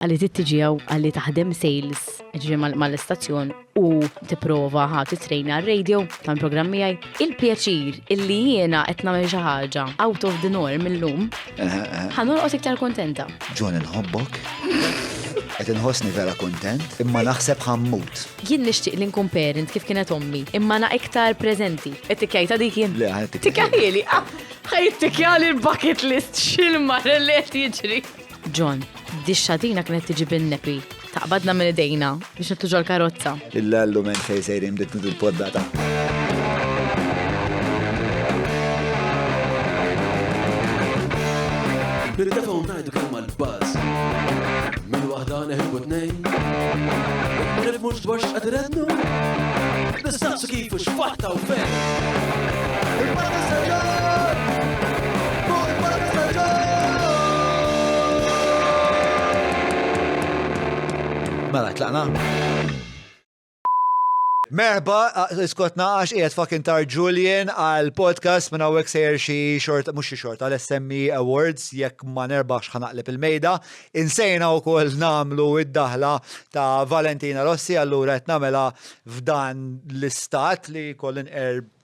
għalli tittiġi għalli taħdem sales ġi mal-istazzjon u tipprova titrejna r-radio tal-programmi għaj. Il-pjaċir illi jiena qed nagħmel xi ħaġa out of the norm illum ħanolqos iktar kontenta. John inħobbok. Qed inħossni vera kontent, imma naħseb ħammut. Jien nixtieq li nkun parent kif kienet ommi, imma na iktar preżenti. It-tikjajta dik jien. Le, Tikjajli, ħajtikjali l-bucket list x'il-mar li qed jiġri. John, dix-xadina kienet tiġi bin-nepi. Taqbadna minn idejna biex nittuġu l-karozza. Il-lallu men fej sejrim dik il-poddata. Bil-telefon najdu kelma l-buzz. Min wahda neħibu t-nejn. Ma nifmux dwar x'qadrednu. Nistaqsu kif u x'faħta u fejn. Il-Parti Staġġar! Fuq il-Parti Staġġar! Mela, tlaqna? Merba, iskotna għax qiegħed fucking tar Julian għal podcast minn hawnhekk sejjer xi xort, mhux xi xort, għal SME Awards jekk ma nerbax ħanaqleb il-mejda. Insejna wkoll nagħmlu id-daħla ta' Valentina Rossi, allura qed nagħmilha f'dan l-istat li kollin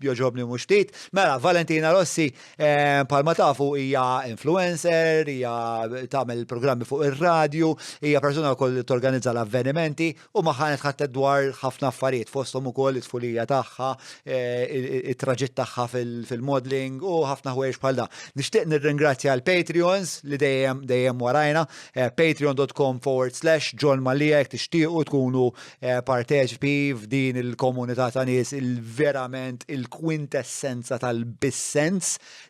joġobni mhux ftit. Mela, Valentina Rossi bħalma tafu hija influencer, hija tagħmel programmi fuq ir-radju, hija persuna wkoll torganizza l-avvenimenti u ma ħanet ħadd dwar ħafna affarijiet fosthom ukoll it-tfulija tagħha, it-traġitt tagħha fil-modeling u ħafna ħwejjex bħal da. Nixtieq nirringrazzja l-Patreons li dejjem warajna, patreon.com/John Malija jekk tixtiequ tkunu parteċipi f'din il-komunità ta' nies il-verament il-kwintessenza tal-bissens.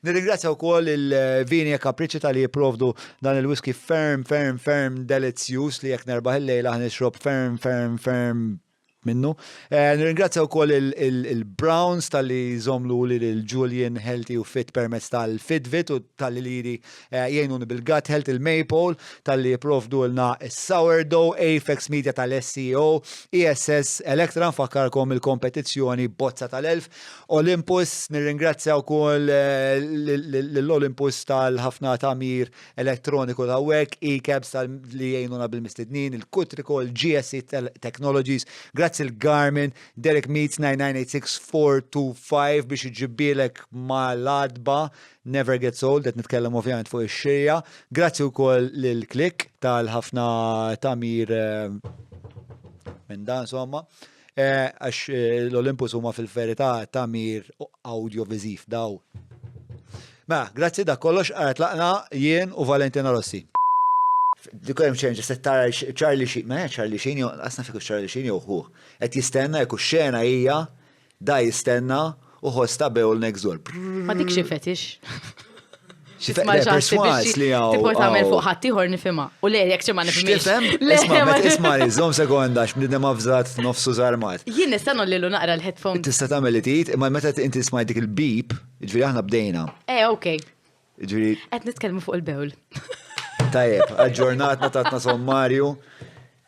Nirringrazzja wkoll il-Vini e Capricci tal-li jipprovdu dan il-whisky ferm delicious li jekk nerbaħ il-lejla ħnixrob ferm minnu. Nirringrazzja wkoll il-Browns tal-li żomlu li l-Julian Healthy u Fit permezz tal-Fitbit u tal-li liri jgħinuni bil-Gut Health il-Maple tal-li jipprovdu lna il-Sourdough, Apex Media tal-SEO, ESS Electra nfakkarkom il-kompetizzjoni Bozza tal-1000, Olympus, nirringrazzja wkoll l-Olympus tal-ħafna tamir elettroniku ta' wek, E-Cabs tal-li jgħinuna bil-mistednin, il-Kutriko, il-GSC Technologies, grazzi il-Garmin, Derek Meets 9986425 biex iġibbilek ma l-adba, never gets old, qed nitkellem ovvjament fuq ix-xirja. Grazzi wkoll lil-Click tal-ħafna tamir minn dan insomma. Għax l-Olympus huma fil-verità tamir audiovisiv daw. Ma, grazzi da kollox laqna jien u Valentina Rossi. Dikolem ċenġa, settara Charlie Sheen, asna fiku Charlie Sheen joħu. Et jistenna, jekku xena hija, da jistenna u hosta bew l-negżur. Ma dik xi fetix. Perswas li għaw. Tipot għamil fuq ħattijħor nifima. U le, jek ma nifimiex. Isma' zom sekonda, x'bnidem mafżat nofsu zarmat. Jien nistennu li naqra l-headphone. Tista' tagħmel li tit, imma meta inti smaj dik il-beep, ġifieri aħna bdejna. Okej. Ġifieri. Qed nitkellmu fuq il-bewl. Tajjeb, għal-ġurnatna tatna sommarju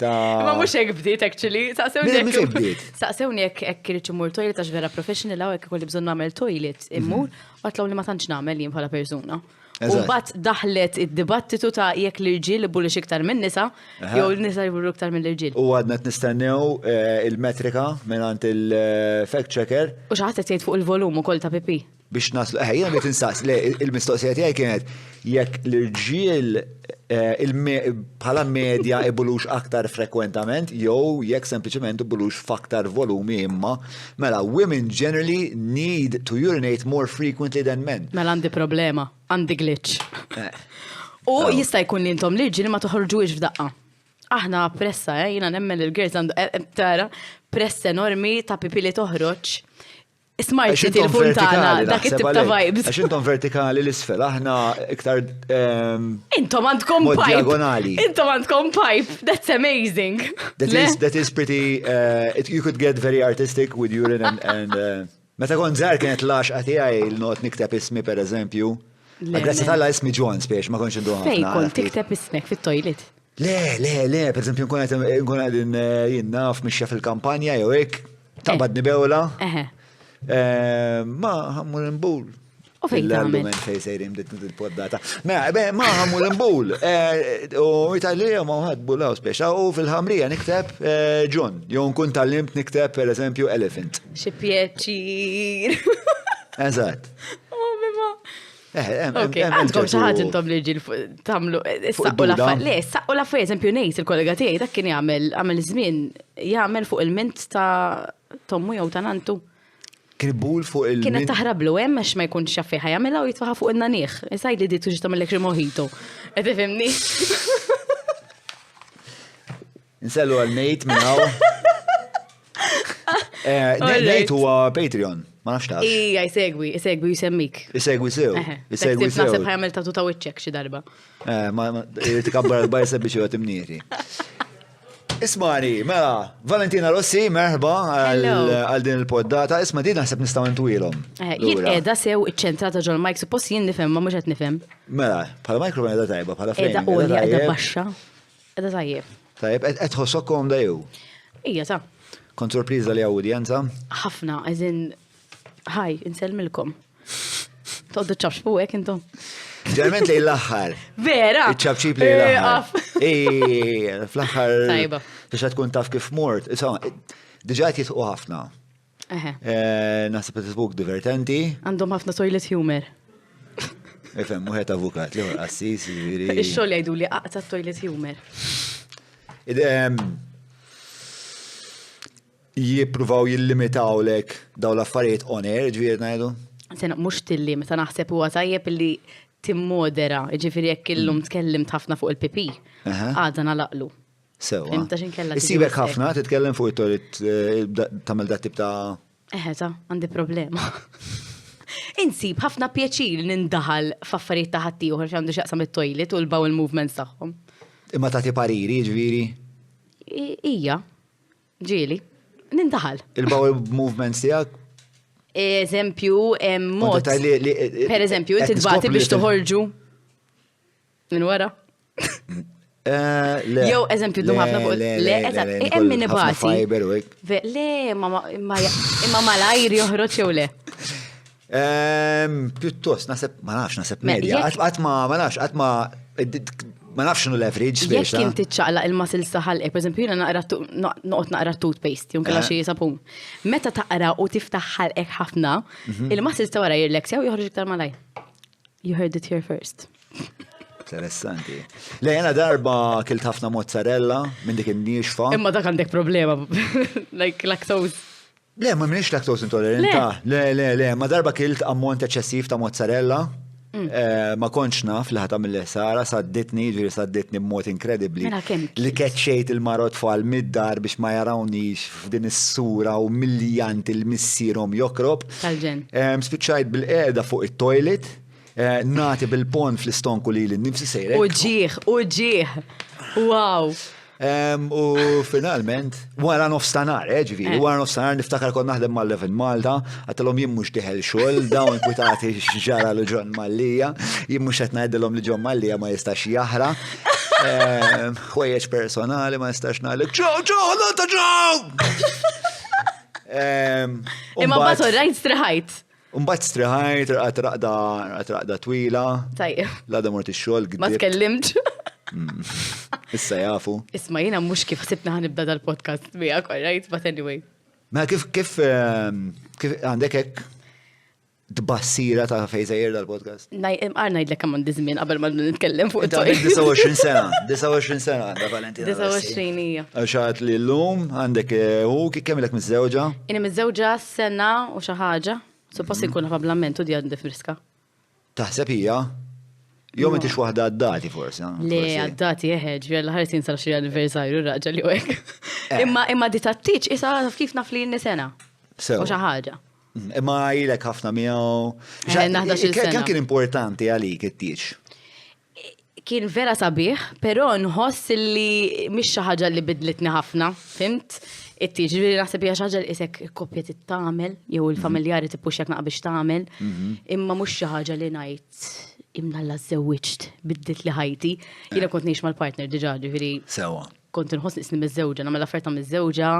ta' Ma mhux hekk bdiet actually, saqsewni jekk irid imur toilet għax vera professional hawn jekk ikolli bżonn nagħmel toilet immur, għatlaw li ma tantx nagħmel jien bħala persuna. U mbagħad daħlet id-dibattitu ta' jekk l-irġiel ibulux iktar minn nisa jew l-nisa jbullu iktar minn l-irġiel. U għadna nistennew il-metrika mingħand il-fact checker. U xi ħadd qed jgħid fuq il-volum ukoll ta' pipi. Biex naslu, jiena biex insaqs, il-mistoqsija tiegħi kienet jekk l-irġiel bħala medja ibulux aktar frekwentament jew jekk sempliċement ibulux f'aktar volumi imma mela women generally need to urinate more frequently than men. Mela għandi problema, għandi glitch. U jista' jkun li intom l-irġiel ma toħorġux f'daqqa. Aħna pressa, jiena nemmen il-girls għandu tara pressa enormi ta' pipi li toħroġ. Smart City il-puntana, dak it-tip ta' vibes. Għax intom vertikali l-isfel, aħna iktar intom għandkom pipe. Diagonali. Intom għandkom pipe. That's amazing. That is pretty, you could get very artistic with urine and meta kon żgħar kienet laxqa tiegħi l-not nikteb ismi per eżempju. Grazzi tal-la ismi John spiex, ma konx indu ħafna. Fejn kont tikteb ismek fit-toilet? Le, per eżempju nkun qegħdin jinnaf mixja fil-kampanja jew hekk taqbad nibewla. Ma ħammur nbul. U fejn tagħmel? L-argument fejn sejrim dit il-poddata. Ma ħammu l-imbul. U Italija ma ħadbu law speċa u fil-ħamrija nikteb John. Jon kun tal-limt nikteb per eżempju elephant. Xi pjaċir. Eżatt. Għandkom xaħġa intom li ġil tamlu, saqqu la-faj, eżempju nejs il-kollega tiegħi dak kien jagħmel żmien jagħmel fuq il-mint ta' Tommu jew ta' Nantu. Kirbul fuq il-mint. Kienet taħrablu hemm għax ma jkunx xaffiħa jagħmilha u jitfaħa fuq in-nanieħ. Isaj li ditu ġi tagħmellek xi mojito. Qed tifhimni? Nsellu għal-Nate minn hawn. Nate huwa Patreon. Ma nafx taf. Ija, jsegwi jsemmik. Isegwi sew. Isegwi sew. Naħseb ħajamel ta' tuta wiċċek xi darba. Ma tikabbar il-bajseb biex jgħat imnieti. Ismani, mela, Valentina Rossi, merħba għal din il-poddata. Isma din naħseb nistgħu ntwilhom. Jien qiegħda sew iċ-ċentrata ġol Mike, suppost jien nifhem ma mhux qed nifhem. Mela, bħala mikrofon qiegħda tajba, bħala fejn. Qiegħda għolja, qiegħda baxxa. Qiegħda tajjeb. Tajjeb, qed tħossok komda jew? Ija ta'. Kont sorpriża li awdjenza? Ħafna, eżin ħaj, inselmilkom. Toddu ċabx fuqek intom. Ġerment li l-axħar. Vera? Iċċabċib li l-axħar. Fl-axħar. Tajba. Biex tkun taf kif mort. Diġa jitqu ħafna. Nasib t-Facebook divertenti. Għandhom ħafna toilet humor. Ifem, muħet avukat li għor assis. Ix-xogħol jgħidu li aqta toilet humor. Jippruvaw jillimitaw lek daw l-affarijiet on air, ġviri ngħidu? Sena, mux tillimita naħseb huwa tajjeb li timmodera, ġifiri jekk illum tkellimt ħafna fuq il-pipi, għadha nalaqlu. Sewa. Fimta x'inkella. Issibek ħafna titkellem fuq it-toilet tagħmel dat tip ta' ta' għandi problema. Insib ħafna pjaċir nindaħal f'affarijiet ta' ħaddieħor x'għandu x'jaqsam it-toilet u l-bowel movements tagħhom. Imma tagħti pariri, ġviri? Ija, ġieli. Nindaħal. Il-bowel movements tiegħek? Eżempju, mod. Per eżempju, inti tbagħti biex toħorġu minn wara. Jew eżempju dum ħafna fuq. Le, eżatt, hemm min ibati. Le, imma malajr joħroġ jew le. Pjuttost, ma nafx medja. Ma nafx x'inhu leverage biex. Jekk inti tċaqlaq il-muscles ta' ħalqek, pereżempju jiena noqgħod naqra toothpaste, jew kellha xi sapun. Meta taqra u tiftaħ ħalqek ħafna, il-muscles ta' wara jirlexjaw joħroġ iktar malaj. You heard it here first. Interessanti. Le jena darba kilt ħafna mozzarella minn dik in-nixfa. Imma dak għandek problema, like lactose. Le, ma minix lactose intoleranta. Le, ma darba kilt ammont eċċessiv ta' mozzarella. Ma konċ naf li ħatam mill-ħsara, sadditni b'mod inkredibli. Li keċċejt il-marot fall mid-dar biex ma jarawnix f'din is-sura u miljanti l-missierhom jokrob. Tal-ġen. Spiċċajt bil-qeda fuq it-toilet, nati bil-pon fl-istonku li l-nifsi sejrek. Uġieħ. Wow. U finalment, wara nofstanar, ġviri, wara nofstanar niftakar kon naħdem mal-Levin Malta, għattalom jimmux diħel xol, dawn kwitati ġara l ġon Mallija, jimmux għet najdilom li ġon Mallija ma jistax jahra, ħwejjeġ personali ma jistax najdilom, ġo, l-anta ġo! Imma bato rajt striħajt. Umbat striħajt, raqda twila, l-għada morti xol, ma tkellimt. Issa jafu. Isma jina mux kif ħsibna ħanibda dal-podcast miegħek, right? But anyway. Ma kif għandek hekk tbassira ta' fejżejjer dal-podcast? Ngħidlek kemm għandi żmien qabel ma nitkellem fuq it-toilet. 29 sena għandha Valentina. 29 hija. Għaxat li llum għandek kemm ilek miżżewġa? Inni miżżewġa sena u xi ħaġa. Suppost inkun f'ablament u di għandi friska. Taħseb hija? Jom intix waħda għaddati forsi. Le, għaddati eħeġ, l-ħarsin sar xi anniversarju raġa li għek. Imma di tattiċ, isa kif naf li n-nisena. U xaħġa. Imma jilek ħafna miegħu. Kemm kien importanti għalik it-tiċ? Kien vera sabiħ, però nħoss li mhix xi ħaġa li bidlitni ħafna, fimt? It-tiġ, ġviri naħseb hija xi ħaġa li isek koppja tittamel, jew il-familjari tippuxjak naqa biex tagħmel, imma mhux xi ħaġa li ngħid imna l-żewġt biddit li ħajti. Jiena kont ngħix mal-partner diġà, ġifieri. Sewa. Kont inħoss nisni miż-żewġa, nagħmel affarijiet miż-żewġa.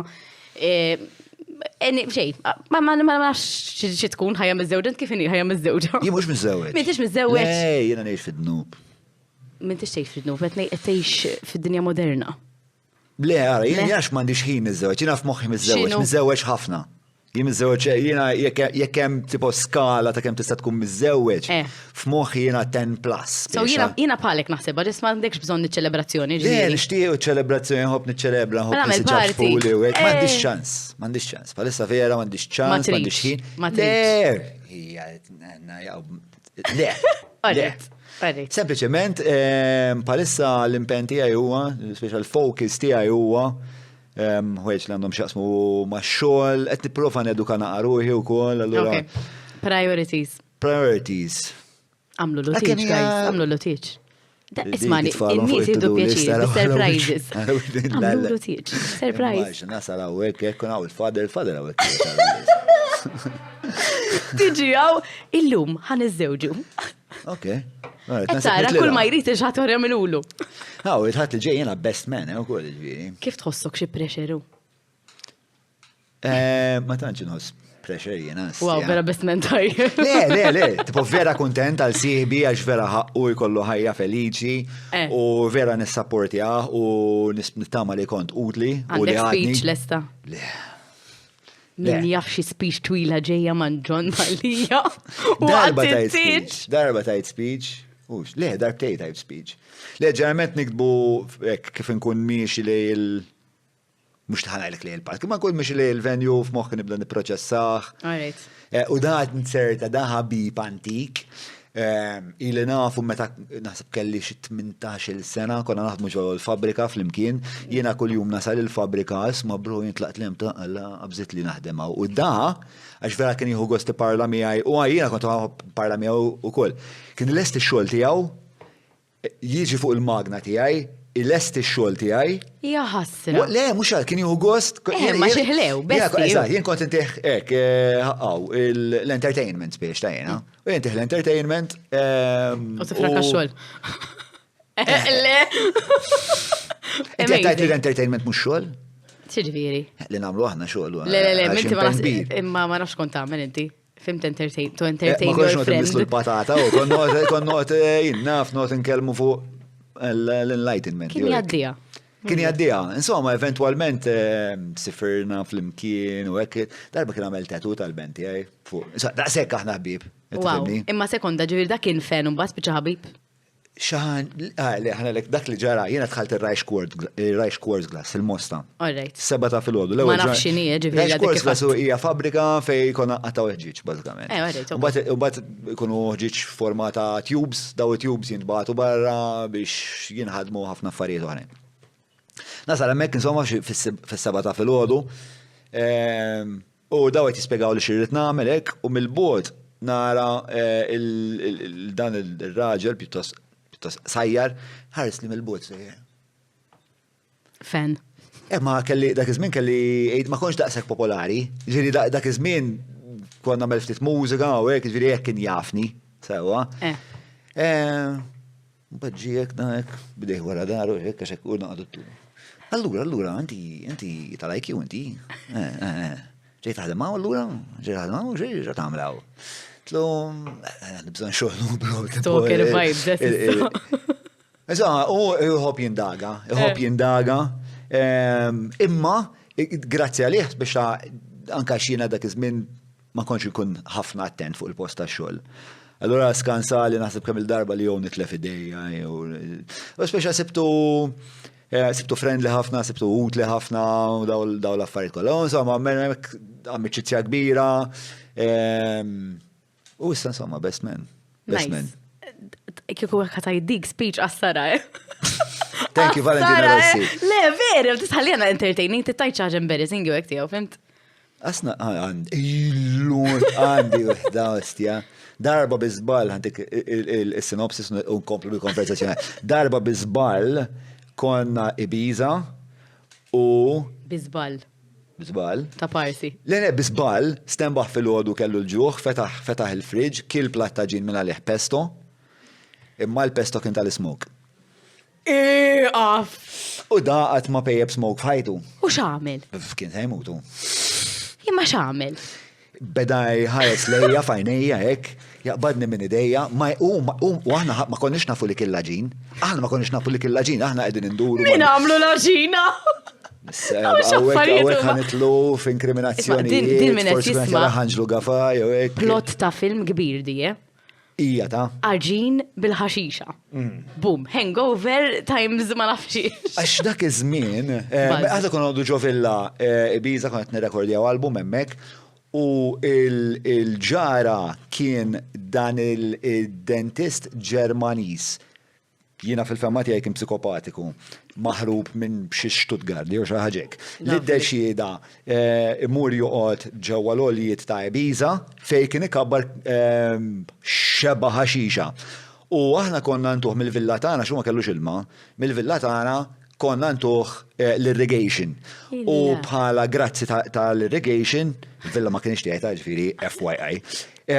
Xej, ma nafx xi tkun ħajja miż-żewġ, kif inhi ħajja miż-żewġ. Jien mhux miżewweġ. M'intix miż-żewġ. Jiena ngħix fid-dnub. M'intix tgħix fid-dnub, qed tgħix fid-dinja moderna. Le, ara, jien jax m'għandix ħin miż-żewġ, jiena f'moħħi miż-żewġ, miż-żewġ ħafna. Jien miż-żewġ, jiena jekk hemm tipo skala ta' kemm tista' tkun miż-żewġ, f'moħħi jiena 10+. So jiena bħalek naħsebha, ġis m'għandekx bżonn niċċelebrazzjoni. Le, nixtieq ċelebrazzjoni, ħobb niċċelebra, ħobb nisiġġaġ puli u hekk. M'għandix ċans, m'għandix ċans. Palissa vera m'għandix ċans, m'għandix ħin. Le, sempliċement palissa l-impenn tiegħi huwa, special focus tiegħi huwa ħwejġ li għandhom xaqsmu ma' xogħol, qed nipprova neduka naqruhi wkoll, allura. Priorities. Għamlu l-utiċ, guys, għamlu l-utiċ. Ismani, in-nies jibdu pjaċir, surprises. Għamlu l-utiċ, surprise. Nasal għawek, ekkun għaw il-fader għawek. Tiġi għaw, illum ħan iż-żewġu. Ok. Tara, kull ma jrid iġħat għorja mill-ulu. Għaw, iġħat li ġejjena best man, u koll ġviri. Kif tħossok xie pressure? Ma tantx nħoss pressure jena. Wow, vera best man taj. Le, tipo vera kontent għal siħbi għax vera ħaqqu jkollu ħajja feliċi u vera nissapportja u nittama li kont utli. Għandek speech lesta. Le. Min jaf xi speech twila ġejja man John Malija. Darba tajt speech. Le, darbtej tajt speech. Le, ġerament nikdbu kif nkun miexi li mux taħnajlek li l-park, ma nkun miexi li l-venju f'moħħ nibda niproċessaħ. U daħat nserta daħa bib antik. Ili nafu meta naħseb kelli xi 18 sena, konna naħdmu ġewwa l-fabrika fl-imkien, jiena kull jum nasal il-fabrika isma' bru jintlaqt li taqla qabżit li naħdem u da għax vera kien jieħu gost parla miegħi u jiena kont parla miegħu ukoll. Kien lest ix-xogħol tiegħu jiġi fuq il-magna tiegħi, il-lest ix-xogħol tiegħi. Ja ħassra. Le, mhux għal kien jieħu gost. Ma xiħlew, besti. Jien kont intih hekk l-entertainment biex tajjena. U jintih l-entertainment. U tifraka xogħol. Le. Inti tajt li l-entertainment mhux xogħol? Xiġifieri. Li nagħmlu aħna xogħol. Le, minti ma nafx kont tagħmel inti. Fimt entertain ma konx not nmislu l-patata u kon not jinnaf not nkellmu fuq l-enlightenment. Kien jaddija. Kien jaddija. Insomma, eventualment sifirna fl-imkien u hekk darba kien għamel tatu tal-benti għaj fuq. Daqshekk aħna ħbib. Wow, imma sekonda ġivir dak kien fen un bas biċa ħabib. Xaħan, dak li ġara, jena tħalt il-Rajx Quartz Glass, il-Mosta. Alright. Seba ta' fil-ħodu. Ma nafx xinija ġiviri. Rajx Quartz Glass hija fabrika fej konna għataw ħġiċ, bazzikament. U bat kunu ħġiċ formata tubes, daw tubes jintbatu barra biex jinħadmu ħafna affarijiet oħrajn. Nasal hemmhekk insomma fis-seba ta' fil-ħodu. U daw qed jispjegaw li xirrid nagħmel hekk u mill-bogħod nara dan il-raġel pjuttost sajjar, ħares li mill-bot sejjer. Fan. Ma kelli, dak iż-żmien kelli, ma konx daqshekk popolari, ġieri dak iż-żmien konna nagħmel ftit mużika u hekk, ġieri hekk kien jafni, sewwa. Baġġiek dak, bidejh wara daru hekk għax hekk u naqgħdu tturu. Allura, inti tal-IQ inti. Ġej taħdem hawn allura? Ġej taħdem hawn, ġej tagħmel hawn. Nibżon xoħlu, bro. Stalker vibes, u hop jindaga. Imma, grazzi għalih, biex anka xina dak iż-żmien ma konx ikun ħafna attent fuq il-post tax-xogħol. Allura skansa li naħseb kemm il-darba li jew nitlef idejja. U speċa sibtu friendly ħafna, sibtu utli ħafna u daw l-affarijiet kollha. Insomma, ammiċċja kbira. U issa insomma, best man. Kieku għakata jiddik speech għassara, Thank you, Valentina Rossi. Le, veri, titħallina entertaining, tittajt ċaġ embarrassing u għek tijaw, fimt? Asna, għandi uħda ostja. Darba bizbal, għandik il-sinopsis u nkomplu bil-konversazzjoni. Darba bizbal konna Ibiza u... Bizbal. Bizbal. Ta' parsi. Lene, bizbal, stembaħ fil-ħodu kellu l-ġuħ, fetaħ il-friġ, kil platta ġin minna liħ pesto, imma l-pesto kien tal-smok. U daqat ma pejjeb smok fħajtu. U xamil? Kien ħajmutu. Imma x'għamel? Beda jħares lejja fajnejja hekk, jaqbadni minn idejja, u aħna ma konniex nafu li killaġin. Aħna ma konniex nafu li killaġin, aħna qegħdin induru. Min għamlu laġina? Għawek ħanitlu f'inkriminazzjonijiet, forsi għana ħanġlu għafa, jew hekk. Plot ta' film kbir di, Ija ta' Arġin bil-ħaxixa. Boom, hangover times ma nafxiex. Għax dak iż-żmien, għadha konna għoddu ġo villa Ibiza konna nirrekordjaw album hemmhekk u il-ġara kien dan il-dentist Ġermaniż. Jiena fil-femma tiegħi kien psikopatiku, maħrub minn xi Stuttgart jew xi ħaġek. L-iddeċieda imur joqgħod ġewwa l-għoljiet ta' Ibiza fejn kien ikabbar xeba ħaxixa. U aħna konna ntuħ mill-villa tagħna x'huma kellux ilma, mill-villa tagħna konna ntuħ l-irrigation. U bħala grazzi tal-irrigation, villa ma kienx tiegħi ġifieri FYI,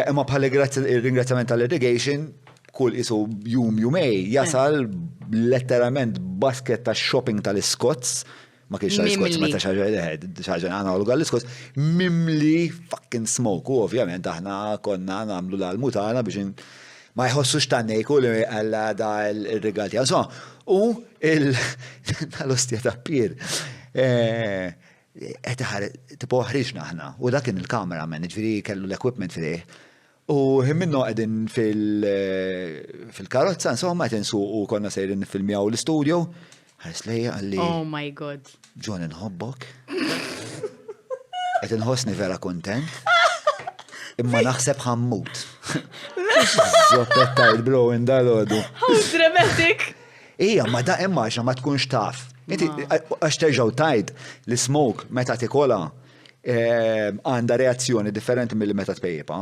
imma bħala grazzi il-ringrazzjament tal-irrigation kull isu jumej jasal letterament basket ta' shopping tal-Iskots, ma kienx tal-Iskots, ma ta' xaġa għana għallu għall-Iskots, mimli fucking smoke, u ovvjament aħna konna namlu l-almutana biex ma jħossux tannejku li għalla da il-regal tijaw. So, u l-ostja ta' pir, tipo ħriġna aħna, u dak kien il-kameraman, ġviri kellu l-equipment fideh. U minnu għedin fil-karozza, insomma, tinsu u konna sejrin filmjaw l-studio. Ħares lejja għalli. Oh my God. John inħobbok. Għed inħossni vera kontent. Imma naħseb ħammut. Zoppetta il-bro indal-għodu. How dramatic. Ija, ma da imma ma tkunx taf. Inti, għax terġaw tajt l-smoke meta tikola għanda reazzjoni differenti mill-meta tpejpa.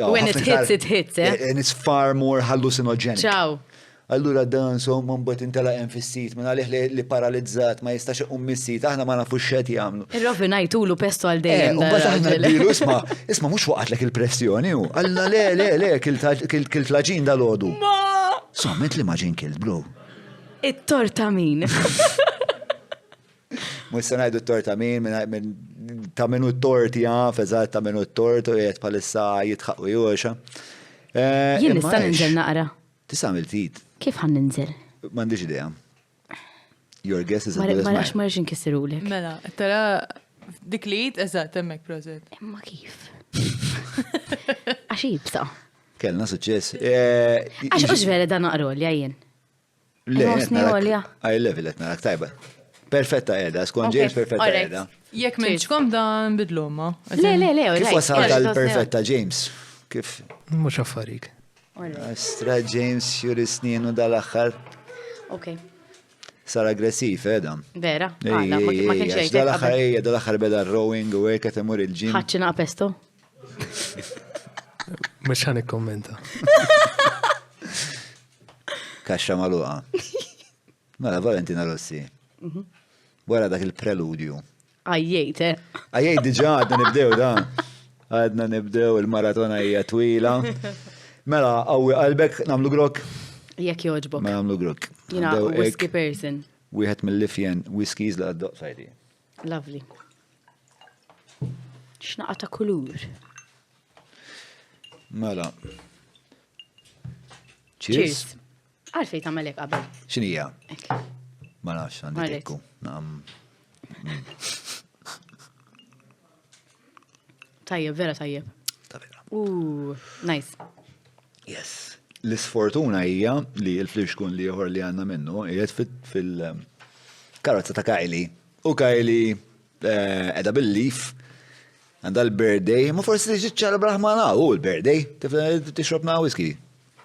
When it hits, and it's far more hallucinogenic. Ciao. Allura dan so mbagħad intela hemm fis-sit minn għalih li paralizzat ma jistax iqum mis-sit aħna ma nafux x'qed jagħmlu. Ir-rovi ngħidulu pesto għal dejjem. Mbagħad aħna ndilu isma' mhux waqgħetlek il-pressjoni hu. Alla le kilt laġin dal-għodu. So ment li maġin kilt, bro. It-torta min. Mwissa najdu t-torta min, ta' minu t-torti għaf, eżat ta' minu t-tort u jgħet palissa jitħaqu juxa. Jien nista' ninżel naqra. Tista' mil-tit. Kif ħan ninżel? M'għandix idea. Your guess is as good as mine. Marrax marrax inkissirulek. Mela, tara dik li eżatt hemmhekk prożett. Imma kif? Għax jibsa. Kellna suċċess. Għax uġveri dan naqrolja jien. Le, olja. Għaj level narak tajba. Perfetta edha, skon James perfetta edha. Jekk minċkom dan bidluma. Le, Kif wasal tal-perfetta James? Kif? Mux affarik. Astra James xuri sninu dal-axħar. Ok. Sar aggressiv, edha. Vera? Ma kienx jgħid. Dal-axħar beda rowing u għek għatemur il-ġim. ħadċina pesto? Mux ħan kommenta. Kaxxa maluqa. Mela, Valentina Rossi. Wara dak il-preludju. Għajjejt, Għajjejt diġa għadna nibdew da. Għadna nibdew il-maratona hija twila. Mela, għawi qalbek namlu grok? Jekk joġbok. Ma namlu grok. Jina, whisky person. Wieħed mill-Lifjen whiskies la għaddoq sajdi. Lovely. Xnaqa ta' kulur. Mela. Cheers. Għalfej ta' melek qabel. Xinija? Ma nafx, għandi tekku. Tajjeb, vera tajjeb. Nice. Yes. L-isfortuna hija li l-flixkun li joħor li għanna minnu jgħed fil-karozza ta' Kylie. U Kylie edha bil-lif għanda l-birthday, ma forsi tiġi ċelebra ħmana, l-birthday, tixrobna whisky.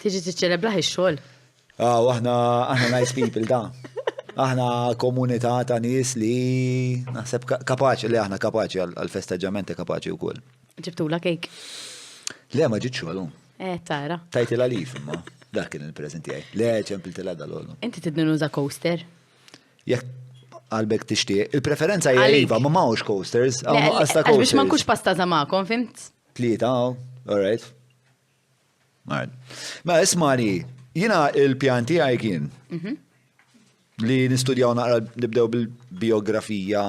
Tiġi ċelebra ix-xogħol. Aħna nice people da. Aħna komunità ta' nies li naħseb kapaċi li aħna kapaċi għal-festeġġamenti kapaċi wkoll. Ġibtula kejk? Le ma ġitx għalhom. Tara. Tajtila lif imma dak kien il-preżent tiegħi. Le ċempiltila dal-għollu. Inti tidnuża coaster? Jekk qalbek tixtieq. Il-preferenza hija iva, ma mawx coasters, għasta coasters. Biex ma nkunx pasta zamakom, fimt? Tlieta, all right. Ma ismani, jina il-pjan tiegħi kien li nistudjaw naqra nibdew bil-biografija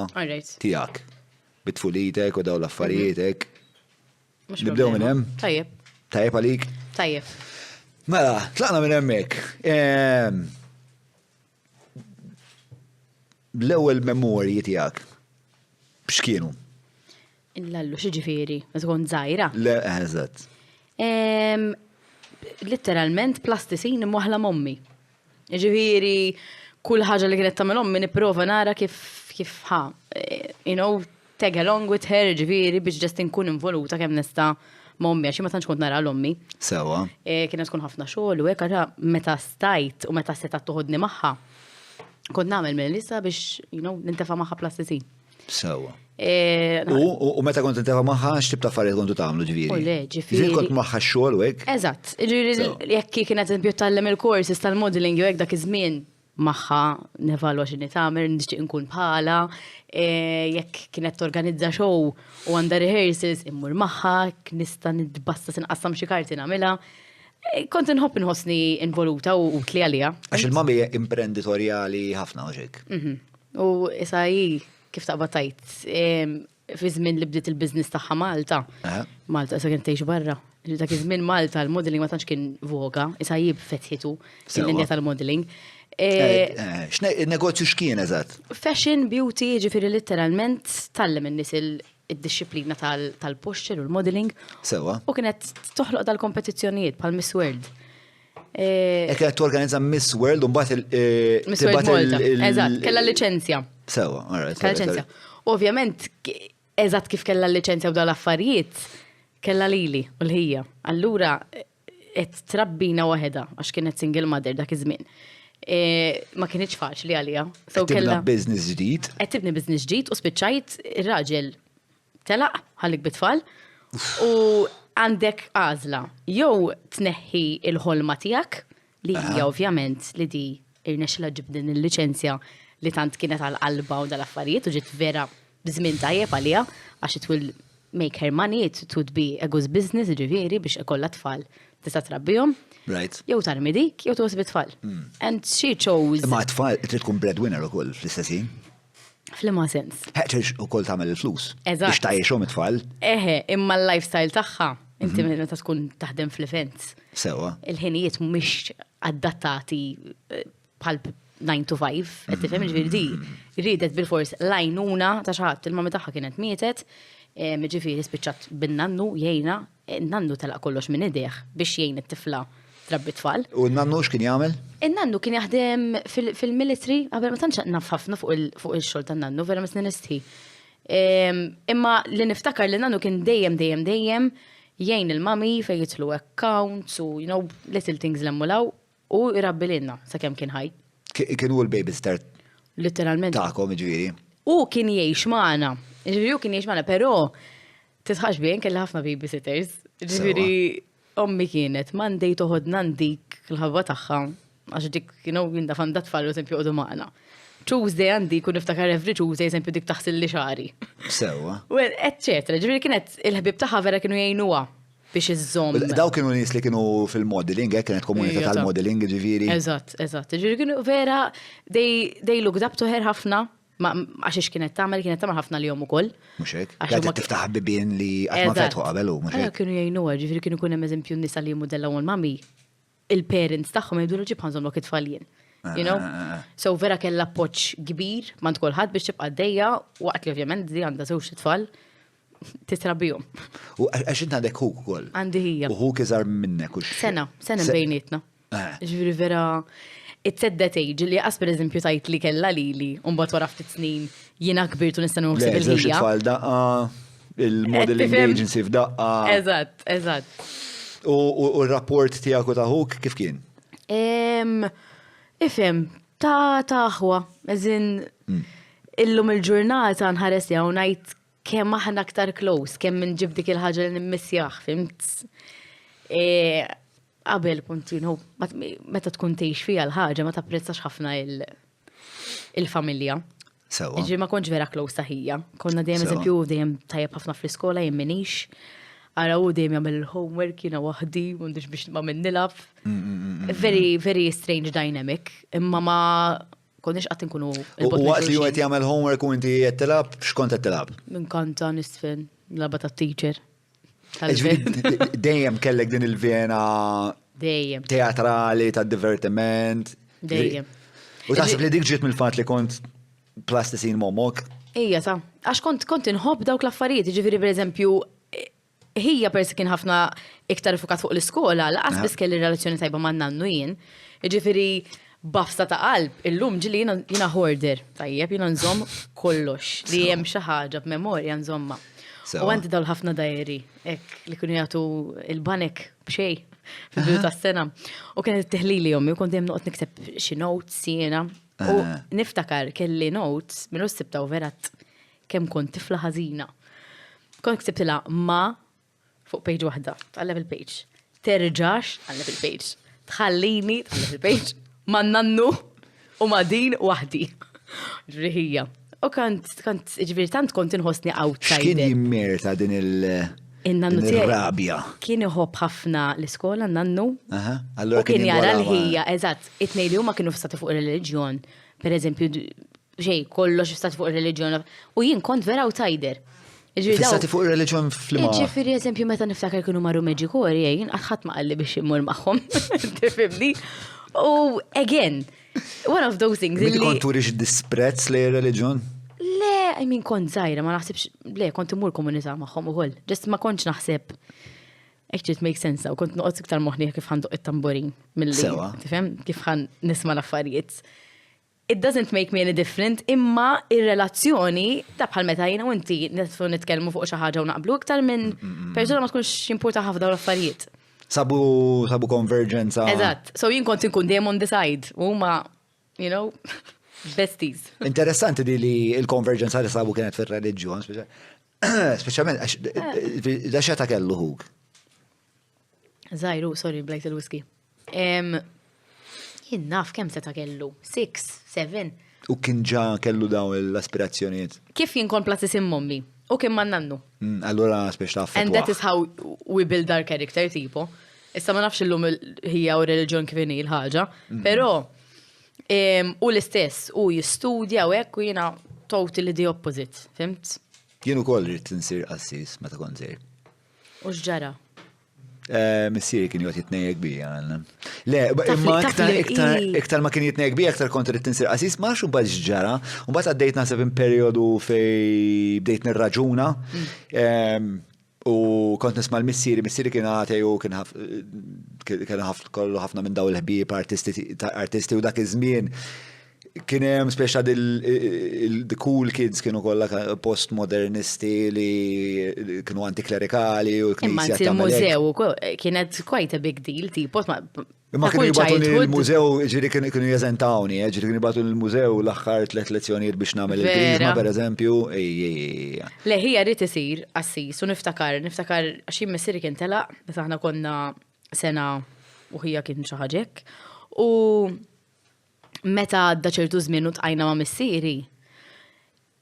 tiegħek. bit-tfulitek u daw l-affarietek. Nibdew minn hemm? Tajjeb. Tajjeb għalik? Tajjeb. Mela, tlaqna minn hemmhekk. L-ewwel memorji tiegħek x'kienu? Illallu xiġifieri, meta kont żgħira. Le, eżatt. Literalment plastisin imwaħla mommi. Ġifieri kull ħaġa li kienet tagħmel ommi nipprova nara kif tag along with her, ġifieri biex ġest inkun involuta kemm nista' mommi għax ma tantx kont nara l-ommi. Sewa. Kienet tkun ħafna xogħol u hekk meta stajt u meta seta' toħodni magħha. Kont nagħmel minn lista biex nintefa' magħha plastisin. Sewa. U meta kont intefa' magħha x'tib ta' affarijiet kontu tagħmlu ġifieri? U le, ġifieri. Kont magħha x-xogħol u hekk? Eżatt. Ġifieri jekk kienet eżempju tallem il-courses tal-modeling jew hekk dak iż-żmien magħha nevalwa x'inhi tagħmel, nixtieq inkun bħala, jekk kienet torganizza show u għandha rehearsals immur magħha, nista' nitbassa sinqassam xi karti nagħmilha. Kont inħobb inħossni involuta u utli għalija. Għax il-mami imprenditorjali ħafna uġek. U issa kif taqbad tajt, fi żmien li bdiet il-business tagħha Malta. Malta issa kien tgħix barra. Dak iż-żmien Malta l-modeling ma tantx kien voga, issa fetħitu l-linja tal-modeling. Negozju x'kien eżatt? Fashion, beauty, ġifieri literalment tallem in-nies id-disciplina tal-posture u l-modeling. Sewa. U kienet toħloq dal-kompetizzjonijiet bħal Miss World. Kienet torganizza Miss World u mbagħad Miss World Malta. Eżatt, kellha liċenzja. Sewa, alright. Kellha liċenzja. Ovvjament, eżatt kif kellha liċenzja u dal-affarijiet, kellha lili u l-ħija. Allura qed trabbina waħedha għax kienet single mother dak iż-żmien. Ma kienx faċli għalija. Tibna business ġdid. Qed tibni business ġdid u spiċċajt ir-raġel telaq ħallik bitfall u għandek għażla. Jew tneħħi il-ħolma tiegħek li hija ovvjament li di irnexxilha ġib din il-liċenzja li tant kienet għall-qalba u dal-affarijiet u ġiet vera b'żmien tajjeb għalija għax it will make her money, it would be a good business ġifieri biex ikollha tfal tista' trabbihom. Right. Jew tarmi dik, jew toqsib it-tfal. And she chose. Ma tfal trid tkun breadwinner ukoll fl-istessin. Fl-ma sens. Ħeċ ukoll tagħmel il-flus. Eżatt. Biex tgħixhom it-tfal. Imma l-lifestyle tagħha inti meta tkun taħdem fl-events. Sewa. Il-ħinijiet mhumiex adattati bħal 9 to 5, qed tifhem ġifieri di ridet bil-fors lajnuna ta' xi ħadd il-mami tagħha kienet mietet, ġifieri spiċċat bin-nannu jgħinha, nannu telaq kollox minn idejh biex jgħin it-tifla trabbi tfal. U n-nannu x'kien jagħmel? In-nannu kien jaħdem fil-military, qabel ma tantx naf ħafna fuq il-xogħol tan-nannu, vera mis nistħi. Imma li niftakar li nannu kien dejjem jgħin il-mami fejn jitlu accounts u little things l-emmulaw u irabbililna sakemm kien ħaj. Kien hu l-baby star literalment. Tagħkom ġifieri. U kien jgħix magħna. Ġifieri u kien jgħix magħna, però titħax bien kellha ħafna babysitters. Ġifieri ommi kienet Monday toħodna ndik l-ħabba tagħha għax dik jinda fanda tfal eżempju qogħdu magħna. Tuesday għandi kun niftakar every Tuesday eżempju dik taħsil li xari. Sewwa. U eċċetra, ġifieri kienet il-ħbib tagħha vera kienu jgħinuha biex iżżomm. Daw kienu nies li kienu fil-modeling, kienet komunità tal-modeling ġifieri. Eżatt. Ġifieri kienu vera they looked up to her ħafna. Għaxiex kienet tagħmel ħafna li jom ukoll. Mhux hekk. Għadha tiftaħ bibien li qatt ma fetħu qabel hu mhux hekk. Kienu jgħinuha, ġifieri kienu kun hemm eżempju nisa li jmodellaw il-mami, il-parents tagħhom jgħidu ġib ħanżhom lok it-tfaljen. So vera kellha appoġġ kbir mand kulħadd biex tibqa' għaddejja waqt li ovvjament di għandha żewġ tfal titrabbihom. U għax inti għandek huk ukoll. Għandi hija. U huk iżgħar minnek u Sena bejnietna. Ġifieri vera it-sedda age li qas per eżempju tajt li kella li mbagħad wara ftit snin jiena kbirt u nista' nuħseb il-ħija. Tfal daqqa, il-modeling agency f'daqqa. Eżatt. U r-rapport tiegħek u ta' huk kif kien? Ifhem, ta' aħwa, eżin illum il-ġurnata nħares jew ngħid kemm aħna aktar close, kemm inġib dik il-ħaġa li nimmissjah, fimt? Qabel punt, meta tkun tgħix fiha l-ħaġa ma tapprezzax ħafna il-familja. Sewa. Ġi ma kontx vera close ta' ħija. Konna dejjem eżempju dejjem tajjeb ħafna fl-iskola jien minix. Ara u dejjem jagħmel il-homework jiena waħdi m'għandix biex ma' min nilab. Very, very strange dynamic. Imma ma konniex qatt inkunu U waqt li għet jagħmel homework u inti qed tilab, x'kont qed tilab? Minkanta nisfen, laba tat-teacher. Dejjem kellek din il-vena Dejjem. teatrali ta' divertiment. Dejjem. U taħseb li dik ġiet mill-fatt li kont plastisin momok? Ija, ta' għax kont inħobb dawk l-affarijiet, ġifiri per eżempju, hija persi kien ħafna iktar fukat fuq l-iskola, laqas bis kelli relazzjoni tajba ma' nannu jien, ġifiri bafsta ta' qalb, illum ġili jina hoarder, tajjeb, jina nżomm kollox, li jem xaħġa b'memorja nżomma. U għandi dawl ħafna dajeri, ek li kunu jgħatu il-banek bxej fil-bidu ta' sena. U kienet t-teħlili jommi, u kont jem noqt nikteb xi notes jiena. U niftakar kelli notes, minnu s-sibta u verat kem kont tifla ħazina. Kont ktibtila ma fuq page wahda, tal-level page. Terġax tal-level page. Tħallini tal-level page. Ma nannu u ma din wahdi. Ġrihija. U ġviri tant kont inħosni outsider. X'kien jimmerta din il-rabja? Kien iħobb ħafna l-iskola, nannu. Allora kien jara l-ħija, eżatt, it-nejli huma kienu fstati fuq il-reliġjon. Per eżempju, kollox fstati fuq il-reliġjon. U jien kont vera outsider. Fstati fuq il-reliġjon fl-ma. Ġifiri, eżempju, meta niftakar kienu marru Meġikori, jien għadħat ma qalli biex immur maħħom. Tifibni? U again, one of those things. Miti kont turix disprezz li reliġjon? Le, I mean, kont zaħira, ma naħsibx, le, kont imur komunità maħħom uħol. Just ma kontx naħseb, actually it makes sense, u kont noqgħod iktar moħni kif ħanduq it-tamborin mill-li. Sewa. Tifhem? Kif ħan nisma l-affarijiet. It doesn't make me any different, imma ir-relazzjoni ta' bħal meta jiena u inti nitkellmu fuq xi ħaġa u naqblu iktar minn persuna ma tkunx importa ħafna l-affarijiet. Sabu convergenza. Eżatt. So jien kont inkun dejjem on the side. Huma, you know, besties. Interessanti di li il-convergenza li sabu kienet fil-reliġjon, speċjalment da xeta kellu hug. Zajru, sorry, blajt il-whisky. Jien naf kemm seta kellu? 6, 7. U kien ġa kellu daw l-aspirazzjonijiet. Kif jien kon platis mommi? U kien man nannu. Allora speċ ta' And that is how we build our character, tipo. Issa ma nafx illum hija u reliġjon kif inhi l-ħaġa, però u l-istess, u jistudja u hekk u jiena totally the opposite, fimt? Jien ukoll rrid tinsir qassis meta kont żgħir. U x'ġara? Missieri kien jgħot jitnejjek bija għalna. Le, imma iktar ma kien jitnejjek bija, iktar kont rrid tinsir qassis, ma xu bad x'ġara, u mbagħad għaddejt naħseb in perjodu fej bdejt nirraġuna. U kont nisma' l-missieri kien għatej u kien kollu ħafna minn daw il-ħbieb artisti u dak iż-żmien kien hemm speċa the cool kids kienu kollha postmodernisti li kienu antiklerikali u l-Knisja tagħmel. Imma il-mużew kienet quite a big deal, tipo imma kienu jibgħatu l-mużew, ġieri kienu jeżentawni, ġieri kienu jibgħatu l-mużew l-aħħar 3 lezzjonijiet biex nagħmel il-krizma pereżempju. Le ħija rrid isir assis u niftakar għax jien missieri kien telaq, meta aħna konna sena u ħija kien xi ħaġa hekk. U meta għadda ċertu żmien u tqajna ma' missieri,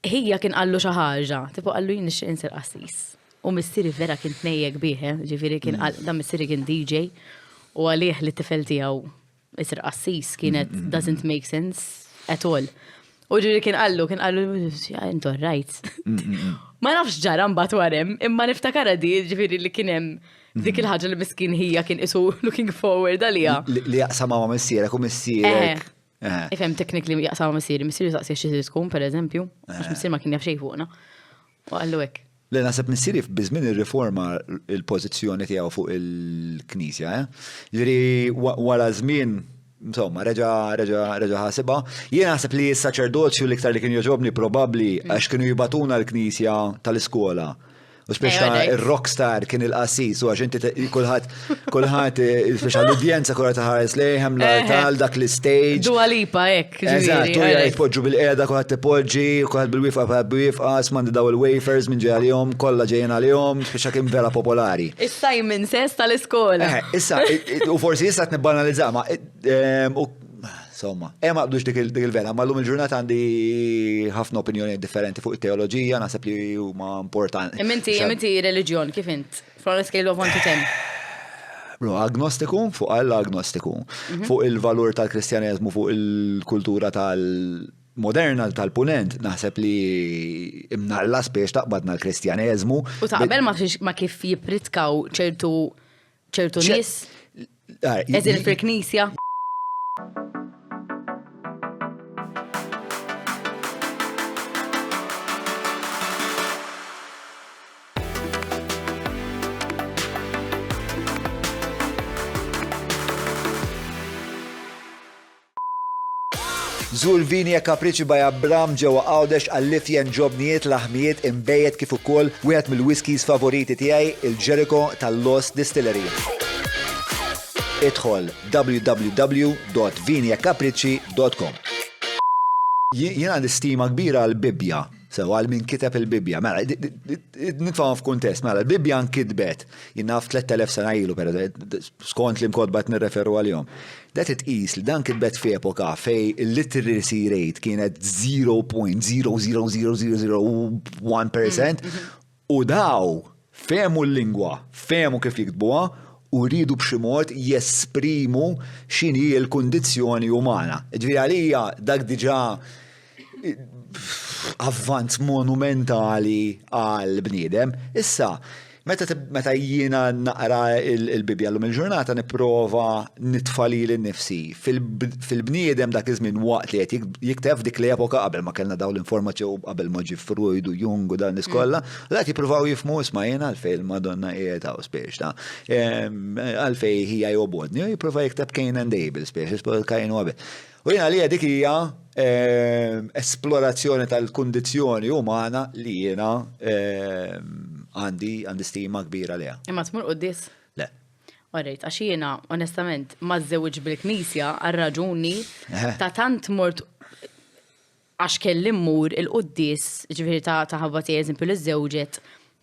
ħija kien qallu xi ħaġa, tipo qallu jien nixtieq insir qassis. U missieri vera kien tnejjek bih, ġifieri kien dan missieri kien DJ u għalih li t-tifel tiegħu isir qassis kienet doesn't make sense at all. U ġifieri kien qallu intu right. Ma nafx ġara mbagħad warem, imma niftakar di ġifieri li kien hemm dik il-ħaġa li miskin hija kien isu looking forward għalija. Li jaqsam ma' missierek u missierek. Ifhem technically jaqsam ma' missieri saqsi xi tkun pereżempju, għax missier ma kien jaf xejn fuqna. U qallu hekk. Le naħseb missieri biżmien ir-riforma il-pożizzjoni tiegħu fuq il-Knisja, Ġifieri wara żmien insomma, reġa' ħasibha. Jien naħseb li s-saċerdozju l-iktar li kien joġobni probabbli għax kienu jibatuna l-Knisja tal-iskola. U speċa il-rockstar kien il-qassis u għax inti kulħadd speċa l-udjenza kollha taħares lejhem l-altal dak l-stage. Dua Lipa hekk. Eżatt, u jitpoġġu bil-qiegħda kulħadd tipoġġi, kulħadd bil-wifqa smandi daw il-wafers minn ġej għalihom, kollha ġejjin għalihom, speċa kien vera popolari. Is-Simon Says tal-iskola. Issa, u forsi issa qed nibbanalizzaha ma insomma, ma qbdux dik il-vera, ma llum il-ġurnata għandi ħafna opinjoni differenti fuq it-teoloġija, naħseb li huma importanti. Imminti reliġjon, kif int? From a scale of 1 to 10? Bro, agnostiku fuq għall-agnostiku. Fuq il-valur tal-kristjaneżmu, fuq il-kultura tal-moderna tal-punent, naħseb li imnalla spiex taqbadna l-kristjaneżmu. U taqbel ma kif jipritkaw ċertu nis? Eżin fil-knisja? Żur Vini e Capricci by Abram ġewwa Għawdex għall-lifjen ġobnijiet laħmijiet imbejjed kif ukoll wieħed mill-whiskies favoriti tiegħi il-Jericho tal-Lost Distillery. Idħol www.viniecapricci.com. Jien għandi stima kbira għall-Bibja, sew għal min kiteb il-Bibja. Mela, nitfahom f'kuntest, mela, il-Bibja nkitbet jinnaf 3000 sena ilu, skont li mkodba nirreferu għal-jom. Dat it-qis li dan kitbet fi epoka fej il-literacy rate kienet 0.00001% u daw fehmu l-lingwa, fehmu kif jiktbuha u rridu b'xi mod jesprimu x'inhi l-kundizzjoni umana. Ġifieri għalija dak diġà avvanz monumentali għal bniedem. Issa, meta jiena naqra il-Bibja l-lum il-ġurnata nipprova nitfali l-nifsi. Fil-bniedem dak iż-żmien waqt li qed jikteb dik l-epoka qabel ma kellna daw l-informazzjoni qabel ma ġi Freud u Jung u dan niskolla, la jippruvaw jifhmu isma' jiena għalfejn il-Madonna qiegħda u spiex ta' għalfejn hija jobodni u jipprova jikteb Cain and Abel spiex Cain u Abel. U jiena li dik hija esplorazzjoni tal-kundizzjoni umana li jiena għandi stima kbira leha. Imma tmur qudies? Le. Orrejt, għax jiena onestament ma żewġ bil-Knisja għal-raġuni ta' tant mort għax kelli mmur il-qudies, ġifieri ta' ħabba tiegħi eżempju l-żewġet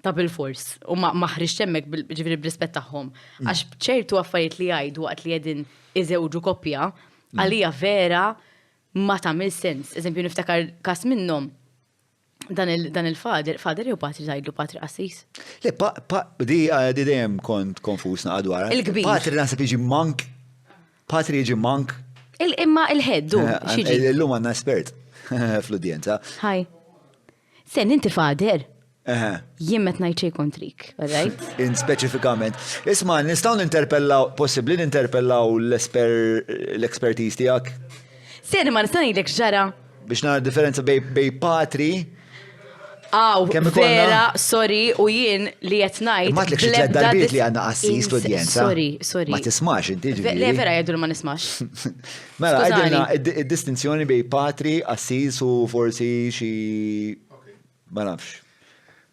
ta' bil-fors u ma ħriġt hemmhekk ġifieri b'rispett tagħhom. Għax ċertu affarijiet li jgħidu waqt li qegħdin iżewġu koppja għalija vera ma tagħmel sens. Eżempju niftakar każ minnhom dan il-fader jew patri tgħidlu patri Assis? Le, di dejjem kont konfusna għadwar. Il-kbir. Patri naħseb jiġi monk. Patri jiġi monk. Imma il-ħeddu, xiġi? Illum għandna espert fl-udjenza. Ħaj. Sen inti fader? Jien met ngħid xejn kontrik, right? In speċifikament. Isma' nistgħu ninterpellaw, possibbli ninterpellaw l-expertise tiegħek? Sen ma nista' ngħidlek ġara. Biex nara differenza bej patri. Vera, sorry, u jien li qed ngħid. Ma tlekx tliet darbiet li għandna Assis l-udjenza. Sorry. Ma tismax inti ġifieri. Le vera jgħidu ma nismax. Mela, għajdilna id-distinzjoni bej patri, Assis u forsi xi ma nafx.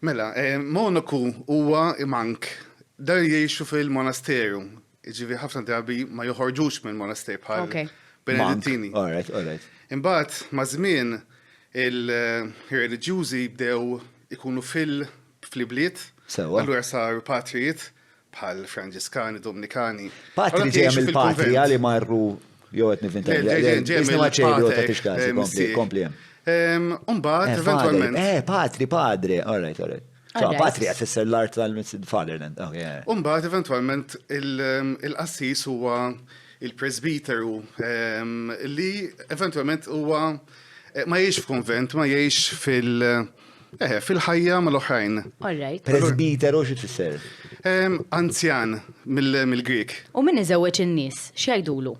Mela, monaku huwa imank. Dar jgħixu fil-monasteru. Ġifieri ħafna drabi ma joħorġux mill-monaster bħal Benedittini. All right. Imbagħad ma' żmien il-reliġjużi bdew ikunu fil-bliet. Sewa. Allura saru patrijiet bħal Franġiskani, Dominikani. Patri ġejja mill-patrija li marru jew qed nivinta. Kompli hemm. Umbagħad eventwalment. Padre. All right. Patri għafisser l-art tal-fatherland. Umbagħad eventwalment il-qassis huwa il-presbiteru li eventwalment huwa ma jgħix f'konvent, ma jgħix fil-ħajja mal-oħrajn. Alright. Presbiteru xi tfisser? Anzjan mill-Grik. U min iżewweġ in-nies, x'jgħidulu?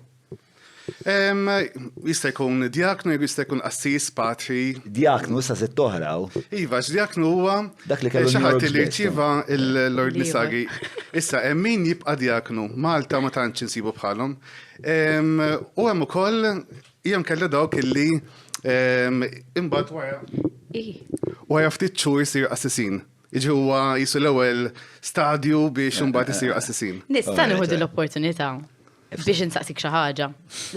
Jista' jkun diaknu, jista' jkun qassis, patri. Diaknu issa se toħraw. Iva, x'diaknu huwa dak li kellu xi ħadd li rċieva l-Lord Nisagi. Issa hemm min jibqa' diaknu, Malta ma tantx insibu bħalhom. U hemm ukoll hija kellha dawk illi imbagħad wara ftit xhur isir assassin. Iġi huwa jisu l-ewwel stadju biex imbagħad isir assassin. Nista' nieħu l-opportunità biex insaqsik xi ħaġa.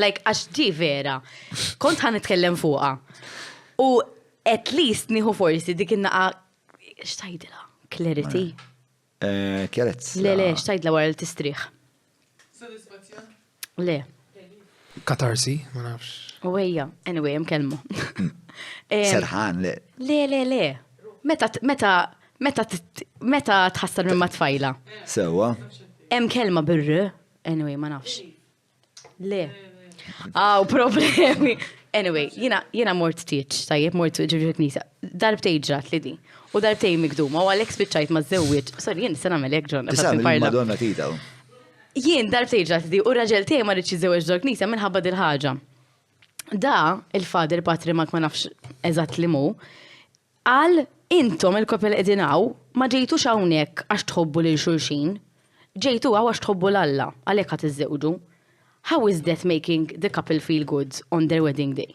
Like għax di vera, kont ħan nitkellem fuqha. U at least nieħu forsi dik in-naqa x'tgħidilha? Clarity. Kjerezz. Le, x'tgħidla wara li tistrieħ. Sodisfazzjon? Le. Katarsi, ma nafx. U ejja, anyway, hemm kelma. Serħan, le. Le. Meta tħassar minn matfajla? Sewa. Hemm kelma birru, anyway, ma nafx. Le. Problemi. Anyway, jiena mort tiċ, tajjeb, mort ġurġet nisa. Darbtej ġrat li di. U darbtej mikduma, u għalek spiċċajt ma żewwiġ. Sorry, jien s-sana melek ġonna. Tisam Madonna tita. Jien darbtej ġrat li di, u raġel tej ma rridx iżewweġ ġor knisa minħabba dil-ħaġa. Da, il-fader Patri ma nafx eżatt li mu, għal intom il-koppel edinaw ma ġejtux hawnhekk għax tħobbu lil xulxin, ġejtu għax tħobbu l-Alla, għalhekk ħadd iżżewġu. How is that making the couple feel good on their wedding day?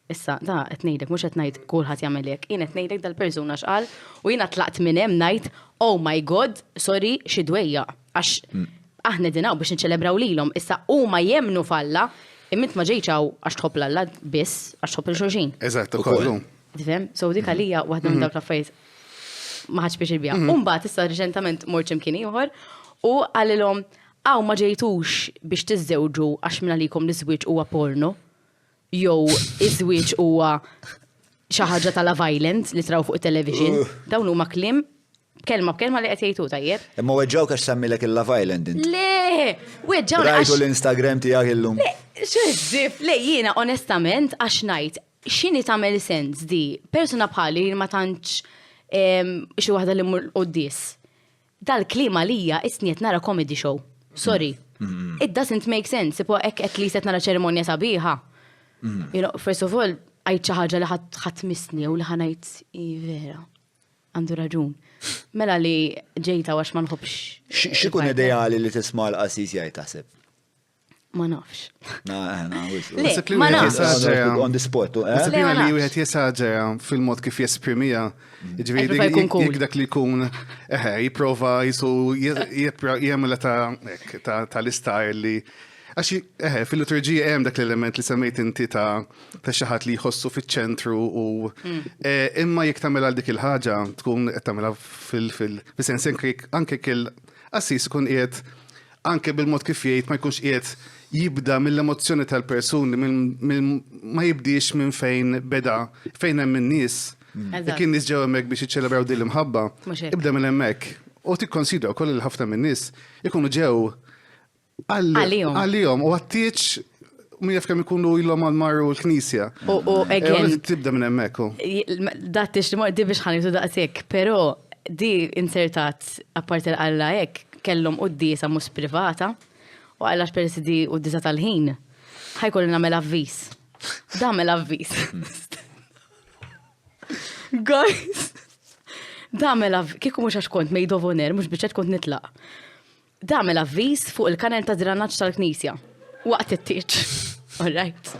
Issa, da, etnejdek, mux etnejd kulħat jamelek, jien etnejdek dal-persuna xqal, u jien tlaqt minnem najt, oh my god, sorry, xidwejja, għax aħna dinaw biex nċelebraw lilom, issa u ma jemnu falla, immint ma ġejċaw għax tħobb l-alla biss, għax tħobb il-xurxin. Eżatt, kollu. Tifem, so dik għalija waħda minn dawk l-affarijiet ma ħadx biex il-bija. Umbat issa reċentament morċim kien ieħor u għalilhom għaw ma ġejtux biex tiżżewġu għax minna likom l-żwieġ huwa porno, jew iż-żwieġ huwa xi ħaġa tal violent li traw fuq television. Dawn huma kliem kelma b'kelma li qed jgħidu tajjeb. Imma weġġawk għax semmilek il-Love Island int. Le, weġġaw Rajtu l-Instagram tiegħek illum. X'żif, le jiena onestament għax ngħid x'inhi tagħmel sens di persuna bħali ma tantx xi waħda li mmur qudies. Dal-klima lija isniet nara comedy show. Sorry. It doesn't make sense. Ipo ek at least nara ċerimonja sabiħa. You know, first of all, għajt ċaħġa li ħat misni u li ħanajt vera. Għandu raġun. Mela li ġejta għax ma nħobx. Xikun ideali li tisma l-qassis jgħid taħseb? Ma nafx. Ma nafx. On the spot. Disciplina li wieħed jesaġera fil-mod kif jesprimija. Ġifieri jekk dak li jkun jipprova jisu jagħmel tal-istajl li għax fil-liturġija hemm dak l-element li semmejt inti ta' xi ħadd li jħossu fiċ-ċentru u imma jekk tagħmel għal dik il-ħaġa tkun qed tagħmelha fil-sens anke il-qassis ikun qiegħed anke bil-mod kif jgħid ma jkunx qiegħed jibda mill-emozzjoni tal-persuni ma jibdix minn fejn beda fejn hemm in-nies. Kien nies ġew hemmhekk biex jiċċelebraw din l-imħabba. Ibda minn hemmhekk. U tikkonsidra wkoll il-ħafna minn nies ikunu ġew għalihom u għattieċ min jaf kemm ikunu ilhom għal-marru l-knisja. U again. Tibda minn hemmhekk. Dattix li mordi biex ħanitu daqshekk, però di insertat apparti l-Alla hekk kellhom qudiesa mhux privata u għallax peress di qudiesa tal-ħin ħajkollu nagħmel avviż. Damel avviż. Guys, damel avviż, kieku mhux għax kont maid of honor, mhux biex kont nitlaq. Damel avviż fuq il-kanal ta' dranaġġ tal-Knisja. Waqt it-tieġ. All right.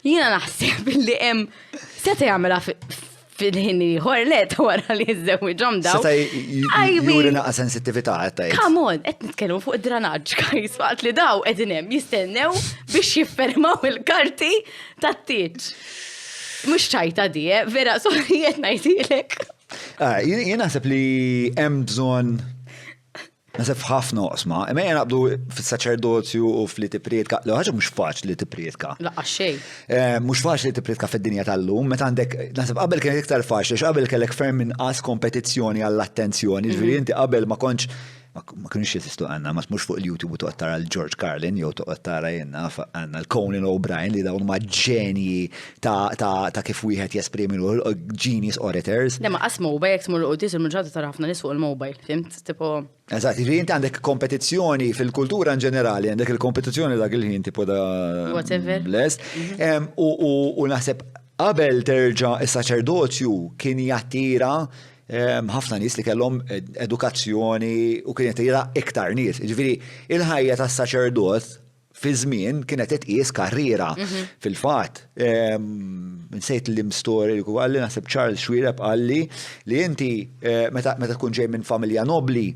Jiena naħseb li hemm seta' jagħmilha fil-ħini ħorlet wara li jiżżewwiġhom daw. Seta' juri naqa' sensittività qed. Come on, qed nitkellmu fuq id-dranaġġ guys waqt li daw qegħdin hemm jistennew biex jiffermaw il-karti tat-tieġ. Mhux ċajta di, vera, sorry qed ngħidilek. Jien naħseb li hemm bżonn Nasib ħafna osma, imma jena naqbdu fil-saċerdozju u fil-tiprietka, l-ħagġa mux faċ li tiprietka. Laqqa xej. Mux faċ li tiprietka fil-dinja tal-lum, meta għandek, nasib qabel kien iktar faċ, qabel kellek ferm inqas kompetizzjoni għall-attenzjoni, ġviri inti qabel ma konċ, ma kienx jesistu għanna, ma mux fuq il-YouTube u toqgħod tara l-George Carlin, jew toqgħod tara jenna għanna l-Conan O'Brien li dawn ma ġenji ta' kif wieħed jesprimi genius orators. Le ma qas mobile, jek smur l-qudis il-mġġata tara ħafna nies fuq il-mobile, fimt? Tipo. Eżatt, inti għandek kompetizzjoni fil-kultura in ġenerali, għandek il-kompetizzjoni dak il-ħin tipo da. Whatever. Bless. U naħseb qabel terġa' is-saċerdozju kien jattira ħafna nies li kellhom edukazzjoni u kien jattira iktar nies. Ġifieri il-ħajja tas-saċerdot fi żmien kienet tqis karriera. Fil-fatt, nsejt l-imstori li għalli naħseb Charles Schwireb qalli li inti meta tkun ġej minn familja nobli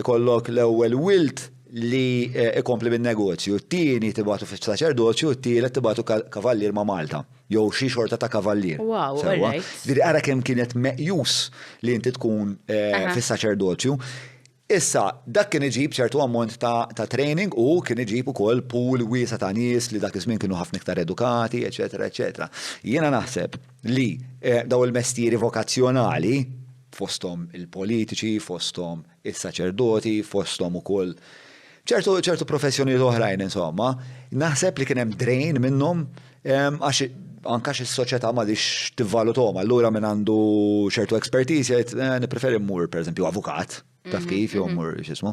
ikollok l-ewwel wilt li ikompli bin-negozju, t-tieni tibgħatu fis-saċerdozju, t-tielet tibgħatu kavallier ma' Malta. Jew xi xorta ta' kavallier. Wow, alright. Diri ara kemm kienet meqjus li inti tkun fis-saċerdozju. Issa, dak kien iġib ċertu ammont ta' training u kien iġib ukoll pool wiesa ta' nies li dak iż-żmien kienu ħafna iktar edukati, eċetera, eċetera. Jiena naħseb li daw il-mestieri vokazzjonali fosthom il-politiċi, fosthom is-saċerdoti, fosthom ukoll ċertu professjonijiet oħrajn insomma, naħseb li kien hemm drain minnhom għax anka x-soċjetà m'għadix tivvaluthom, allura minn għandu ċertu expertise jgħid nippreferi mmur pereżempju avukat, taf kif jew mmur x'ismu.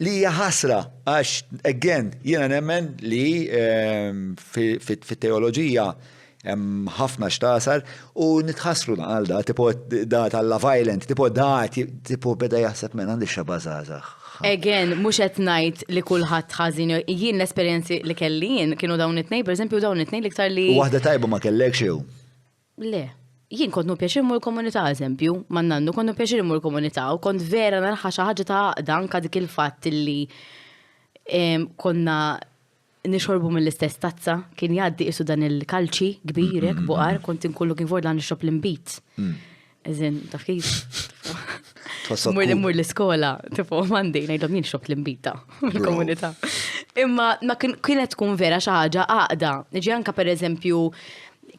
Li hija ħasra għax again jiena nemmen li fit-teoloġija hemm ħafna x'tasar u nitħassru naqalda tipo da tal-la violent, tipo beda jaħseb minn għandi xaba żgħażagħ. Again, mhux qed ngħid li kulħadd ħażin, jien l-esperjenzi li kelli jien kienu dawn it-tnejn, pereżempju dawn it-tnejn liktar li. U waħda tajba ma kellek xew. Le. Jien kont pjaċir mur komunità eżempju, mannannu kont pjaċir mur komunità u kont vera nalħa xi ħaġa ta' għaqda anke dik il-fatt li konna nixorbu mill-istess tazza, kien jgħaddi isu dan il-kalċi kbir hekk buqar, kont inkollu kien forla nixrob l-imbit. Eżin, taf kif? Mur l-iskola, tipo, mandi, ngħidhom jien xob l-imbita fil-komunità. Imma ma kienet tkun vera xi ħaġa għaqda. Ġi anke pereżempju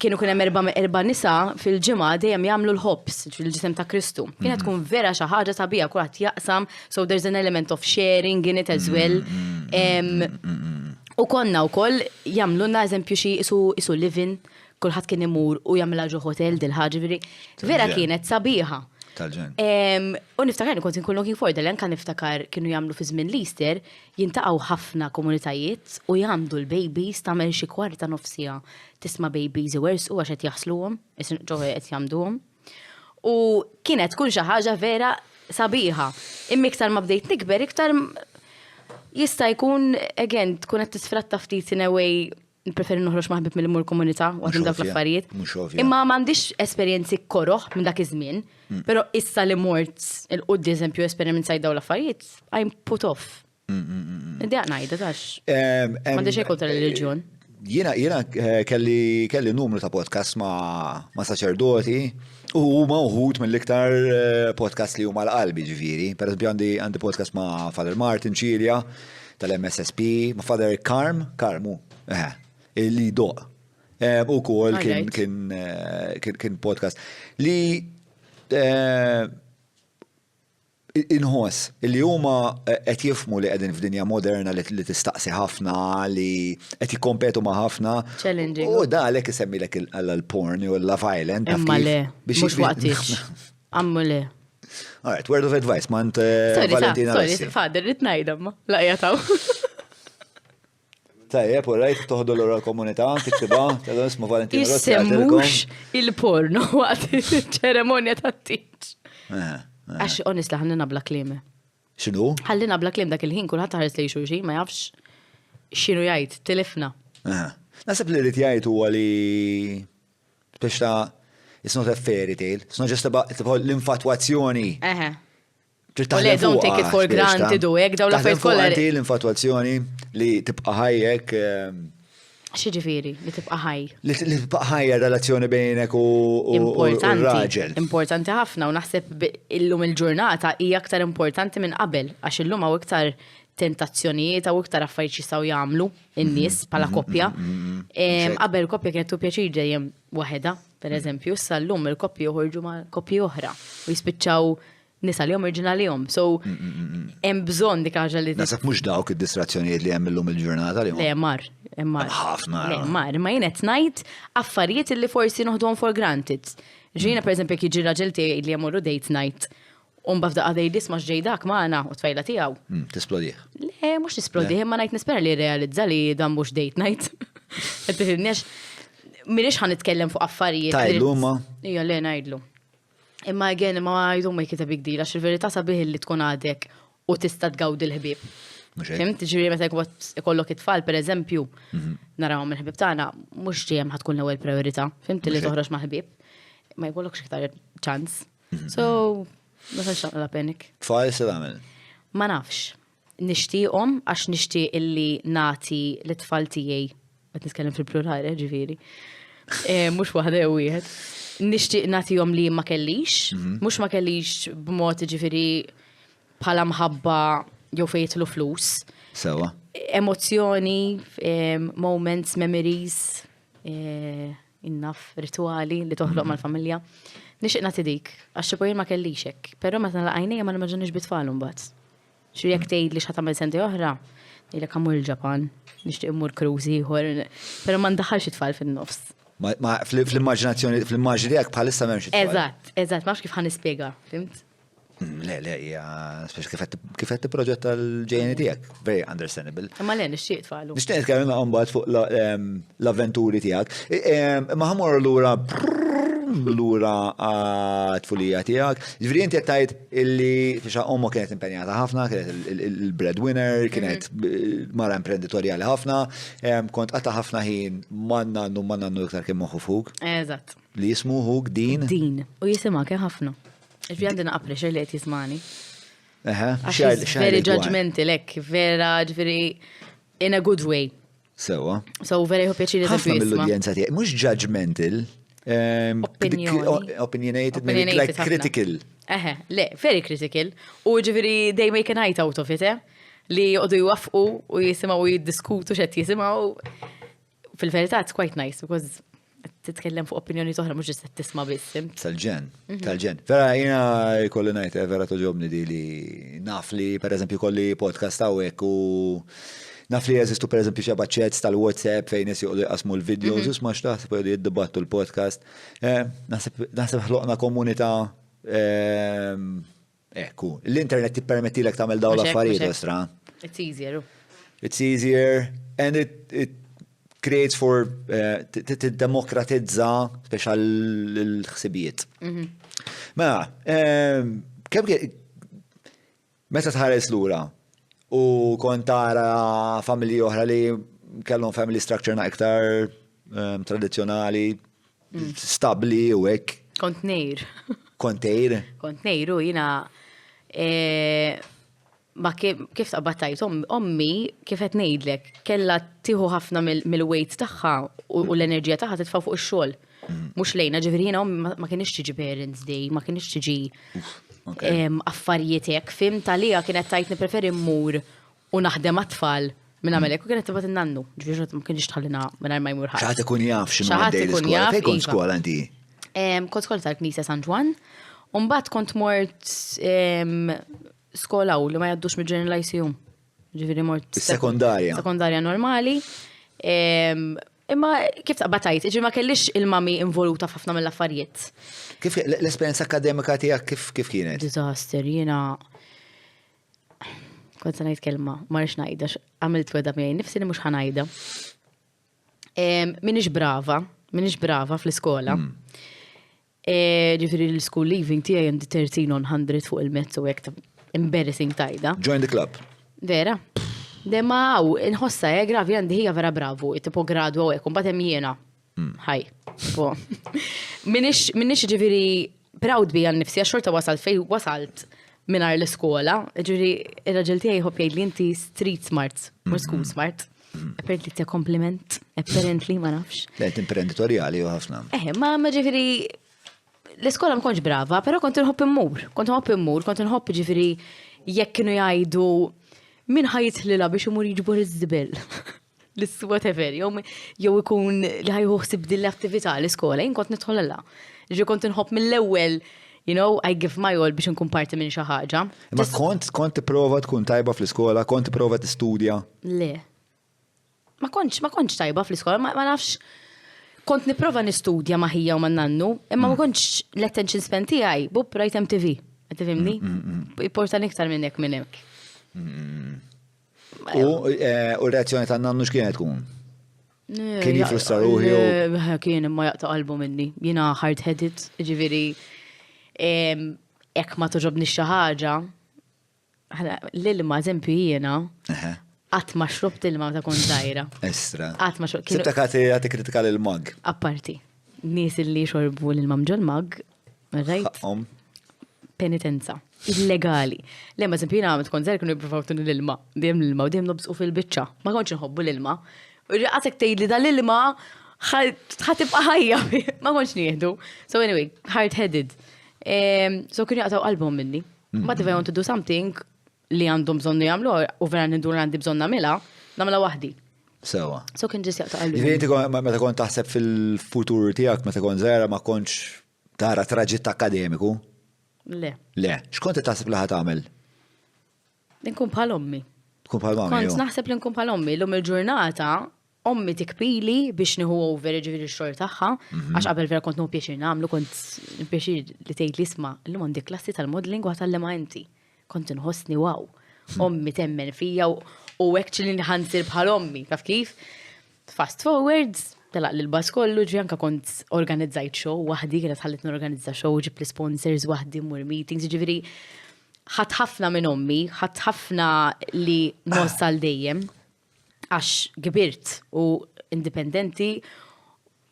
kienu kien hemm erba' nisa fil-ġimgħa dejjem jagħmlu l-ħobs fil-ġisem ta' Kristu. Kienet tkun vera xi ħaġa sabiħa kulħadd jaqsam, so there's an element of sharing in it as well. U konna wkoll jagħmlulna eżempju xi isu living, kulħadd kien imur u jagħmilha ġo hotel dil-ħaġa vera kienet sabiħa. U niftakar kont inkun looking forward li anke niftakar kienu jagħmlu fi żmien l-Easter jintaqgħu ħafna komunitajiet u jagħmlu l-babies tagħmel xi kwarta nofsija tisma' babies iwersqu għax qed jaħsluhom, ġo qed jagħmluhom. U kienet tkun xi ħaġa vera sabiħa. Imma iktar ma bdejt nikber iktar jista' jkun again tkun qed tisfratta ftit in a way nippreferi noħroġ maħbib mill-imur komunità waqt dak l-affarijiet. Imma m'għandix esperjenzi koroħ minn dak iż-żmien, però issa li mort il-quddi eżempju esperiment sajt dawn l-affarijiet, I'm put off. Indi ngħidha tax. M'għandix hekk kontra reliġjon. Jiena kelli numru ta' podcast ma' saċerdoti u huma uħud mill-iktar podcast li huma l-qalbi ġifieri. Pereżempju għandi podcast ma' Father Martin Ċirja tal-MSSP, ma' Father Karmu. Li doq. U kol kien podcast li inħoss li huma qed jifmu li qegħdin f'dinja moderna li tistaqsi ħafna li qed jikkompetu ma' ħafna. Challenging. U da għalhekk isemmilek il-porn u l-violent. Imma le, mhux waqtix. Ammu le. All right, word of advice, mant Valentina. Sorry, fader, rid ngħidha ma. Laqja taw. Tajjeb, u rajt toħdu l-ora komunità, tiktiba, tal-ismu Valentina Rossi. Jissemmux il-porno waqt il-ċeremonja tat-tiċ. Għax, honestly, ħalli nabla klime. Xinu? Ħalli nabla klim dak il-ħin, kulħadd ħares li xulxin, ma jafx xinu jgħid, tilifna. Nasib li rrit jgħid huwa li biex ta' it's not a fairy tale, it's not just about l-infatuazzjoni. Le, don't take it for granted u hekk daw l-affarijiet kollha. L-infatuazzjoni li tibqa' ħajjek. X'jiġifieri li tibqa' ħaj? Li tibqa' ħajja relazzjoni bejnek u raġel. Importanti ħafna u naħseb illum il-ġurnata hija aktar importanti minn qabel għax illum hawn iktar tentazzjonijiet u iktar affarijiet jistgħu jagħmlu in-nies bħala koppja. Qabel koppja kienet tu pjaċir dejjem waħedha, pereżempju, issa llum il-koppji joħorġu ma' koppji oħra u jispiċċaw nisa li jom oriġinali jom. So, hemm bżonn dik ħaġa li. Nasab mhux dawk id-distrazzjonijiet li hemm illum il-ġurnata li Le, mar. Ħafna. Le, mar. Ma jien qed ngħid affarijiet li forsi noħduhom for granted. Ġejna pereżempju jiġi raġel tiegħi li jmorru date night. U mbagħad għadej disma' ġejdak magħna u tfajla tiegħu. Tisplodih. Le, mhux tisplodih, imma ngħid nispera li realizza li dan mhux date night. Qed tifhimniex minix ħanitkellem fuq affarijiet. Tajdlu ma? Ija, le ngħidlu. Imma again, ma I don't make it a big deal, għax il-verità sabiħ li tkun għadek u tista' tgawdi l-ħbib. Fimt, ġiri meta ikollok it-tfal, per eżempju, narawhom il-ħbib tagħna, mhux ġejjem ħatkun l-ewwel priorità. Fimt li toħroġ ma' ħbib, ma jkollokx iktar ċans. So, ma tantx naqla penik. Tfal se tagħmel? Ma nafx. Nixtieqhom għax nixtieq illi nagħti l-tfal tiegħi, qed nitkellem fil-plurali, ġifieri. Mhux waħda jew wieħed. Nixtieq nagħtihom li ma kellix, mhux ma kellix b'mod ġifieri bħala mħabba jew fejtlu flus. Sewa. Emozzjoni, moments, memories, innaf, rituali li toħloq mal-familja. Nixtieq nagħti dik, għax xi ma kellix hekk, però meta laqajnejja ma nimmaġinix bitfalhom mbagħad. Xi jekk tgħid li x'ħatamel senti oħra, ngħidlek għamur il-Ġapan, nixtieq immur cruise ieħor, però ma ndaħħalx it-tfal fin-nofs. Ma fl-immaġinazzjoni, fl-immaġini tiegħek bħalissa m'hemmx it-tfal. Eżatt, ma nafx kif ħanispjega, fimt? Le, hija speċi kif qed tipproġetta l-ġejjeni tiegħek. Very understandable. Imma le nixtieq tfalu. Nixtieq nitkellem mbagħad fuq l-avventuri tiegħek. Ma ħamor lura għat-tfulija tiegħek. Ġifieri inti qed tgħid illi fixa omma kienet impenjata ħafna, kienet il-breadwinner, kienet mara imprenditorjali ħafna, kont qata ħafna ħin man nannu iktar kemm moħħu fuq. Eżatt. Li jismu Hug Din. Din. U jisimha kemm ħafna. Ġifieri għandina apprexxer li qed jismani. Very judgmental, vera ġifieri in a good way. Sewa. So very hope li ħafna mill-udjenza tiegħek mhux judgmental. Opinionated, maybe like critical. Le, very critical. U ġifieri they make a night out of it, li jqogħdu jwafqu u jisimgħu u jiddiskutu x'qed jisimgħu. Fil-verità it's quite nice because titkellem fuq opinjoni toħra mhux qed tisma' biss. Tal-ġen. Vera jiena jkolli ngħid vera toġobni di li naf li pereżempju kolli podcast hawnhekk u naf li jeżistu pereżempju xi baċċets tal-WhatsApp fejn nies joqgħdu jqasmu l-videos isma' x'taħseb jgħidu jiddibattu l-podcast. Naħseb ħloqna komunità ekku. L-internet tippermettilek tagħmel dawn l-affarijiet ostra. It's easier. It's easier and it creates for t-demokratizza speċal l-ħsibijiet. Ma, meta tħares lura u kont tara familji oħra li kellhom family structure na iktar tradizzjonali, stabbli u hekk. Kont ngħid. Kont ngħid u jiena ma kif taqbattajt ommi kif qed ngħidlek kellha tieħu ħafna mill-weight tagħha u l-enerġija tagħha titfa' fuq ix-xogħol. Mhux lejna ġifieri jiena ma kienx tiġi Parents Day, ma kienx tiġi affarijiet hekk, fimt għalija kienet tajt nippreferi mmur u naħdem għat-tfal minn għamelek u kienet tibgħat innannu. Ġifieri ma kienx tħallina mingħajr ma jmur ħadd. X'ħadd ikun jaf x'imma għaddej l-iskola. Fejn kont skola inti? Kont skola tal-Knisja San Ġwan u mbagħad kont mort skola u li ma jaddux mid-ġen l-ICU. Ġifiri mort. Sekondarja. Sekondarja normali. Imma kif taqbatajt, ġifiri ma kellix il-mami involuta f'ħafna mill-affarijiet. Kif l-esperienza akademika tiegħek kif kienet? Disaster, jiena kont se ngħid kelma, ma rridx ngħidha għamilt weda miegħi nifsi li mhux ħanajda. Minix brava fl-iskola. Ġifiri l-school leaving tiegħi għandi 13 on 100 fuq il-mezzu hekk embarrassing tajda. Join the club. Vera. Demma għaw, inħossa, gravi għandi hija vera bravu, tipo gradu għawek, un batem jiena. Ħaj. Minix ġiviri proud bi għan nifsi, għaxorta wasalt minar l-iskola, ġiviri il-raġel tijaj jħob jgħid li inti street smart, or school smart. Apparently t kompliment, apparently ma nafx. Lejt imprenditoriali u ħafna. Ma ġiviri l-iskola ma konċ brava, pero kont nħobb immur, kont nħobb ġifiri jekk kienu jgħidu min ħajt lila biex imur jiġbor iż-żibel. Whatever, jew ikun li ħajħuħsib din l-attività l-iskola, jien kont nidħolha. Ġi kont nħobb mill-ewwel, I give my all biex nkun parti minn xi ħaġa. Ma kont tipprova tkun tajba fl-iskola, kont tipprova tistudja? Le. Ma kontx tajba fl-iskola, ma nafx. Kont niprofa nistudja maħija u man-nannu, imma ma kontx l-attention span tiegħi bub rajt MTV. Tifhimni? Importan iktar minn hekk minn hekk. U reazzjoni tan-nannu x'kienet tkun? Kien jifrustra ruħi u. Kien imma jaqta' qalbu minni. Jiena hard-headed, ġifieri hekk ma toġobni xi ħaġa. L-ilma eżempju jiena. Għatma xrobt il-ma ta' kon dajra. Estra. Għatma xrobt. Sibta għati kritika l-mag. Apparti. Nis li xorbu l-mam ġol-mag, rajt? Penitenza. Illegali. Lemma sempina għamet kon zaħir kienu jiprofaw tuni l-ilma. Dem l-ilma u dem nobsqu fil-bicċa. Ma konċ nħobbu l-ilma. U għasek tejli da l-ilma ħatibqa ħajja. Ma konċ nieħdu. So anyway, hard-headed. So kienu jaqtaw album minni. But if I want to do something, li għandhom bżonnu jagħmlu u vera nindur għandi bżonn nagħmilha waħdi. Sewa. So kien ġis jaqta' qalbi. Inti meta kont taħseb fil-futur tiegħek meta kont żgħira ma kontx tara traġitt akademiku? Le. Le. X'kont taħseb li ħad tagħmel? Nkun bħal ommi. Tkun bħal mamma. Kont naħseb li nkun bħal ommi. L-lum il-ġurnata, ommi tikpili biex nieħu over ġifieri x-xogħol tagħha, għax qabel vera kont pjaċir nagħmlu, kont pjaċir li tgħid li isma' illum għandi klassi tal-modeling u ħatallema inti. Kont inħossni wow. Ommi temmen fija u actually nħansir bħal ommi, taf kif? Fast forwards, telaq l-bas kollu, anka kont organizzajt show waħdi, kienet ħallit norganizza show, ġib l-sponsors waħdi, mur meetings, ġifieri ħadd ħafna minn ommi, ħadd ħafna li nostal dejjem, għax gibirt u indipendenti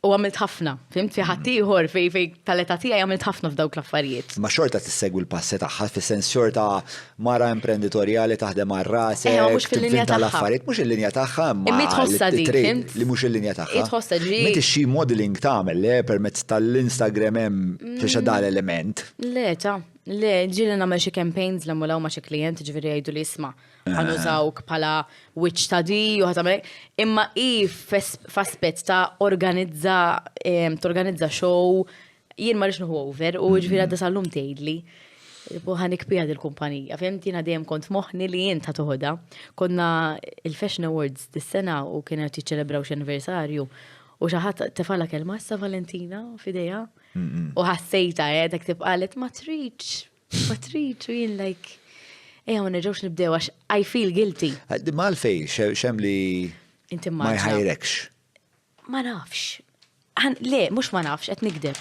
u għamilt ħafna, fimt, fi ħaddieħor fej tal-età tiegħi għamilt ħafna f'dawk l-affarijiet. Ma xorta tissegwi l-passi tagħha fis-sens xorta mara imprenditorjali taħdem għal rasek, mhux fil-linja tagħha. l-affarijiet mhux il-linja tagħha, Imma tħossha dik, fimt? li mhux il-linja tagħha. Tħossha ġri. Meta xi modeling tagħmel le permezz tal-Instagram hemm fiex dal element. Le, ġili nagħmel xi campaigns l-ammulaw ma' xi klient, ġifieri jgħidu li isma' ħanużawk bħala witch ta' di u ħatamel. Imma f'aspett ta' organizza show jien ma rridx nieħu over u ġifieri għadda sal-lum tgħidli. Ħanikpija dil-kumpanija. Fehmt jiena dejjem kont moħħni li jien ta' toħodha. Konna il-Fashion Awards dis-sena u kienet jiċċelebraw x'anniversarju. U xaħat tefalla kelma issa Valentina fidejha. U ħassejta dak tibqalet ma tridx, u jien like ma nerġgħux nibdew għax I feel guilty. Ma l-fej, xem li Inti ma jħajrekx. Ma nafx. Le, mhux ma nafx, qed nikdeb.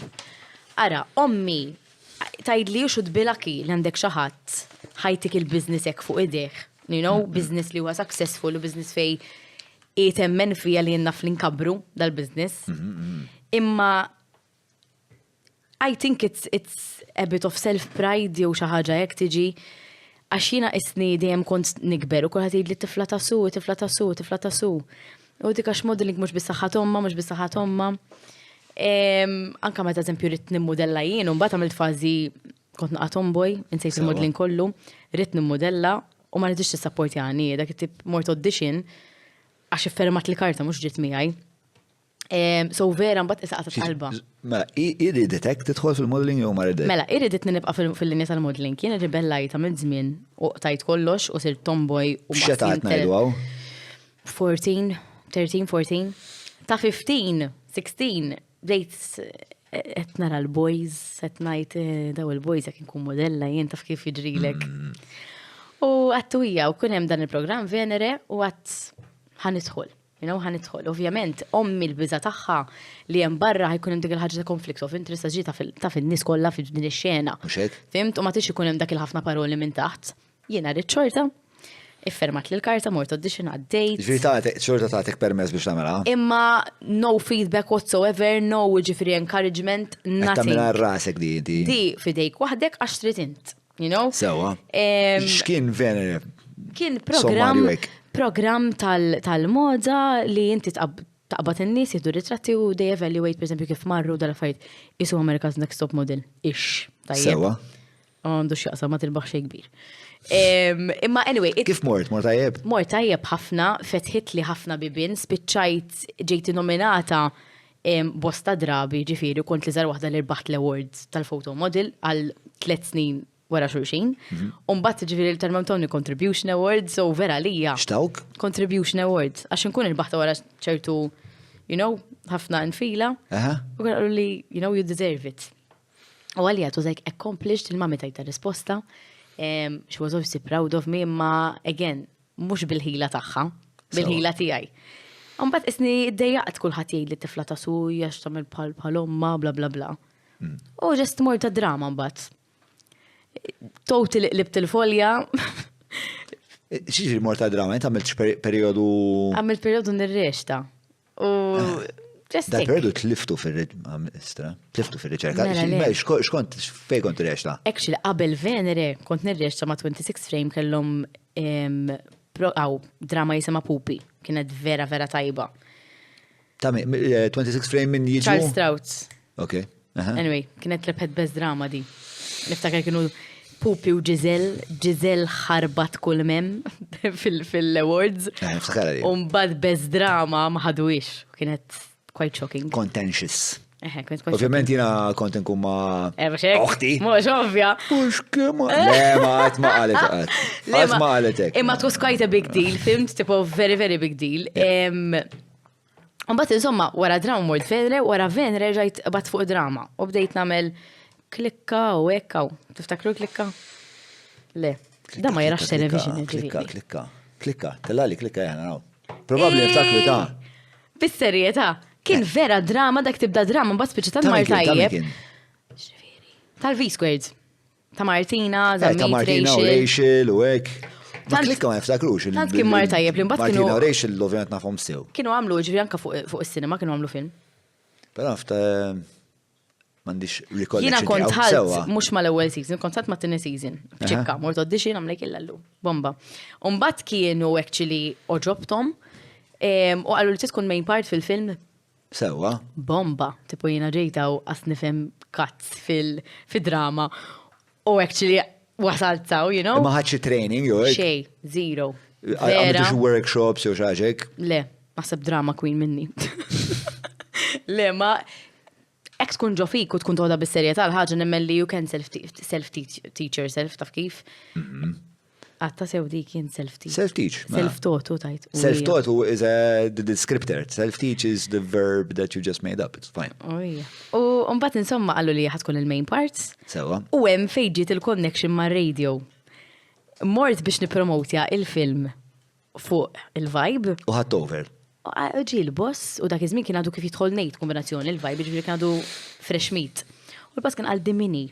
Ara, ommi tgħidli xu tbilaki li għandek xi ħadd ħajtik il-business hekk fuq idejh. You know, business li huwa successful u business fej temmen fija li jennaf l-inkabru dal-business. Imma I think it's a bit of self-pride jew xi ħaġa jekk tiġi għax jiena isni dejjem kont nikber u kulħadd jgħidli tifla ta' su. U dik għax modeling mhux bis-saħħa omma. Anke meta eżempju rid nimmodella jien u mbagħad għamilt fażi kont naqa' tomboy, insejt il-modeling kollu, rid nimmodella u ma rridx tissapportjani dak it-tip mort audition għax iffermat li karta mhux ġiet miegħi. So vera mbagħad isaqat qalba. Mela, iriditek tidħol fil-modeling jew ma ridet? Mela, irridet nibqa' fil-linja tal-modeling. Kien irribellajta minn żmien u qtajt kollox u sirt tomboy u x'etat ngħidu hawn? 14. Ta' 15, 16, bdejt qed nara l-boys, qed ngħid daw il-boys jekk inkun modella jien taf kif jiġrilek. U għattu hija u kien hemm dan il-programm Venere u għadd ħanidħol. ħanidħol. Ovvjament, ommi l-biża tagħha li hemm barra ħajkun hemm dik il-ħaġa ta' conflict of interest ġi ta' fin-nies kollha f'din ix-xena. Fimt, u ma tix ikun hemm dak il-ħafna paroli minn taħt. Jiena rrid xorta, iffermat lil karta mort audition għaddejt. Ġifieri xorta tagħtek permess biex tagħmelha. Imma no feedback whatsoever, no ġifieri encouragement, nothing. Tagħmilha rasek di. Di fidejk waħdek għax trid int, you know? Sewa. X'kien Venere? Kien program tal-moda li inti taqbad in-nies jieħdu ritratti u they evaluate pereżempju kif marru dal-affarijiet isu America's Next Top Model. Sewa. Għandu x'jaqsam ma tilbaħ xejn kbir. Imma anyway. Kif mort tajjeb? Mort tajjeb ħafna, fetħit li ħafna bibin, spiċċajt ġejti nominata bosta drabi ġifieri kont li żar waħda li rbaħt l-awards tal-photo model għal 3 snin wara xulxin. Mbagħad ġifieri l-Termon Tony Contribution Awards, so vera lija. X'tawk? Contribution Awards. Għax inkun il-baħta wara ċertu, you know, ħafna nfila. U għallu li, you know, you deserve it. U għalli was like accomplished, il-mami tajta risposta. She was obviously proud of me, imma again, mhux bil-ħila tagħha, bil-ħila tiegħi. Mbagħad isni ddejjaqt kulħadd jgħid li tifla ta' suja x'tagħmel bħal omma bla bla bla. U ġest mor ta' drama mbagħad. Towti li qlibt il-folja. Xieġi morta drama, jent għamilt periodu... Għamilt periodu nir-reċta. Da periodu tliftu fil-reċta. Xkont fej kont reċta? Actually, qabel Venere kont nir-reċta ma' 26 frame kellhom drama jisema Pupi. Kienet vera tajba. 26 frame minn jiġu? Charles Strout. Ok. Anyway, kienet l-bħed best drama di. Niftakar kienu Pupi u Giselle ħarbat kull mem fil-awards. Mbagħad best drama ma ħadwix. Kienet quite shocking. Contentious. Ovvjament jina kont nkun ma' oħti. Mux ovvja. Mux kema. Le, ma għat ma għalet għat. Għat ma għaletek. Imma it was quite a big deal, fimt, tipo very, very big deal. Unbat insomma, wara drama mort Venere, wara Venere ġajt bat fuq drama. U bdejt namel klikka u ekka. Tiftakru klikka? Le. Da ma jirax television. Klikka. Tellali klikka jana naw. Probabli niftakru ta' bis-serjetà. Kien vera drama, dak tibda drama, mbagħad spiċċa tal-mar tajjeb. Tal-V-Squared. Ta' Martina, Zammit, Rachel u hekk. Ma klikka ma jiftakrux. Tant kien mar tajjeb li mbagħad kienu. Martina u Rachel l-ovvjament nafhom sew. Kienu għamlu ġifieri anke fuq is-sinema kienu għamlu film. Però nafta m'għandix recollection. Jiena kont ħadd mhux mal-ewwel season, kont ħadd mat-tieni season. B'ċikka, mort audition għamlek illallu. Bomba. U mbagħad kienu actually oġobtom u qalu li tkun main part fil-film. Sewa. Bomba, tipo jina ġejta u għasnifem katz fil-drama. U actually wasalt taw, you know? Ma ħadxi training, jo? Xej, zero. Għamiltu xi workshops jew xaġek? Le, naħseb drama queen minni. Le, ma ek tkun ġo fik u tkun toħda bis-serjetà l-ħaġa nemmelli you can self-teach yourself, taf kif? Għatta sew di kien self-teach. Self-teach. Self-taught, u tajt. Self-taught is the descriptor. Self-teach is the verb that you just made up. It's fine. U mbagħad insomma qallu li ħadkun il-main parts. Sewa. U hemm fejġiet il-connection ma' radio. Mort biex nipromotja il-film fuq il-vibe. U ħadd over. Ġi l-boss u dak iż-żmien kien għadu kif jidħol ngħid kombinazzjoni il-vibe ġifieri kien għadu fresh meat. U l-boss kien qal dimini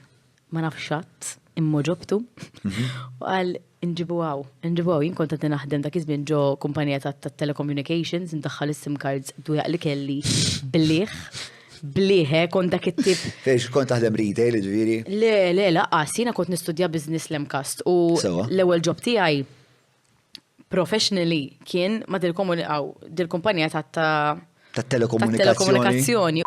ma nafx xatt imma ġobtu. U qal inġibu għaw, jien kont għaddi naħdem dak iż-żmien ġo kumpanija ta' telecommunications, indaħħal is-sim cards dujaq li kelli bliħe kont dak it-tip. Fejx kont taħdem retail, ġifieri? Le, laqqas, jiena kont nistudja business l-Mcast u l-ewwel job tiegħi professionally kien ma' dil-kumpanija ta' telekomunikazzjoni.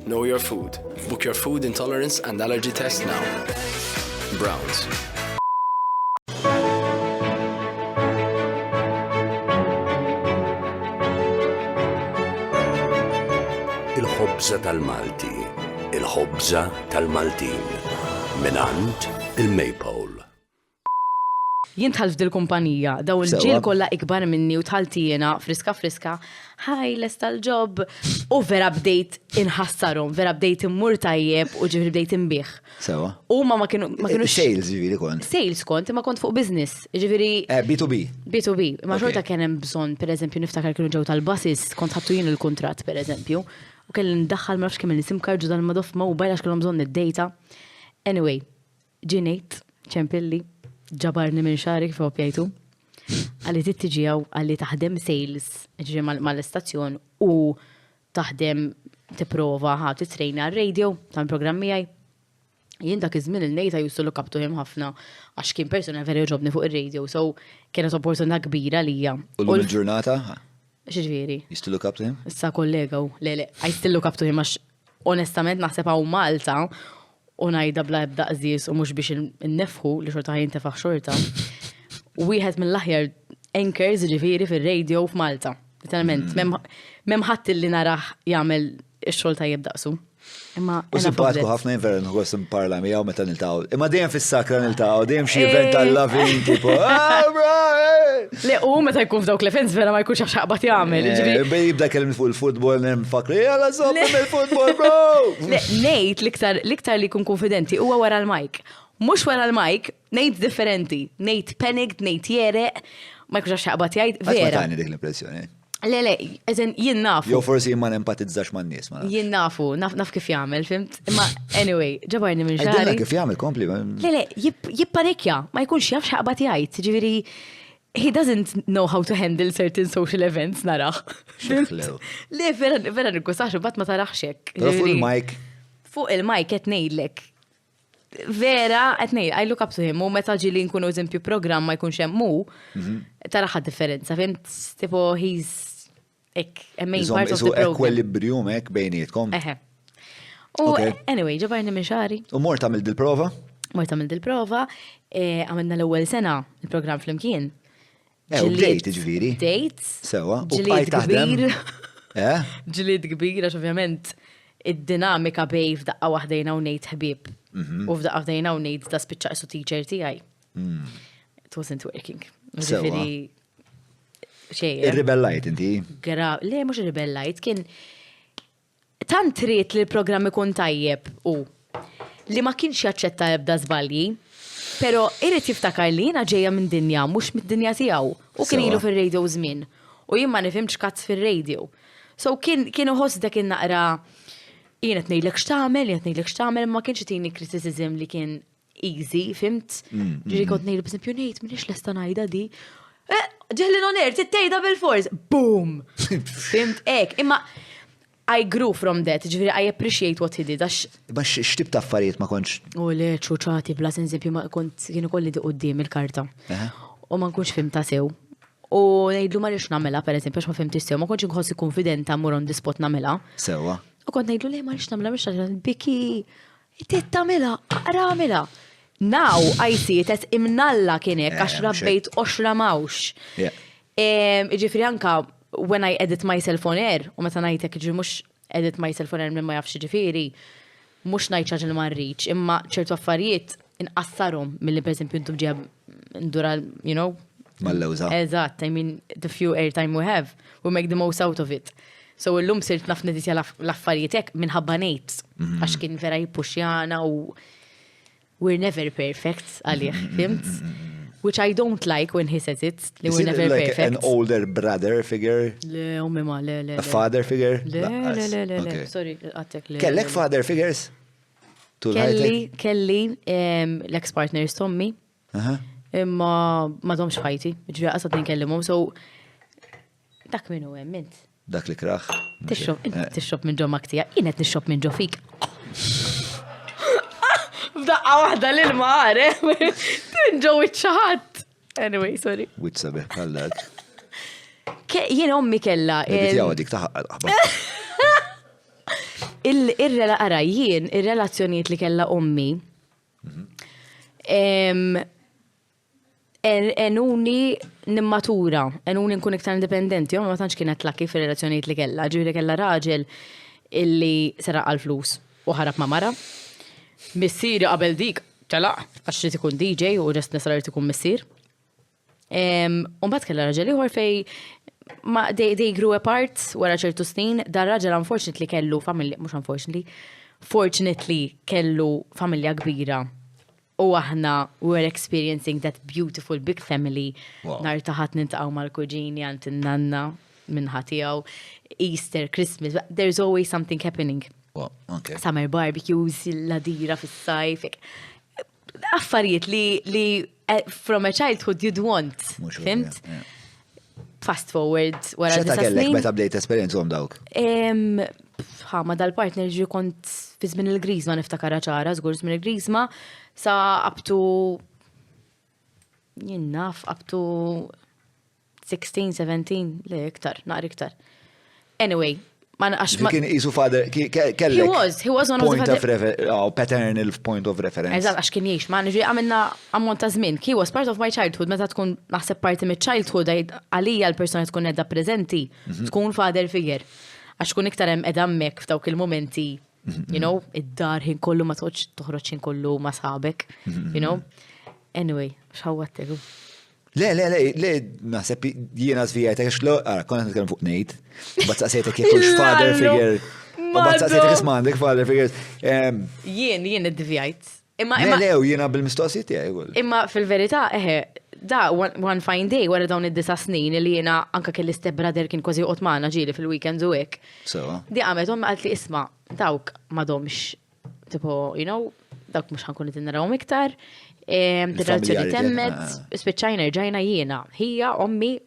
Know your food. Book your food intolerance and allergy test now. Browns. Il-ħobża tal-Malti. Il-ħobża tal-Maltin. Minant il-Maypole. Jien tħalf dil-kumpanija, daw il-ġil kollha ikbar minni u tħaltijena friska, ħaj lesta l-ġob u vera bdejt inħassarom, vera bdejt immur tajjeb u ġifri bdejt imbieħ. Sewa. U ma kienu. Sales ġifiri kont. Sales kont, ma kont fuq business, ġifiri. B2B. B2B. Ma xorta kien hemm bżonn, per eżempju, niftakar kienu ġew tal-buses, kont ħattu jien il-kuntratt, per eżempju, u kelli ndaħħal ma nafx kemm il-sim card ġu dal-madoff mobile għax kellhom bżonn id-data. Anyway, ġinejt, ċempilli. Ġabarni minn xari kif opjajtu. Għalli tittiġijaw għalli taħdem sales ġi mal-istazzjon u taħdem tiprova titrejna għal-radio tal-programmi għaj. Jien dak iż-żmien il-nejta jussu look up to him ħafna għax kien persona veri ġobni fuq il-radio, so kienet opportunità kbira lija. U l-ġurnata? Xieġviri. You still look up to him? Issa kollega u le, I still look up to him għax onestament naħseb għaw Malta u najda bla ebda qżis u mux biex n-nefħu li xorta jintefax xorta. Wieħed mill-aħjar anchors ġifiri fil-radio f'Malta. Literalment, memħatt li naraħ jagħmel ix-xogħol tajjeb daqsu. U simpatku ħafna jinvera nħuqos imparla miegħu meta niltaqgħu. Imma dejjem fis-sakra niltaqgħu, dejjem xi event tal-lavin tipo. Le u meta jkun f'dawk l-events vera ma jkunx xaqbat jagħmel. Jibda kellim fuq il-futbol nfakri, jalla żomm il-futbol, bro! Le, ngħid l-iktar li jkun konfidenti huwa wara l-mike. Mhux wara l-mike, ngħid differenti. Ngħid panicked, ngħid jereq, ma jkunx xaqbat jgħid vera. Ma tani dik l-impressjoni. Le, eżen jien nafu. Jew forsi ma nempatizzax man nies. Jien nafu, naf kif jagħmel, fimt? Imma anyway, ġabarni minn xahar. Għajdilna kif jagħmel kompli. Le, jippanikja, ma jkunx jaf xaqbat jgħid, ġifieri he doesn't know how to handle certain social events naraħ. Le, vera nikkusax, bat ma taraħxek. Fuq il-mike. Fuq il-mike qed ngħidlek. Vera, qed ngħid, I look up to him, u meta ġili nkunu eżempju programm ma jkunx hemm mu, taraħ differenza, fimt? Tipo, he's a main part of the program. Equilibrium bejnietkom. U anyway, ġabarni minn xari. U mort għamil dil-prova? Mort għamilt il-prova, għamilna l-ewwel sena il-programm fl-imkien. Date, ġviri. Date. Sewa. Ġlied kbir. Eh? Ġlied kbir, għax ovvjament id-dinamika bej f'daqqa waħdejna u ngħid ħbieb. U f'daqqa waħdejna u ngħid da spiċċaqsu teacher tiegħi. It wasn't working. Sewa. Xejn. Ir-rebellajt inti. Le, mhux ir-rebellajt, kien tant trid li l-programm ikun tajjeb u li ma kienx jaċċetta ebda żbalji, pero irrid jiftakar li jiena ġejja minn dinja mhux mid-dinja tiegħu u kien ilu fir-radio żmien u jien ma nifhimx kazz fir-radio. So kien iħoss dak innaqra jien qed ngħidlek x'tagħmel, ma kienx itini criticism li kien easy, fimt? Ġieli kont ngħidu b'eżempju ngħid m'iniex lesta ngħidha di. Ġeħli non-air, tittejda bil-fors. Boom! Fimt, ek. Imma I grew from that, ġifiri I appreciate what he did. Ma x'tib ta' affarijiet ma konx? U le, ċuċati, bla senżempju, ma kienu kolli di qoddim il-karta. U ma nkunx fimta sew. U nejdlu ma rix namela, per eżempju, ma fimti sew, ma konx nħossi konfidenta mur on the spot namela. Sewa. U kont nejdlu le ma rix namela, rix namela, biki, it-tit tamela, ramela. Now, I see it as imnalla kienek, għax rabbejt oxra mawx. Ġifiri anka, when I edit myself on air, u meta najtek ġi mux edit myself on air minn ma jafx ġifiri, mux najċaġ li marriċ, imma ċertu affarijiet inqassarum mill-li per esempio intu bġieb ndura, you know? Mal-lewza. Eżatt, I mean, the few airtime we have, we make the most out of it. So l-lum sirt naf neditja l-affarietek minħabba nejt, għax kien vera jipuxjana u we're never perfect, għalih, fimt? Which I don't like when he says it, li we're never like perfect. An older brother figure? Le, ummi ma, le. A father figure? Le, sorry, għattek le. Kellek father figures? Kelli, l-ex-partners Tommy, imma ma domx fajti, ġvija qasat ninkellimum, so dak minnu mint. Dak li kraħ. Tixxob minn ġo maktija, jienet nixxob minn ġo fik. F'daqqa wahda l-mare, tinġo wicċaħat. Anyway, sorry. Wicċabe, għallat. Jien ommi kella. Jaw dik taħħa. Ir-relazzjoniet li kella ommi, enuni nimmatura, enuni nkun iktar indipendenti, ma tantx kienet laki fil-relazzjoniet li kella. Ġiri kella raġel illi seraq għal-flus u ħarab ma' mara. Missiri qabel dik, ċala, għax trid ikun DJ u ġest nesrar ikun missier. Mbagħad kellha raġel ieħor fej they grew apart wara ċertu snin, dar raġel unfortunately kellu familja, mhux unfortunately, fortunately kellu familja kbira. U aħna were experiencing that beautiful big family. Nar taħat nintaqgħu mal-kuġini għand in-nanna minn ħatijaw, Easter, Christmas, there's always something happening. Summer barbecues, l-ladira fis-sajf. Affarijiet li from a childhood you'd want. Fimt? Fast forward, wara xeta kellek meta bdejt esperienzu dawk? Ma dal-partner ġi kont fi żmien il-Grizma niftakara ċara, żgur żmien il-Grizma, sa up to up to 16, 17, le iktar, naqra iktar. Anyway, kien jisu father, kellek. He was one of the father. Paternal point of reference. Eżatt, għax kien jiex, ma nġi għamilna ammont ta' żmien. He was part of my childhood, meta tkun naħseb parti mit childhood għalija l-persona tkun edha prezenti, tkun father figure. Għax kun iktar hemm edha hemmhekk f'dawk il-momenti, you know, id-dar ħin kollu ma toħroġ ħin kollu ma sħabek, you know. Anyway, x'ħawwatteku. Le, naħseb jiena zvijajtek, għax lo, konna nitkellem fuq Nate, bat saqsejtek jekulx father figure, bat saqsejtek ismandek father figures. Jien id-divjajt. Le, jiena bil-mistoqsijiet tiegħi. Imma fil-verità, da, one fine day, wara dawn id-disa snin li jiena anka kelli step brother kien kważi qotmana ġieli fil-weekends u hekk. Di għamet, għalt li isma' dawk m'għadhomx, tipo, you know, dawk mhux ħankun nitnarawhom iktar. Relazzjoni temmet, speċajna rġajna jiena, hija, ommi,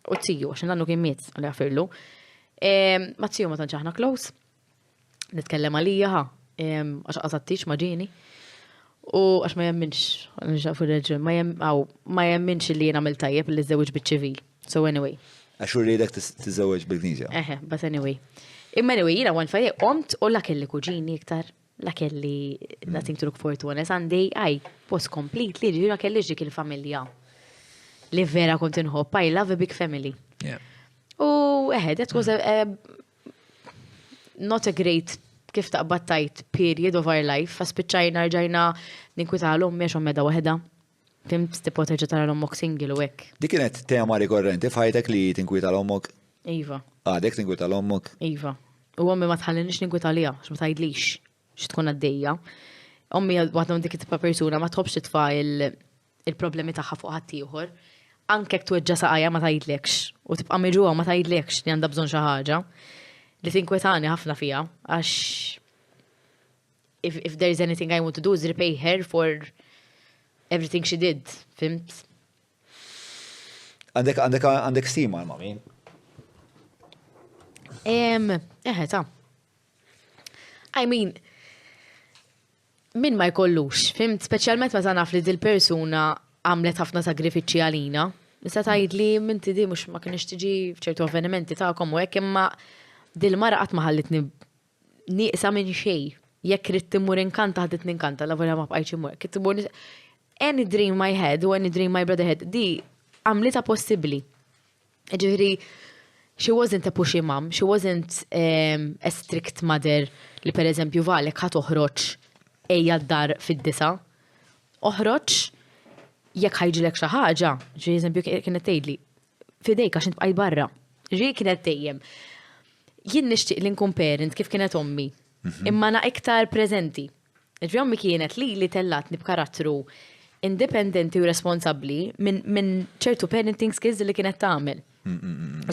u t-siju, għaxin għannu kien miet, għalli għafirlu. Ma t-siju ma tanċaħna close, nitkellem għalija, għax għazattix maġini, u għax ma jemminx, għax reġun, ma jemminx li jiena għamil tajjeb li z-zewġ bit-ċivil. So anyway. Għax u rridek t-zewġ bil-Knisja. But anyway. Imma anyway, jiena għan fajje, qomt u la kelli kuġini iktar. la kelli nothing to look forward to honest, għandi was complete li ma kelli dik il-familja. Li vera kont inħobb, I love a big family. U that was not a great kif taqbattajt period of our life, spiċċajna rġajna ninkwita l-ommi għax ommeda waħda. Fimt tipo terġa tara l-ommok single u hekk. Dik kienet tema rikorrenti f'ħajtek li tinkwita l-ommok? Iva. Dek tinkwita l-ommok? Iva. U ommi ma tħallinix ninkwita lija, x ma tajdlix, x tkun għaddejja. Ommi għadna dik tipa persuna ma tħobx titfa il-problemi taħħa fuq ħaddieħor. Anke ktu ġasaqajja ma tajdlekx. U tibqa miġuwa ma tajdlekx li għandha bżonn xi ħaġa. Li tinkwetani ħafna fija, għax if there is anything I want to do is repay her for everything she did, fimt? Għandek stima għal-mami? Ta. I mean, min ma jkollux, fimt? Speċjalment ma naf li dil-persuna għamlet ħafna sagrifiċi għalina. Nista' tgħid li minti di mhux ma kienx tiġi f'ċertu avvenimenti tagħkom u hekk imma dil-mara qatt ma ħallitni nieqsa minn xejn. Jekk rid timmur inkanta ħadet ninkanta, la volja ma bqajtx imur. Kif timmur any dream I had or any dream my brother had, di għamlita possibbli. Ġifieri, she wasn't a pushy mom, she wasn't a strict mother li pereżempju valek ħadd toħroġ ejja d-dar fid-disa. Oħroġ jekk ħajġilek xi ħaġa, ġi eżempju kienet tgħidli, fidejk għax intbqaj barra. Ġi kienet tgħidjem. Jien nixtieq li nkun parent kif kienet ommi, imma na iktar preżenti. Ġi ommi kienet li tellatni b'karattru indipendenti u responsabbli minn ċertu parenting skills li kienet tagħmel.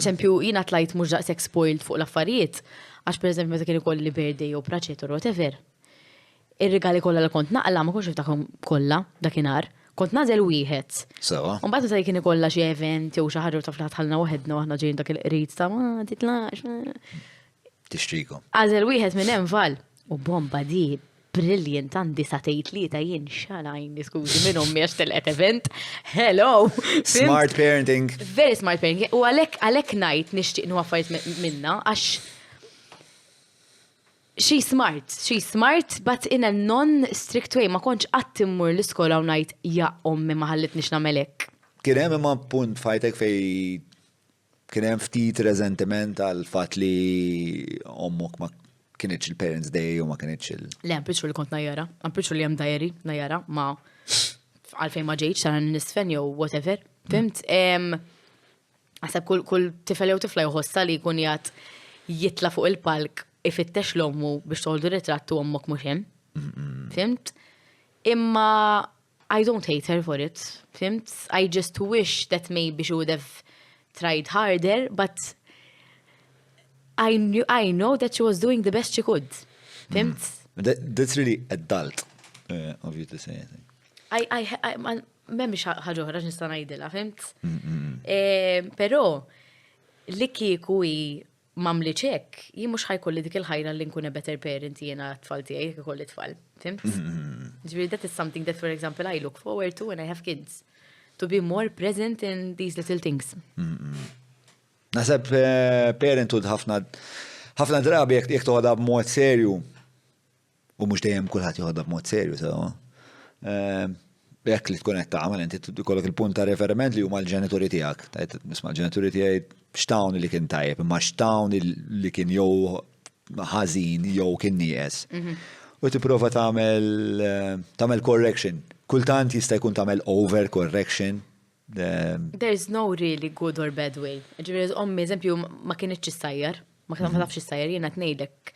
Eżempju, jiena tlajt mhux daqshekk spoiled fuq l-affarijiet, għax pereżempju meta kien ikolli birthday u praċet or whatever. Ir-rigali kollha li kont naqla ma kontx niftakhom kollha dakinhar. Kont nażel wieħed. Sewa. U mbagħad meta kien ikollha xi event jew xi ħaġa taf ħalna waħedna u aħna ġejjin dak il-qrid ta' ma titlax. Tixtrikom. Għażel wieħed minn hemm val. U bomba di brilliant għandi sa tlieta jien xalajn iskużi minn ommi għax telqet event. Hello. Smart parenting. Very smart parenting. U għalhekk ngħid nixtieq affarijiet minna għax she's smart, but in a non-strict way. Ma konċ għattimmur l-iskola u najt, ja, ommi ma ħallitnix namelek. Kienem imma punt fajtek fej kienem ftit rezentiment għal fat li ommok ma kienieċ il-Parents Day u ma kienieċ Le, għampriċu li kont najjara. Għampriċu li jem najjara, ma għalfej ma ġejċ, saran nisfen jew whatever. Fimt? Għasab kull tifel jew tifla jħossa li kun jgħat jitla fuq il-palk ifittex l-ommu biex toħoldu ritrattu ommok mux hemm. Fimt? Imma I don't hate her for it. Fimt? I just wish that maybe she would have tried harder, but I know that she was doing the best she could. Fimt? That's really adult of you to say, I think. Memx ħagħuħra nista' ngħidilha, fimt? Però li kieku mamli ċek, jien mhux ħajkolli dik il-ħajra li nkun a better parent jiena tfal tiegħi jekk ikolli tfal. Fimt? Ġifieri that is something that for example I look forward to when I have kids. To be more present in these little things. Naħseb parenthood ħafna drabi jekk toħodha b'mod serju u mhux dejjem kulħadd joħodha b'mod serju sewa. Jekk li tkun qed tagħmel inti tkollok il-punt ta' referiment li huma l-ġenituri tiegħek. Tajt nisma' l-ġenituri tiegħi x'tawn li kien tajjeb, imma x'tawn li kien jew ħażin jew kien nieqes. U tipprova tagħmel correction. Kultant jista' jkun tagħmel over correction. There's no really good or bad way. Ġifieri ommi eżempju ma kienitx issajjar, ma tafx issajjar jiena tngħidlek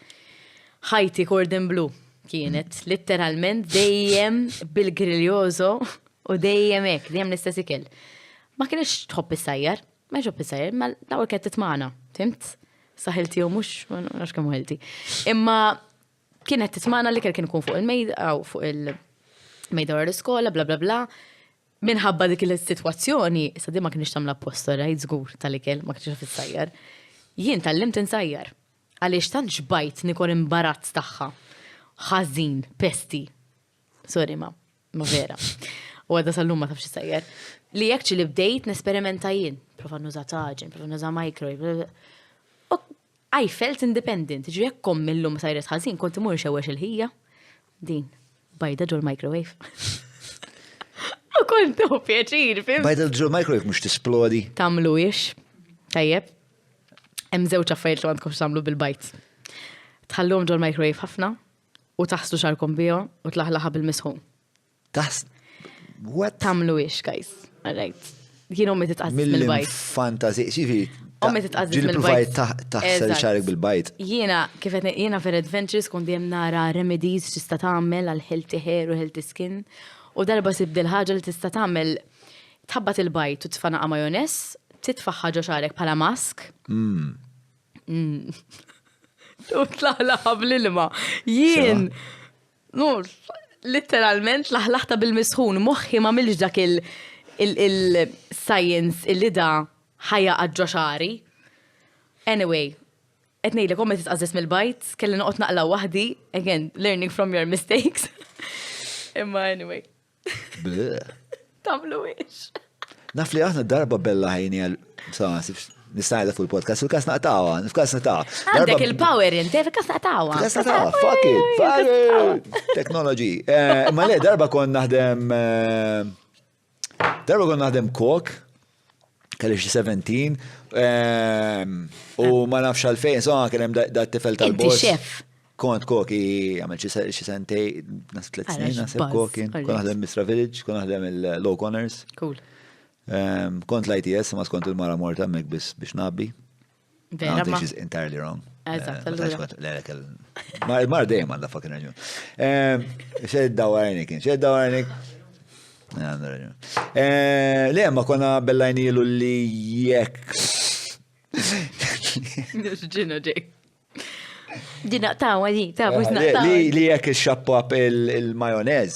ħajti cordon blue. Kienet literalment dejjem bil-griljoso u dejjem hekk, dejjem l-istess ikel. Ma kienx tħobb is-sajjar, ma jġobb is-sajjar, ma l-ewwel kienet titmagħna, fimt? Saħilti u mhux, nafx kemm ħelti. Imma kienet titmagħna li kien ikun fuq il-mejda aw fuq il-mejda wara l-iskola, bla bla bla. Minħabba dik is-sitwazzjoni, issa di ma kienx tagħmel apposta rajt żgur tal-ikel, ma kienx fis-sajjar. Jien tallimt insajjar. Għaliex tant xbajt nikol imbarazz tagħha. ħażin, pesti. Sorry, ma vera. U għadda sal-lum ma tafx sajjer. Li jekk li bdejt nesperimenta jien. Prova nuża taġen, prova nuża microwave. I felt independent. Ġu jekk kom mill-lum sajret ħażin, kont imur xewex il-ħija. din, bajda ġol microwave. U kontu pjaċir, fim? Bajda ġol microwave mux tisplodi. Tamlu ix, tajjeb, hemm żewġ affarijiet li għandkom x'tagħmlu bil-bajt. Tħallhom ġol microwave ħafna u taħslu xarkom bihom u tlaħlaħa bil-misħun. What? Tamlu ix, guys. Alright. Jien ommi titqażis mill-bajt. Fantazi, xifi. Ommi titqażis mill-bajt. Taħsel xarek bil-bajt. Jiena fer adventures kun dejjem nara remedies tista' tagħmel għal healthy hair u healthy skin. U darba sibdil ħaġa li tista' tagħmel tħabbat il-bajt u tfanaqa majoness, titfa' ħaġa xarek bħala mask. U tlaħlaħa bl-ilma. Jien, literalment laħlaħta bil-misħun, moħħi ma milx dak il-science illi da ħajja għadġo xari. Anyway, etnej li kommet titqażis mill-bajt, kelli noqgħod naqla waħdi, again, learning from your mistakes. Imma anyway. Tamlu ix. Naf li aħna darba bella ħajni għal, nistajda fuq il-podcast, fil-kas naqtawa, fil-kas naqtawa. Għandek il-power inti, fil-kas naqtawa. Fil-kas naqtawa, fuck it, technology. Ma le, darba kon naħdem kok, kelli xi 17, u ma nafx għalfejn, so kien hemm da tifel tal-boss. Inti chef. Kont koki, għamil xi sentej, nas 3 snin, nasib koki, kon naħdem Mistra Village, kon naħdem il-Low Corners. Cool. Kont l-ITS, ma skont il-mara morta mek biex nabbi. Vera ma. Which is entirely wrong. Eżatt, Mar dejjem għandha fucking raġun. Xedda warnik. Le, ma konna bellajnilu li jekk. Ġina ġek. Ġina tawa di, bux naqtawa. Li jekk il-xappap il-majonez.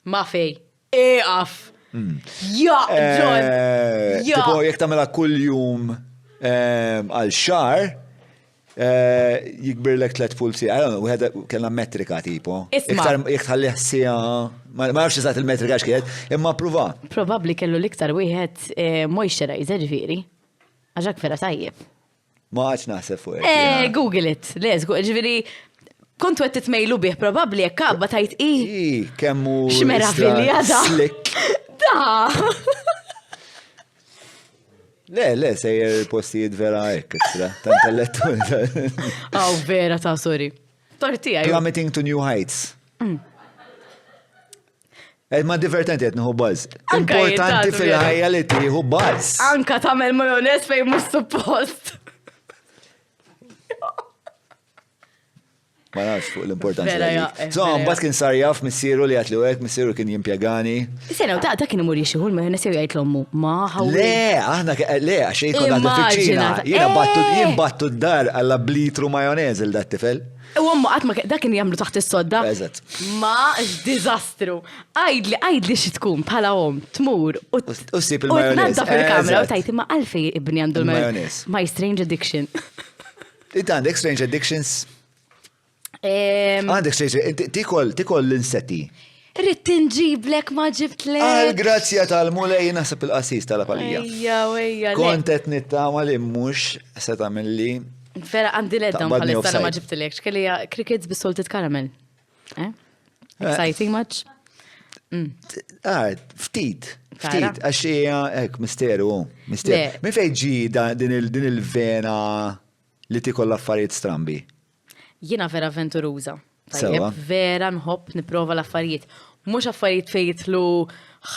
Ma fej. Eqaf. Ja, John. Ja. Tipo, jekk tamela kull jum għal xar, jikbir lek 3 pulsi. I don't know, we kellna metrika tipo. Isma. Jekk tħalli ħsija, ma nafx eżatt il-metrika x'kienet, imma prova. Probably kellu l-iktar wieħed moisturizer ġifieri. Għaxak vera tajjeb. Ma għax naħseb fuq. Google it. Ġifieri kontu qed titmejlu bih probabbli jekk kabba tajt kemmu x'meravilja da. Slick. Da. Le, sejjer postijiet vera ekstra, ta' intellettu. Vera ta' sorry. Tortija. Plummeting to new heights. Ma divertenti għetni hu buzz. Importanti fil-ħajja li tiħu buzz. Anka tamel majonez fej mux suppost. Ma nafx fuq l-importanza. Vera, So, mbagħad kien sar jaf missieru li għatlu hekk, missieru kien jimpjegani. Sena, ta' kien imur jixħu l-majonez jew jgħid l-ommu. Ma ħawli. Le, aħna le, għax jkun għadda fiċċina. Jien battu d-dar għalla blitru majonez il-dat tifel. U għamma għatma da kien jamlu taħt is-sodda. Eżatt. Ma dizastru. Għajdli xi tkun bħala tmur. U ssib il-majonez. U tnadda fil-kamra u tajt imma għalfej ibni għandu Il-majonez. My strange addiction. Inti għandek strange addictions? Għandek strange, tikol l-insetti. Rrit nġiblek ma ġibtlek. Għal-grazzja tal-mulej nasib il-qasis tal-apalija. Ejja. Kontet nittama li mux seta mill-li. Vera għandi l-eddam Taqbadni bħal-istana ma offside. ġibtlek. Xkelli crickets bis-salted caramel. Exciting much? Ftit, Tara? għaxija, misteru. Le. Min fejġi din il-vena li tikol l-affarijiet strambi? Jiena vera avventuruża. Sewa. Vera nħobb niprofa l-affarijiet. Mhux affarijiet fejtlu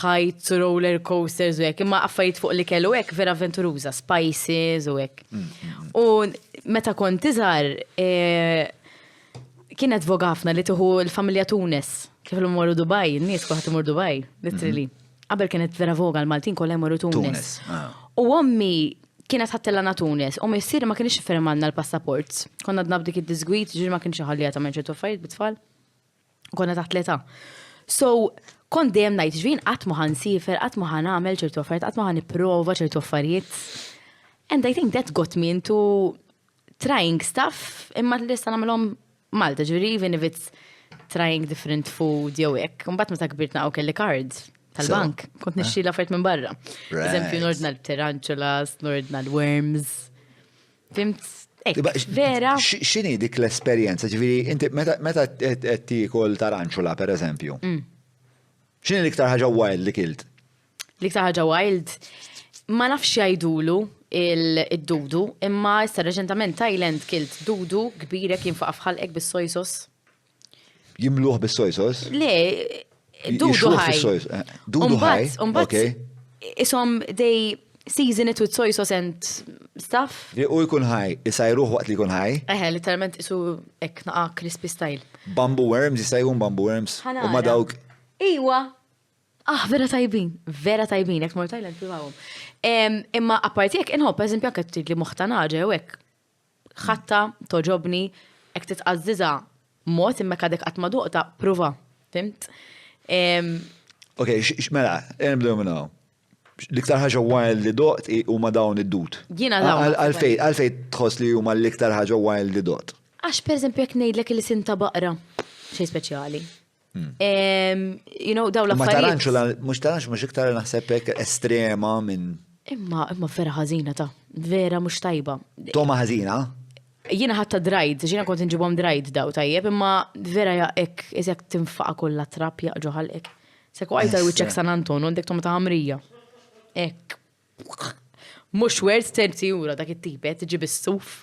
heights, roller coasters u hekk, imma affarijiet fuq li kellu hekk vera avventuruża, spices u hekk. U meta kont iżgħar kienet vogafna li tieħu l-familja Tunis kif l-morru Dubai, n-nies kulħadd imur Dubai, literally. Qabel kienet vera voga l-Maltin kollha jmorru Tunis. U ommi kienet ħattellana Tunis, u missir ma kienx ferm għandna l-passaports. Konna d-nabdik id-disgwit, ġiri ma kienx ħallija ta' menċetu affarijiet bit-tfal. Konna taħt l-età. So, kont dejjem ngħid ġvien qatt ma ħansifer, qatt ma ħanagħmel ċertu affarijiet, qatt ma ħanipprova ċertu affarijiet. And I think that got me into trying stuff imma l-lista nagħmelhom Malta, ġifieri even if it's trying different food jew hekk. Imbagħad meta kbirt naqgħu kelli cards tal-bank, kont nixxi l-affarijiet minn barra. Eżempju, nordna l-tarantulas, nordna l-worms. Fimt, Vera. X'inhi dik l-esperjenza? Ġifieri, inti meta qed tiekol taranċula pereżempju. X'inhi l-iktar ħaġa wild li kilt? L-iktar ħaġa wild, ma nafx jgħidulu il-dudu, imma issa reċentament Thailand kilt dudu kbir jekk jinfaq fħalqek bis-soy sauce. Jimluħ bis-soy sauce? Le, dudu ħaj. Dudu ħaj. Okay. Isom they season it with soy sauce and stuff. U jkun ħaj, isajruħ waqt li jkun ħaj? Literalment isu ek naqa crispy style. Bamboo worms, jistajgun bamboo worms. U ma dawk. Iwa. Vera tajbin, jek mor Thailand privawum. Imma apparti jek inħobb, eżempju, jek trid li moħtanaġa u jek ħatta, toġobni, jek titqazziza mod imma kadek għatma duqta, prova. Fimt? Ok, mela, nibdew minnaw. L-iktar ħaġa wild li doqt u ma dawn id-dut. Jina dawn. Għalfej tħoss li huma l-iktar ħaġa wild li doqt. Għax per eżempju jek ngħidlek li sinta baqra, xej speċjali. You know, daw l-affarijiet. Mux taranċula, mux iktar naħsebek estrema minn. Imma vera ħażina ta' vera mux tajba. Toma ħażina? Jiena ħatta drajd, ġina kont nġibhom drajd daw tajjeb, imma vera jaqek eżek tinfaqa kollha trap jaqġu ħalqek. Sekku għajta wiċċek San Anton, għandek toma ta' ħamrija. Ek. Mux wert €30 dak it-tipet, ġib is-suf.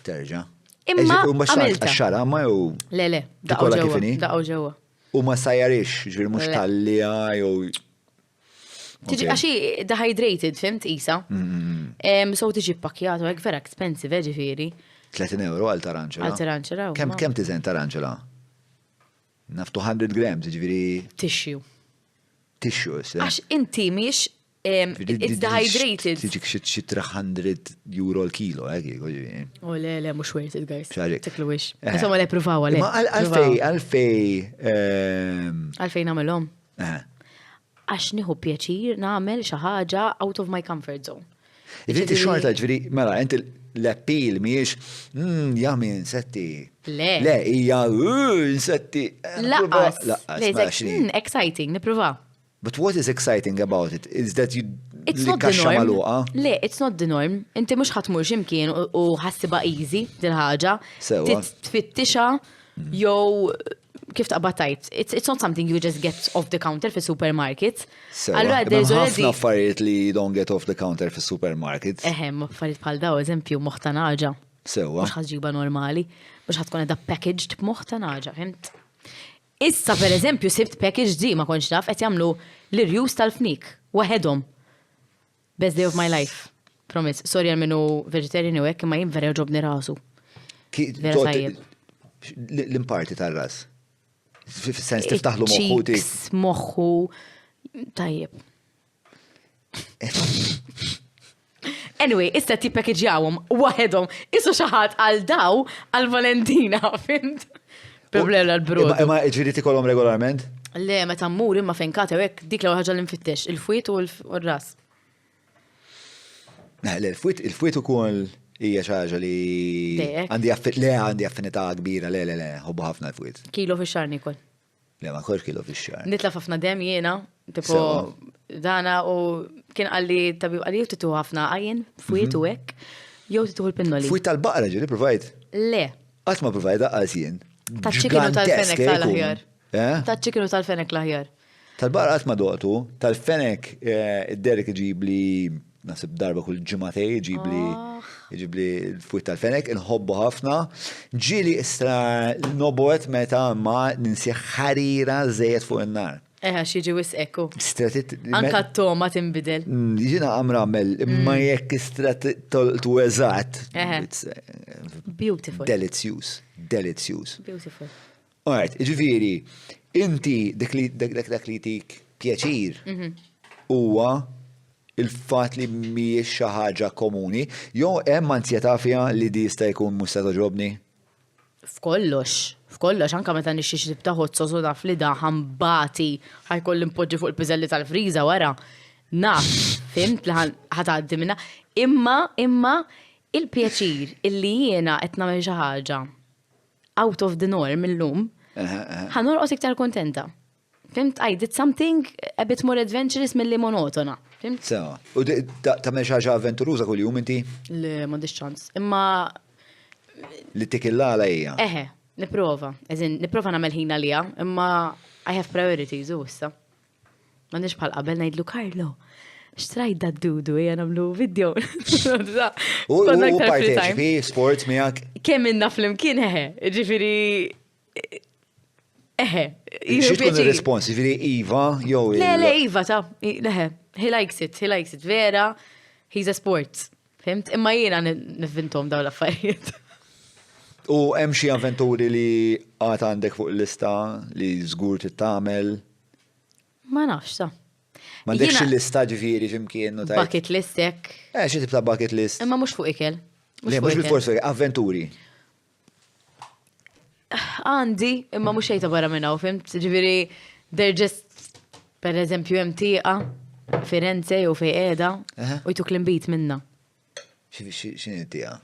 Terġa. Imma għamilta. Għaxxara, ma jew. Le, daqgħu ġewwa. U ma sajjarix, ġviri mux tallija, jow. Tiġi għaxi dehydrated, fimt, Isa. So tiġi pakjatu, għek vera expensive, ġifiri. €30 għal taranċela. Għal taranċela. Kem tiżen taranċela? Naftu 100 grams, ġviri. Tissue. Tissue, Għax inti miex, it's dehydrated. Tiġi xi €300 l-kilo, ġviri. Oh, le, mux worth it, guys. Xaġek. Tiklu wix. Insomma, le, provaw, le. Ma Għalfej namilom. Għax nieħu pjaċir namel xaħġa out of my comfort zone. Inti xorta ġviri, mela, inti l-appil miex, jami insetti. Le, hija, insetti. Laqqas. Exciting, niprofa. But what is exciting about it? Is that you It's not the norm. Le, it's not the norm. Inti mux ħatmur ximkien u ħassiba easy dil-ħaġa. Tfittixa, jow kif taqbatajt. It's not something you just get off the counter fi supermarket. Allora, there's already ħafna affarijiet li don't get off the counter fi supermarket. Affarijiet bħal daw, eżempju, moħtanaġa. Sewa. Mux ħadġiba normali, mux ħatkun edha packaged b'moħtanaġa, fimt? Issa, per eżempju, sibt package di ma konx naf, qed jagħmlu l-irjus tal-fnik, waħedhom. Best day of my life. Promise. Sorry għal minnu vegetarian u hekk, imma jien vera ġobni rasu. Vera tajjeb. L-imparti tal-ras. Sens tiftaħlu moħħu tik. Moħħu tajjeb. Anyway, issa ti packagġawhom waħedhom, issu xi ħadd għal daw għal Valentina, fint? Problema l-brod. Imma ġviri tikolhom regolarment? Le, meta mmur imma fejn katew hekk dik l ħaġa l-infittex, il-fwiet u l-ras. Le, il-fwiet ukoll hija xi ħaġa li għandi affinità kbira, le, ħobbu ħafna l-fwiet. Kilo fix-xahar nikol. Le, ma kolx kilo fix-xahar. Nitlaf ħafna dem jiena, tipo dana u kien qalli tabib qalli titu ħafna għajjen, fwiet u hekk, jew titu l-pinnoli. Fwiet tal-baqra ġieli provajt? Le. Qatt ma provajt daqqas jien. Taċ-ċikinu tal-fenek tal-aħjar. Taċ-ċikinu tal-fenek l-aħjar. Tal-baqra qatt ma doqtu, tal-fenek id-Derek iġib li nasib darba kull ġimatej iġib li l-fwiet tal-fenek, inħobbu ħafna. Ġili istra nobot meta ma ninsi ħarira żejjed fuq in-nar. Xieġi wis ekku. Anka t-toma timbidel. Ġina għamrammel, imma jekk istrat tu eżat. Beautiful. Delicious. Beautiful. Alright, ġifiri, inti dak li tik pjaċir huwa il-fat li mhijiex xi ħaġa komuni, jew hemm ansjetà fiha li di jista' jkun mhux se toġobni? F'kollox, anka meta nixxi taħod sosu taf li da ħambati ħajkoll impoġġi fuq il-piżelli tal-friża wara. Naf, fimt li ħatgħaddi minna. Imma il-pjaċir illi jiena qed nagħmel xi ħaġa out of the norm illum, ħanorqos iktar kontenta. Fimt, I did something a bit more adventurous mill-li monotona. Fimt? Sewa. U tagħmel xi ħaġa avventuruża kuljum inti? Le, m'għandix ċans. Imma Li tikilla għalija. Eħe, niprofa nagħmel ħin għalija, imma I have priorities u issa. M'għandix bħal qabel ngħidlu Karlo, xtrajt da d-dudu nagħmlu video. U parteċipi, sports miegħek. Kemm inna flimkien ġifieri Xi tkun ir-respons, ġifieri Iva jew Le, Iva ta' he likes it, vera, he's a sports. Fimt? Imma jiena nivvintom dawn l-affarijiet. U hemm xi avventuri li għad għandek fuq il-lista li żgur tittamel? Ma nafx sa. M'għandekx il-lista ġifieri x'imkien u tajt. Bucket list hekk. Xi tip ta' bucket list? Imma mhux fuq ikel. Le, mhux bil-forsi avventuri. Għandi, imma mhux xejn ta' barra minn hawn, fimt? Ġifieri they're just pereżempju hemm tieqa Firenze jew fejn qiegħda u jtuk l-inbit minnha. X'inhi tieqa?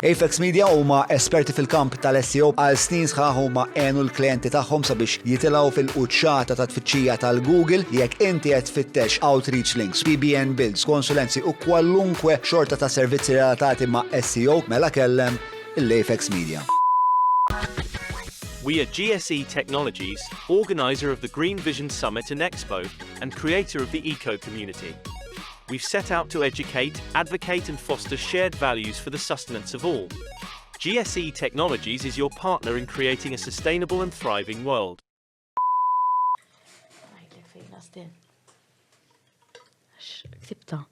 Apex Media huma esperti fil-kamp tal-SEO għal snin sħaħ huma għenu l-klijenti tagħhom sabiex jitilgħu fil-quċċata ta' tfittxija tal-Google jekk inti qed tfittex outreach links, PBN builds, konsulenzi u kwalunkwe xorta ta' servizzi relatati ma' SEO mela kellem il-Apex Media. We are GSE Technologies, organizer of the Green Vision Summit and Expo, and creator of the Eco Community. We've set out to educate, advocate and foster shared values for the sustenance of all. GSE Technologies is your partner in creating a sustainable and thriving world. Ktibta.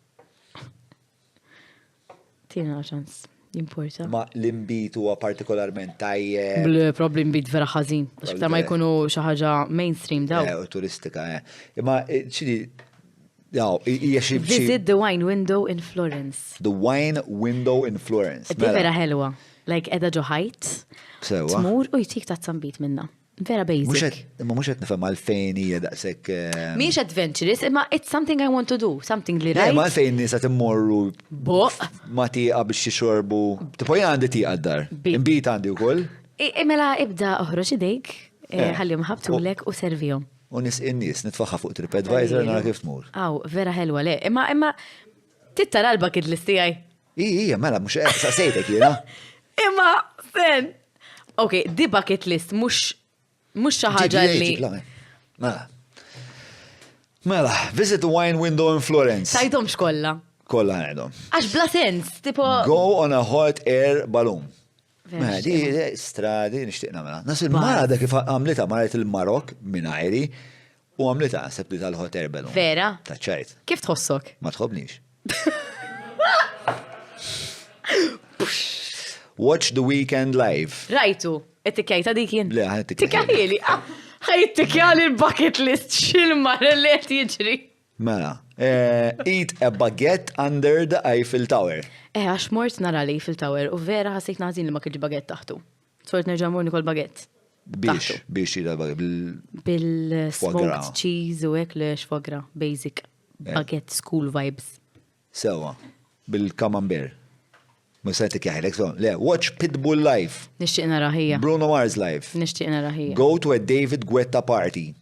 Tina ċans. Importa. Ma l-imbit huwa partikolarment tajjeb. Problem bit vera ħażin. Għax ma jkunu xi ħaġa mainstream daw. U turistika, Imma ċidi, hija xi. Visit the wine window in Florence. The wine window in Florence. Di vera ħelwa. Like edha ġo ħajt. Sewa. Tmur u jtik ta' tzambit minna. Vera basic. Imma mhux qed nifhem għalfejn hija daqshekk. Mhix adventurous, imma it's something I want to do, something li rajt. Ma għalfejn nisa timmorru Boq. ma tieqa biex jixorbu. Tipo jien għandi tieqa d-dar. Imbit għandi wkoll. Mela ibda oħroġ idejk, ħallihom ħabtulek u servihom. U in-nies nitfaħħa fuq TripAdvisor nara kif tmur. Aw, vera ħelwa le. Imma tittara l-bucket list tiegħi. Ija, mela mhux saqsejtek jiena. Imma sen. Okay, di bucket list mhux xi ħaġa li. Mela, visit the wine window in Florence. Tajtomx kollha. Kollha ngħidhom. Għax bla sens, tipo. Go on a hot air balloon. Mela, di stradi nixtieq nagħmilha. Nasil mara da kif għamlitha marat il-Marok minn ajri u għamlitha naħseb li tal-hot air balloon. Vera? Taċċajt. Kif tħossok? Ma tħobbniex. Watch the weekend live. Rajtu, it-tikjajta dik jien. Le, ħan it-tikjajta. Tikjajli, ħajt-tikjali l-bucket list xil-mar li qed jiġri. Mela, eat a baguette under the Eiffel Tower. Għax mort nara li Eiffel Tower u vera ħassejt nażin li ma kienx baguette taħtu. Sort nerġa' morni kol baguette. Biex jida bil-smoked cheese u hekk le xfogra, basic. Baguette school vibes. Sewa, bil-camembert. Musa tikjaħilek, le, watch Pitbull live. Nixtieq nara ħija. Bruno Mars live. Nixtieq nara ħija. Go to a David Guetta party.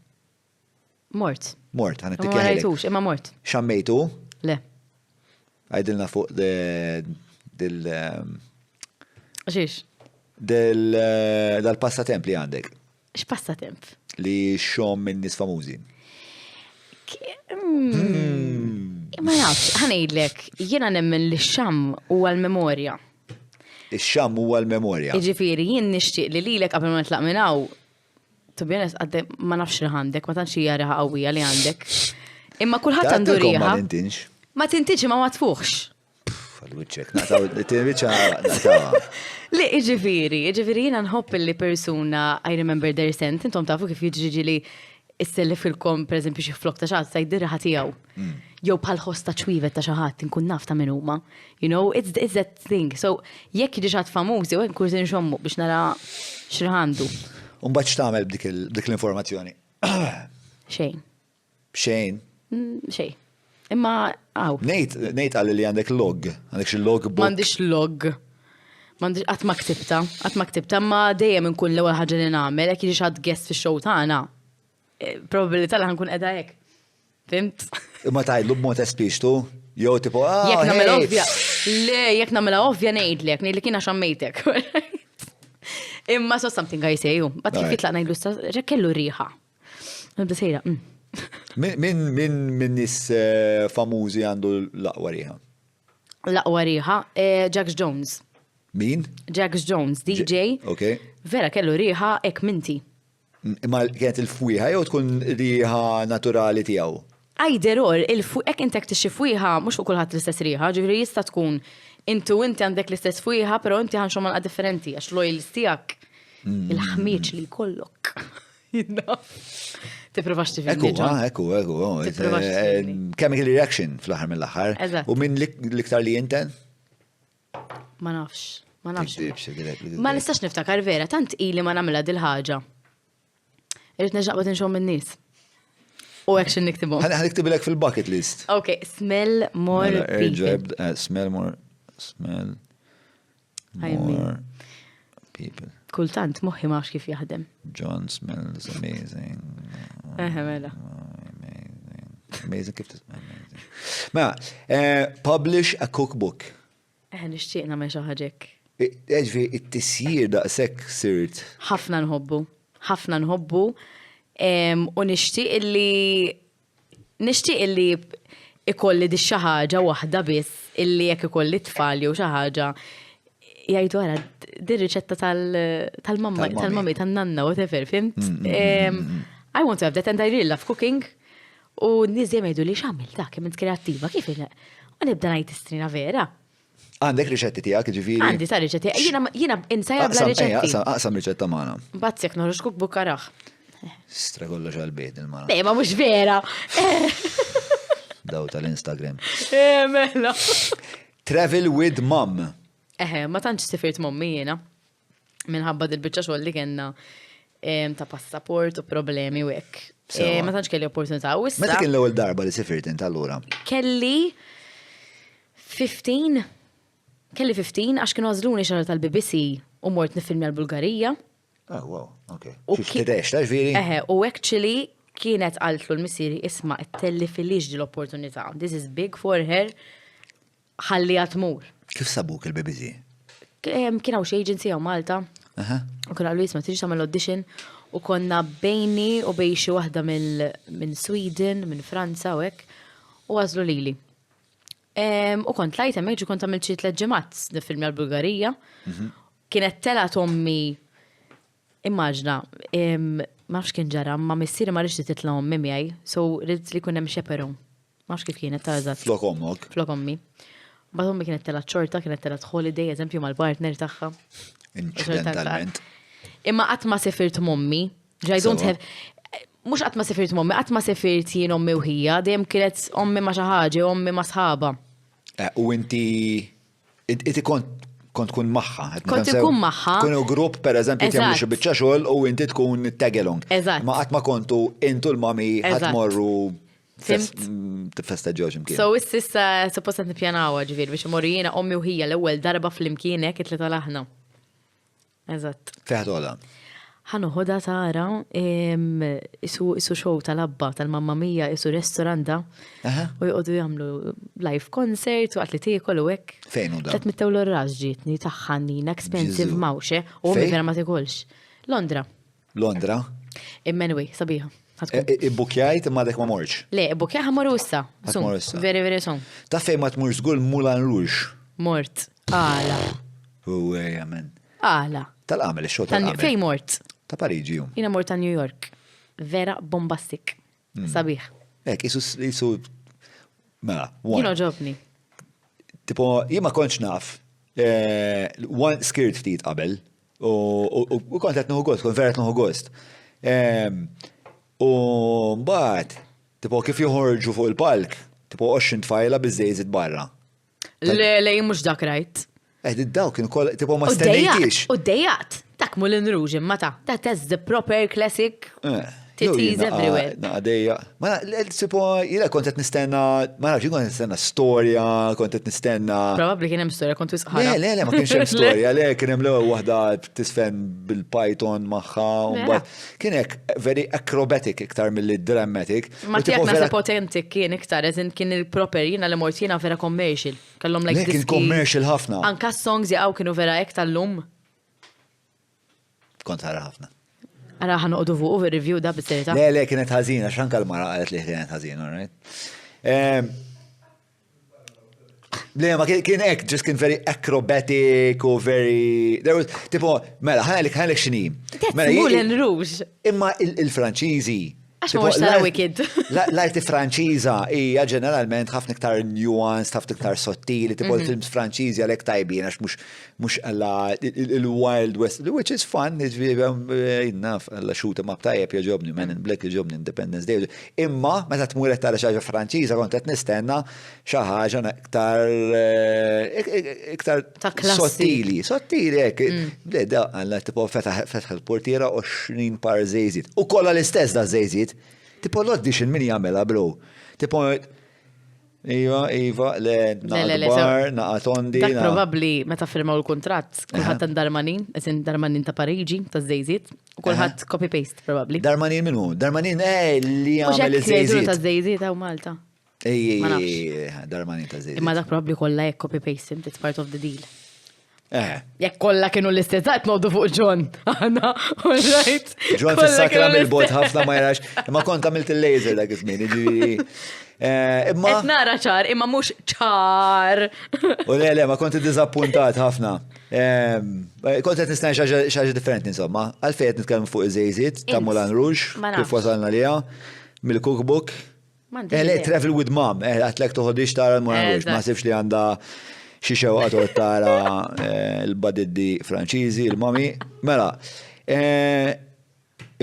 Mort. Mort, ħana Ma tikjaħilek. rajtux, imma mort. Xammejtu? Le. Għajdilna fuq Għaxiex? dal-passatemp li għandek. X'passatemp? Li xom minn nis famużi. Ma nafx, ħanejdlek, jiena nemmen li xam u għal-memorja. Ix-xam huwa l-memorja. Iġifieri jien nixtieq li lilek qabel ma nitlaq minn hawn. To be honest, ma nafx li għandek, ma tantx hija riħa qawwija li għandek. Imma kulħadd għandu rieħa. Ma tintinx. Ma tintinx ma tfuħx. Għal-wicċek, nataw, Li, iġifieri jiena nħobb li persuna I remember their scent, intom tafu kif jiġri li is-sellif il-kom, per eżempju, xi flok ta' xaħat, sajdir riħa tiegħu. Jew bħal ħosta ċwivet ta' xaħat, inkun naf ta' minn huma. You know, it's that thing. So, jekk jiġi xaħat famużi, u nkun nxommu biex nara x'rħandu. Mbagħad x'tagħmel b'dik l-informazzjoni? Xejn. Xejn. Xejn. Imma għaw. Nejt għalli li għandek log, għandek xi log book. M'għandix log. M'għandix qatt ma ktibta, ma dejjem inkun l-ewwel ħaġa li nagħmel, jekk jiġi xaħat guest fix-show tagħna. Probabilità li ħankun qiegħda hekk. Fimt? Ma tajdlu b'mod espliċtu, jew tipo Jekk nagħmel ovvja. Le, jek namela ovvja ngħidlek kiena xammejtek. Imma so something I say, bat kif jitlaq ngħidlu kellu riħa. Nibda sejra. Min nis famużi għandu l-aqwa riħa? L-aqwa riħa, Jax Jones. Min? Jax Jones, DJ. Ok. Vera kellu riħa ek minti. Imma kienet il-fwiħa jew tkun riħa naturali tiegħu? Ajderor, ek intek tixi fwiħa, mux fuq kulħadd l-istess riħa, ġifiri jista tkun inti għandek l-istess fwiħa, pero inti ħan xomman differenti, għax loyal tijak il-ħmieċ li kollok. Tiprofax tifimni ġon. Ekku. Chemical reaction fl-ħar mill-ħar. U minn l-iktar li jinten? Ma nafx. Ma nistax niftakar vera, tant ili ma namela dil-ħagġa. Irrit neġaqbat nxom minn-nis. U action niktibom. Ħaniktibelek fil-bucket list. Ok, smell more people. Smell more people. Kultant, moħi maħx kif jaħdem. John smells amazing. Mela. Amazing kif amazing. Ma, publish a cookbook. Nishtiqna me xaħġek. Eġvi, it-tisjir daqsek sirt. ħafna nħobbu. U nishtiq illi ikolli di xaħġa wahda biss illi jek ikolli tfalli u xaħġa jgħidu għara di riċetta tal-mammi, tal-nanna, whatever, fimt? I want to have that and I really love cooking. U nizjem jgħidu li xamil ta' kemm int kreattiva, kif il-. U nibda ngħid istrina vera. Għandek riċetti tiegħek ġifieri? Għandi ta' riċetti. Jiena insajja bla riċetti. Aqsam riċetta magħna. Bazzek noħroġ cookbook karaħ. Stra kollox għal-bejt il-mara. Ma mhux vera. Daw tal-Instagram. Mela. Travel with mom. Ma tantx sifirt mommi jiena. Minħabba dil-biċċa xogħol li kellna ta' passaport u problemi u hekk. Ma tantx kelli opportunità. Meta kien l-ewwel darba li sifirt int allura? Kelli 15 għax kienu għażluni xara tal-BBC u mort nifilmja l-Bulgarija. Wow, ok. Xtidex, ta' ġviri? U actually kienet għaltlu l-missiri isma' it-telli fil-liġ di l-opportunità. This is big for her. Ħalli għatmur. Kif sabuk il-BBC? Kienaw xie agency għaw Malta. U kien għallu jisma tiġi tamel audition u konna bejni u bejxi wahda minn Sweden, minn Franza u hekk. U għazlu lili. U kont lajta meġu kont għamil ċi 3 ġemat nifilmja l-Bulgarija. Kienet tela tommi immaġna, mafx kien ġara, ma missiri ma rixti titla ommi miħaj, so rrid li kunem xeperon. Mafx kif kienet ta' eżat. Flok ommok. Flok ommi. Bat ommi kienet tela ċorta, kienet tela holiday, eżempju mal-partner taħħa. Incidentalment. Imma għatma sefirt mommi, I don't have, mux għatma sefirt mommi, għatma sefirt jien ommi uħija, dejjem kienet ommi ma xaħġa, ommi ma sħaba. U inti kont kun maħħa. Kont ikun maħħa. Kunu grupp, per eżempju, jemlu xi biċċa xogħol u inti tkun tag-along. Eżatt. Ma qatt ma kontu intu l-mami ħatmorru festaġġawx imkien. So issa suppost nippjanaw ġifier biex imorru jiena ommi u hija l-ewwel darba fl-imkien hekk it-tlieta laħna. Eżatt. Feħdola. ħanuħoda tara isu show tal-abba tal-mamma mija isu restoranda u jgħodu jgħamlu live concert u għatli tiekol u hekk. Fejn u da? 300 euro ras ġietni taħħannina expensive mawxe u mi vera ma tikolx. Londra. Londra? Immenwi, sabiħa. Ibbukjajt imma dek ma morġ? Le, ibbukjaj ħamor ussa. Veri, veri son. Ta' fej ma tmur żgur Moulin Rouge? Mort. Għala. U għamen. Għala. Tal-għamel, il-xo tal-għamel. Fej mort? Ta' Pariġi jum. Jina mort ta' New York. Vera bombastik. Sabiħ. Ek, jisu. Mela, Jino ġobni. Tipo, jima konċ naf. Skirt ftit qabel. U kont qed nuħu gost, kont vera nuħu gost. U mbagħad, tipo kif joħorġu fuq il-palk, tipo 20 tfajla biżejżit barra. Le mhux dak rajt. Daw kienu kollha tipo ma stennejtix. U dejjaqt. Dak Moulin Rouge imma ta' that's the proper classic. Titties everywhere. Naqdejja. Ma l-sipo, jina kontet nistenna, ma nafx, kontet nistenna storja, kontet nistenna. Probably kien hemm storja kont wisqħara. Le, ma kienx hemm storja, le kien hemm l-ewwel waħda tisfen bil-Python magħha u mbagħad kien hekk very acrobatic iktar mill-dramatic. Ma tiegħek nasib authentic kien iktar, eżin kien il-proper jiena li mort jiena vera commercial. Kellhom like kien commercial ħafna. Anka songs jaqgħu kienu vera hekk tal-lum. Kont ħara ħafna. Ara ħanoqdu fuq over review da bis-serjetà. Le, kienet ħażina, x'anka l-mara qalet li kienet ħażina, right? Le, ma kien hekk, just kien very acrobatic u very... There was, tipo, mela, ħanalik x'inhi. Moulin Rouge. Imma il-Franċiżi. Għax ma mux tara Wicked. L-arti franċiża hija ġeneralment ħafna iktar nuanced, ħafna iktar sottili, tipo l-films franċiżi għalhekk tajbin għax mhux għalla il-Wild West, which is fun, enough, għalla shoot em up tajjeb jaġobni, Men in Black jaġobni, Independence Day. Imma meta tmur qed tara xi ħaġa Franċiża kont qed nistenna xi ħaġa iktar sottili. Sottili hekk. Da għalla tipo fetaħ il-portiera 20 par żejżiet. U kollha l-istess da żejżiet. Tipo l-audition min jagħmilha bro. Tipo Iva, le naqbar, naqatondi. Dak probabbli meta firmaw il-kuntratt, kulħadd darmanin, eżin darmanin ta' Pariġi, ta' żejżiet, u kulħadd copy-paste probabbli. Darmanin minnu? Darmanin li jagħmel iż-żejżiet. ta' żejżiet hawn Malta. Darmanin ta' żejżiet. Imma dak probabbli kollha hekk copy-paste, it's part of the deal. Jekk kollha kienu l-istess noqdu fuq John. Aħna, all right. John fis-sakra mill-bot ħafna ma jarax, imma kont għamilt il-laser dak iż-żmien, jiġifieri. Imma. Qed nara ċar, imma mhux ċar. U le, ma kont iddizappuntat ħafna. Kont qed nistenna xi ħaġa differenti insomma. Għalfejn qed nitkellmu fuq iż-żejżiet ta' Moulin Rouge, kif wasalna liha, mill-cookbook. Travel with Mom, għatlek toħodix tara Moulin Rouge, ma sibx li għandha xi xewqat tara l-badiddi Franċiżi, il-mami. Mela,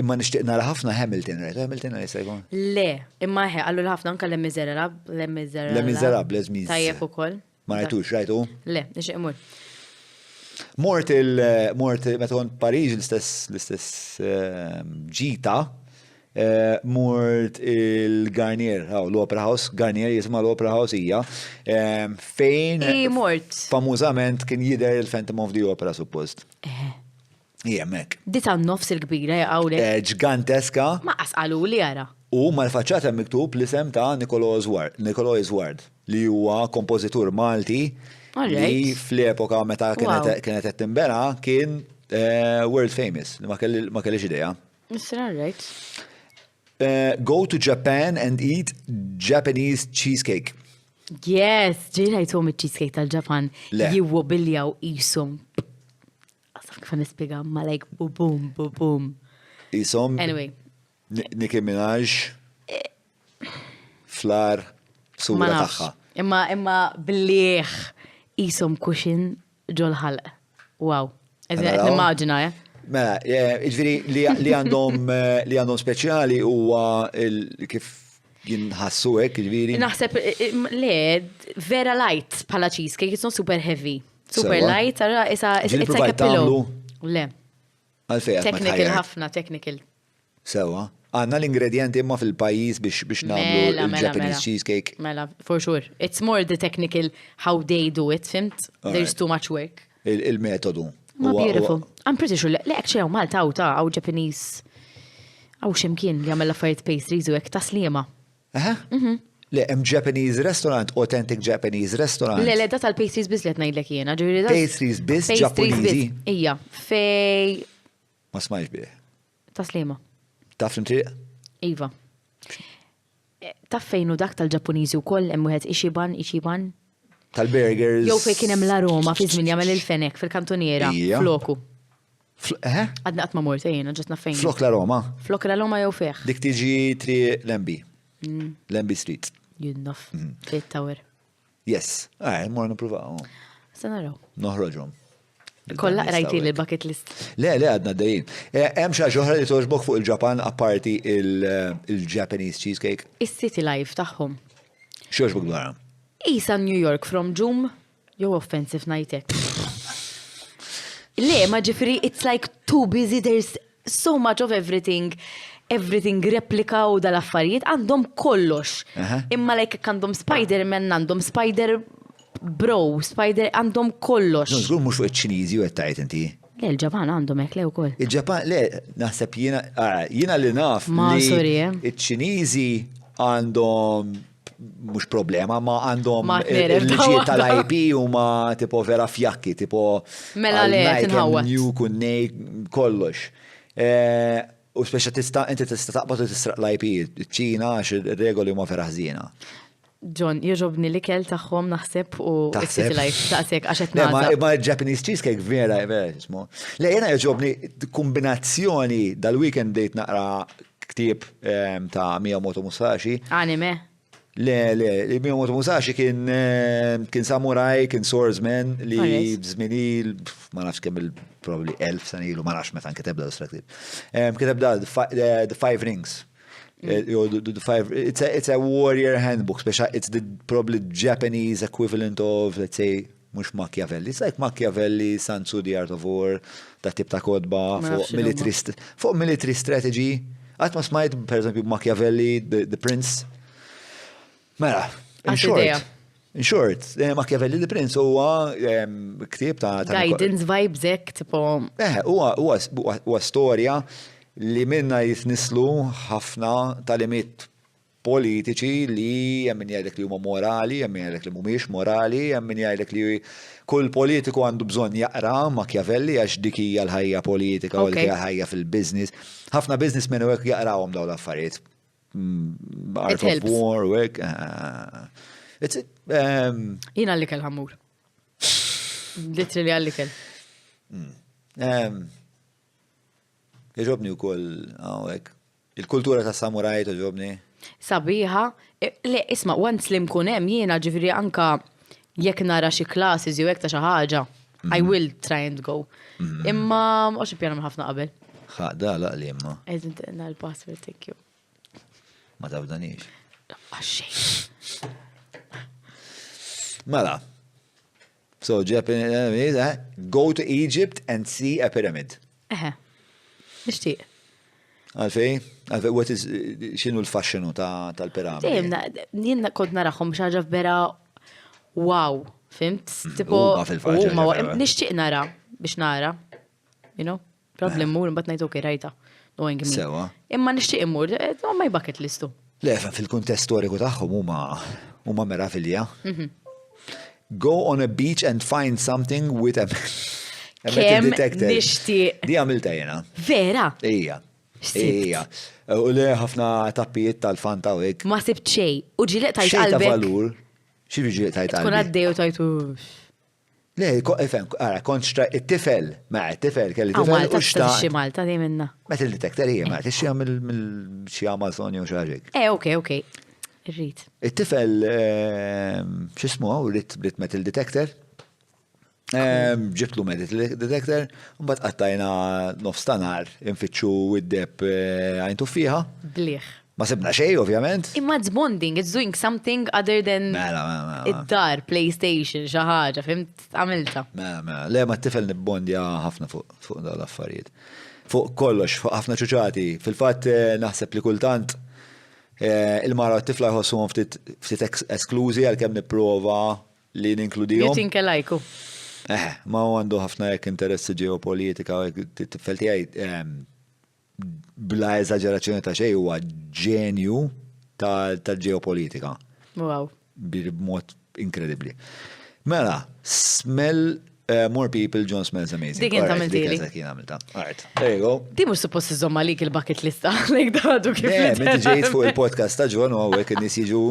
imma nixtieq nara ħafna Hamilton, right? Hamilton għalli jkun. Le, imma għallu ħafna anke Le Miserable, Le Miserable, tajjeb ukoll. Ma rajtux, rajtu? Le, nixtieq imur. Mort meta kont Pariġi l-istess ġita, mort il-Garnier, l-Opera House, Garnier jisma l-Opera House hija, fejn famużament kien jidher il-Phantom of the Opera suppost. Jemmek. Dita nofs il-kbira jaqawle. Ġganteska. Ma qasqalu li jara. U mal-faċċata miktub l-isem ta' Nicolas Ward, li huwa kompożitur Malti li fl-epoka meta kienet qed tinbena kien world famous, li ma kellix idea. Right. Go to Japan and eat Japanese cheesecake. Yes, ġirajtom il-cheesecake tal-Ġapan. Jiwu biljaw jisom. Kifan nispiega ma like boom. Jisom. Anyway. Nicki Minaj. Flar. Sura taħħa. Imma bliħ jisom kuxin ġolħalq. Wow. Nimmaġina, Mela, ġviri li għandhom speċjali huwa kif jinħassu hekk, ġviri. Naħseb le vera light bħala cheesecake, it's not super heavy. Super light, it's like a pillow. Le. Għalfej. Technical ħafna, technical. Sewa. Għanna l-ingredienti imma fil-pajis biex namlu il-Japanese cheesecake. Mela, for sure. It's more the technical how they do it, fimt? There's too much work. Il-metodu. Ma beautiful. I'm pretty sure, le actually għaw Malta għaw Japanese, għaw ximkien li għamil affarijiet pastries u għek taslima. Le, hemm Japanese restaurant, authentic Japanese restaurant. Le, da tal-pastries biz li għetnajdlek jena. Pastries biz Ġappuniżi. Ija, fej. Ma smajx bieħ. Taslima. Taf l-intriq? Iva. Taf fejnu dak tal-Ġappuniżi u koll, hemm wieħed Ichiban. Tal-burgers. Jow fej kien hemm l-aroma fi żmien jagħmel il-fenek fil-kantoniera. Floku. Għadna qatt ma mort jiena ġetna fejn. Flok l-aroma. Flok l-aroma jew feħ. Dik tiġi tri Lembi. Lembi Street. Judnof. Fit Tower. Yes. Mor nipruvaw. Se naraw. Noħroġhom. Kolla rajti l-bucket list. Le, għadna d-dajin. Hemm xi ħaġa li toġbok fuq il-Ġapan apparti il-Japanese cheesecake. Is-city life tagħhom. X'joġbok dwarha? Isa New York from Jum, you're offensive najtek. Le, ma ġifri, it's like too busy, there's so much of everything. everything replika u dal-affarijiet għandhom kollox. Imma like għandhom Spider-Man, għandhom Spider-Bro, Spider għandhom kollox. Żgur mhux fuq iċ-Ċiniżi u qed tgħid inti. Le, il-Ġapan għandhom hekk le wkoll. Il-Ġapan, le, naħseb jiena li naf li iċ-Ċiniżi għandhom mux problema, ma għandhom il-liġiet tal-IP u ma tipo vera fjakki, tipo mela le, tinħawat. New kunnej, kollox. U speċa inti tista taqbad u tisraq l-IP, ċina għax il-regoli ma vera ħżina. John, jġobni li kell taħħom naħseb u City Life taqsek għaxet naħza. Ma Japanese cheesecake vera, jismu. Le, jena jġobni kombinazzjoni dal-weekend dejt naqra ktib ta' Miyamoto Musashi. Anime. Le, Miyamoto Musashi kien samurai, kien swordsman li bżmini, ma nafx kemm probably 1000 sanilu, ma nafx metan kitebda l-straktiv. Kitebda The Five Rings. It's a warrior handbook, it's probably Japanese equivalent of, let's say, mux Machiavelli. It's like Machiavelli, Sun Tzu, The Art of War, ta' tip ta' kodba fuq military strategy. Għat ma smajt, per esempio, Machiavelli, The Prince. Mela, in short, Machiavelli the Prince huwa ktib ta' guidance vibes ek tipo. Huwa storja li minna jitnislu ħafna talimiet politiċi li jemmin jgħidlek li huma morali, jemmin jgħidlek li mhumiex morali, jemmin jgħidlek li kull politiku għandu bżonn jaqra Machiavelli għax dik hija l-ħajja politika u l ħajja fil-business. Ħafna businessmen u hekk jaqrawhom dawn l-affarijiet. Art of War, work. Jina għalli kell ħammur. Literally għalli kell. Iġobni u koll, il-kultura ta' samuraj iġobni. Sabiħa, le, isma, once li mkunem jiena ġifiri anka jek nara xi classes jew hekk ta' xi ħaġa, I will try and go. Imma mhux ippjana ħafna qabel. Da laqli imma. Eżint l-password, thank you. Ma tafdanix. Għaxxej. Mela. So, Japanese, go to Egypt and see a pyramid. Nishtiq. Għalfej? What is, xinu l-fasċinu tal-piramidi? Jien kont naraħom xaġa vera wow, fimt? Tipo, nishtiq nara biex nara, you know? Problem mur, mbat najtu rajta. Sewa. Imma nixtieq immur, ma bucket listu. Le, fil-kuntest storiku tagħhom huma meravilja. Go on a beach and find something with a metal detector. Nixtieq. Di għamilta jena. Vera? Ija. U le ħafna tappijiet tal-fanta u hekk. Ma sibt xej. U ġileq tajt qalbek. Xej ta' valur. Xi ġileq tajt qalbek. Tkun għaddej u tajtu. Le, kontra it-tifel, kelli tifel u xta. Xi Malta di minna. Metal detector hija ma tixxi mill-xi Amazon jew xi ħaġek. Okay. Irrid. It-tifel x'ismu rrid metal detector. Ġibtlu metal detector, mbagħad qattajna nofs tanar infittxu id-deb għajntu fiha. Bliħ. Ma sibna xej, ovvjament. Imma it's bonding, it's doing something other than id-dar, PlayStation, xaħġa, fimt, għamilta. Le, ma t-tifel nibbondja ħafna fuq dal-affarijiet. Fuq kollox, fuq ħafna ċuċati. Fil-fat naħseb li kultant il-mara t-tifla jħossuhom ftit esklużi għal-kem niprofa li ninkludijom. You think I like. Ma għandu ħafna jek interessi ġeopolitika, t-tifel tijaj bla eżagġerazzjoni ta' xej huwa ġenju tal-ġeopolitika. Wow. B'mod inkredibbli. Mela, smell more people, John smells amazing. Dik inta għamiltili. Alright, there you go. Di mux suppost iżomma lik il-bucket lista. Like dadu kif. Minti ġejt fuq il-podcast ta' John u għawek nis jiġu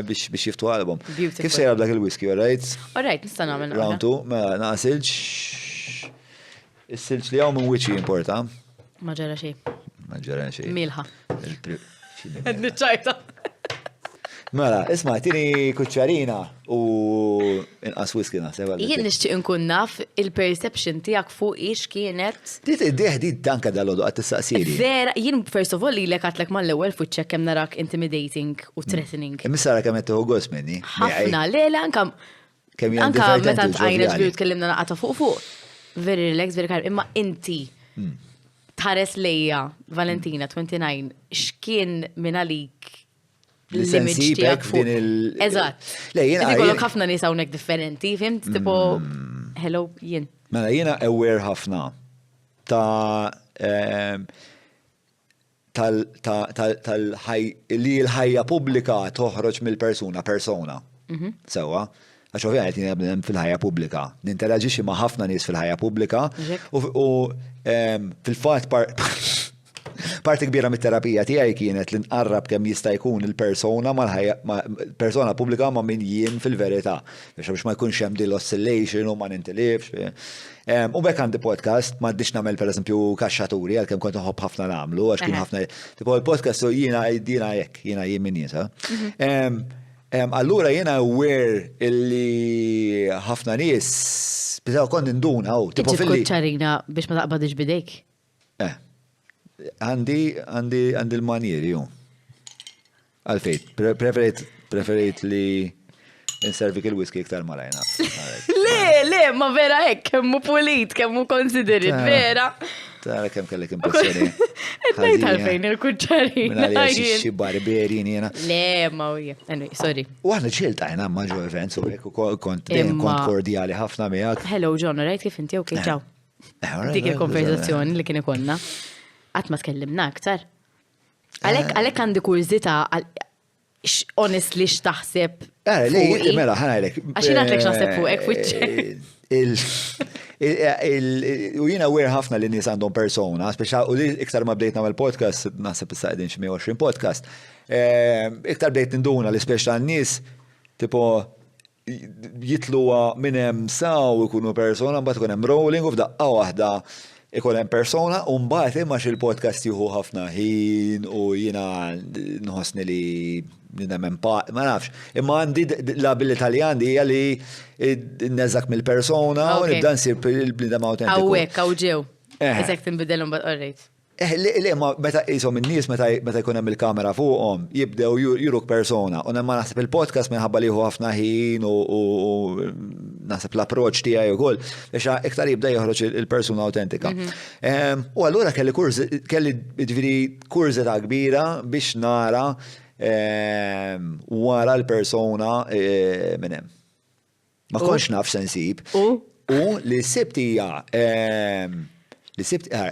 biex jiftu album. Kif sejra blak il-whisky, alright? Alright, nista' nagħmel. Round 2, mela, naqsilġ. Is-silġ li għaw minn wiċi importa. Ma ġara xej. Milħa. Nċajta. Mela, isma, tini kuċċarina u inqas whisky naħseb. Jien nixtieq nkun naf il-perception tiegħek fuq ix kienet. Di danka dal-għodu għat tistaqsiri. Vera, jien first of all li għatlek mal-ewwel fuq ċekk kemm narak intimidating u threatening. Missara kemm qed tieħu gost minni. Ħafna, le anka meta tqajna ġbir tkellimna naqata fuq. Very relaxed, very calm. Imma inti tħares lejja, Valentina, 29, x'kien minn għalik Li sensibek f'din il- Eżatt. Le, jiena- Inti kollok ħafna nies hawnhekk differenti, fimt? Tipo, hello, jien. Mela jiena aware ħafna li l-ħajja pubblika toħroġ mill-persuna. Sewa. Għax ovvijament jien fil-ħajja pubblika. Ninteraġixxi ma' ħafna nies fil-ħajja pubblika u fil-fatt parti kbira mit-terapija tiegħi kienet li nqarrab kemm jista' jkun il-persona persona pubblika ma' min jien fil-verità. Biex ma jkunx hemm din l-oscillation u ma nintilifx. U bekk għandi podcast, ma għaddix nagħmel pereżempju kaxxaturi għalkemm kont nħobb ħafna nagħmlu għax kien ħafna tipo l-podcast jiena hekk, jiena jien min nies. Allura jiena aware illi ħafna nies biżaw kont induna tipo fil-ċarina biex ma taqbadix bidejk. Għandi l-manieri ju. Għalfejt, preferit li inservik il-whisky iktar marajna. Le, ma vera hekk, kemmu pulit, kemmu considered, vera. Tara kemm kellek impressjoni. Etnejt għalfejn il-kuċċarina. Minna li xi barberin jena. Le, ma uje. Sorry. U għahna ċilta jena maġu events u kont kordjali ħafna miegħek. Hello, John, rajt kif inti, ok, ċaw. Dik il-konverzazzjoni li kien ikonna. Għat ma tkellimna aktar. Għalek għandi kurzita honestly x'taħseb. Mela, ħanajlek. Għaxin għatlek x'naħseb fuqek fuċċe. U jina għwer ħafna li nis għandhom persona, speċa u li iktar ma bdejt namel podcast, naħseb issa għedin 120 podcast, iktar bdejt nduna li speċa n-nis, tipo, jitluwa minnem saw ikunu persona, mbagħad ikun hemm rolling u f'daqqa waħda ikun hemm persona u mbagħad imma xil-podcast jieħu ħafna ħin u jiena nħossni li nemmen ma nafx. Imma għandi l-abilità li għandi hija li neżak mill-persona u nibda nsir il-bnidem autentiku. Hawnhekk hawn ġew. Eżek tinbidilhom bad orrejt. Le, ma meta jisom in-nies meta jkun hemm il-kamera fuqhom jibdew juruk persona. U nemma naħseb il-podcast minħabba li ħafna ħin u naħseb l-approċċ tiegħi wkoll biex iktar jibda joħroġ il-persuna autentika. U allura kelli kurzita kbira biex nara wara l-persona minn hemm. Ma konx naf sensib. U li sibtija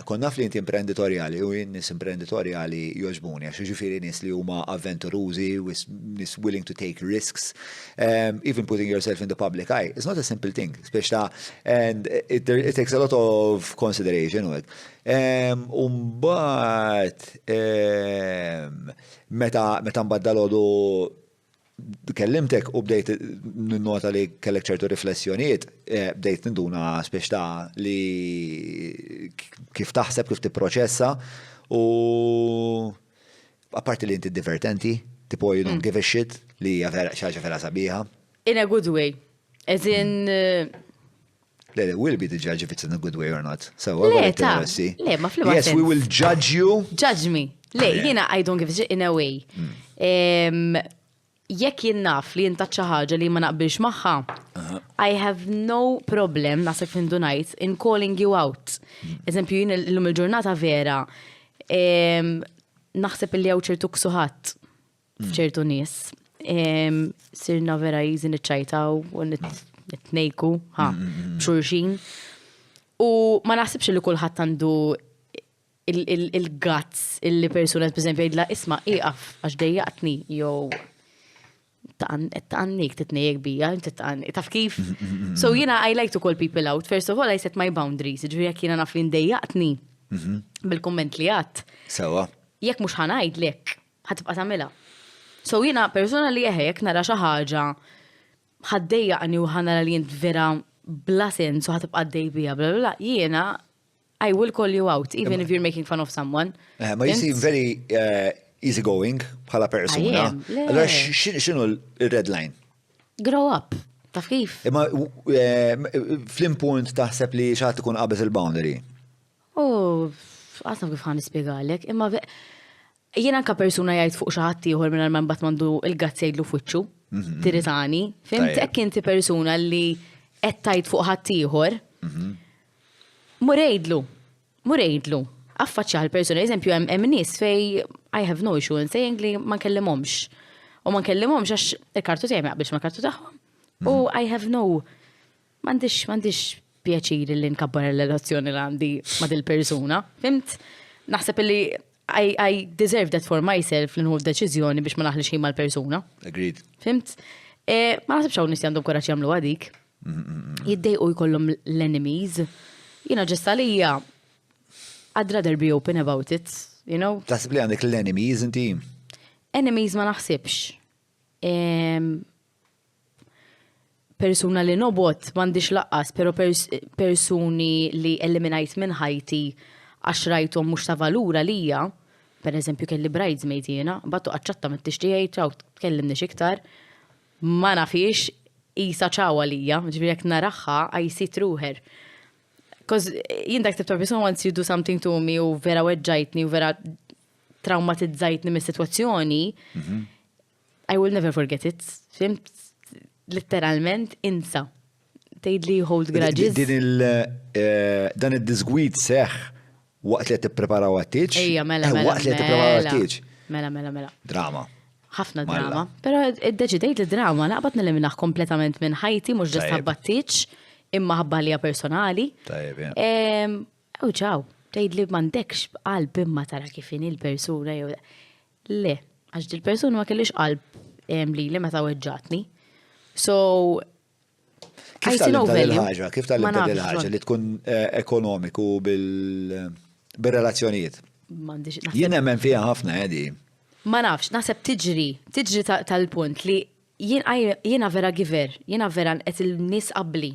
kon naf li inti imprenditorjali u jien nis imprenditorjali joġbuni, għax ġifiri nis li huma avventurużi, nis willing to take risks, even putting yourself in the public eye. It's not a simple thing, and it takes a lot of consideration. Umbat, meta mbaddalodu kellimtek u bdejt n-nota li kellek ċertu riflessjonijiet, bdejt nduna speċta li kif taħseb, kif tipproċessa u apparti li inti divertenti, tipo you don't give a shit li xaġa vera sabiħa. In a good way. As in... We'll be the judge if it's in a good way or not. So, Le, ma fl Yes, we will judge you. Judge me. Le, jina I don't give a shit in a way. Jekk jien naf li jinta ħaġa li ma naqbilx magħha, I have no problem nasek fin dunajt in calling you out. Eżempju, jien l-lum il-ġurnata vera, naħseb li għaw ċertu ksuħat f'ċertu nies. Sirna vera jizin iċċajtaw u nitnejku, b'xurxin. U ma naħsibx li kulħadd għandu il-guts, il-persuna, per esempio, jidla isma' iqaf għax dejjaqtni, jew taqannik titnejek bija, taf kif? So I like to call people out. First of all, I set my boundaries. Ġviri jek jina naf li ndejjaqtni bil-komment li għat. Sawa. Jek mux ħanajd lek, ħatibqa tamela. So jina persona li jek nara xaħġa ħaddejjaqni u ħanara li jint vera bla sens u ħatibqa dejbija, bla bla, jina I will call you out, even if you're making fun of someone. Ma jisi very easy going bħala persuna. Allora x'inhu l-red line? Grow up. Taf kif? Imma fl-impunt taħseb li xaħat ikun qabeż il-boundary. Għasna kif ħan ispjegalek, imma jiena anka persuna jgħid fuq xi ħadd ieħor minn man bat mandu il-gazz jgħidlu f'wiċċu. Tiritani. Fimt hekk inti persuna li qed tgħid fuq ħadd ieħor. Murejdlu. affaċċja l-persuna. Eżempju, hemm nies fej I have no issue in saying li ma nkellimhomx. U ma nkellimhomx għax il-kartu tiegħi ma jaqbilx mal-kartu tagħhom. U I have no m'għandix pjaċir li nkabbar il-relazzjoni li għandi ma' dil-persuna. Fimt? Naħseb li I deserve that for myself li nħu deċiżjoni biex ma naħli xejn mal-persuna. Agreed. Fimt? Ma naħsibx hawn nies għandhom koraġġ jagħmlu għadik. Jiddejqu jkollhom l-enemies. Jiena ġesta lija I'd rather be open about it, you know? Taħseb li għandek l-enemies inti? Enemies ma naħsibx. Persuna li nobot m'għandix laqqas, pero persuni li eliminajt minn ħajti għax rajtom mhux ta' valura lija, per eżempju kelli bridesmaid jiena, battu qaċċatta mit-tixtieq ċaw tkellimni iktar, ma nafix isa ċawa lija, ġifieri jekk naraħħa I see through her. Because jien dak tip ta' person once you do something to me u vera weġġajtni u vera traumatizzajtni mis-sitwazzjoni, I will never forget it. Fimt? Literalment insa. Tgħidli hold grudges. Dan id-disgwid seħ waqt li tippreparaw għat-tiġ? Ejja, mela. Waqt li tippreparaw għat-tiġ? Mela. Drama. Ħafna drama. Pero id-deċidejt li drama naqbad neliminaħ kompletament minn ħajti, mhux ġast ħabba t-tiġ, imma ħabba li personali. Tajjeb, U ċaw, tgħidli m'għandekx qalb imma tara kif in il-persuna jew. Le, għax il-persuna ma kellix qalb li meta weġġatni. So, kif tal-ħaġa? Kif tal-ħaġa li tkun ekonomiku bil-relazzjonijiet? Jien nemmen fiha ħafna għedi. Ma nafx, naħseb tiġri tal-punt li jiena vera giver, jiena vera qed il-nies qabli.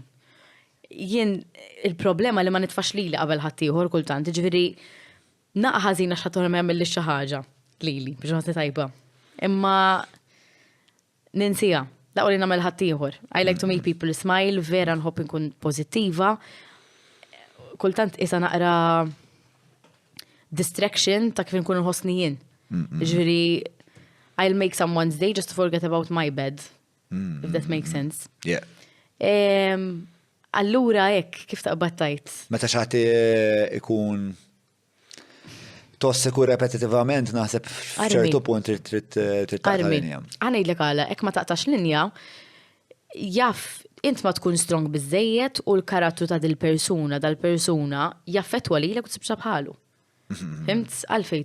Jien il-problema li ma nitfax lili qabel ħaddieħor kultant, ġifieri naqa' ħażina x'ħadd ma jagħmel xi ħaġa lili biex ħadd tajba. Imma ninsija. Laqgħu li nagħmel ħaddieħor. I like to make people smile, vera nħobb inkun pożittiva. Kultant isa naqra distraction ta' kif inkun inħossni jien. Ġifieri I'll make someone's day just to forget about my bed. If that makes sense. Yeah. Allura hekk kif taqbad tajt. Meta xagħti ikun tossiku repetitivament naħseb f'ċertu punt trid taqta' linja. Ngħidlek għala, hekk ma taqtax linja, jaf int ma tkun strong biżejjed u l-karattru ta' dal-persuna jaffettwa lilek u tibxa bħalu. Fimt għalfejn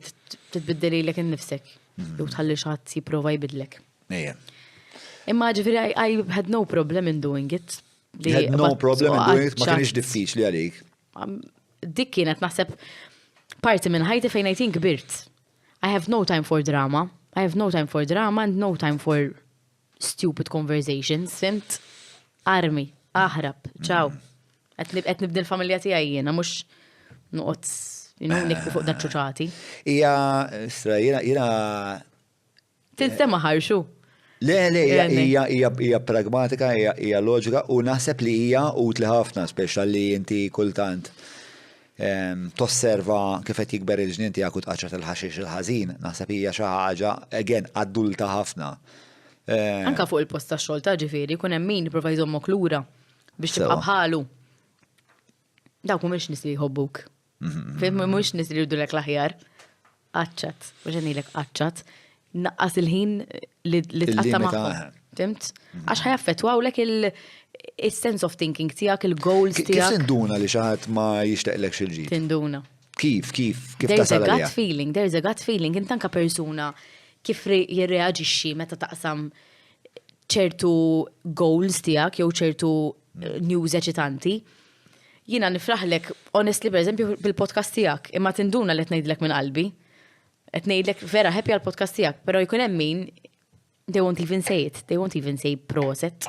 titbiddel lilek innifsek jew tħalli xi ħadd jipprova jbidlek. Imma ġifieri I had no problem in doing it. Had no problem in doing it, ma kienx diffiċli għalik. Dik kienet naħseb parti minn ħajti fejn għajtin kbirt. I have no time for drama. I have no time for drama and no time for stupid conversations. Fimt? Armi, aħrab, ċaw. Qed nibdil familja tiegħi jiena mhux noqgħod nikbu fuq daċċuċati. Jiena Tinsema ħarxu. Le, hija pragmatika, hija loġika u naħseb li hija utli ħafna, speċjali inti kultant tosserva kif qed jikber il-ġnien tiegħek u tqaċċat il-ħaxix il-ħażin, naħseb hija xi ħaġa again adulta ħafna. Anka fuq il-post tax-xogħol ta' ġifieri jkun hemm min jipprova jżommok lura biex tibqa' bħalu. Dawk mhumiex nies li jħobbuk. Mhux nies li jridulek l-aħjar. Qaċċat, biex ngħidlek qaċċat, naqqas il-ħin li tqatta' magħhom. Fimt? Għax ħajaffettwawlek il-sense of thinking tiegħek, il-goals tiegħek. Kif tinduna li xi ħadd ma jixtieqlek xi ġid? Tinduna. Kif There's a gut feeling, int anka persuna kif jirreaġixxi meta taqsam ċertu goals tiegħek jew ċertu news eċitanti. Jiena nifraħlek honestly pereżempju bil-podcast tiegħek, imma tinduna li qed ngħidlek minn qalbi. Qed ngħidlek vera happy għall-podcast tiegħek, però jkun hemm min they won't even say it. They won't even say proset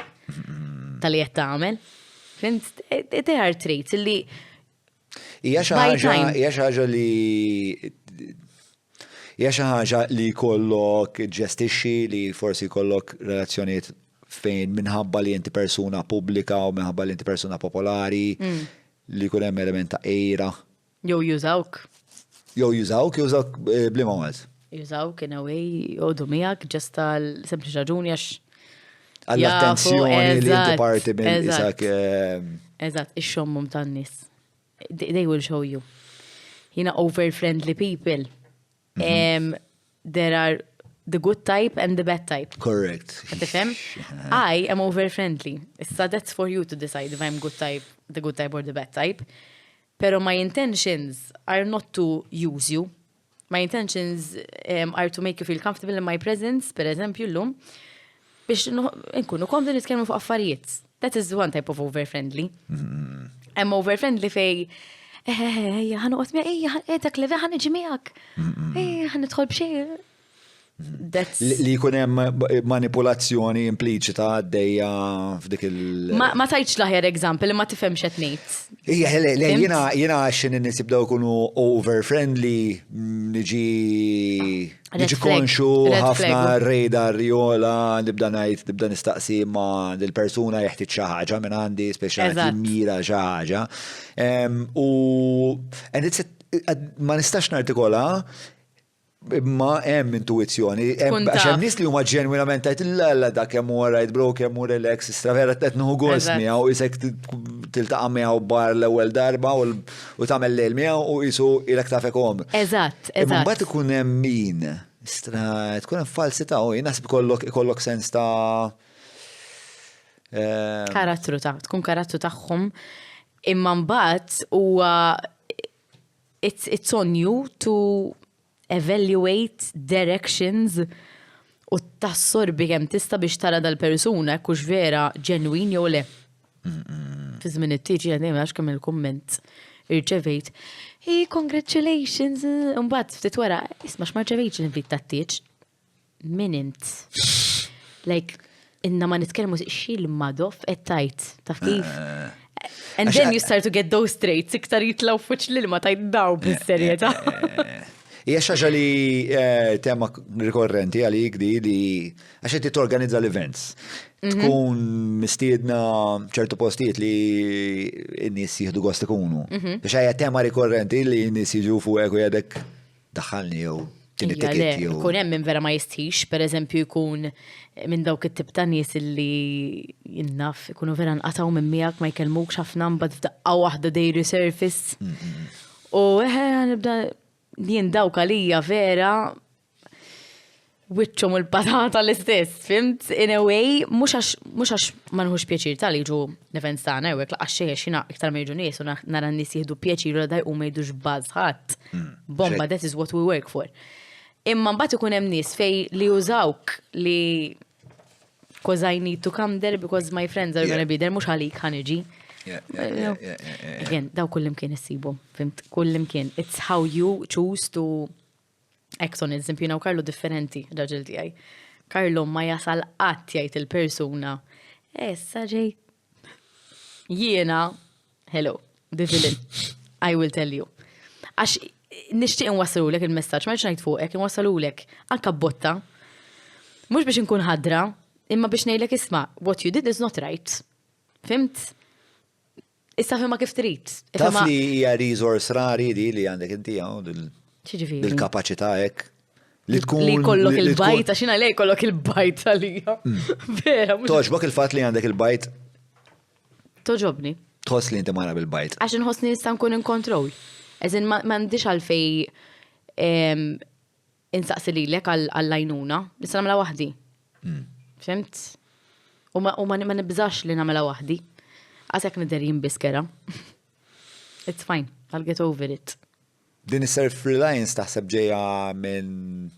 tal-li qed tagħmel. They are traits li hija xi ħaġa li jkollok ġestixxi li forsi jkollok relazzjonijiet fejn minħabba li inti persuna pubblika u minħabba li inti persuna popolari li jkun hemm element ta' ejra. Jew jużawk bliema waz. Jużawk in a way jgħodu miegħek ġest tal-sempliċi raġuni għax għall-attenzjoni li inti parti minn isak. Eżatt, ix-xommum tan-nies. They will show you. over friendly people. There are the good type and the bad type. Correct. Tifhem? I am over friendly. So that's for you to decide if I'm good type, the good type or the bad type. Pero my intentions are not to use you. My intentions are to make you feel comfortable in my presence, per eżempju l-lum, biex nkunu komdu nitkellmu fuq affarijiet. That is one type of over friendly. I'm over friendly fej ħanuqot miegħek, dak li ħan iġi miegħek. Ħan nidħol b'xej. Li jkun hemm manipulazzjoni impliċita għaddejja f'dik il- Ma tajtx l-aħjar example, ma tifhemx qed ngħid. Jiena għaxin in-nies jibdew ikunu over friendly, niġi konxu ħafna radar jola, nibda ngħid, nibda nistaqsi ma' dil-persuna jeħtieġ xi ħaġa minn għandi, speċjalment mira xi ħaġa. Ma nistax nartikola imma hemm intuizzjoni, għax hemm nies li huma ġenwinament tgħid illa dak hemm hu right bro, kemm hu relax, istra vera qed nieħu gost miegħu isek tiltaqa' miegħu bar l-ewwel darba u tagħmel lejl miegħu u qisu ilek tafek hom. Eżatt. Imma mbagħad ikun hemm min, istra tkun hemm falsità u naħseb ikollok sens ta' karattru tkun karattru tagħhom imma mbagħad huwa it's on you to evaluate directions u tassorbi kemm tista' biex tara dal-persuna kux vera ġenwin jew le. Fi żmien it-tiġi dejjem għax kemm il-kumment irċevejt. Hey, congratulations! Mbagħad ftit wara, isma' x'ma rċevejtx il-invit tat-tieġ. Min int? Like, inna ma nitkellmu xil madof qed tajt, taf kif? And then you start to get those traits, iktar jitlaw fuċ lil ma tajt daw bis-serjetà. Hija xaġa li tema rikorrenti għalik li għax qed torganizza l-events. Tkun mistiedna ċertu postijiet li n-nies jieħdu gost ikunu. Biex hija tema rikorrenti li n-nies jiġu fuq u jgħidek daħħalni jew ticket jew. Ikun hemm min vera ma jistix, pereżempju jkun minn dawk it-tip ta' nies li jinnaf ikunu vera nqataw minn miegħek ma jkellmukx ħafna mbagħad f'daqqa waħda they resurface. U nibda jien dawk għalija vera wiċċhom il-patata l-istess, fimt? In a way, mhux għax ma nħux pjaċir tal jiġu l-events tagħna jew laqgħax xejn xina iktar ma jiġu nies u nara n-nies jieħdu pjaċir u daj u ma jgħidux baż ħadd. Bomba, that is what we work for. Imma mbagħad ikun hemm nies fej li użawk li because I need to come there because my friends are gonna be there mhux għalik ħaniġi. Again, daw kullim kien issibu, fimt, kullim kien. It's how you choose to act on it. Zimpina u Karlo differenti, raġel tijaj. Karlo ma jasal qatt jgħid il-persuna. Saġej. Jiena, hello, the villain. I will tell you. Għax nishtiq nwasalulek il-messaġġ, ma ngħid fuqek, nwasalulek anka botta. Mhux biex nkun ħadra, imma biex ngħidlek isma' what you did is not right. Fimt? Issa fima kif trid. Taf li hija resource rari li għandek inti il-kapaċità hekk. Li tkun li kollok il-bajt, għax jiena lej kollok il-bajt għalija. Vera. Toġbok il-fatt li għandek il-bajt? Toġobni. Tħoss li inti mara bil-bajt. Għax inħossni nista' nkun in control. Eżin m'għandix għalfej insaqsi lilek għall-għajnuna, nista' nagħmilha waħdi. Fimt? U ma nibżax li nagħmilha waħdi. Għasek nider jimbiskera. It's fine, I'll get over it. Din is-self-reliance taħseb ġeja minn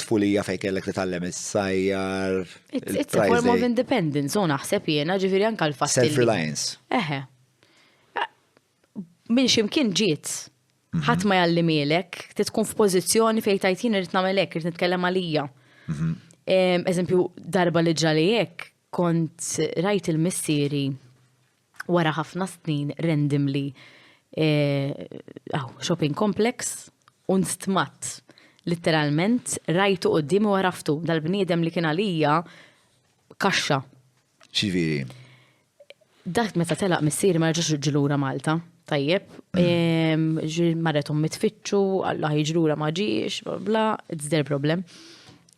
tfulija fej kellek titgħallem is-sajjar. It's a form of independence, u naħseb jiena ġifieri anke l-fatt. Self-reliance. Minn ximkien ġiet. Ħadd ma jallimilek, tkun f'pożizzjoni fejn tajt jien irid nagħmel hekk, irid nitkellem għalija. Eżempju, darba li ġali hekk kont rajt il-missieri wara ħafna snin randomly shopping complex un stmat. Literalment rajtu qoddim u għaraftu dal-bniedem li kien għalija kaxxa. Xiviri? Dak meta telaq missieri ma rġax ġilura Malta. Tajjeb, marretom mitfittxu, Allah ġilura ma ġiex, bla, it's their problem.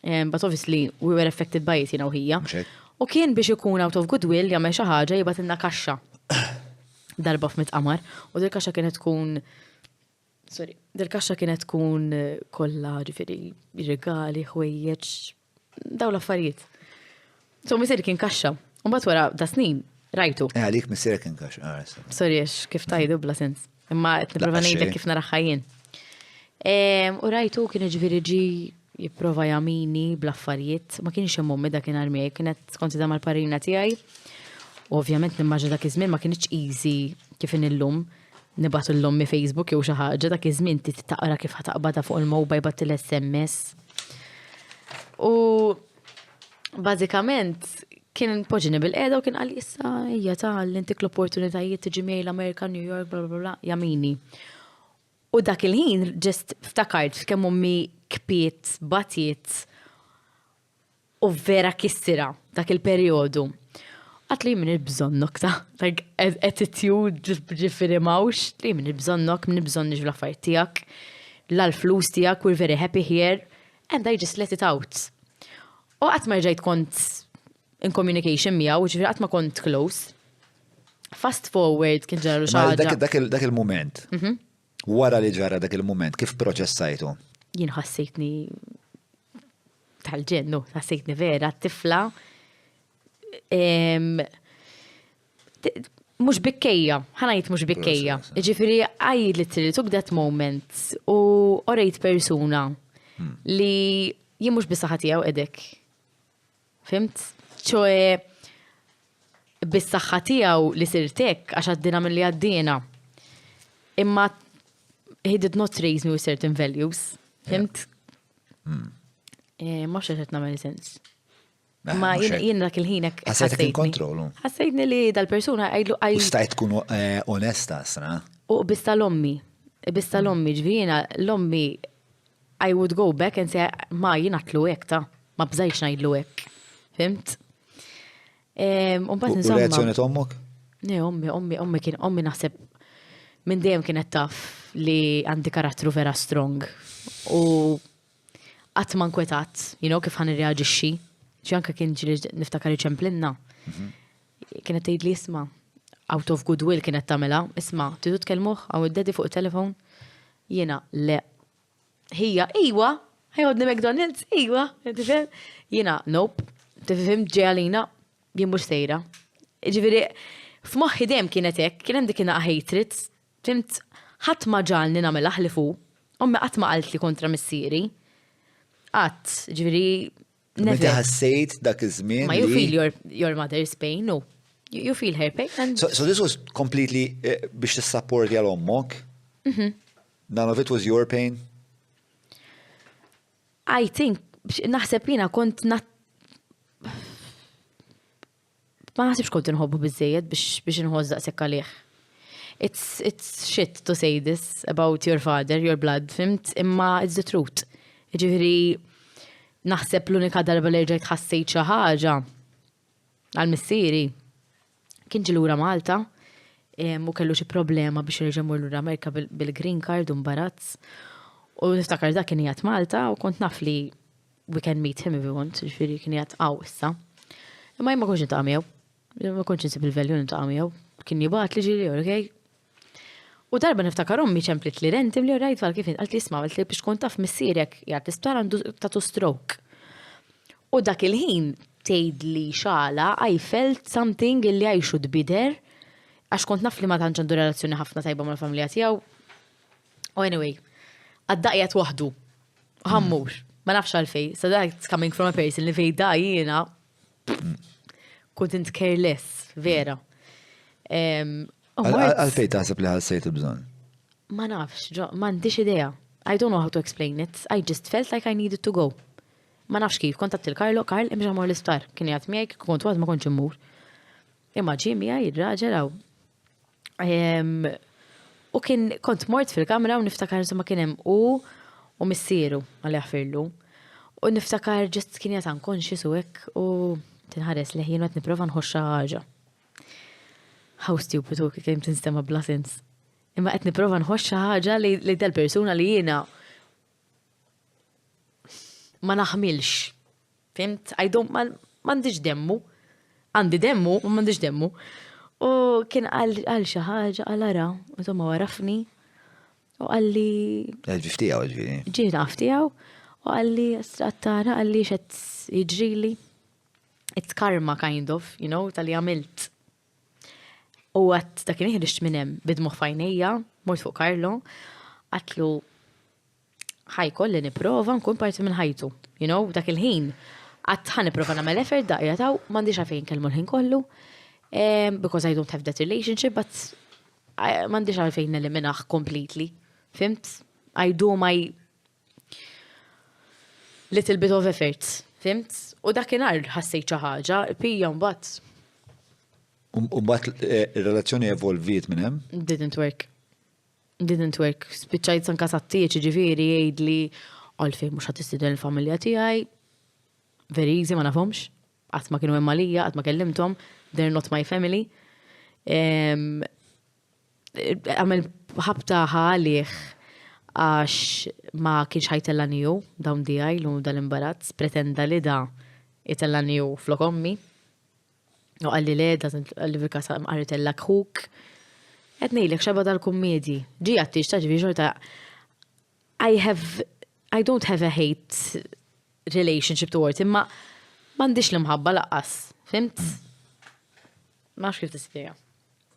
But obviously we were affected by it, u hija. U kien biex ikun out of goodwill jagħmel xi ħaġa jibatilna kaxxa. Darba f'mitqamar, u dil kaxxa kienet tkun Sorry, dil-kaxxa kienet tkun kollha ġifieri regali, ħwejjeġ, daw l-affarijiet. So missier kien kaxxa. Mbagħad wara da snin rajtu. Għalik missier kien kaxxa. Sorry, kif tajdu bla sens. Imma qed nipprova ngħidlek kif nara ħajjin. U rajtu kien ġifieri ġi jipprova jamini bl-affarijiet, ma kienx hemm ommi dakinhar miegħi, kienet konsidra mal-parina tiegħi. Ovvjament nimmaġa dak iż-żmien ma kienx easy kif illum. Nibatu l-lommi Facebook jew xi ħaġa dak iż-żmien taqra kif ħataqbadha fuq il-mobile bat il-SMS. U bażikament kien poġġini bil-qiegħda u kien qal issa hija tal-intik l-opportunitajiet tiġi miegħi l-Amerika, New York, bla bla bla, jamini. U dak il-ħin ġest ftakart kemm ommi kpiet, batiet u vera kissira dak il-perjodu. Għatli minn il-bżonnok ta' attitude ġifiri mawx, li minn il-bżonnok, minn il-bżonnix fl-affarijiet tijak, l-flus tijak, we're very happy here, and I just let it out. U għat ma ġajt kont in communication miegħu, ġifiri għat ma kont close. Fast forward kien ġarru xaġa. Dak il-moment, wara li ġara dak il-moment, kif proċessajtu? Jien ħassejtni tal-ġennu, ħassejtni vera, tifla, mux bikkejja, ħanajt mux bikkejja. Ġifiri, I literally took that moment u orejt persuna li jien mux bis-saħħa edek. Fimt? ċoe bis-saħħa tiegħu li sirtek għax għaddina mill-li għaddina. Imma he did not raise me with certain values. Fimt? Ma xaċet namel sens. Ma jien dak il-ħinek. Ħassajtek il-kontrollu. Ħassajtni li dal-persuna għajlu U stajt tkun onesta, sra? U bista l-ommi. Bista l-ommi ġvina, l-ommi I would go back and say ma jien għatlu ta' ma bżajx najdlu hekk. Fimt? U reazzjoni tommok? Ne, ommi kien, ommi naħseb minn dejjem kienet taf li għandi karattru vera strong. U għatman kwetat, kif ħan reagġixxi. ċanka kien ġili niftakar iċemplinna. Kienet tgħid li isma' out of goodwill kienet tagħmilha, isma' tidu tkellmuh għaw id-dedi fuq il-telefon. Jiena le. Hija iwa, ħajodni McDonald's, iwa, tifhem? Jiena nope, tifhem ġejjalina jien mhux sejra. Ġifieri f'moħħi dejjem kienet hekk, kien hemm dik hatred, fimt ħadd ma ġalni nagħmilha ħlifu, ommi qatt ma qalt li kontra missieri. Qatt, ġifieri Meta ħassejt dak iż-żmien. Ma you feel your mother's pain, no. You feel her pain. And so this was completely biex tissapporti għal ommok? None of it was your pain? I think, naħseb jiena kont ma naħsibx kont inħobbu biżejjed biex inħoż daqshekk għalih. It's shit to say this about your father, your blood, fimt, imma it's the truth. Ġifieri naħseb l-unika darba li rġajt ħassejt xi ħaġa għal-missieri kien ġi lura Malta u kellu xi problema biex jerġa' mur lura Amerika bil-green card u mbarazz. U niftakar dak kien qiegħed Malta u kont naf li we can meet him if we want, ġifieri kien qiegħed issa. Imma ma kontx niltaqa' miegħu, ma kontx insib il-valju niltaqa' miegħu, kien jibgħat li ġieli, okay? U darba niftakar ommi ċemplit li rentim li rajt għal kif għalt li isma' għalt li biex kont taf missierek jgħat l-isptar għandu tatu stroke. U dak il-ħin tgħid li xala I felt something li I should be there għax kont naf li ma tantx għandu relazzjoni ħafna tajba mal-familja tiegħu. U anyway, għaddaqjat waħdu. Ħammur, ma nafx għalfej. So that's coming from a person li fejda jiena couldn't care less, vera. Għalfej taħseb li ħassejt il-bżon? Ma nafx, ma għandix idea. I don't know how to explain it. I just felt like I needed to go. Ma nafx kif, kontatt il-Karl imġa mor l-isptar. Kien jgħat miegħek, kont għad ma kontx immur. Imma ġimja jirraġel għaw. U kont mort fil-kamra u niftakar ma kien hemm u missieru għalli ħafirlu. U niftakar ġest kien jgħat unconscious u hekk u tinħares leħin u għet niprofa nħoxxa ħaġa. How stupid u kien tinstema bla sens. Imma qed nipprova nħoxxa ħaġa li dal-persuna li jiena ma naħmilx. Fimt? M'għandix demmu. Għandi demmu, ma m'għandix demmu. U kien għal xi ħaġa għal ara, u tomma warafni U għalli. Ġiftijaw, ġviri. Ġina ftijaw, u għalli, strattara, għalli xed jġrili. It's karma, kind of, you know, tal-li għamilt. U għat dakin iħriċ minnem bidmu fajnija, mort fuq Karlo, għatlu ħajkolli niprofa nkun parti minn ħajtu, you know, dak il-ħin. Għat ħan niprofa namel effort daqja taw, mandiġ għafejn kelmu l-ħin kollu, because I don't have that relationship, but mandiġ għafejn eliminaħ completely. Fimt? I do my little bit of effort. Fimt? U dakinhar ħassejt xi ħaġa, pija mbagħad. U mbagħad ir-relazzjoni evolvit minn hemm? Didn't work. Spiċċajt sanka sattiċ ġifieri jgħidli għalfejn mhux ħadd istidel il-familja tiegħi. Very easy ma nafhomx. Qatt ma kienu hemm għalija, qatt ma kellimthom, they're not my family. Għamel ħabta għalih għax ma kienx ħajtellaniju dawn dijaj l dal-imbarazz, pretenda li da jitellaniju flok ommi. U għalli le, għalli fil-kasa mqarritella kħuk. Għednejlek xaba dal-kommedi. Ġi għattix taġvi ġorta. I don't have a hate relationship towards him, ma mandiċ l-mħabba laqqas. Fimt? Ma kif t-spiega.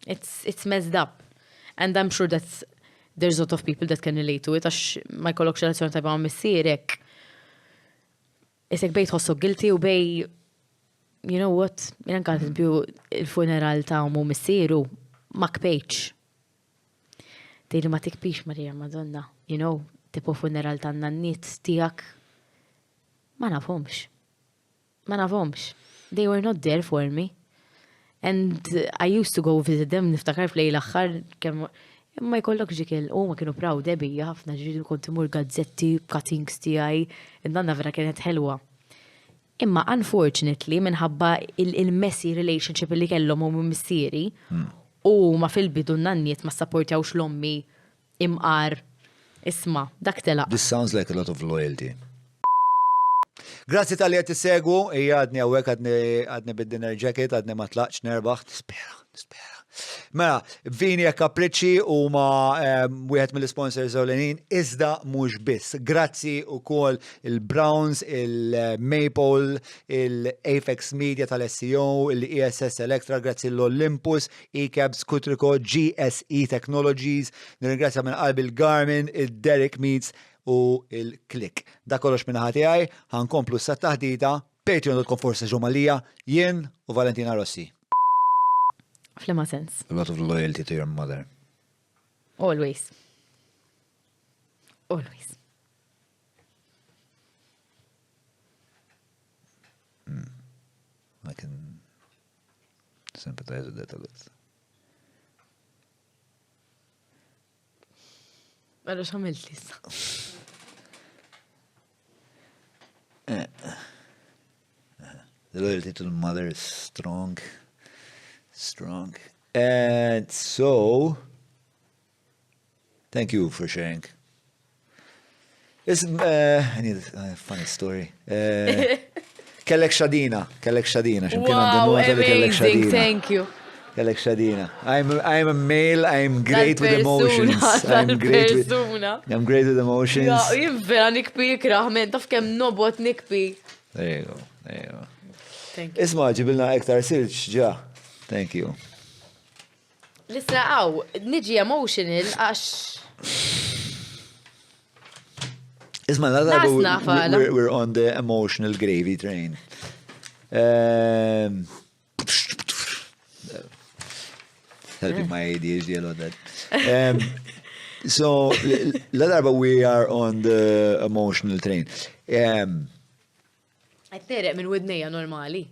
It's messed up. And I'm sure that there's a lot of people that can relate to it, għax ma jkollokx relazzjoni tajba ma' missierek. Isek bej tħossok guilty u bej, you know what, jena kħal il-funeral ta' mu missieru, ma kpejċ. Dejli ma tikpix, Marija, Madonna, you know, tipo funeral ta' nannit tijak, ma nafhomx. They were not there for me. And I used to go visit them, niftakar fl-lejl aħħar, ma jkollok ġikel, ma kienu proud, debija, ħafna ġiġi kont imur gazzetti, cuttings tijaj, id-danna vera kienet ħelwa. Imma unfortunately, minħabba il-messy relationship li kellhom u missieri, u ma fil-bidu nanniet ma supportjawx l-ommi imqar isma, dak telaq. This sounds like a lot of loyalty. Grazzi tal-li għed t-segu, għadni għawek għadni bid-dinner jacket, għadni ma tlaqx nerbaħ, nispera. Mela, Vini e Capricci u ma wieħed mill-sponsors ewlenin iżda mhux biss. Grazzi wkoll il-Browns, il-Maple, il-Apex Media tal-SEO, il-ESS Electra, grazzi l-Olympus, eCabs, Kutriko, GSE Technologies, nirringrazzja minn qalbi il-Garmin, il-Derek Meets u il-Click. Da kollox minn ħati għaj, ħankomplu s-sattaħdita, patreon.com/ġumalija, jien u Valentina Rossi. Flema sense. A lot of loyalty to your mother. Always. I can sympathize with that a lot. Għallu xamilt lissa. The loyalty to the mother is strong. And so, thank you for sharing. I need a funny story. Kellek xadina. Wow, amazing, thank you. Kellek xadina. I'm a male, I'm great with emotions. I'm great with emotions. Ja, jibbera nikpi ikraħmen, taf kem nobot nikpi. There you go. Thank you. Isma, ġibilna ektar silġ, ġa. Thank you. Lissa għaw, niġi emotional għax. Isma, we're on the emotional gravy train. Helping my ADHD a lot that. So, l-darba we are on the emotional train. Għattereq minn widnija normali.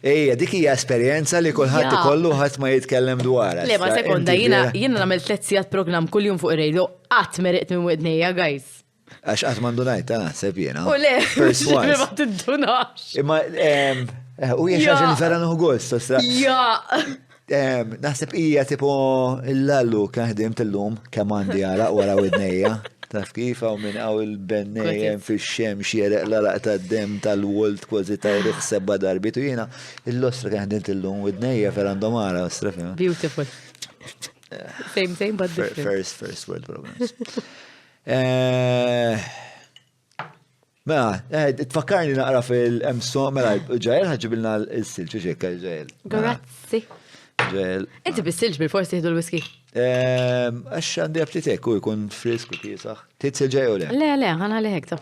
Ejja, dik hija esperjenza li kulħadd ikollu ħadd ma jitkellem dwarha. Le ma sekonda, jiena nagħmel 3 sigħat programm kuljum fuq ir-radio, qatt meriqt minn widnejja, guys. Għax qatt m'għandunajt naħseb jiena. U le, ma tiddunax. Imma u hija xi ħaġa li vera nieħu gost, ostra. Naħseb hija tipo il-lallu kien ħdimt illum kemm għandi għaraq wara widnejja. Taf kif għaw minn għaw il-bennejem fi xemx jereq l-araq ta' dem tal-wolt kważi ta' jriq 7 darbiet u jena il-lostra kħandint il-lum widnejja fer għandhom għara, ostra fima. Beautiful. Same, but different. First world problems. Mela, tfakkarni naqra fil-emso, mela, ġajel ħagġibilna l-silġ, ġekka ġajel. Grazzi. Ġajel. Inti bis-silġ bil-forsi jihdu l-whisky. Għax għandi għaplitek, u jkun frisk u tisax. Titsil ġajel le? Le, għana li hekta.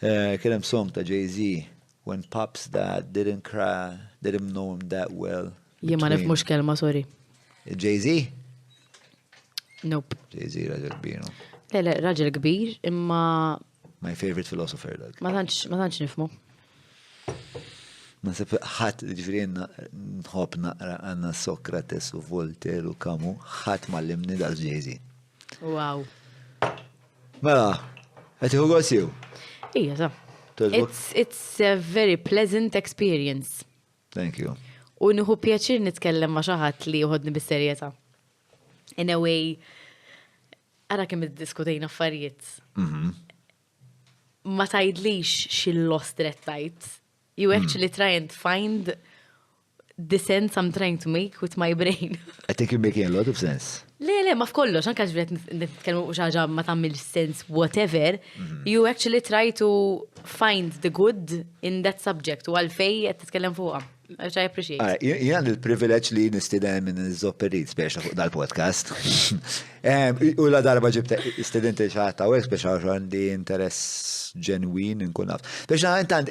Kienem song ta' Jay-Z, When Pop's Dad didn't cry, didn't know him that well. Jien ma nifmux kelma, sorry. Jay-Z? Nope. Jay-Z raġel kbir. Le, raġel kbir, imma My favorite philosopher. ma tantx nifmu. Ma sepp ħadd ġifieri nħobb naqra għandna Sokrates u Voltaire u Camus, ħadd mallimni dal Jay-Z. Wow. Mela, qed iħu gosju. Ija, sa. It's a very pleasant experience. Thank you. U nieħu pjaċir nitkellem ma' xi ħadd li joħodni bis-serjetà. In a way, ara kemm iddiskutejna affarijiet. Ma tgħidlix xi lost rettajt. You actually try and find the sense I'm trying to make with my brain. I think you're making a lot of sense. Le, ma f'kollox, anka ġbret nitkellmu xaġa ma tagħmel sense whatever, you actually try to find the good in that subject u għalfej qed titkellem fuqha. Which I appreciate. Jien għandi l-privileġġ li nistidem minn iż-żopperit speċa fuq dal-podcast. U la darba ġibta istudenti xaħta u speċa għandi interess ġenwin nkun naf. Speċa intant,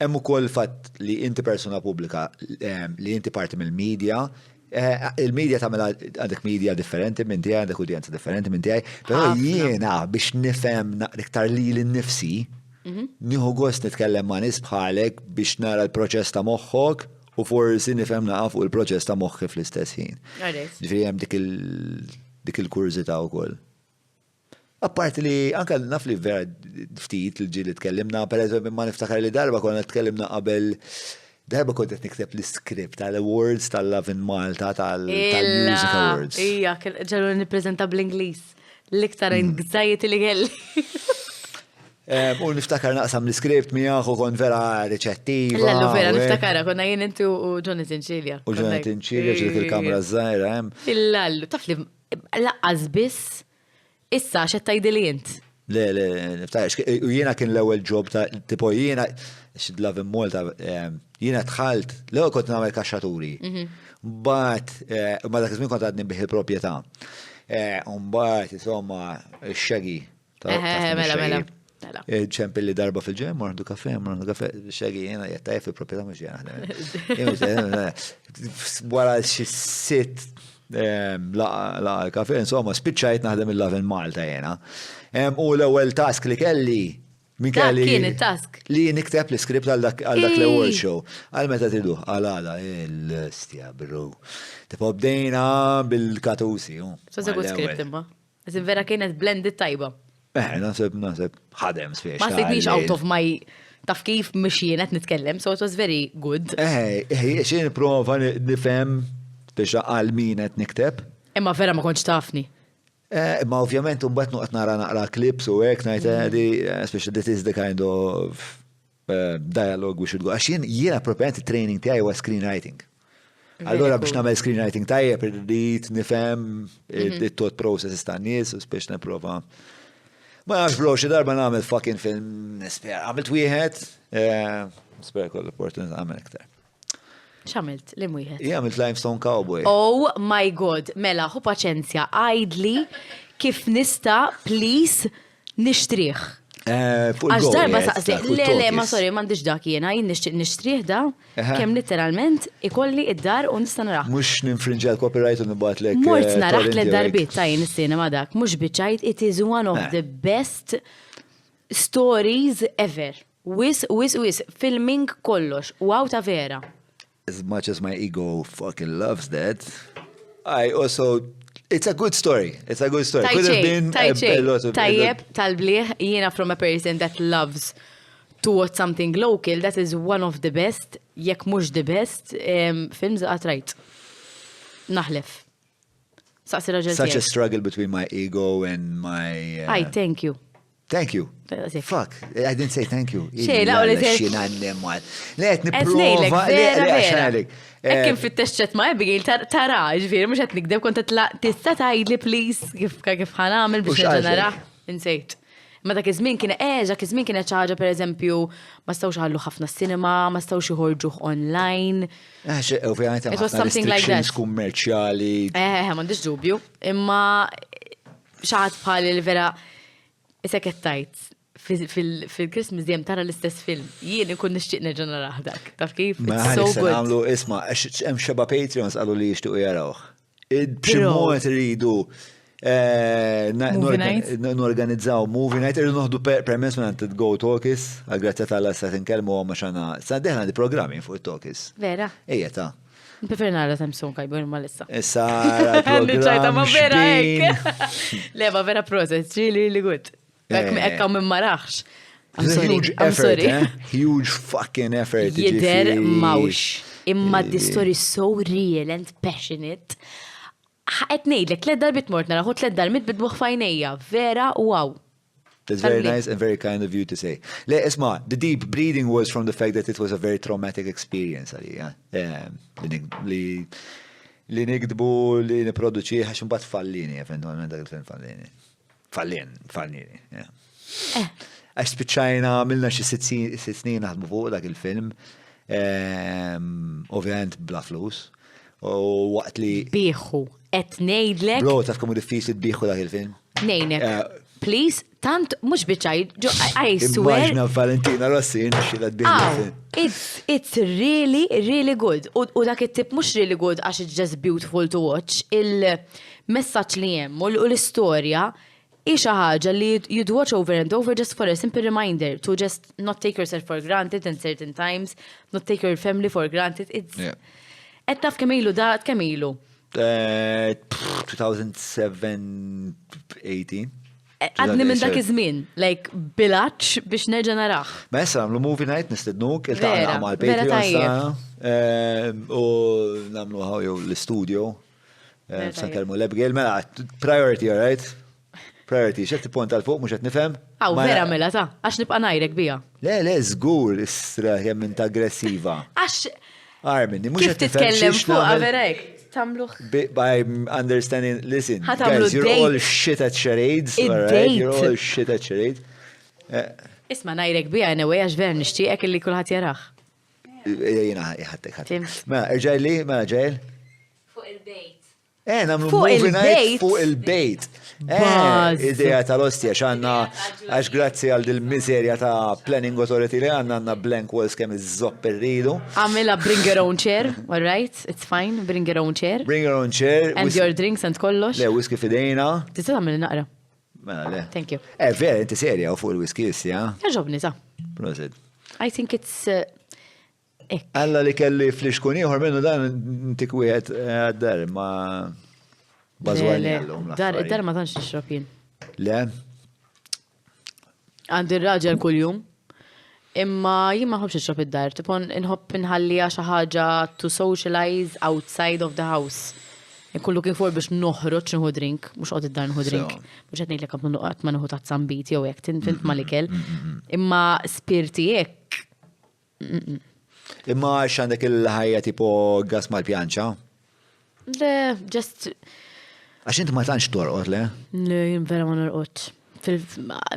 hemm ukoll fatt li inti persuna pubblika li inti parti mill-medja, il-medja tagħmel għandek medja differenti minn tiegħi, għandek udjenza differenti minn tiegħi, però jiena biex nifhem iktar li l-nifsi, nieħu gost nitkellem ma' nies bħalek biex nara l-proċess ta' moħħok u forsi nifhem naqa' fuq il-proċess ta' moħħi fl-istess ħin. Ġifieri hemm dik il-kurzità wkoll. Apparti li anke naf li vera ftit il-ġieli tkellimna, pereżempju ma niftakar li darba konna tkellimna qabel darba kont qed nikteb l-iskript tal-awards tal-Love in Malta tal-Music Awards. Ija, ġelu nippreżenta bl-Ingliż. L-iktar anxiety li kelli. U niftakar naqsam l-iskript miegħek u kon vera riċettiva. Lallu vera niftakara, konna jien inti u Jonathan Cilja. U Jonathan Cilja ġiet il-kamra żgħira hemm. Lallu, taf li laqqas biss issa x'qed tgħidili int. Le, niftakar, u jiena kien l-ewwel job ta' tipo jiena Love in Malta, jiena dħalt, l-ewwel kont nagħmel kaxxaturi. Mbagħad ma dak iż-żmien kont għadni bih il-proprjetà. Mbagħad insomma x-xegi. Mela. ċempil li darba fil-ġem, morħdu kafe, xegi jena jettaj fil-propieta mux jena. Wara xi sitt laqa kafe, insomma, spiċċajt naħdem il-Love in Malta jena. U l-ewwel task li kelli, min kelli. Kien il-task. Li nikteb l-skript għal dak l-award show. Għal meta tidu, għal-għada, il-stja, bro. Tipo bdejna bil-katusi. So good script imma. Iżin vera kienet blended tajba. Nasib, ħadem spiex. Ma sidnix out of my taf kif mxienet nitkellem, so it was very good. Xin prova nifem biex għal min qed nikteb. Imma vera ma konċ tafni. Ma ovvjament unbat nuqt naqra clips u hekk ngħid especially this is the kind of dialogue we should go. Għax jiena propjament training tiegħi huwa screenwriting. Allora biex nagħmel screenwriting tajjeb irrid nifhem it-thought process tan-nies u spiex nipprova. Ma għax bro, xi darba nagħmel fucking film nispera. Għamilt wieħed, nispera koll opportunità għamel iktar. X'għamilt? Li wieħed? Għamilt Limestone Cowboy. Oh my God, mela, hu paċenzja, għajdli kif nista, please, nixtrih. Għax darba saqsi, le, ma sorry, m'għandix dak jiena, jien nixtrih da, kemm literalment ikolli id-dar u nista' naraħ. Mhux ninfrinġi l-copyright u nibatlek. Mort naraħ l-darbit ta' jien is-sinema dak, mhux biċajt, it is one of the best stories ever. Wis, filming kollox, wow ta' vera. As much as my ego fucking loves that, I also it's a good story. It's a good story. Could have been a lot of Tajjeb tal-bliħ, jiena from a person that loves to watch something local, that is one of the best, jekk mhux the best, films għatrajt. Naħlef. Saqsi raġel. Such a struggle between my ego and my... Thank you. Thank you. Fuck, I didn't say thank you. Xej, la' u li xina n-nemmal. Let niprofa. Ekkim fit-teċċet ma' Abigail tara, ġviri, mux għet nikdeb kont tista tgħidli please kif ħanamil biex nġenera. Insejt. Ma dak iż-żmien kien dak iż-żmien kienet xi ħaġa pereżempju ma stawx ħallu ħafna s-sinema, ma stawx iħorġuh online. Ovvjament hemm ħafna restrictions kummerċjali. M'għandix dubju. Imma xi ħadd bħal il-vera isek qed fil-Christmas dejjem tara l-istess film. Jien ikun nixtieq nerġa' naraħ dak. Taf kif? It's so good. Nagħmlu isma' hemm xeba Patreons qalu li jixtiequ jarawh. B'xi mod iridu norganizzaw movie night, irridu noħdu permess minn għand Go Talkies, għal-grazzja tal-assa tinkellmu għamma xana. Sa' deħna di programmi fuq Talkies. Vera? Ejja ta' Preferi nara Samsung kajbun ma lissa. Issa program ma vera ek. Le, ma vera process, really good. Ekka minn maraħx. I'm sorry. Huge fucking effort. Jider mawx. Imma the story is so real and passionate. Għet nejdlek, 3 darbit mort naraħu 3 darbit bidbuħ fajnija. Vera, wow. That's very nice and very kind of you to say. Le, isma, the deep breathing was from the fact that it was a very traumatic experience. Li nikdbu, li niproduċi, għax mbagħad fallini, eventualment dak il-film fallini. Fallini. Għax spiċċajna, għamilna xi 6 snin naħdmu fuq dak il-film, ovvjament bla flus, u waqt li. Bieħu. Et nejdlek. Bro, taf komu diffiċli tbieħu dak il-film. Nejnek. Please, tant, mux biċaj, I swear. Immaġna Valentina Rossi, xila tbieħu. It's really, really good. U dak it-tip mux really good għax it's just beautiful to watch. Il-messaċ li jem u l-istoria ixa ħaġa li you'd watch over and over just for a simple reminder to just not take yourself for granted in certain times, not take your family for granted. It's. Et taf kemilu da, kemilu. 2017-18. Għadni minn dak iż-żmien, like bilaċ biex nerġa' naraħ. Ma issa nagħmlu movie night nistednuk, il-taqna mal Patreon u nagħmlu ħaw l-istudio. Sa nkellmu l-Abigail, mela priority, all right? Priority, xed tipont għal fuq mhux qed nifhem? Aw vera mela ta' għax nibqa' ngħidlek bija. Le, żgur isra kemm int aggressiva. Għax Armin, mhux kif titkellem fuq vera hekk? Tamluħ. By understanding, listen, guys, you're all shit at charades, all right? You're all shit at charades. Isma' ngħidlek bija anyway għax vera nixtieqek illi kulħadd jaraħ. Jiena ħadtek. Mela, irġaj li, mela ġejl? Fuq il-bejt. Namlu movie night fuq il-bejt. Ideja tal-ostja xanna għax grazzi għal dil-mizerja ta' planning authority li għanna blank walls kemm iż-zopp irridu. Għamela bring your own chair, all right? It's fine, bring your own chair. Bring your own chair. And your drinks and kollox. Le, whisky fidejna. Tista' tagħmel naqra. Mela le. Thank you. Vera, inti serja fuq il-whisky issja. Jaġobni ta'. Prosid. I think it's Alla li kelli fliexkun ieħor minnu dan intik wieħed għaddar ma bażwani għallhom. Dar ma tantx nixrob jien. Le. Għandi raġel kuljum. Imma jien ma nħobbx nixrob id-dar, tipon inħobb inħallija xi ħaġa to socialize outside of the house. Inkun looking for biex noħroġ nieħu drink, mhux qgħod id-dar nieħu drink. Mhux qed ngħidlek qatt ma nieħu ta' zambiti jew hekk tint malikel. Imma spirti hekk. Imma x'għandek il-ħajja tipo gas mal-pjanċa? Le, just. Għax inti ma tantx torqod, le? Le, jien vera ma norqodx.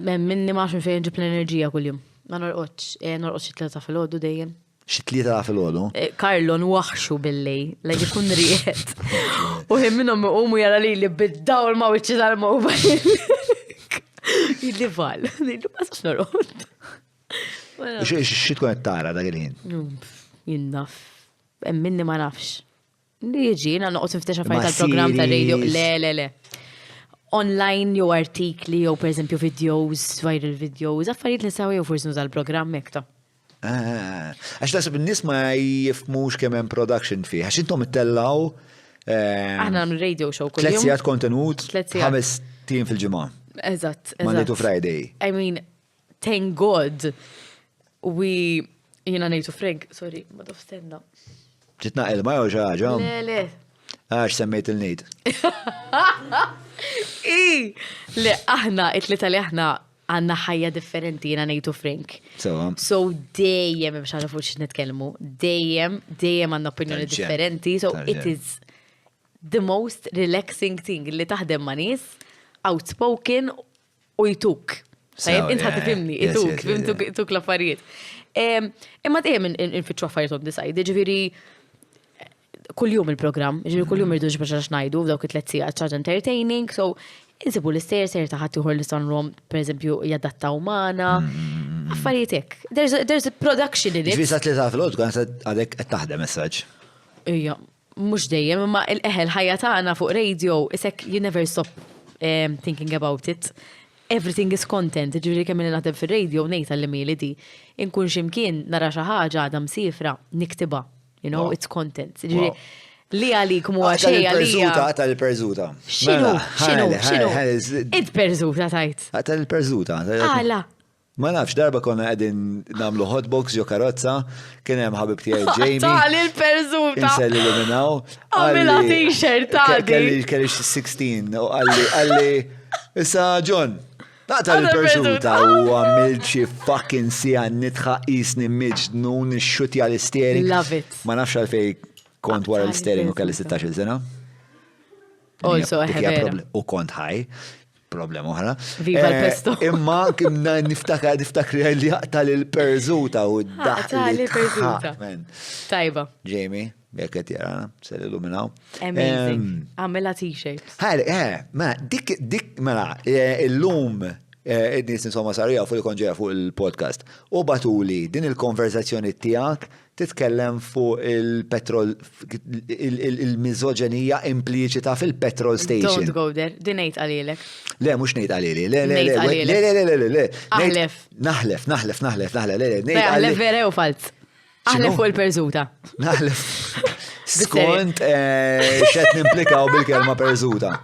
Minni ma fejn ġib l-enerġija kuljum. Ma norqodx. Norqodx xi 3 filgħodu dejjem. Xi 3 filgħodu? Karlon waħxu billej, like ikun riet. U hemm minnhom iqumu jara li bid-dawl ma wiċċi tal-mobile. Jidli fall, jidli ma sax norqod. Xi tkun qed tara dak il-ħin? Jien naf. Minni ma nafx. Li jiġi, noqgħod niftex affarijiet tal-programm tar-radio. Le. Online jew artikli jew pereżempju videos, viral videos, affarijiet li nsaw jew forsi nuża l-programm hekk ta'. Għax tasib in-nies ma jifhmux kemm hemm production fih. Għax intom ittellaw. Aħna nagħmlu radio show kull 3 sigħat kontenut, 5 tim fil-ġimgħa. Eżatt. Monday to Friday. I mean, thank God. Jina nejtu Frank, sorry, ma dofstenna. Ġitna ilma jew ġaġa? Le. Għax semmejt il-nejt. Le, aħna, it-tlita li aħna għanna ħajja differenti jena nejtu Frank. So dejjem, biex għana fuq nitkellmu, dejjem għanna opinjoni differenti, so it is the most relaxing thing li taħdem ma' nies, outspoken u jtuk. Int ħad tifimni, jtuk l-affarijiet. Imma dejjem infittxu affarijiet on the side, ġifiri kull-jum il-program, ġifiri kull-jum irduġ biex xnajdu, f'dawk it-3 sigħat ċaġ entertaining, so insibu l-ister taħat juħor l-istanrom, per eżempju, jadattaw maħna, affarietek. There's a production in it. Ġvisa t-lita fil-ħod, għadek taħdem messaġġ. Ija, mux dejjem, imma il-eħel ħajja tagħna fuq radio, isek you never stop thinking about it. Everything is content, ġiviri kemm li naħdem fil-radio, nejta l-emaili di. Inkun ximkien nara xi ħaġa għadha msifra, niktiba. You know, it's content. Ġiviri, li għalik mu għaxej għalija. Tal-perżuta. Xinu? Id-perżuta tajt. Tal-perżuta. Għala. Ma nafx, darba konna għedin namlu hotbox ġo karozza, kien hemm ħabib tiegħi Jamie. Tal-perżuta. Inselli l-minaw. Għamila t-shirt għadi. Kelli 16 u għalli, issa John, naqta l-perżuta u għamilt xi fucking sija nitħa isni miġnun xutja l-istering. Love it. Ma nafx għalfej kont wara l-istering u kelli 16 sena. Also, ħevera. U kont ħaj. Problema oħra. Viva l-pesto. Imma kimna niftakri li jaqta l-perżuta u daħli l-perżuta. Tajba. Jamie, jekket jarana, sell-illuminaw. Amazing. Għamela t-shirt. Ma, dik, mela, il-lum id-nis insomma sarija fuq il-konġeja fuq il-podcast. U batuli din il-konverzazzjoni tijak titkellem fuq il-petrol, il-mizoġenija impliċita fil-petrol station. Don't go there, dinajt għalilek. Le, mux nejt għalili. Le. Aħlef. Naħlef. Aħlef vere u falz. Aħlef fuq il-perżuta. Naħlef. Skont xet nimplikaw bil-kelma perżuta.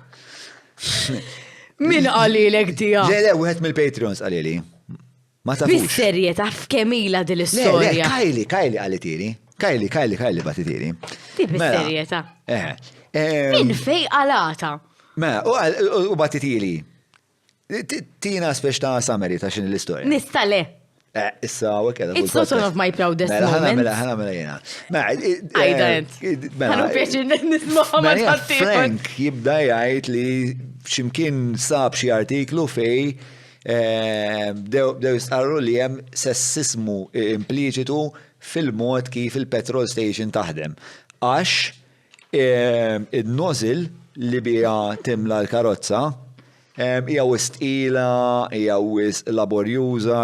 Min għalilek dija? Le, wieħed mill-Patreons għalili. Ma tafux. Bis-serjeta f'kemila dil-istorja. Le, Kajli għalitiri. Kajli batitiri. Ti bis-serjeta. Min fej għalata? Ma, u batitiri. Tina speċ ta' summary ta' xin l-istorja. Nista le. Issa, u keda. It's not one of my proudest moments. ħana jena. Għajda Għanu pieċi nismaħa ma t-tattiħon. Frank jibda jgħajt li ximkien sab xie artiklu fej dew jistarru li jem sessismu impliċitu fil-mod kif il-petrol station taħdem. Għax id-nozzil li bija timla l-karozza hija wistqila, hija laborjuża,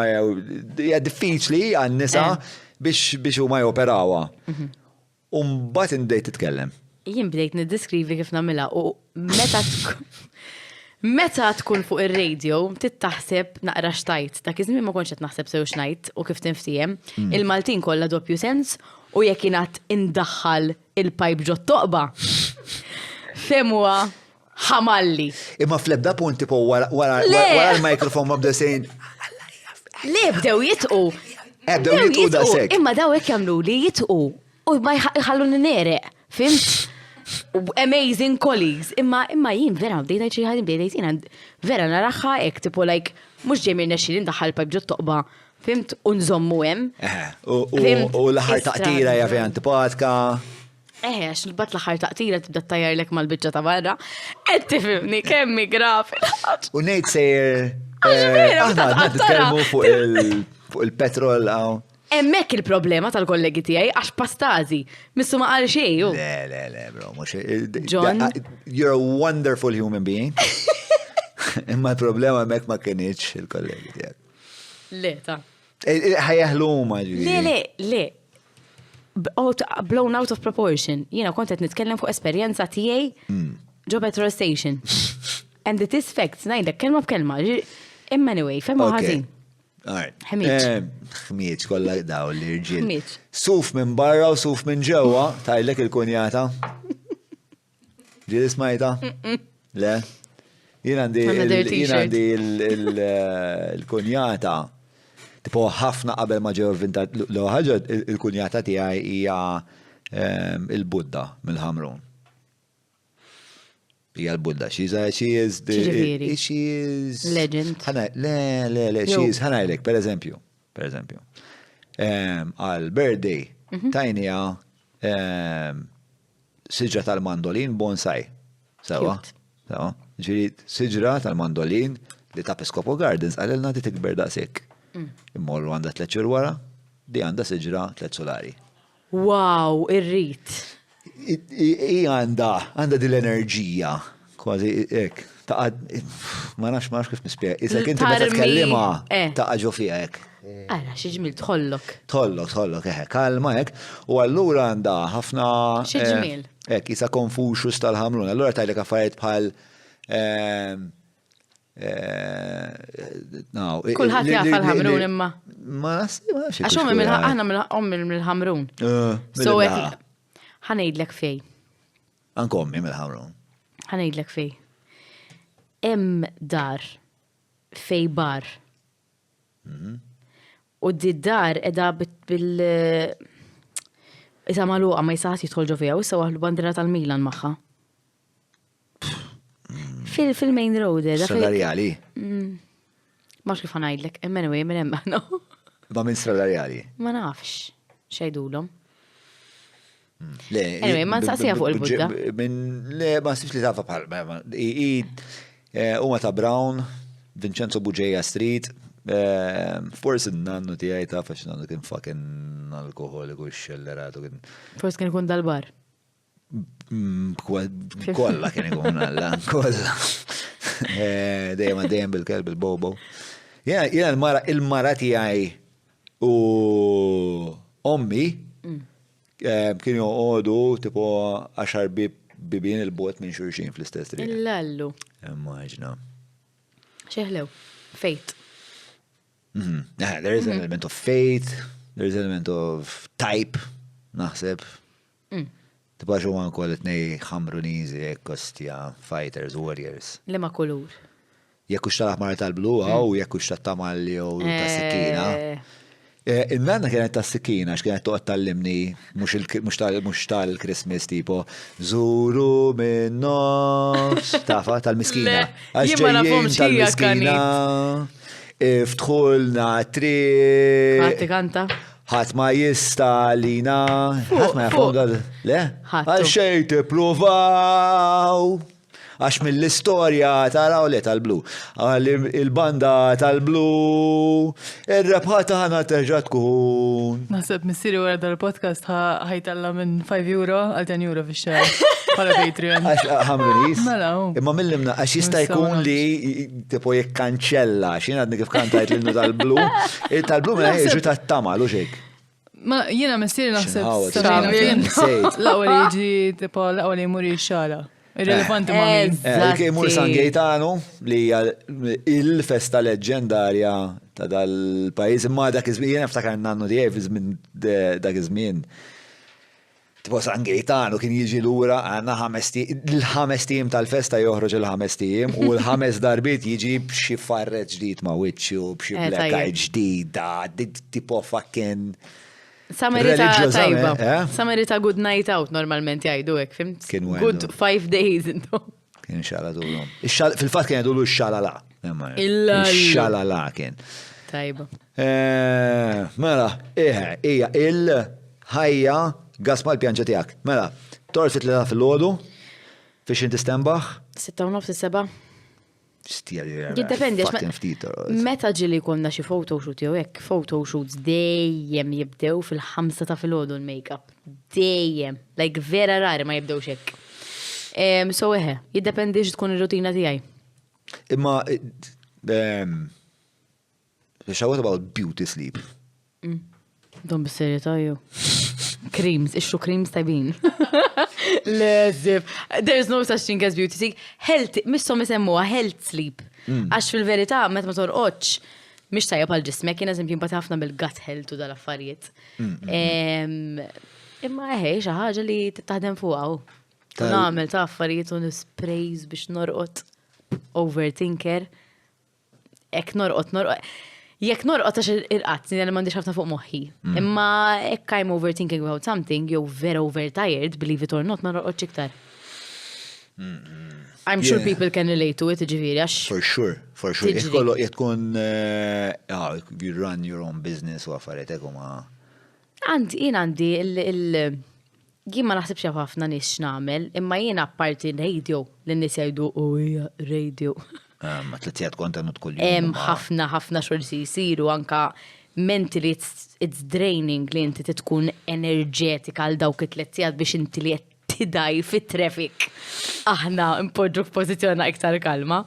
hija diffiċli għan-nisa biex huma joperawa. U mbagħad indejt titkellem. Jien bdejt niddeskrivi kif nagħmilha u meta tkun fuq ir-radio tittaħseb naqra xtajt. Dak iż-żmien ma kontx qed naħseb sew xnajt u kif tinftiem. Il-Maltin kollha doppju sens u jekk ingħad indaħħal il-pipe ġo toqba. Femwa ħamalli. Imma fl-ebda punti po wara l-mikrofon ma bda sejn. Le, bdew jitqu. Bdew jitqu da sekk. Imma daw hekk jagħmlu li jitqu u ma jħalluni nereq. Fimt? Amazing colleagues. Imma jien vera bdejt xi ħadim bdejt jien vera naraħħa hekk tipo like mhux ġejmi nexxi ndaħħal pipe ġo toqba. Fimt? U nżommu hemm. U l-aħħar taqtira hija fejn antipatika. Għax l-bat l-ħar taqtira tibda tajjar mal-bicċa ta' barra. Tifimni kemmi graf. U nejt sejr. Aħna nitkellmu fuq il-petrol għaw. Emmek il-problema tal-kollegi tijaj, għax pastazi. Missu ma għal xej. Le, bro, mux. John? You're a wonderful human being. Imma il-problema emmek ma kienieċ il-kollegi tijaj. Le, ta' ħajjaħlu ma ġviri. Le. Blown out of proportion. Jiena kontet nitkellem fuq esperjenza tiegħi ġo petrol station. And it is facts, ngħidlek kelma b'kelma. Imma anyway, femma ħażin. Ħmieċ kollha daw li rġiel. Suf minn barra u suf minn ġewwa, tajlek il-kunjata. Ġieli smajta? Le? Jien għandi il-kunjata. Tipo ħafna qabel ma ġew vintat l-ħaġa il-kunjata tiegħi hija il-Budda mill-Ħamrun. Hija l-Buddha. She is Ġifieri. she is Legend. Le, she is ħanajlek, per eżempju. Għal-birthday tajnija siġra tal-mandolin bonsai. Sawa? Sawa? Ġiri, siġra tal-mandolin li ta' Piscopo Gardens għalilna di tikber daqsik. Immorru għanda 3 xhur wara, di għanda siġra 3 solari. Wow, irrit. Għanda di l-enerġija. Kważi, ek. Ma nafx kif nispjega. Issa kinti meta tkellima taqaġu fija ek. Ara, xieġmil, tħollok. Tħollok, kalma ek. U għallura għanda ħafna. Xieġmil. Ek, isa Confucius tal-ħamrun. Allura tajlek affarijiet bħal. Kulħadd jaf għal-ħamrun imma. Ma nasib. Għax aħna mill-ħamrun. So ħanejdlek fej. Ankommi mill-ħamrun. Ħanejdlek fej. Hemm dar fej bar. U di dar edha bil isa magħluqa ma jisaħat jidħol ġo fiha u issa waħlu bandira tal-Milan magħha. Fil-main road edha. Stradarjali. Mhux kif ħanajdlek, anyway, minn hemm aħna. Ma minn stradarjali. Ma nafx xejdulhom. Anyway, ma nsaqsija fuq il-Buddha. Le, ma nsibx li tafa bħal. Uma ta' Brown, Vincenzo Buġeja Street, forsi n-nannu tijaj ta' fax nannu kien fucking alkoholiku x-xelleratu kien. Forsi kien ikun dal-bar. Kolla kien ikun għalla, kolla. Dejjem bil-kelb, il-bobo. Jena il-mara tijaj u ommi kienu joqodu tipo 10 bibien il-bot minn xurxin fl-istess triq. Il-lallu. Immaġna. Xeħlew. Fate. There is an element of fate, there is an element of type, naħseb. Tipo xo għan kol it-nej ħamrunizi, kostja, fighters, warriors. Lema kulur. Jekkux tal-aħmar tal-blu, għaw jekkux tal-tamalli u tas-sikkina. Il-nanna kienet tas-sikkina, x'kienet toqgħod tallimni mhux tal-Christmas tipo żuru minn nofs, tafa tal-miskina. Jien ma nafhomx hija tal-miskina. Iftħulna triq. Ħadd kanta. Ħadd ma jista' lina. Ħadd ma jafhom dal. Le? Għal xejn tippruvaw. Għax mill-istorja taraw li tal-blu. Il-banda tal-blu, il-rebħata ħana terġa' tkun. Naħseb missieri wara dal-podcast ħajtalla minn 5 euro għal 10 euro fix-xahar bħala Patreon. Għax ħamrunis. Mela. Imma millimna għax jista' jkun li tipo jekkanċella x'jien għadni kif kantajt l-innu tal-blu. Tal-blu mela jiġu tat-tama, lu xejk. Ma jiena missieri naħseb Sejt. l-ewwel jiġi tipo l-ewwel jmur jixxala. Irrelevanti ma' min. Il-Kejmur San Gaetano li il-festa leġendarja ta' dal-pajis, imma dak iż-żmien jena ftakar nannu tiegħi minn dak iż-żmien. Tipo San Gaetano kien jiġi lura għandna il-5 tim tal-festa joħroġ il-5 tim u l-5 darbit jiġi b'xi farret ġdid ma' wiċċu, b'xi black eye ġdida, tipo fucking Samerita tajba. Samerita good night out normalment jgħidu hekk, fimt? Good 5 days intom. Kien xala tulhom. Fil-fatt kien jgħidu x-xalala. X-xalala kien. Tajba. Mela, hija il-ħajja gasma l-pjanġa tiegħek. Mela, torfit li fil-ħodu fiex inti stembaħ? 6:07. Jiddependi, meta ġili konna xi photoshoot jew hekk, photoshoots dejjem jibdew fil-5 ta' filgħodu l-makeup. Dejjem, like vera rari ma jibdewx hekk. So jiddependi x'tkun ir-rutina tiegħi. Imma what about beauty sleep? Don bis-serjetà jew. Creams, ixxu creams tajbin. Leżib. There's no such thing as beauty sleep. Health, missom isemmuha health sleep. Għax fil-verità, meta ma torqodx, mhix tajjeb għal ġismek, jien eżempju imbagħad ħafna bil-gut health u dal-affarijiet. Imma xi ħaġa li taħdem fuqha. Nagħmel ta' affarijiet u nisprays biex norqod. Overthinker. Ek norqod. Jekk norqod għax irqatni li m'għandix ħafna fuq moħħi. Imma hekk I'm overthinking about something, jew vera overtired, believe it or not, ma norqodx iktar. I'm sure Yeah. people can relate to it, ġifiri, għax. For sure. Tiġri. Jekkollu tkun you run your own business u affarijiet hekk ma. Għandi jien ma naħsibx ħafna nies x'nagħmel, imma jien apparti radio l-nies jgħidu hija radio. Ma tliet kontenut kull Hemm jum. ħafna xogħol jsiru anka mentally it's draining li inti tkun enerġetika għal dawk it-tliet biex inti li qed tidaj fit-traffic. Aħna impoġġu f'pożizzjoni iktar kalma.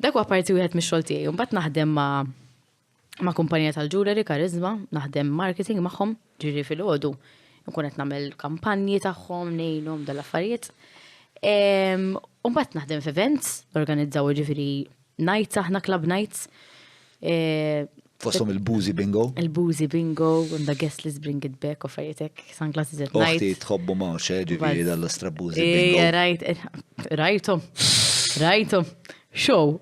Dak huwa parti wieħed mix-xogħol tiegħi. Mbagħad naħdem ma' kumpanija tal-jewelry Karizma, naħdem marketing magħhom, ġiri fil-għodu. Nkun qed nagħmel kampanji tagħhom, ngħinhom dal-affarijiet. Mbagħad naħdem f'events, organizzaw ġifieri nights aħna club nights. Fosthom il-Boozy Bingo. Il-Boozy Bingo, and the guest list bring it back, of fajtek, sunglasses at night. Oħti tħobbu mawx, ġifieri dal-ostra Boozy Bingo. Rajtom. Show.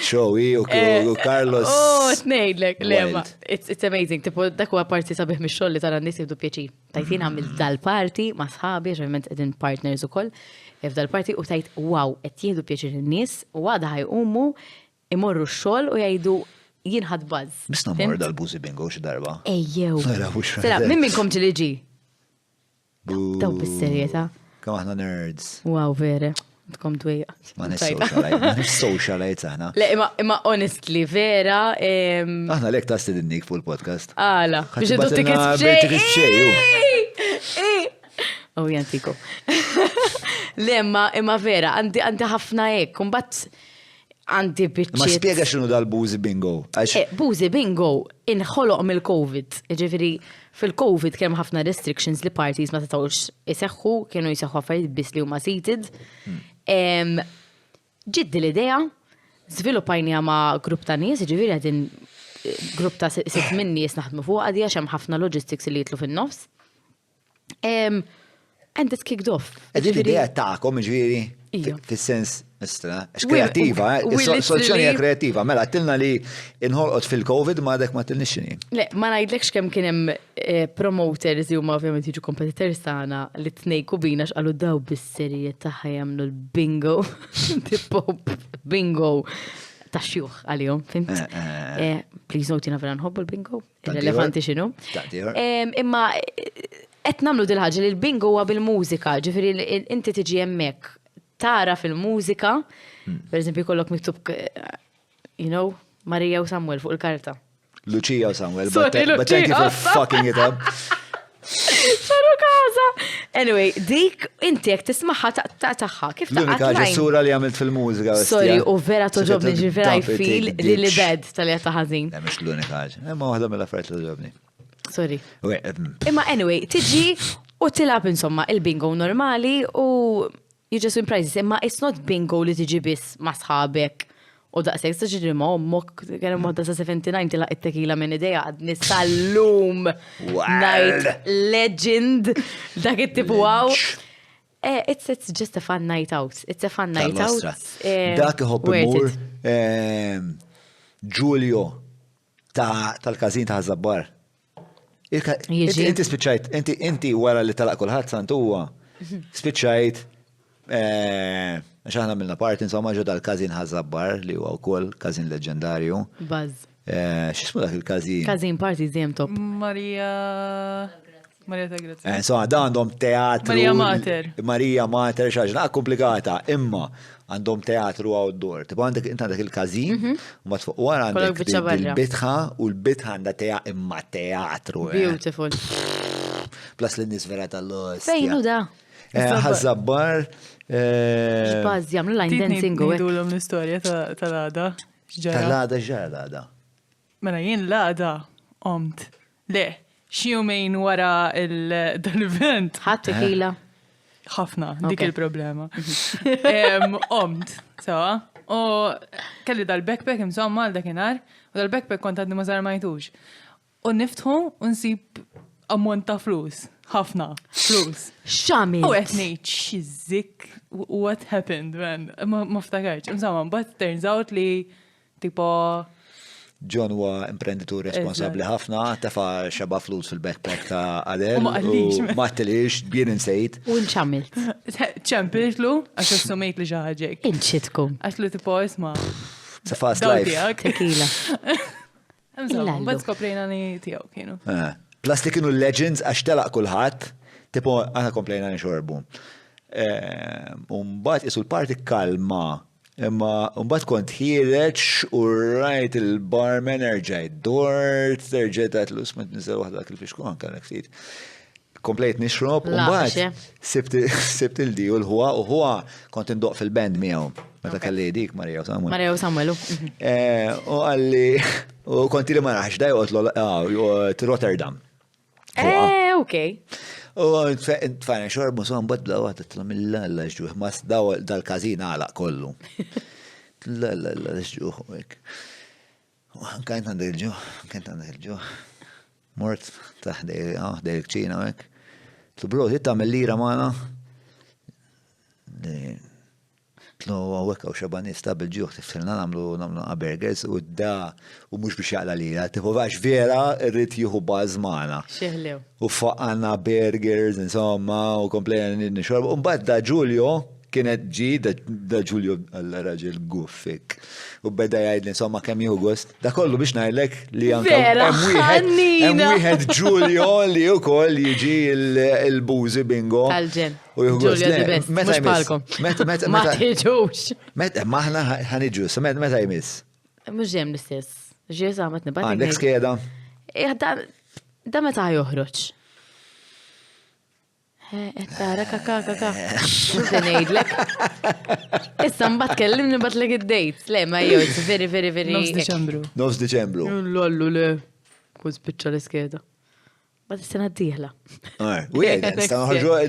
Show, u Carlos. Oh, tnejdlek, lema. It's amazing. Tipo, dak huwa parti sabiħ mix-xogħol li tara n-nies jibdu pjaċir. Tajtin għamil dal-parti ma' sħabi, ġevment qegħdin partners ukoll. F'dal-parti u tajt, wow, qed jieħdu pjaċir in-nies u għada ħajqumu imorru x-xogħol u jgħidu jien ħadd buzz. Bisna mor dal-Boozy Bingo xi darba. Ejjew. Mela, mhux Sera, fajtek. minn minnkom ġiliġi? Daw bis-serjetà. Kemm aħna nerds. Wow, vere. Tkom dwejja. Ma nis-socialite aħna. Le, imma honestly, vera. Aħna lek ta' stedinnik fuq il-podcast. Għala, biex id Ħadd tickets tickets b'xej, Oh, jantiko. Le, imma vera, għandi ħafna ek, kumbat għandi Ma bitċiet. spiega x'inhu dal-Boozy Bingo. Boozy Bingo inħoloq mill-Covid. Ġifiri, fil-Covid kemm ħafna restrictions li parties ma setawx iseħħu, kienu jiseħħu affarijiet biss li huma seated. Ġiddi l-idea, żviluppajnija ma' grupp ta' nies, ġifiri għadin grupp ta' 6 min nies naħdmu fuq għadija xem ħafna logistics li jitlu fin-nofs. And it's kicked off. L-idea ta'kom ġifieri Ija. fis-sens istra, kreativa, literally- soluzzjoni hija kreativa. Mela tilna li inħolqot fil-Covid ma dek ma tilni x'inhi. Le, ma ngħidlekx kemm kien hemm promoters li huma ovvjament jiġu competitors tagħna li tnej kubina x'qalu daw bis-serjetà jagħmlu l-bingo. Tipo bingo ta' xjuħ għalihom, fimt? Please note jiena vera nħobbu l-bingo. Irrelevanti x'inhu. Imma qed nagħmlu dil ħaġa li l-bingo huwa bil-mużika, ġifieri inti tiġi hemmhekk tara fil-mużika, per eżempju kollok miktub, Marija u Samuel fuq il-karta. Lucia u Samuel, Sorry, but thank you for Lucia. fucking it up. Xarru kaza! Anyway, dik inti jek tismaħħa taħħa, kif L-unika taħħa ġessura li għamilt fil-mużika. Sorry, u vera toġobni ġivera jfil li bed tal-ja taħazin. Mux l-unika ħaġa. Ma waħda mill-affarijiet li ġobni. Sorry. Imma anyway, tiġi u tilab insomma il-bingo normali u you just win prizes. Imma it's not bingo li tiġi biss ma sħabek u daqseg staġri ma ommok kena modda sa 79 tilaq it-tekila minn ideja għad nisallum night legend dak it-tipu wow. It's just a fun night out. It's a fun night out. Dak iħobb imur Giulio tal-kazin ta' Zabbar. Inti spiċċajt, inti wara li talaq kulħadd sant huwa spiċċajt għax aħna milna parti insomma ġo dal-kazin Ħażabbar li huwa wkoll kazin leġendarju. Buzz. X'ismu dak il-kazin? Kazin party zjem top. Maria ta' Grazia. Insomma, da għandhom teatru. Maria Mater, xaġna komplikata, imma għandhom teatru outdoor. Tipo għandek il-kazin, u ma tfuq wara għandek il-bitħa u l-bitħa għandha imma teatru. Beautiful. Plus l-nis vera tal-los. Fejnu da? Ħażabbar. Xbazz, jamlu line dancing u Nidu l-om l-istoria tal-għada. Tal-għada ġara. Mela jien l-għada omt. Le, xjumejn wara dal-event. Ħadd tequila. ħafna, dik il-problema. Omt, sawa, u kelli dal-backpack imsomma għal-dakinar, u dal-backpack kont għadni mażar majtux. U niftħu u nsib ammont ta' flus, ħafna flus. Xamil. U għetni, xizzik, what happened, man? Ma ftakarċ. Insomma, but turns out li tipo John huwa imprenditur responsabbli ħafna, tefa' xeba flus fil-backpack ta' Adele. U ma qallix. Ma qallix, bien insejt. U nċamilt. ċempiltlu, għax assumejt li ġaħġek. Inċitkom. Għaxlu tipo isma. It's a fast life. Tequila. Mżamma, bad skoprejna ni tijaw kienu. Plus li kienu legends għax telaq kulħadd, tipo għana komplejna nixorbu. Umbat isu l-parti kalma, imma umbat kont ħireċ u rajt il-barman erġajt dort, terġajt għat l-usmet nizel wahda kil-fiskon kan ktit. Komplejt nixrob, umbat sibt il-di u l-ħuwa u huwa kont indoq fil-band miegħu. Meta kalli dik Marija u Samuel. Marija u Samuelu. U għalli, u konti li ma naħx daj u Rotterdam. Okay. U tfajna xorbu son bad bla għat t-tlam il-lalla ġuħ, ma daw dal-kazin għalaq kollu. L-lalla ġuħ u għek. Kajnt għandek il-ġuħ, Mort taħdej il-ċina u għek. Tlu jitta mill-lira maħna. Tlu għawek għaw xabanista bil-ġuħ tiftilna namlu burgers u da u mux biex jaqla lira. Tipo għax vera rrit juhu bazmana. Xieħlew. U faqana burgers, insomma, u komplejna nixorbu. Un bad da Giulio, kienet da Giulio għall-raġel guffik. U beda jgħidli, insomma, kemm juhu għost. Da kollu biex najdlek li hemm wieħed Giulio li u koll jiġi il-buzi bingo. Tal-ġen. U juhu għost. Giulio di best, mux palkom. Ma tiġux. Maħna ħaniġus, meta jmiss. Mux ġem l-istess. Ġiż għamet nibat. Għandek skeda? Da meta ħajoħroċ. Tara kaka. Nejdlek. Issa mbat kellimni batlek id-dejt. Le, ma jow, it's very. Nofs Deċembru. Nofs Deċembru. Lollu, le. Kun spiċċa l-iskeda. Bat s-sena d-dihla. U jgħid,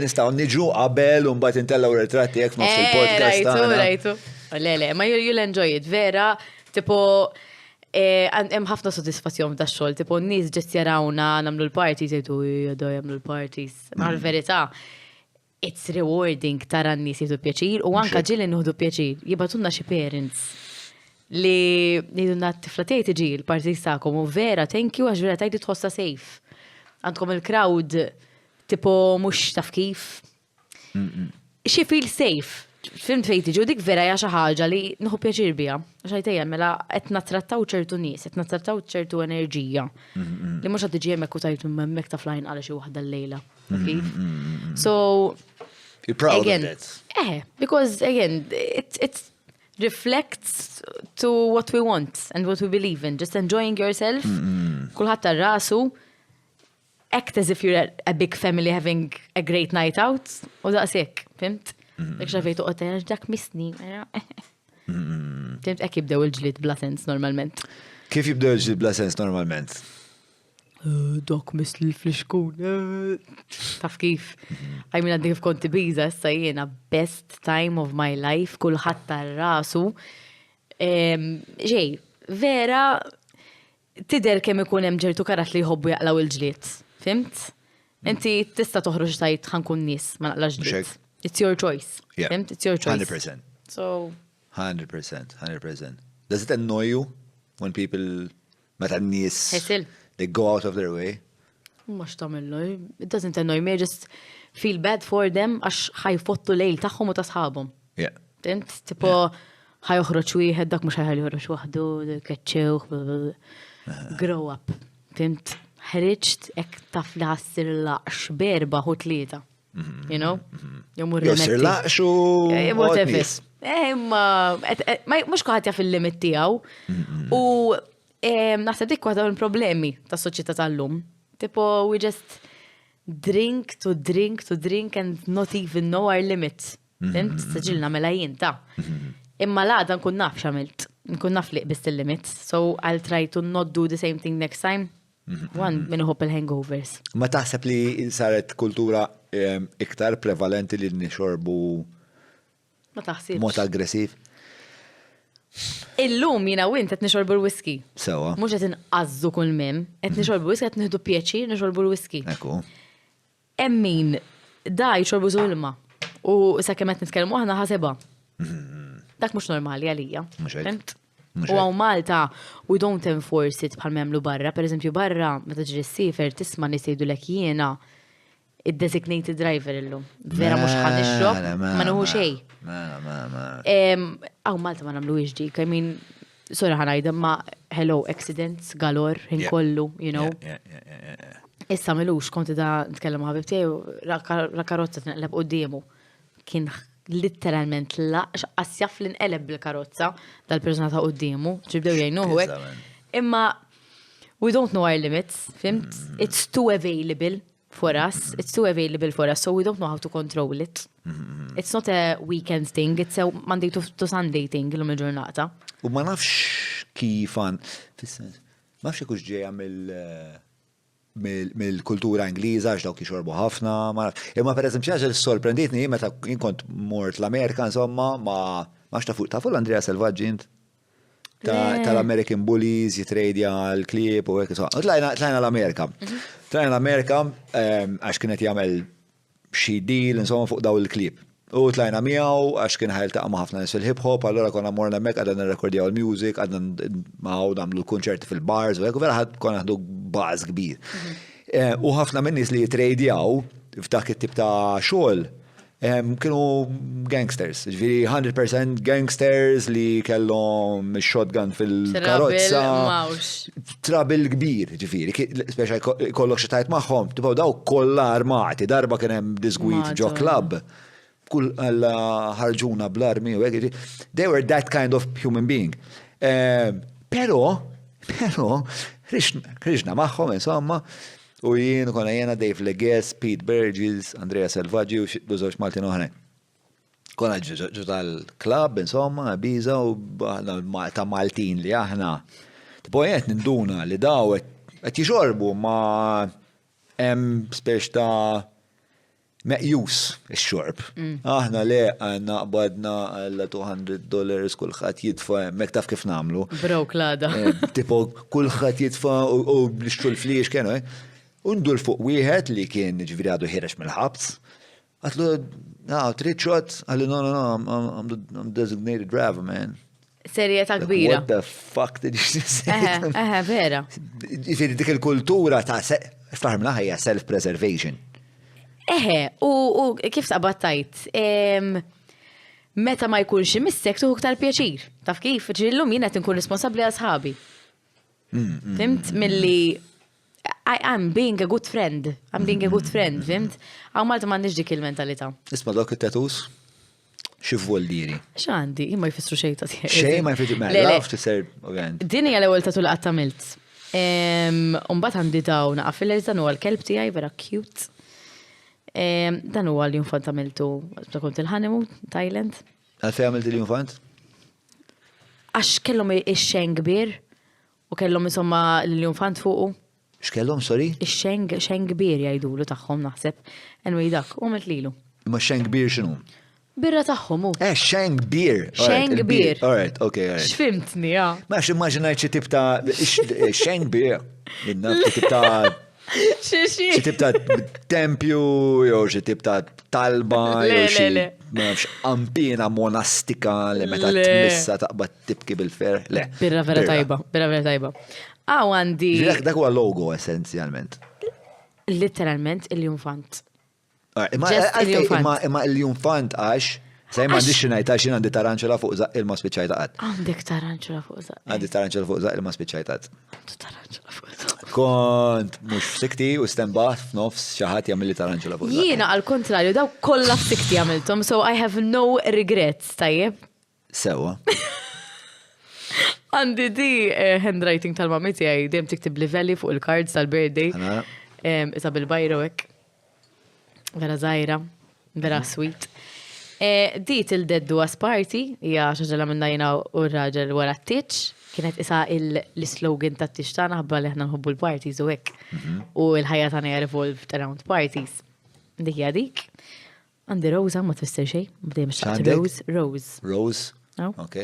nistaw niġu qabel un bat intellaw ritratti jek nofs il-podcast. Rajtu. Le, ma you'll enjoy it. Vera, tipo, hemm ħafna soddisfazzjon f'da xogħol, tipo n-nies ġest jarawna nagħmlu l-parties jgħidu jgħidu jagħmlu l-parties. Ma l-verità, it's rewarding tara n-nies jgħidu pjaċir u anke ġieli nieħdu pjaċir. Jibatunna xi parents li jgħidulna t-tifla tiegħi tiġi l-parties tagħkom u vera thank you għax vera tajdi tħossha safe. Għandkom il-crowd tipo mhux taf kif. Xi feel safe. Fimt fejti ġu dik vera xi ħaġa li nħu pjaċir biha. Xajtejja mela qed nattrattaw ċertu nies, qed nattrattaw ċertu enerġija. Li mhux qed tiġi hemmhekk u tajtu hemmhekk ta' flajn għal xi waħda l-lejla. So you're proud of that. Because again it reflects to what we want and what we believe in. Just enjoying yourself. Kulħadd tar-rasu. Act as if you're a big family having a great night out. U daqshekk, fimt? Dak xafejtu qotajna dak misni. Timt ek jibdew il-ġlit bla sens normalment. Kif jibdew il-ġlit bla sens normalment? Dok misli fl-xkun. Taf kif. Għajmin għaddi kif konti biza, issa jiena best time of my life, kullħat tar-rasu. Ġej, vera, tider kemm ikun hemm ġertu karat li jħobbu jaqlaw il-ġlit. Fimt? Inti tista' toħroġ tajt ħankun nies ma naqlax ġlit. It's your choice. Yeah. It's your choice. 100%. So 100%. Does it annoy you when people meta n-nies they go out of their way? Mux tamillu. It doesn't annoy me. I just feel bad for them għax ħajfottu lejl tagħhom u ta' sħabhom. Yeah. Tint, tipo ħajoħroġ wieħed dak mhux ħajħalli joħroġ waħdu, keċċew. Grow up. Tint, ħriġt hekk taf li ħassir laqx berba' u tlieta. You know? Jossir laqxu. Whatever. Mux kuħat jaf il-limit tijaw. U naħseb dik waħda problemi ta' soċieta tal-lum. Tipo, we just drink and not even know our limit. Tint, saġilna mela jinta. Imma laħda nkun naf xamilt. Nkun naf liq bist il-limit. So I'll try to not do the same thing next time. One minnu hopp il-hangovers. Ma taħseb li saret kultura iktar prevalenti li nixorbu ma taħsibx mod aggressiv? Illum jina wint qed nixorbu l-whisky. Sewa. Mhux qed inqażżu kull mem, qed nixorbu l-whisky qed nieħdu pjaċir nixorbu l-whisky. Ekku. Hemm min da jxorbu żulma u sakemm qed nitkellmu aħna ħasebha. Dak mhux normali għalija. U għaw Malta, we don't enforce it bħal memlu barra. Per eżempju barra, meta ġri s-sifer, tisma nisejdu l jiena id-designated driver illum. Vera mux ħan ixrob, ma nuhu xej. Għaw Malta ma namlu iġdik. I mean, sorra ħanajda ma hello, accidents, galor, kollu, you know. Issa milux, konti da nitkellem ħabib tiegħu, la karozza tinqleb qudiemu. Kien literalment asjaf l-inqeleb bil-karozza dal-persona ta' qudiemu, ġibdew jgħinuhu hekk. Imma we don't know our limits, fimt? It's too available for us. It's too available for us, so we don't know how to control it. It's not a weekend thing, it's a Monday to Sunday thing l-lum il-ġurnata. U ma nafx kifan, ma nafx kux ġeja mill-kultura Ingliża għax dawk jixorbu ħafna, imma per eżempju ħaġa li sorprenditni meta kont mort l-Amerika insomma ma ta' fuq Andrea Selvaggi tal-American Bullies jitredja l-klip u hekk insomma. Tlajna l-Amerika. Tlajna l-Amerika għax kienet jagħmel xi deal insomma fuq daw il-klip. U tlajna miegħu għax kien ħajltaqa' ma' ħafna nies fil-hip hop, allura konna morna hemmhekk għadna nirrekordjaw il-music, għadna magħhom nagħmlu l-kunċerti fil-bars u hekk u vera konna naħdu baż kbir. U ħafna minn nies li jitrejdjaw f'dak it-tip ta' xogħol kienu gangsters, ġifieri 100% gangsters li kellhom shotgun fil-karozza. Trabil kbir, ġifieri, speċa jkollok xi tajt magħhom, tibgħu daw kollha armati, darba kien hemm disgwit ġo club. Kull għalla ħarġuna bl-armi u għegħi. They were that kind of human being. Pero, ħriġna maħħom, insomma, u jien konna jena Dave Leges, Pete Burgess, Andrea Selvaggi u żewġ Maltin oħrajn. Konna ġu tal-klab, insomma, Ibiza u ta' Maltin li aħna. Tipo jent ninduna li daw għet jixorbu ma speċ ta' meqjus il-xorb. Aħna le għanna qbadna għalla $200 kullħat jitfa, mek taf kif namlu. Bro, klada. Tipo, kullħat jitfa u blixtu l-fliex kienu, Undu l-fuq wieħed li kien ġviri għadu ħirex mill-ħabs. Għatlu, trid shot, għallu, no, I'm designated driver, man. Serjeta kbira. What the fuck did you say? Vera. Ġviri dik il-kultura ta' ftaħmna ħajja self-preservation. U kif taqbattajt, meta ma jkunx imissek tuħuk tal-pjaċir. Taf kif, ġillum jina tinkun responsabli għasħabi. Fimt, mill-li I'm being a good friend. Fimt? Għaw Malta mandiġ dik il-mentalita. Isma dawk it-tatus? Xif vuol-diri? X'għandi, ma jfissru xej ta' tiegħek. Xej ma jfissru ma laf tisser ovvjament. Din hija l-ewwel tatu li qatt tamilt. Mbagħad għandi dawn affillers dan huwa l-kelb tiegħi vera cute. Dan huwa l-infant għamiltu ta' kont il-honeymoon, Thailand. Għalfej għamilti l-infant? Għax kellhom ix-xeng kbir u kellhom insomma l-infant fuqu. X'kellhom, sorry? Ix-xeng kbir jgħidulu tagħhom naħseb. Anyway dak, u lilhu. Imma xeng kbir x'inhu? Birra tagħhom hu. Xeng beer. Xeng beer. Alright, okay, alright. X'fimtni, ja. Ma x'immaġinajt xi tip ta' xeng beer. Xi tip ta' xi tip ta' tempju, jew xi tip ta' talba, jew xi ampina monastika li meta tmissa taqbad tibki bil-fer. Le. Birra vera tajba. Għandi. Dak huwa logo essenzjalment. Literalment il-infant. Imma il-infant għax, sej ma għandix xinajt għax għandi taranċola fuq zaq il-ma spiċajta għad. Għandek taranċola fuq zaq. Għandi taranċola fuq zaq il-ma spiċajta għad. Taranċola fuq zaq. Kont mux f'sikti u stembaħ f'nofs xaħat jgħamilli taranċola fuq zaq. Jiena għal-kontrarju, daw kollha f'sikti għamiltom, so I have no regrets, tajjeb. Sewa. Għandi di handwriting tal-mammi tiegħi dejjem tiktib livelli fuq il-cards tal-birthday. Isa bil-bajro hekk. Vera żgħira, vera sweet. Di til-deddu għas party, hija xaġala minn dajna u r-raġel wara t-titx, kienet isa l-slogan ta' t-titx tagħna ħabba li aħna nħobbu l-parties u hekk. U l-ħajja tagħna hija revolved around parties. Dik hija dik. Għandi Rosa ma tfisser xejn, bdejjem xtaqt Rose. Rose? Ok.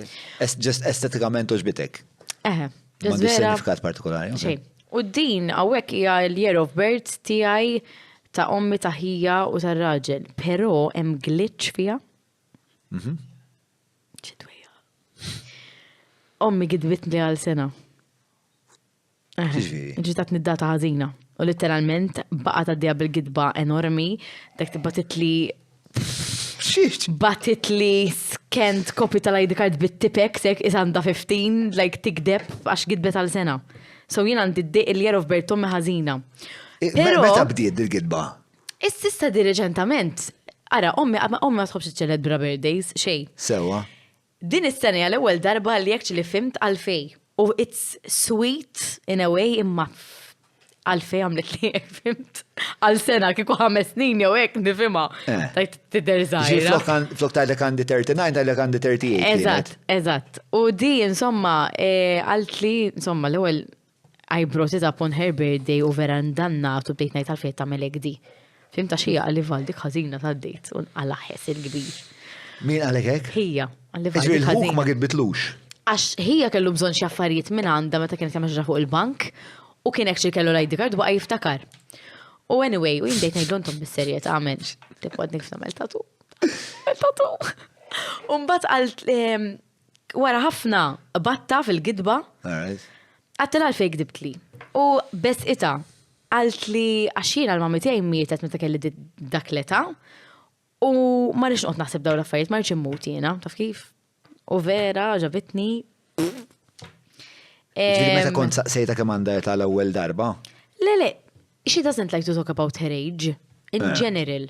Just estetikament u ġbitek? Just vera. Signifikat partikolari? Xejn. U din għawek hija l-year of birth tiegħi ta' ommi ta' ħija u ta' raġel, pero hemm glitch fija. Ċidwija. ommi gidbitni għal sena. Ġitat niddata ħażina. U literalment baqa taddija bil-gidba enormi, dak batit li scanned copy tal-ID card bit-tipek, sek is għanda 15, like tikdeb għax gidbet għal sena. So jien għandi il-year of birth ommi ħażina. Meta bdiet il-gidba? Is-sista diriġentament. Ara, ommi ma tħobx iċċelebra birthdays, xej. Sewa. Din is-sena l-ewwel darba li actually fimt għalfej. U it's sweet in a way imma għalfej għamlet li fimt għal-sena kiku 5 snin jew hekk nifhimha. Tajt tidher żgħira. Flok tajlek għandi 39, tajlek għandi 38. Eżatt. U di insomma għalt li insomma l-ewwel I brought it up on her birthday u vera ndanna tu bdejt ngħid għalfejn tagħmelek di. Fimta xija għalli valdik ħażina tad-dejt u għal-ħess il-kbir. Min għalek hekk? Hija, għalli valdik ħażina. Il-ħuk ma gidbitlux. Għax hija kellu bżonn xi affarijiet minn għandha meta kienet jagħmel ġra fuq il-bank u kien hekk kellu l-ID card baqa' jiftakar. U anyway, u jindejt ngħidlhom bis-serjet għamel tipod nifta mel tatu. U mbagħad qalt wara ħafna batta fil-gidba. Għattil għalfej gdibt li. U bes ita għalt li għaxina l-mammi tiegħi mietet meta kelli dak l-età u ma rridx noqgħod naħseb dawn l-affarijiet ma rridx immut jiena, taf kif? U vera, ġabitni. Meta kont saqsejta kemm għandha tal-ewwel darba? Le, she doesn't like to talk about her age, in general.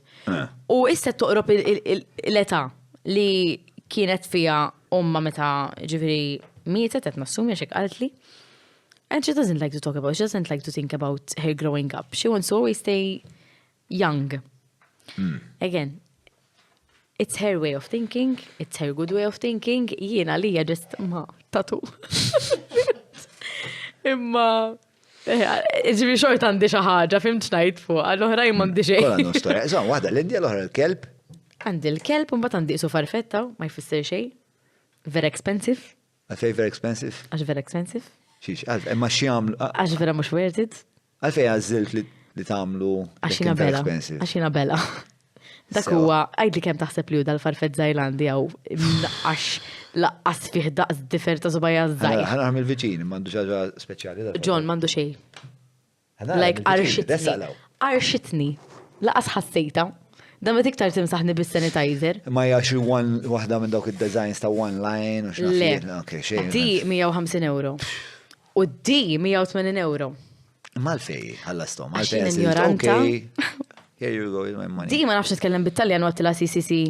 U issa toqrob l-età li kienet fija umma meta ġifieri mietet qed nassumi għax qalt li. And she doesn't like to talk about, she doesn't like to think about her growing up. She wants to always stay young. Again, it's her way of thinking, it's her good way of thinking, jiena li just ma tatu. Imma, ġivi xort għandi xaħġa, fimt xnajt fuq, għall-oħra jimandi xej. Kolla nostorja, zon, wahda, l-indi għall-oħra l-kelb? Għandi l-kelb, un bat għandi isu farfetta, ma jfisser xej. Very expensive. Għalfej very expensive? Għax very expensive. Xiex, imma xiamlu. Għax vera mux worth it. Għalfej għazzilt li tamlu. Għaxina bella. Għaxina bella. Dak huwa, għajd li kem taħseb li u dal-farfet Zajlandi għaw laqqas fih daqs differ ta' zubajja żgħir. Ħana għamil viċin, mandu xaġa speċjali. John, mandu xej. Like, arxitni. Laqqas ħassejta. Damma tiktar timsaħni bis-sanitizer. Ma jaxi waħda minn dawk id-designs ta' one line u xnafir. Di 150 euro. U di 180 euro. Mal-fej, għallastom. Għaxin ignoranta. Here you go with my money. Di ma nafx nitkellem bit-Taljan u għattila CCC.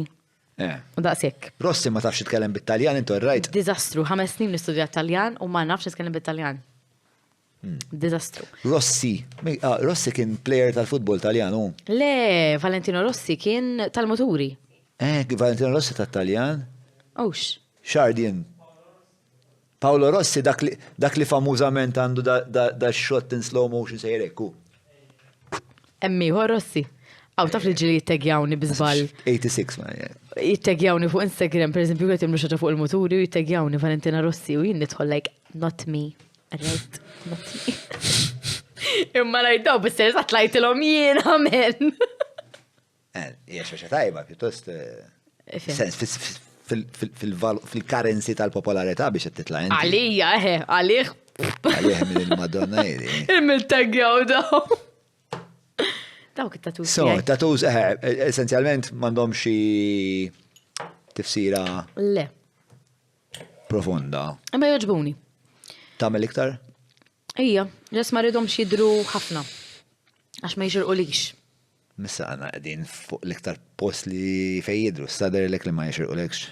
U daqsek. Rossi ma tafx nitkellem bit-Taljan, intu rajt. Dizastru, 5 snin nistudja Taljan u ma nafx nitkellem bit-Taljan. Dizastru. Rossi kien plejer tal-futbol Taljanu. Le, Valentino Rossi kien tal-moturi. Valentino Rossi tal-Taljan? Ux. Xardin. Paolo Rossi, dak li famużament għandu da shot in slow motion sejrekku. Emmi, huwa Rossi. Għaw taf li ġili jittegjawni bizbal. 86, ma jittegjawni fuq Instagram, per esempio, għet jimlu xaġa fuq il-moturi u jittegjawni Valentina Rossi u jinn nidħol like, not me. Right, not me. Imma rajdaw, bis-ser satlajtilom jiena, men. Jiex tajba, pjuttost. Fil-karenzi tal-popolarità biex t-titla. Għalija, għalih. Għalih minn il-Madonna jidi. Il-miltegjaw daw. Dawk it-tatuz. So, tatuz, essenzjalment mandom xi tifsira. Le. Profonda. Imma joġbuni. Tamel iktar? Ija, ġas ma ridhom xidru ħafna. Għax ma jġirqu lix. Missa għana għedin fuq l-iktar post li fej jidru, stader l-ek li ma jxirqu lekx.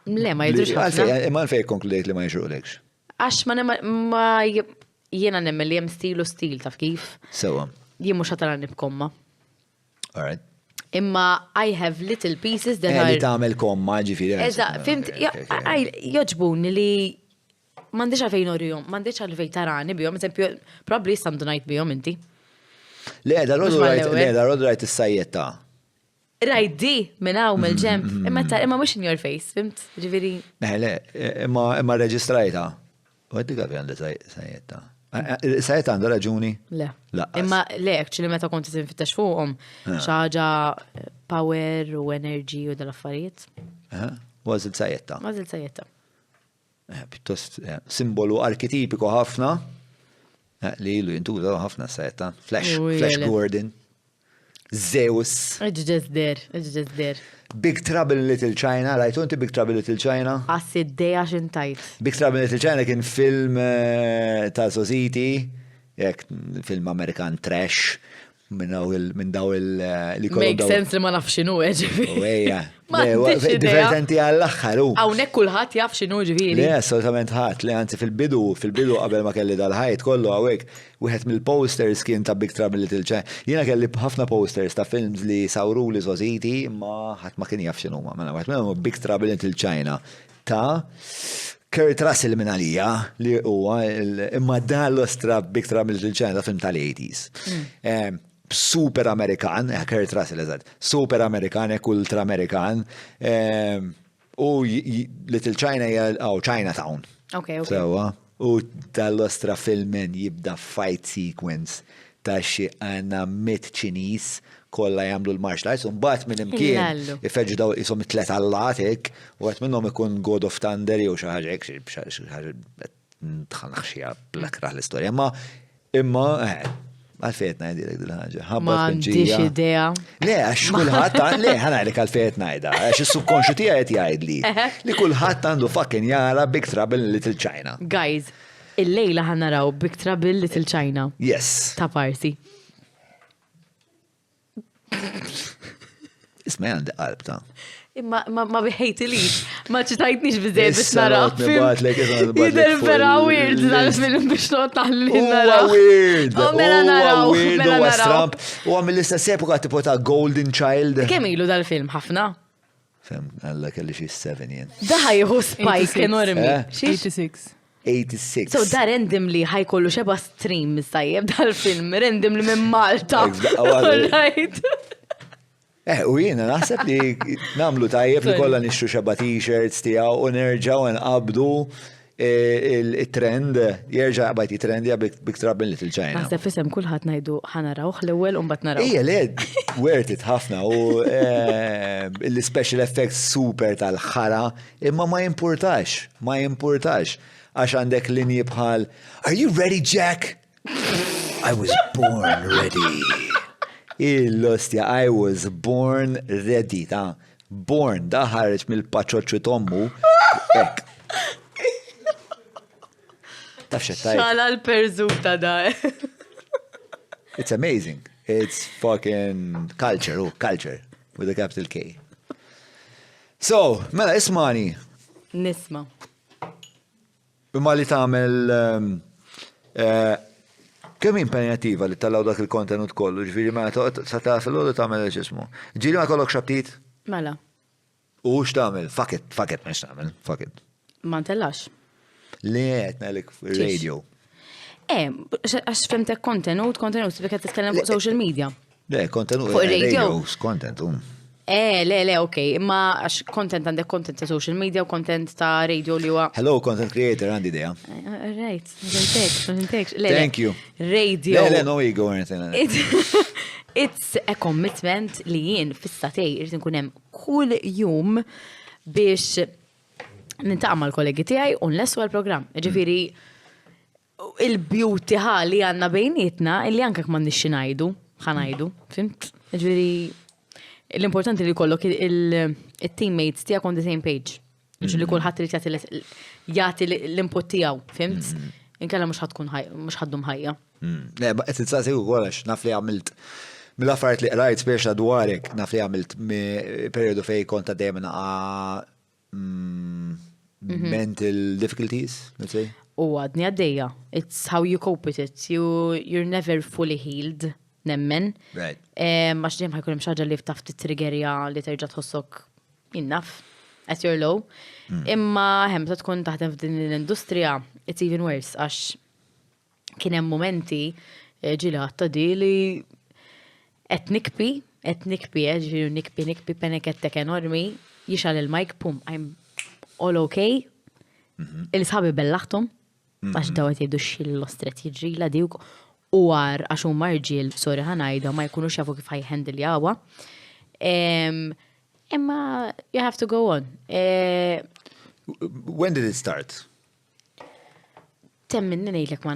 Le, ma jidrux ħafna. Imma fej konkludejt li ma jxirqu lekx. Għax ma jena nemmel li jem stil u stil, taf kif? Sewa. Jien mux ħatara nibkomma. Alright. Imma I have little pieces that are... Li tamel komma ġifiri. Eża, fimt, joġbuni li mandiċ għalfejn orjom, mandiċ għalfejn tarani bijom, eżempju, probably sandu najt bijom inti. Le, da rodu rajt is-sajjetta. Rajt di, minnaw, mil-ġemp, imma mux in your face, fimt, ġifiri. Le, imma reġistrajta. U għeddi għabi għanda sajjetta. Sajjetta għanda raġuni? Le. Imma le, actually meta konti tinfittax fuqhom, xaġa power u energy u dal-affarijiet. Ważil sajjetta. Ważil sajjetta. Pittost simbolu arketipiku ħafna li ilu jintużaw ħafna sajta. Flash Gordon, Zeus. It's just there. Big Trouble in Little China, rajtu inti Big Trouble in Little China? Għassid deja xintajt. Big Trouble in Little China kien film ta' Society, film Amerikan trash, minn daw li Make sense li ma nafx xinu ġifiri. Uweja. Divertenti għall-axħar. Għawnek kullħat jaf xinu ġifiri. Le, assolutament ħat, le għanzi fil-bidu qabel ma kelli dal-ħajt kollu għawek, wieħed mill-posters kien ta' Big Trouble in Little China. Jiena kelli ħafna posters ta' films li sawru li Society, ma ħadd ma kien jaf xinu ma. Mela għet minnhom Big Trouble in Little China ta' Kurt Russell minn għalija li huwa imma dan l-ostra Big Trouble in Little China ta' film tal-80s. Super Amerikan, Kurt Russell eżad, super Amerikan, ultra Amerikan, u Little China Chinatown. Okay. Sewa, u tal-ostra filmen jibda fight sequence ta' xi għanna mit ċinis kolla jagħmlu l-martial arts, un bat minn imkien ifeġġu daw isom it-tlet allatek, u għat minnhom ikun God of Thunder jew xi ħaġa hekk xi ħaġa tħannaħ xi bl-akraħ l-istorja, imma għalfejt najdilek dil-ħagġa. M'għandix idea. Le, għax kullħat, le, ħanajlek għalfejt najda, għax il-subkonxu tija jt jgħidli. Li kullħat għandu fucking jara Big Trouble in Little China. Guys, il-lejla ħannaraw Big Trouble in Little China. Yes. Ta' parsi. Isma għandi qalb ta' Ma biħejtilix, ma ċitajtnix bizzejt biex naraw. Jider vera weird dal-film biex not taħli naraw. Weird. Mela naraw. U għam l-istess epoka tipo ta' Golden Child. Kemm ilu dal-film ħafna? Fem, għalla kelli xie 7 jen. Daħajħu spike enormi. 86. 86. So da randomly ħajkollu xeba stream tajjeb dal-film, randomly minn Malta. Right. U jiena naħseb li namlu tajjeb li kollha nixtru xeba t-shirts tiegħu u nerġgħu nqabdu il-trend, jerġa' bajt trend ja Big Trouble in Little China. Naħseb isem kulħadd ngħidu ħanarawh l-ewwel u mbagħad naraw. Ija le, worth it ħafna u l-special effects super tal-ħara, imma ma jimpurtax. Għax għandek linji bħal Are you ready, Jack? I was born ready. Il-lostja, I was born ready, ta' born, da ħarġ mill-paċoċu tommu, ek. Taf xettaj. Xala l-perżuta da. It's amazing. It's fucking culture, culture, with a capital K. So, mela, ismani. Nisma. Bimma li tamel kemm impenjattiva li tallaw dak il-kontenut kollu, ġifieri ma sa taf il-għodu tagħmel ġismu. Ġieli ma kollok xabtit? Mela. U x'tagħmel? Fuck it, ma x'tagħmel, fuck it. Ma ntellax. Le qed ngħidlek radio. Għax femtek kontenut bek qed titkellem fuq social media. Le, kontenut. Fuq radio. Content. Le, ok. Imma għax content għandek content ta' social media u content ta' radio li huwa. Hello, content creator, għandi idea. Right, Thank Thank you. Radio. Le, no ego or anything like that. It's a commitment li jien fissatej irrid nkun hemm kull jum biex nintaqa' mal-kollegi tiegħi u nlessu għall-programm. Ġifieri il-beauty ħali għandna bejnietna illi anke m'għandniex xi ngħidu, ħanajdu, fimt? Ġifieri l-importanti li kollok il-teammates tiegħek on the same page. Biex li kulħadd irid jagħti l-input tiegħu, fimt? Inkella mhux ħaddhom ħajja. Le, qed tistaqsi wkoll għax naf li għamilt mill-affarijiet li qrajt speċa dwarek, naf li għamilt periodu fej konta dejjem mental difficulties, let's say. U għadni għaddejja. It's how you cope with it. You're never fully healed. Nemmen. Right. Maċ ġem ħajkunem xaġa li ftaf t-triggerja li terġa tħossok enough at your low. Imma hemm ta' tkun taħdem f'din l-industrija, it's even worse, għax kienem momenti ġili għatta di li nikpi, nikpi penekettek enormi, jixal il-mike, pum, I'm all okay. Il-sabi bellaħtum, għax dawet jibdu xill-ostret jġri la diwk, u għar għaxu marġil, sorry ħanajda, ma jkunu xafu kif ħajħendil jawa. Imma, you have to go on. When did it start? temmin ngħidlek ma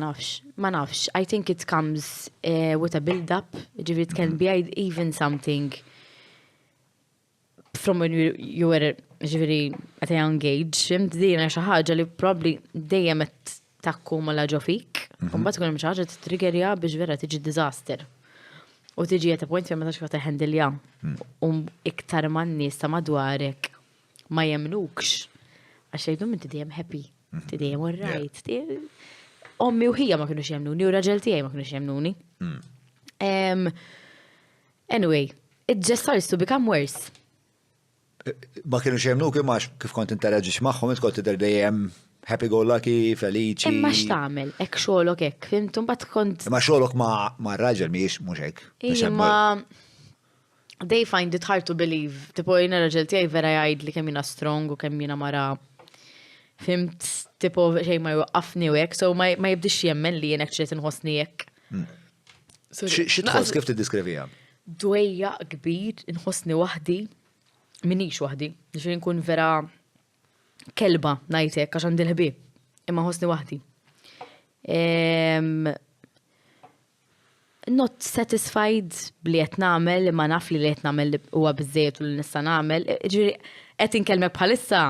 nafx. I think it comes with a build-up, it can be even something from when you were at a young age, dina xi ħaġa li probably dejjem qed takkumula ġo fik, u mbagħad tkun hemm xi ħaġa titriggerja biex vera tiġi disaster. U tiġi at a point fejn ma tax kif teħendilja. U iktar man-nies ta' madwarek ma jemnukx għax jgħidu inti dejjem happy, inti dejjem all right. Ommi u ħija ma kinux jemnuni, u raġel tiegħi ma kinux jemnuni. Anyway, it just starts to become worse. Ma kienu xemnu kif kont interaġix magħhom, int kont tidher dejjem happy-go-lucky, feliċi. Imma x'tagħmel, hekk xogħolok hekk, fimtu mbagħad kont. Imma xogħolok ma' raġel mhijiex mhux hekk. Imma they find it hard to believe. Tipo jiena raġel tiegħi vera jgħid li kemm jiena strong u kemm jiena mara. Fimt, tipo xejn ma jwaqqafni u hekk, so ma jibdix jemmen li jien hekk ġiet inħossni hekk. Xi tħoss kif tiddiskrivija? Dwejja kbir inħossni waħdi. Minix waħdi, ġifiri nkun vera kelba najtek għax għandi l-ħbi, imma ħosni waħdi. Not satisfied bli qed nagħmel, imma naf li qed nagħmel huwa biżejjed u li nista' nagħmel. Ġifieri qed inkellmek bħalissa,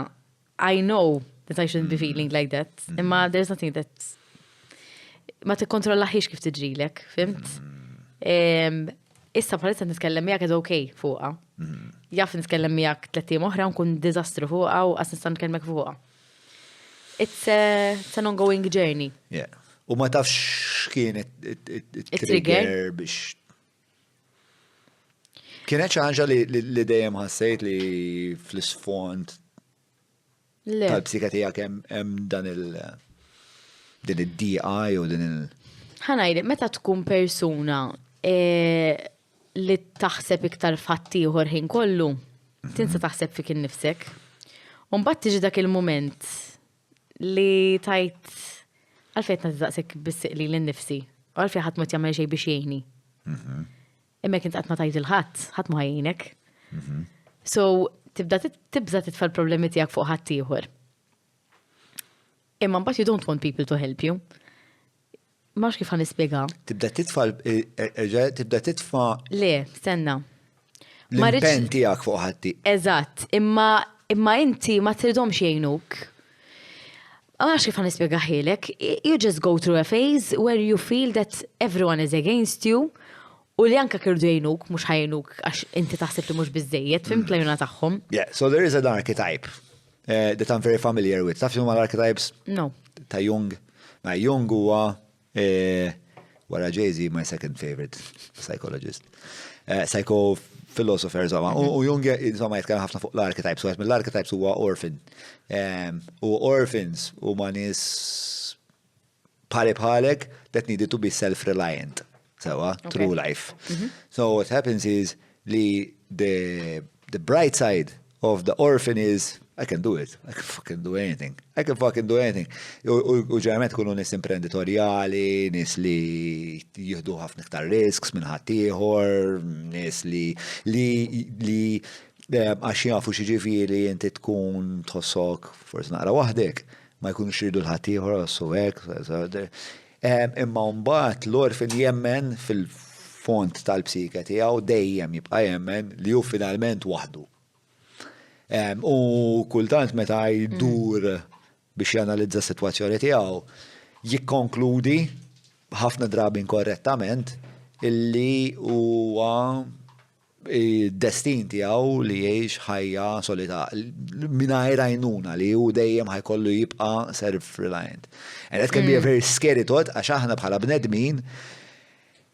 I know that I shouldn't be feeling like that, imma there's nothing that ma tikkontrollaħiex kif tiġrilek, fimt? Issa bħalissa nitkellem miegħek okej fuqha. Jaf nitkellem miegħek 3 ijiem oħra nkun diżastru fuqha u qas nista' nkellmek fuqha. It's an ongoing journey. Yeah. U ma tafx kien it-trigger biex. Kienet xi ħaġa li dejjem ħassejt li fl-isfond tal-psika tiegħek hemm dan din id-DI u din il. Ħanajli, meta tkun persuna li taħseb iktar fattieħor ħin kollu, tinsa taħseb fik innifsek. U mbagħad tiġi dak il-mument li tajt għalfejn taqsek bissiq li l-nifsi, u għalfejn ħadd ma jagħmel xejn biex jgħinni. Imma kint qatt ma tajt il-ħadd ma jgħinek. So tibda titfa' l-problemi tiegħek fuq ħadd ieħor. Imma mbagħad you don't want people to help you. Max kif għan ispiega. Tibda titfa. Le, stenna. L-impen tijak fuq ħatti. Eżatt, imma inti ma tridhomx jgħinuk. Max kif għan ispiega ħilek. You just go through a phase where you feel that everyone is against you u li anka kirdu jgħinuk, mux ħajnuk għax inti taħseb li mux bizzejiet, fim plajuna taħħom. Yeah, so there is an archetype that I'm very familiar with. Taf jum archetypes? No. Ta' Jung. Ma' Jung huwa wara Jay-Z, my second favorite psychologist. Psycho-philosopher, u Jung jitkellem ħafna fuq l-archetypes, u mill-archetypes huwa orphan. U orphans huma nies bħalek that needed to be self-reliant. Through life. So what happens is the bright side of the orphan is I can do it. I can fucking do anything. U ġerament kunu nis imprenditoriali, nis li jihdu ħafna iktar risks minn ħaddieħor, nis li għax jafu xi ġifieri inti tkun tħossok forsi naqra waħdek, ma jkunux jridu l-ħaddieħor għassu hekk. Imma mbagħad l-orfin jemmen fil-font tal-psika tiegħu dejjem jibqa' jemmen li hu finalment waħdu. U kultant meta jdur biex janalizza s-sitwazzjoni tiegħu jikkonkludi ħafna drabi inkorrettament illi huwa destin tiegħu li jgħix ħajja solitari mingħajr għajnuna li hu dejjem ħajkollu jibqa' self-reliant. And that can be a very scary thought għax aħna bħala bnedmin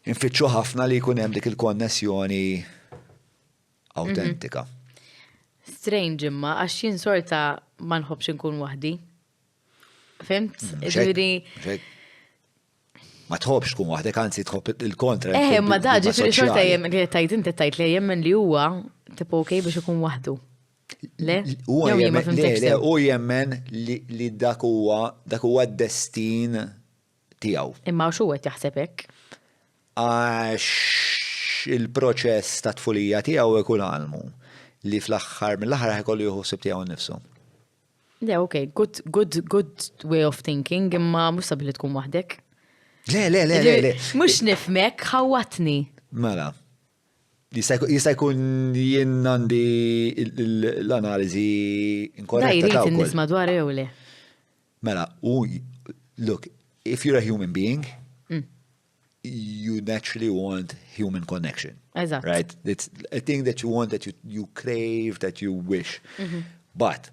infittxu ħafna li jkun hemm dik il-konnessjoni awtentika. Strange imma għax jien sorta ma nħobbx inkun waħdi. Fimt? Ma tħobbx tkun waħdek, anzi tħobb il-kontra. Ma da ġifieri xorta jemmen li tajt inti tajt li jemmen li huwa tipo okej biex ikun waħdu. Le? U jemmen li dak huwa d-destin tiegħu. Imma xu qed jaħseb hekk? Għax il-proċess ta' tfulija tiegħu ikun għalmu li fl-aħħar mill-aħħar ħajkollu jħossib tiegħu nnifsu. Yeah, okay, good way of thinking, imma mux sabili tkun waħdek. Le. Mux nifmek, ħawatni. Mela. Jista' jkun jien għandi l-analiżi inkorretta ta' Dajrit wkoll. nisma dwar jew le. Mela, look, if you're a human being, you naturally want human connection. Eżatt. Right? It's a thing that you want, that you crave, that you wish. But,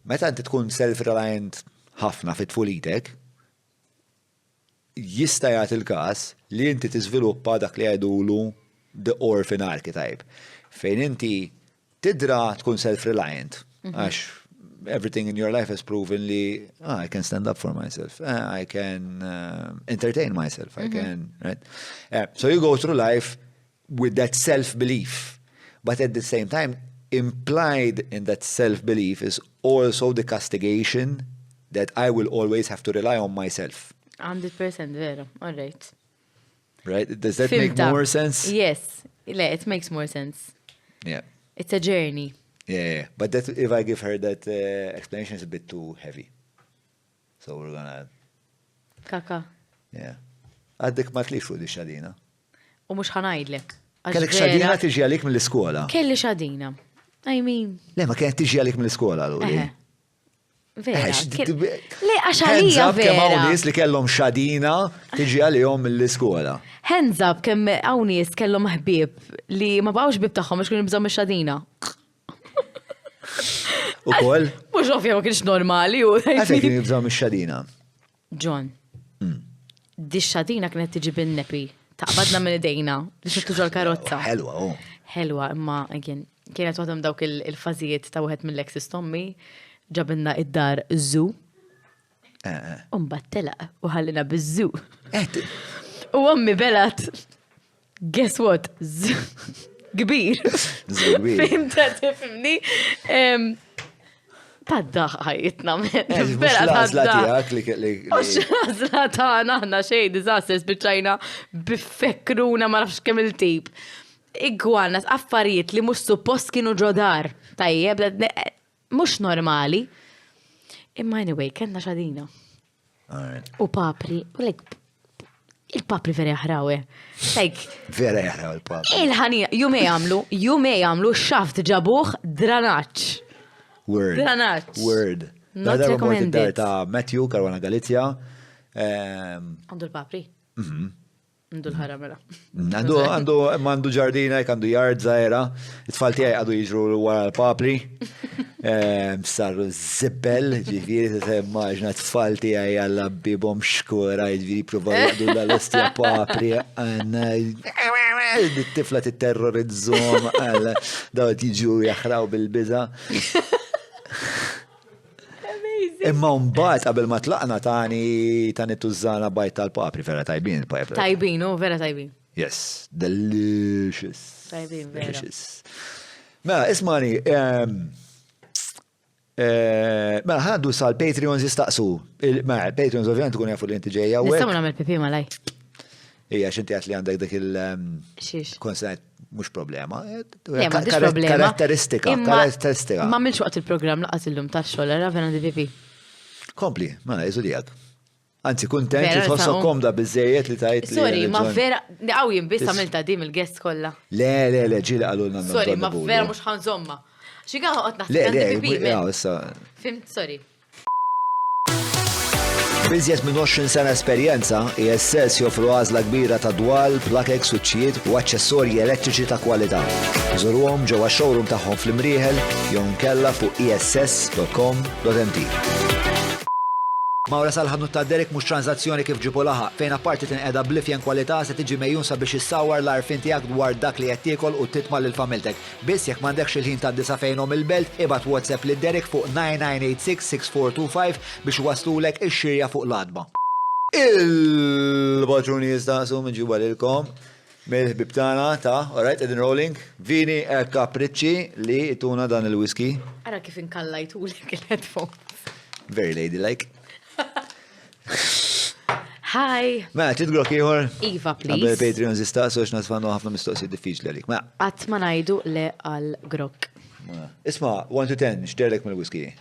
meta inti tkun self-reliant ħafna fit-tfulitek, jista' jagħti il-każ li inti tiżviluppa dak li għedulu the orphan archetype. Fejn inti tidra tkun self-reliant, għax everything in your life has proven li, I can stand up for myself, I can entertain myself, I can, right? So you go through life with that self-belief, but at the same time, implied in that self-belief is also the castigation that I will always have to rely on myself. 100% vera, all right. Right? Does that make more sense? Yes, it makes more sense. Yeah. It's a journey. Yeah. But that, if I give her that explanation, is a bit too heavy. So we're gonna... Kaka. Yeah. Għaddik ma tlix fuq di xadina. U mux ħanajdlek. Kellek xadina tiġi għalik mill-iskola. Kelli xadina. I mean... Le, ma kienet tiġi għalik mill-iskola, l-għuli. Vera. Le, għaxalija vera. Kemm hawn nies li kellhom xadina tiġi għalihom mill-iskola. Hands up kemm hawn nies kellhom ħbieb li ma baqgħux bib tagħhom biex kienu jibżgħu mix-xadina. Ukoll? Mhux ovvja ma kienx normali u. Għalfejn kienu jibżgħu mix-xadina. John. Di xadina kienet tiġi bin-nepi. Taqbadna minn idejna li xittu ġol karozza. Ħelwa, Ħelwa, imma kienet waħda dawk il-fażijiet ta' wieħed mill-Lexus Tommy ġabinna id-dar zoo. Umbattelaq u ħallina biz-zoo. U għammi belat, guess what? Kbir. Fimta tifimni. Tadda ħajitna. Mux Għazla taħna ħna xej disasters biċċajna biffekruna ma nafx kemm il-tip. Igwana, affarijiet li mux suppost kienu ġodar. Tajjeb, mux normali. Imma anyway, kena xadina. U papri, il-papri vera jaħrawe. Vera jaħraw il-papri. Il-ħanija, jumej għamlu xaft ġabuħ dranaċ. Word. Not recommended. Ta' Matthew, Karwana Galizja. Għandu l-papri? Għandu l-ħaramela. Għandu ġardina, għandu yard zaħira. It-tfal tijaj għadu jiġru wara l-papri. Sarru zibbel, ġifiri, t-semmaġna t-tfal tijaj għalla bibom xkura, ġifiri, provaw għadu l-ostja papri. Tifla t-terrorizzom, daw t-iġu jaxraw bil-biza. Imma mbagħad qabel ma tlaqna tani tużana bajt tal-papri vera tajbin il-papri. Tajbin, vera tajbin. Yes, delicious. Tajbin, vera. Delicious. Mela, ismani, mela ħaddu sal-Patreons jistaqsu. Mela, Patreons ovvjament tkun jafu li inti ġejja. Nistamu nagħmel pipi malaj. Ija, xinti għat li għandek dak Xiex. il-konsent mux problema. Karatteristika. Karatteristika. Ma milx waqt il-program laqas il-lum ta' xogħol era vera di pipi. Kompli, ma iżu lijak. Anzi, kontent li tħossa komda bizzejiet li tajt li. Sorry, ma vera, għaw jimbis għamilta dim il-guest kolla. Le, ġili għalunna. Sorry, ma vera mux ħanżomma. Xika għot naħt. Fimt, sorry. Bizjes minn 20 sena esperjenza, ISS joffru għażla kbira ta' dwal, plakek, suċċijiet u aċċessorji elettriċi ta' kwalità. Żurhom ġewwa showroom tagħhom fl-Imrieħel jew nkella fuq iss.com.mt. Mawra sal-ħanut ta' Derek mhux transazzjoni kif ġipu laħaq, fejn apparti tinqeda blifjen kwalità se tiġi mejjun sabiex issawwar l-arfin tiegħek dwar dak li qed tiekol u titma' lil familtek. Biss jekk m'għandekx il-ħin tad-disa fejnhom il-belt, ibad WhatsApp lil Derek fuq 9986-6425 biex waslulek ix-xirja fuq l-adba. Il-patruni jistaqsu minn ġiba lilkom mill-ħbib tagħna ta' alright, edin rolling, Vini Capricci li ituna dan il-whisky. Ara kif inkallajtulek il-headphones. Very ladylike. Hi. Ma, tidgrok ieħor? Iva, please. Għabel Patreons jistaqsu għax nasfannu ħafna mistoqsi diffiċli għalik. Ma. Għat ma najdu le għal grok. Isma, 1 to 10, xderlek mill-whisky?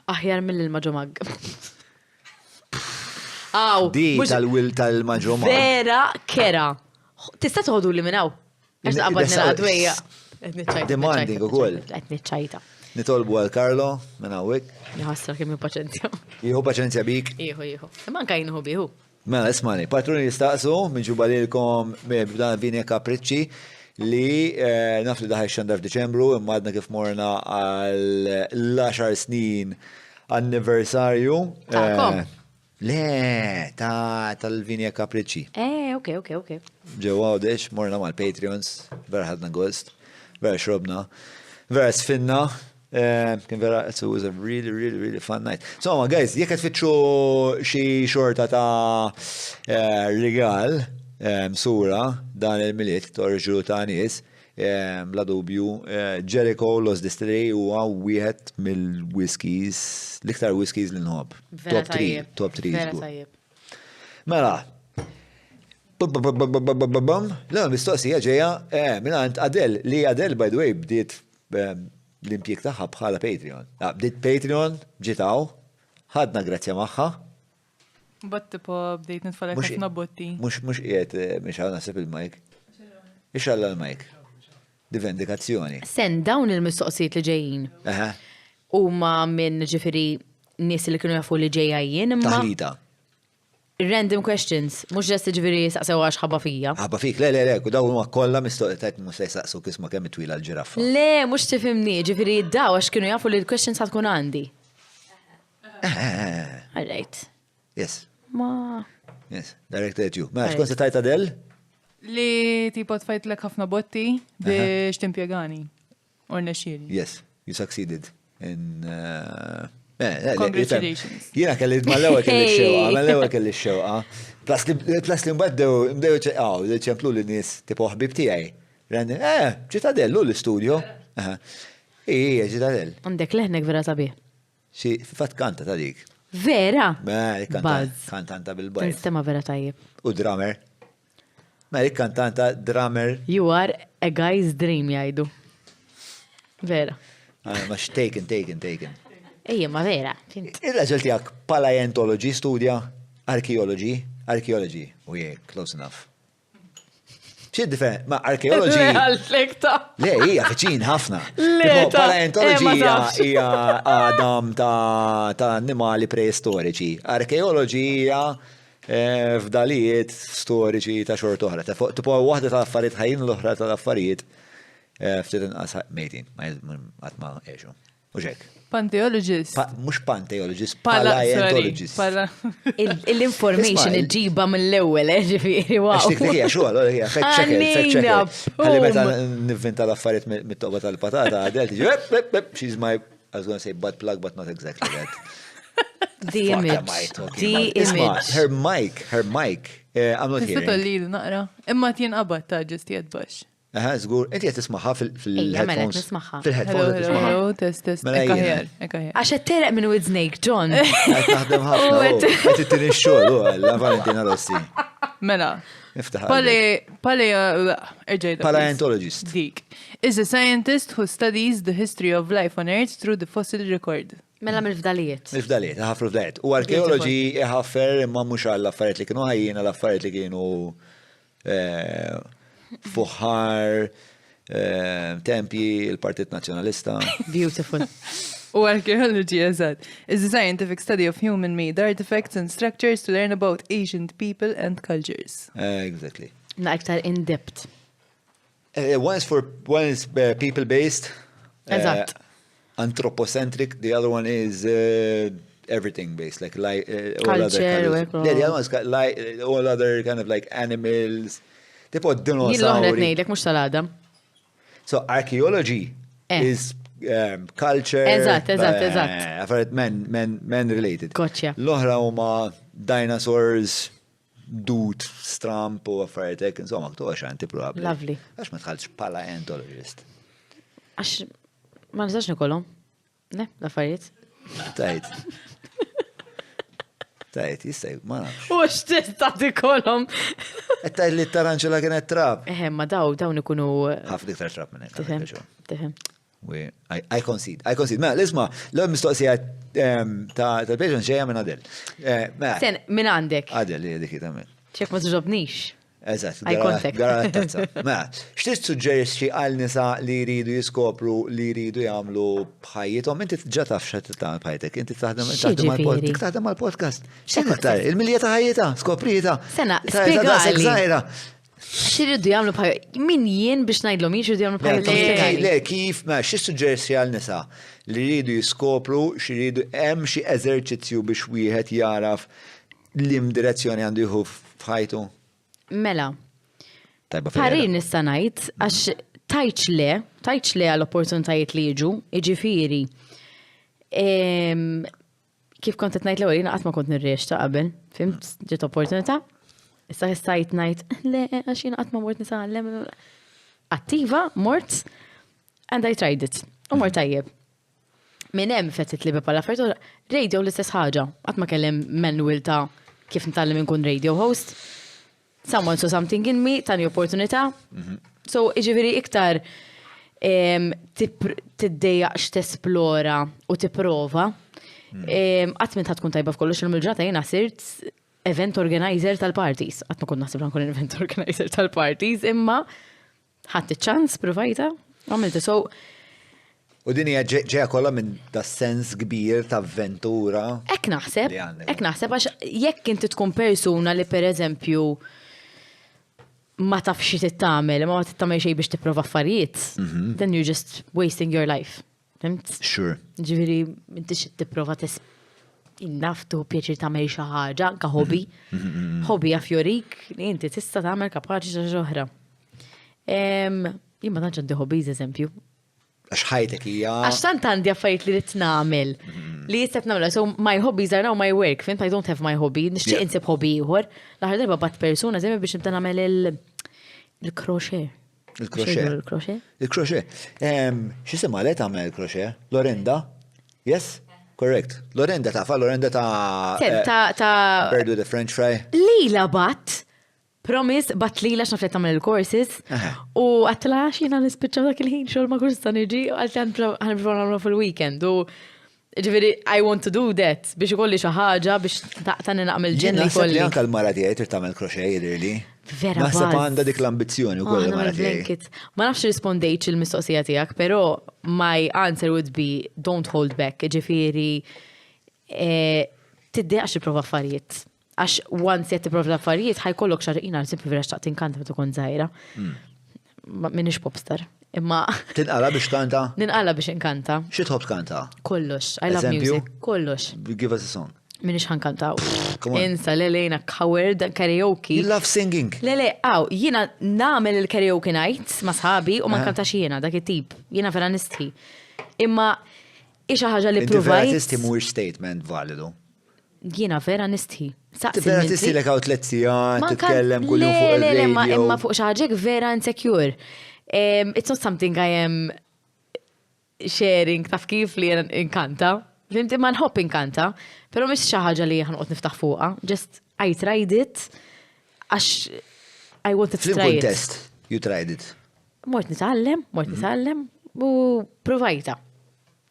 Aħjar mill-maġomag. Aw, Di tal-wil tal-maġomag. vera kera. Tista' toħdu li minnaw. Għax qabad nil-għadwejja. Demanding ukoll. Qed niċċajta. Nitolbu għal Karlo minn hawnhekk. Jħassra kemm hu paċenzja. Jieħu paċenzja bik. Jieħu. Imma anke jinħu biħu. Mela, ismani, patruni jistaqsu minn ġubalilkom b'dan Vinja Capricci li naf li daħi xandar f'Diċembru, imma għadna kif morna għal l-10 snin anniversarju. Ta'kom? Le, tal-Vinja Capricci. Ok. Ġewa għawdex, morna mal-Patreons, vera ħadna gost, vera xrobna, vera sfinna. Kien vera, it was a really fun night. So, guys, jekk qed tfittxu xi xorta ta' rigal sura dan il-miliet torġu ta' nies, bla dubju, Jericho Lost Distillery huwa wieħed mill-whiskies, l-iktar whiskies li nħobb. Top 3. Vera tajjeb. Mela, l-mistoqsija ġeja, minant Adele, li Adele, by the way, bdiet l-impjek taħħa bħala Patreon. Bdiet Patreon, ġitaw, ħadna grazzja maħħa. Botti po bdejt nitfalek ħafna botti. Mux qiegħed miex għal nasib il-mike. Ixalla l-mike. Di vendikazzjoni. Sen dawn il-mistoqsijiet li ġejjin. Huma minn ġifieri nies li kienu jafu li ġejja jien imma. Taħlita. Random questions, mux ġest ġifiri saqsew għax ħabba fija. ħabba fik, le, daw huma kollha mistoqsijiet mhux se jsaqsu kisma kemm twila l-ġiraffa. Le, mux tifimni, ġifiri daw għax kienu jafu li l-questions ħatkun għandi. All right. Yes. Yes, directed you. Ma, xkun se tajt Adele? Li tipo tfajt lek ħafna botti biex timpiegani. Or nexxiri. Yes, you succeeded in... Congratulations. Jiena kelli mal-ewwel kelli xewqa, Plus li mbagħad bdew ċemplu l-nies tipo ħbib tiegħi. Rendi, ġiet Adele l-istudio. Ġiet Adele. Għandek leħnek vera sabiħ. Xi fatt kanta ta' dik. Vera? Kantanta bil-bajt. Tinstema vera tajjeb. U drummer. Kantanta, drummer. You are a guy's dream jgħidu. Vera. Max taken. Ejja, ma vera. Il-raġel tijak paleontology studja, archaeology, close enough. ċid different, ma archaeology. Le, hija fiċin ħafna. Paleontology hija għadam ta' annimali preistoriċi. Archaeology hija f'dalijiet storiċi ta' xort oħra. Tipo waħda ta' affarijiet ħajin l-oħra ta' affarijiet ftit inqas mejtin, għatma eħxu. Uġek. Pantheologist. Mux pantheologist, paleontologist. Il-information iġiba mill-ewwel, ġifieri, wow. Għax tiktikija xogħol, fact checker. Ħalli meta nivvinta l-affarijiet mit-toba tal-patata, għadel tiġi, she's my, I was going to say butt plug, but not exactly that. The image. Her mic, I'm not hearing. Tista' tollilu naqra. Imma tinqabad ta' ġest jadbax. Żgur, inti qed tismaħħa fil-headphones. Fil-headphones Hello, test. Għax qed tereq minn Widsnake, John. Qed naħdem ħafna. Qed ittini x-xogħol la Valentina Rossi. Mela. Paleontologist. Dik. Is a scientist who studies the history of life on Earth through the fossil record. Mela mill-fdalijiet. Mill-fdalijiet, ħafru fdalijiet. U archeology ħaffer imma mhux għall-affarijiet li kienu ħajjin, għall-affarijiet li kienu fuħar, tempi, il-Partit Nazzjonalista. Beautiful. U archaeology, eżad, is the scientific study of human-made artifacts and structures to learn about ancient people and cultures. Exactly. Aktar in-depth. One is people-based. Anthropocentric. The other one is everything-based, like all other kind of... the other one is all other kind of like animals. Tipo dinosauri. Jilloħret nejdek, mux salada. So archaeology is culture. Eżatt. Affarijiet men related. Gotcha. L-oħra huma dinosaurs, dut, stramp u affarijiet insomma, ktu għaxanti probabli. Lovely. Għax ma tħallx paleontologist. Għax ma nistax nikolhom. Ne, l-affarijiet. Tajt, jistaj, ma nafx. U x'tista' tikolhom. Tajt li t-taranċula kienet trab. Ma dawn ikunu. Ħafna iktar trab minn hekk. Tifhem. I concede. Ma, l-isma, l-għom mistoqsija tal-patient ġeja minn Adel. Sen, minn għandek. Adel, li dik jitamen. ċek ma t-ġobnix. Eżatt, Eye contact. gara tazza. Ma, x'tist suġġerixxi għal nisa li jridu jiskopru li jridu jagħmlu bħajjithom, inti ġa taf x'qed tagħmel bħajtek, inti taħdem mal-podcast. X'aktar, il-milja ta' ħajjita, skoprita. Sena, spjegali. X'iridu jagħmlu bħajjithom? Min jien biex ngħidlhom jien x'iridu jagħmlu bħajjithom? Le, kif, ma, xi suġġerixxi għal nisa li jridu jiskopru, x'iridu hemm xi eżerċizzju biex wieħed jaraf l-direzzjoni għandu jieħu f'ħajtu? Mela, parir nista' ngħid għax tajċ le għall-opportunitajiet li jiġu, jiġifieri. Kif kont qed ngħid l-ewwel jiena qatt ma kont nirriex ta' qabel, fimt, ġiet opportunità. Issa stajt ngħid le għax jiena qatt ma mort nisgħallem. Attiva, mort, and I tried it. U mort tajjeb. Minn hemm fettit li bħala fertu radio l-istess ħaġa, qatt ma kellem manual ta' kif nitgħallem inkun radio host. Someone saw something in me, tani opportunità. So, iġifiri iktar tiddejjaq x'tesplora u tipprova. Għatmin tkun tajba f'kollox il-mġata jena sirt event organizer tal-parties. Għatma kun naħseb nkun event organizer tal-parties, imma ħadd iċ-ċans provajta, għamilta. So, u din hija ġeja kollha minn da sens kbir ta' avventura. Ek naħseb għax jekk inti tkun persuna li pereżempju ma tafx tittamel, ma tittamel xej biex tipprova affarijiet, then you're just wasting your life. Sure. Ġifieri inti xi tipprova innaftu pjaċir tagħmel xi ħaġa ka hobby. Hobby affjorik li inti tista' tagħmel kapaċi xi oħra. Jien ma tantx għandi hobbies eżempju. Għax ħajtek hija. Għax tant għandi affarijiet li rid nagħmel. Li jistab nagħmel. So my hobbies are now my work. Fint I don't have my hobby. Nixtieq insib hobby ieħor. L-aħħar darba bat persuna żemmi biex nibda nagħmel il-crochet. Il-crochet? Il-crochet. X'isima li tagħmel il-crochet? Lorenda? Yes? Correct. Lorenda tafa, Lorenda ta' Bird with a French fry. Lila bat. Promise, bat lila xnaflet tamel il-courses u għattla xina nispiċċaw dak il-ħin xol ma kursa nirġi u għalti għan għamlu fil-weekend u ġiviri, I want to do that biex ikolli xaħġa biex taqtani naqmel ġen li kolli. Li anka l-mara tijaj tir tamel crochet jidirli. Vera baz. Naħseb għanda dik l-ambizjoni u koll l-mara tijaj. Ma nafx rispondejċ il-mistoqsija tijak, pero my answer would be don't hold back, ġifiri tiddeqx il-prova affarijiet. Għax once jett t-prova l-affarijiet, ħajkollok xarqina l-simpi vera xtaqt inkanta meta tkun zaħira. Minix popstar. Imma. Tinqala biex kanta? Ninqala biex inkanta. Xi tħobb kanta? Kollox. I love music. Kollox. Give us a song. Minix ħankanta. Insa, lelejna coward, karaoke. You love singing. Lele, jina namel il-karaoke nights ma sħabi u ma nkantax jiena, dak it-tip. Jiena vera nistħi. Imma ixa ħaġa li provajt. Vera nistħi mhuwiex statement validu. Jiena vera nistħi. Vera tissi l-ek għaw tletzijat, titkellem kullum fuq il-radio. Imma fuq xaġek vera insecure. It's not something I am sharing taf kif li jena inkanta. Fimti ma nħobb inkanta, pero mis xaħġa li ħanqot niftaħ fuqa. Just I tried it, għax I wanted to try it. Fil-contest, you tried it. Mort nitallem u provajta.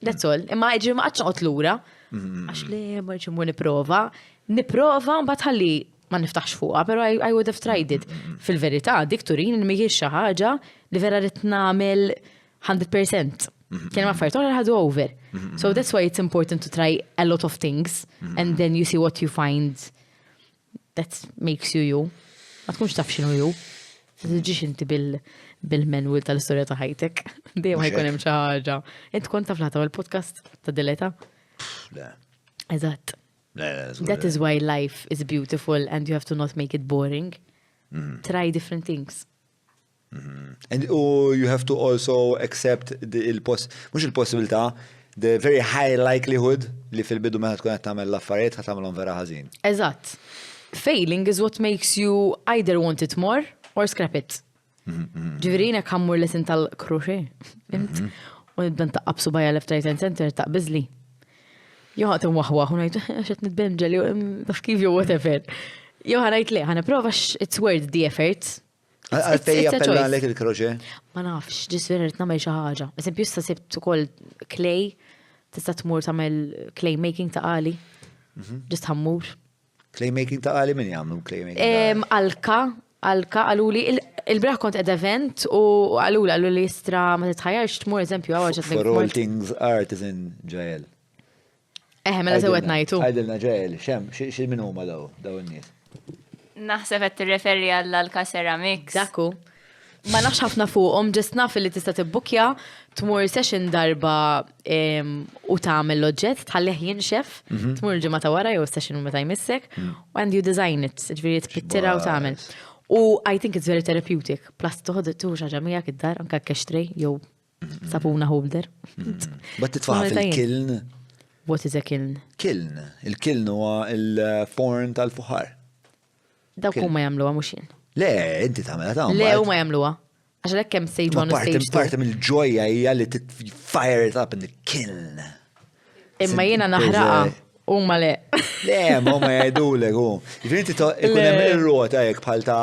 That's all. Imma iġi ma għadċaqot l-ura. Għax li marċi mu niprofa, mbagħad ħalli ma niftaħx fuqha, pero I would have tried it. Fil-verità, dik turin mhijiex xi ħaġa li vera rid nagħmel 100%. Kien ma affarijiet oħra ħadu over. So that's why it's important to try a lot of things and then you see what you find that makes you you. Ma tkunx taf x'inhu you. Ma tiġix inti bil-manual tal-istorja ta' ħajtek. Dejjem ħajkun hemm xi ħaġa. Int kont taf l podcast ta' Dileta? Le. Eżatt. That is why life is beautiful and you have to not make it boring. Try different things. And you have to also accept mux il-possibilità, the very high likelihood li fil-bidu meħat tkun qed tagħmel l-affarijiet ħad tagħmelhom vera ħażin. Eżatt. Failing is what makes you either want it more or scrap it. Ġifieri kammur lesin tal-crochet. U nibda ntaqab subajja left right and center taqbiżli. Joħat imwaħwaħ u ngħid għax qed nitbenġel jew taf kif jew whatever. Jew ħanajt le, ħana prova it's worth the effort. Għalfej it's a appella choice. lek il-kroċe? Ma nafx, ġisveri rrit namel xaħġa. Eżempju, jista sibt ukoll clay, tista tmur tamel clay making ta' għali. Ġist ħammur. Claymaking ta' għali min jgħamlu claymaking? Alka, għaluli, il-braħ kont ed-event u għaluli jistra ma titħajarx tmur eżempju għawġat For all things art is in ġael. Mela sewet najtu. Għajdilna ġael, xie minn huma daw n-nies? Naħseb qed tirreferi għall-Alka Ceramics. Daku. Ma nafx ħafna fuqhom, ġest naf li tista' tibbukja tmur session darba u tagħmel l-oġġett, tħallih jinxef, tmur ġimgħa ta' wara jew session meta jmissek, and you design it, ġifieri tpittira u tagħmel. U I think it's very therapeutic. Plus toħod tuħu xaġa miegħek id-dar anke kextrej jew sapuna holder. Bat titfaħ fil-kiln. What is a kiln? Kiln. Il-kiln huwa il-forn tal-fuħar. Dawk huma jagħmluha mhux jien. Le, inti tagħmilha ta' Le huma jagħmluha. Għax hekk hemm stage 1 u stage 2. Parti mill-ġojja hija li fire it up in the kiln. Imma jiena naħraqa huma le. Le, ma huma jgħidulek hu. Jiġifieri inti ikun hemm ir-rota hekk bħal ta'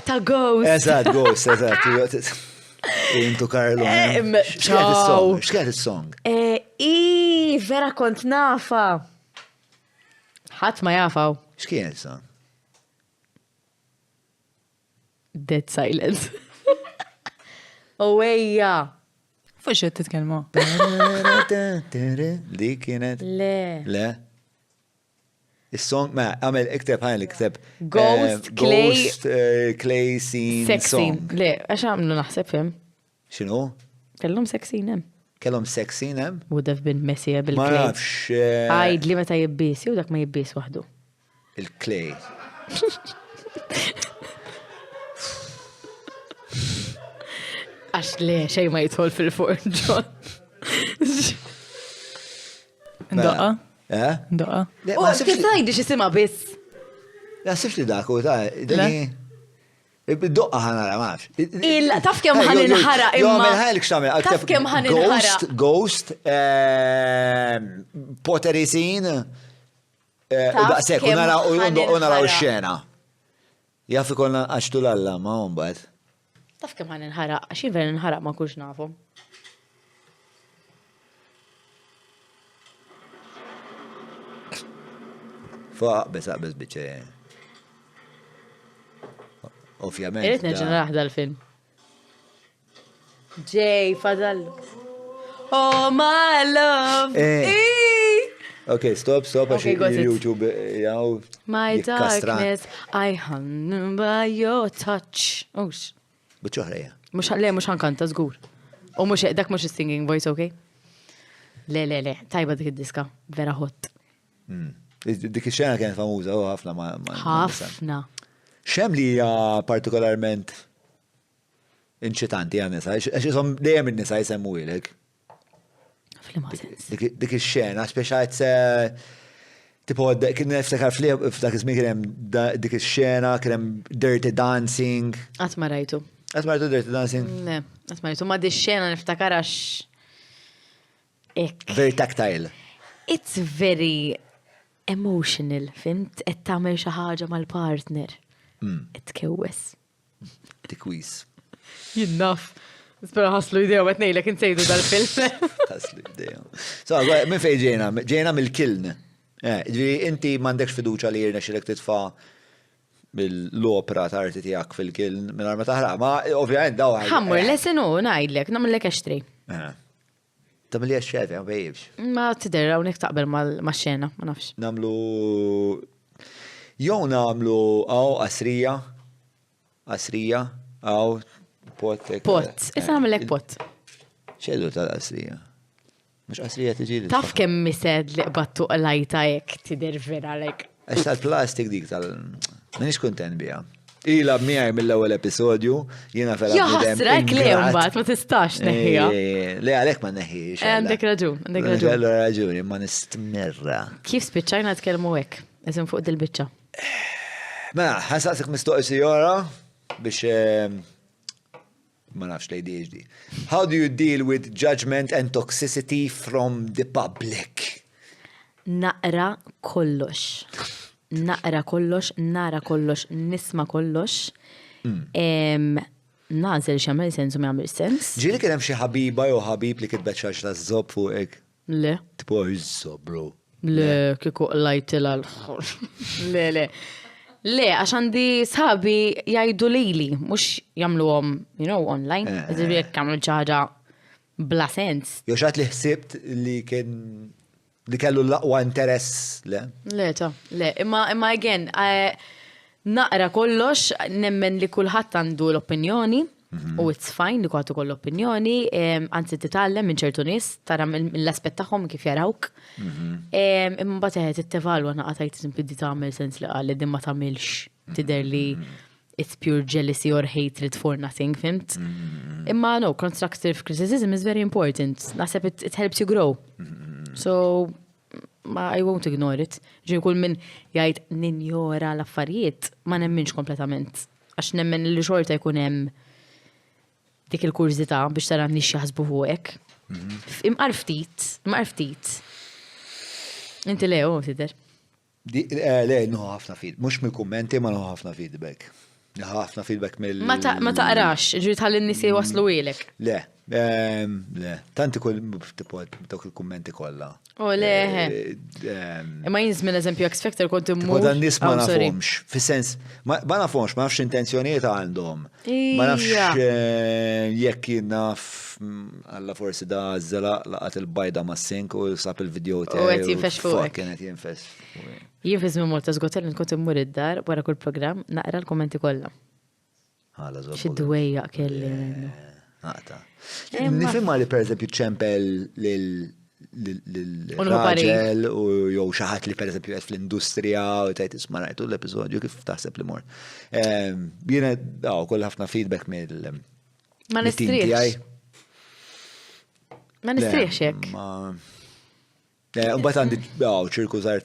ta' ghost. Eżatt, ghost, eżatt. Intu Karlo. X'kienet is-song? Vera kont nafa. Ħadd ma jafaw. X'kienet is-song? Dead silence. Owejja. Fuq xed titkellmu. Li kienet? Le. Le? Is-song, ma, għamel ikteb ħajn li kteb. Ghost, clay scene Sex song. scene. Le, għax għamlu naħseb hemm. X'inhu? Kellhom sex scene hemm. Kellhom sex scene hemm? Would have been messy Ma bil-clay. nafx. Għajd li meta jibbies, jew dak ma jibbies waħdu. Il-clay. Għax le, xej ma jitħol fil-forn, John. Ndaqqa? Ndaqqa? U kif tajdi xisima biss? Nasibx li dak u ta' Doqqa ħanara, maħx. Taf kem ħan inħara imma. Taf kem ħan inħara. Ghost, pottery scene, u daqsek, u naraw xena. Jaffi konna għaxtu l-alla, ma' umbad. Taf kem ħan inħara, għaxin ver inħara ma' kux nafu. Aqbes biċe. Ovvjament. Irrit neġen raħda l-film. Jay, fadal. Oh, my love. Ok, stop, għax YouTube jaw. My darkness, I hung by your touch. Ux. Bċoħreja. Mux ħankanta, zgur. U dak mux singing voice, ok? Le, tajba dik id-diska. Vera hot. Dik ix-xena kienet famuża, u ħafna ma. ħafna. Xem li hija partikolarment inċitanti għan nisa, għax jisom dejjem in-nisa jsemmu ilek. Flima sens. Dik ix-xena, speċajt tipo kien niftakar f'dak iż-żmien kien hemm dik ix-xena, kien hemm dirty dancing. Qatt ma rajtu. Qatt ma rajtu dirty dancing? Ne, qatt ma rajtu. Ma di xena niftakar għax Very tactile. It's very emotional, fimt? Qed tagħmel xi ħaġa mal-partner. Itkewwes. Tikwis. Jinnaf. Spera ħaslu idea għet nejlek insejdu dal-film. Ħaslu idea. So, minn fej ġejna? Ġejna mill-kiln. Ġviri, inti mandekx fiduċa li jirna xilek titfa bil-opera tarti tijak fil-kiln minn arma taħraq. Ma, ovvijament, daw għaj. Ħammur, lesenu, najdlek, namillek eċtri. Tamli għaxċef, għan bejibx. Ma t-der, għawnek taqbel ma xena, ma nafx. Namlu. Jow namlu asrija, pot. Pot, issa namillek pot. ċedu tal-asrija. Mux asrija tiġi. Taf kem mised li qbattu għalajta jek tider vera lek. Għax tal-plastik dik Minix kontent bija. Ila b'miħaj mill-ewel episodju, jina fela. Jaħasra, le mbagħad ma tistax neħija. Le għalek ma neħiex. Għandek raġun, għandek raġun. Għallu raġun, ma nistmirra. Kif spiċċajna tkellmu hekk? Eżin fuq dil-biċċa. Ma, ħansaqsik mistoqsi jora biex ma nafx l-ADHD. How do you deal with judgment and toxicity from the public? Naqra kollox. Naqra kollox, nara kollox, nisma kollox. Nażel x'jagħmel sens u m'jagħmel sens. Ġieli kien hemm xi ħabiba jew ħabib li kitbet xax ta' żobb fuqek. Le. Tipo żobb, bro. Le, kieku lajtila Le. Le, għax għandi sħabi jgħidu lili, mhux jagħmluhom, online. Eżibi jekk jagħmlu xi ħaġa bla sens. Jew xatt li ħsibt li kellu l-aqwa interess, le? Le, le, imma again, naqra kollox, nemmen li kulħadd għandu l-opinjoni, u it's fine li kulħadd ukoll l-opinjoni, anzi titgħallem minn ċertu nies, tara mill-aspett tagħhom kif jarawk. Imma mbagħad tittevalwa naqgħa tgħid simpli di tagħmel sens li qal li din ma tagħmilx tidher li it's pure jealousy or hatred for nothing, fimt? Imma no, constructive criticism is very important. Naħseb it helps you grow. So, I won't ignore it. Ġin kull minn jgħid ninjora l-affarijiet, ma nemminx kompletament. Għax nemmen li xorta jkun hemm dik il-kurzita biex tara nix jaħsbu fuqek. Imqar ftit. Inti le, tider. Le, ħafna feedback. Mhux mill-kummenti ma ħafna feedback. Ħafna feedback mill. Ma taqrax, ġiri tħalli n-nisi waslu ilek. Le. Tanti kull dawk il-kummenti kollha. Le. Ma jinżmin eżempju X Factor kont immur. Dan nies ma nafhomx, fis-sens ma nafhomx, ma nafx intenzjonijiet għandhom. Ma nafx jekk jien naf alla forsi da żela laqat il-bajda mas-sink u sab il-video tiegħu. U qed jinfex fuq. Kienet jinfex. Jinfeż minn Malta żgotel kont immur id-dar wara kull programm naqra l-kommenti kollha. Ħala żobb. Xi dwejja kelli. Nifimma li per eżempju ċempel l-raġel u jew xaħat li per eżempju għed fl-industrija u tajt isma rajtu l-episodju kif taħseb li mor. Jiena koll ħafna feedback ma nistriex. Ma nistriex hekk. Mbagħad għandi ċirku żgħar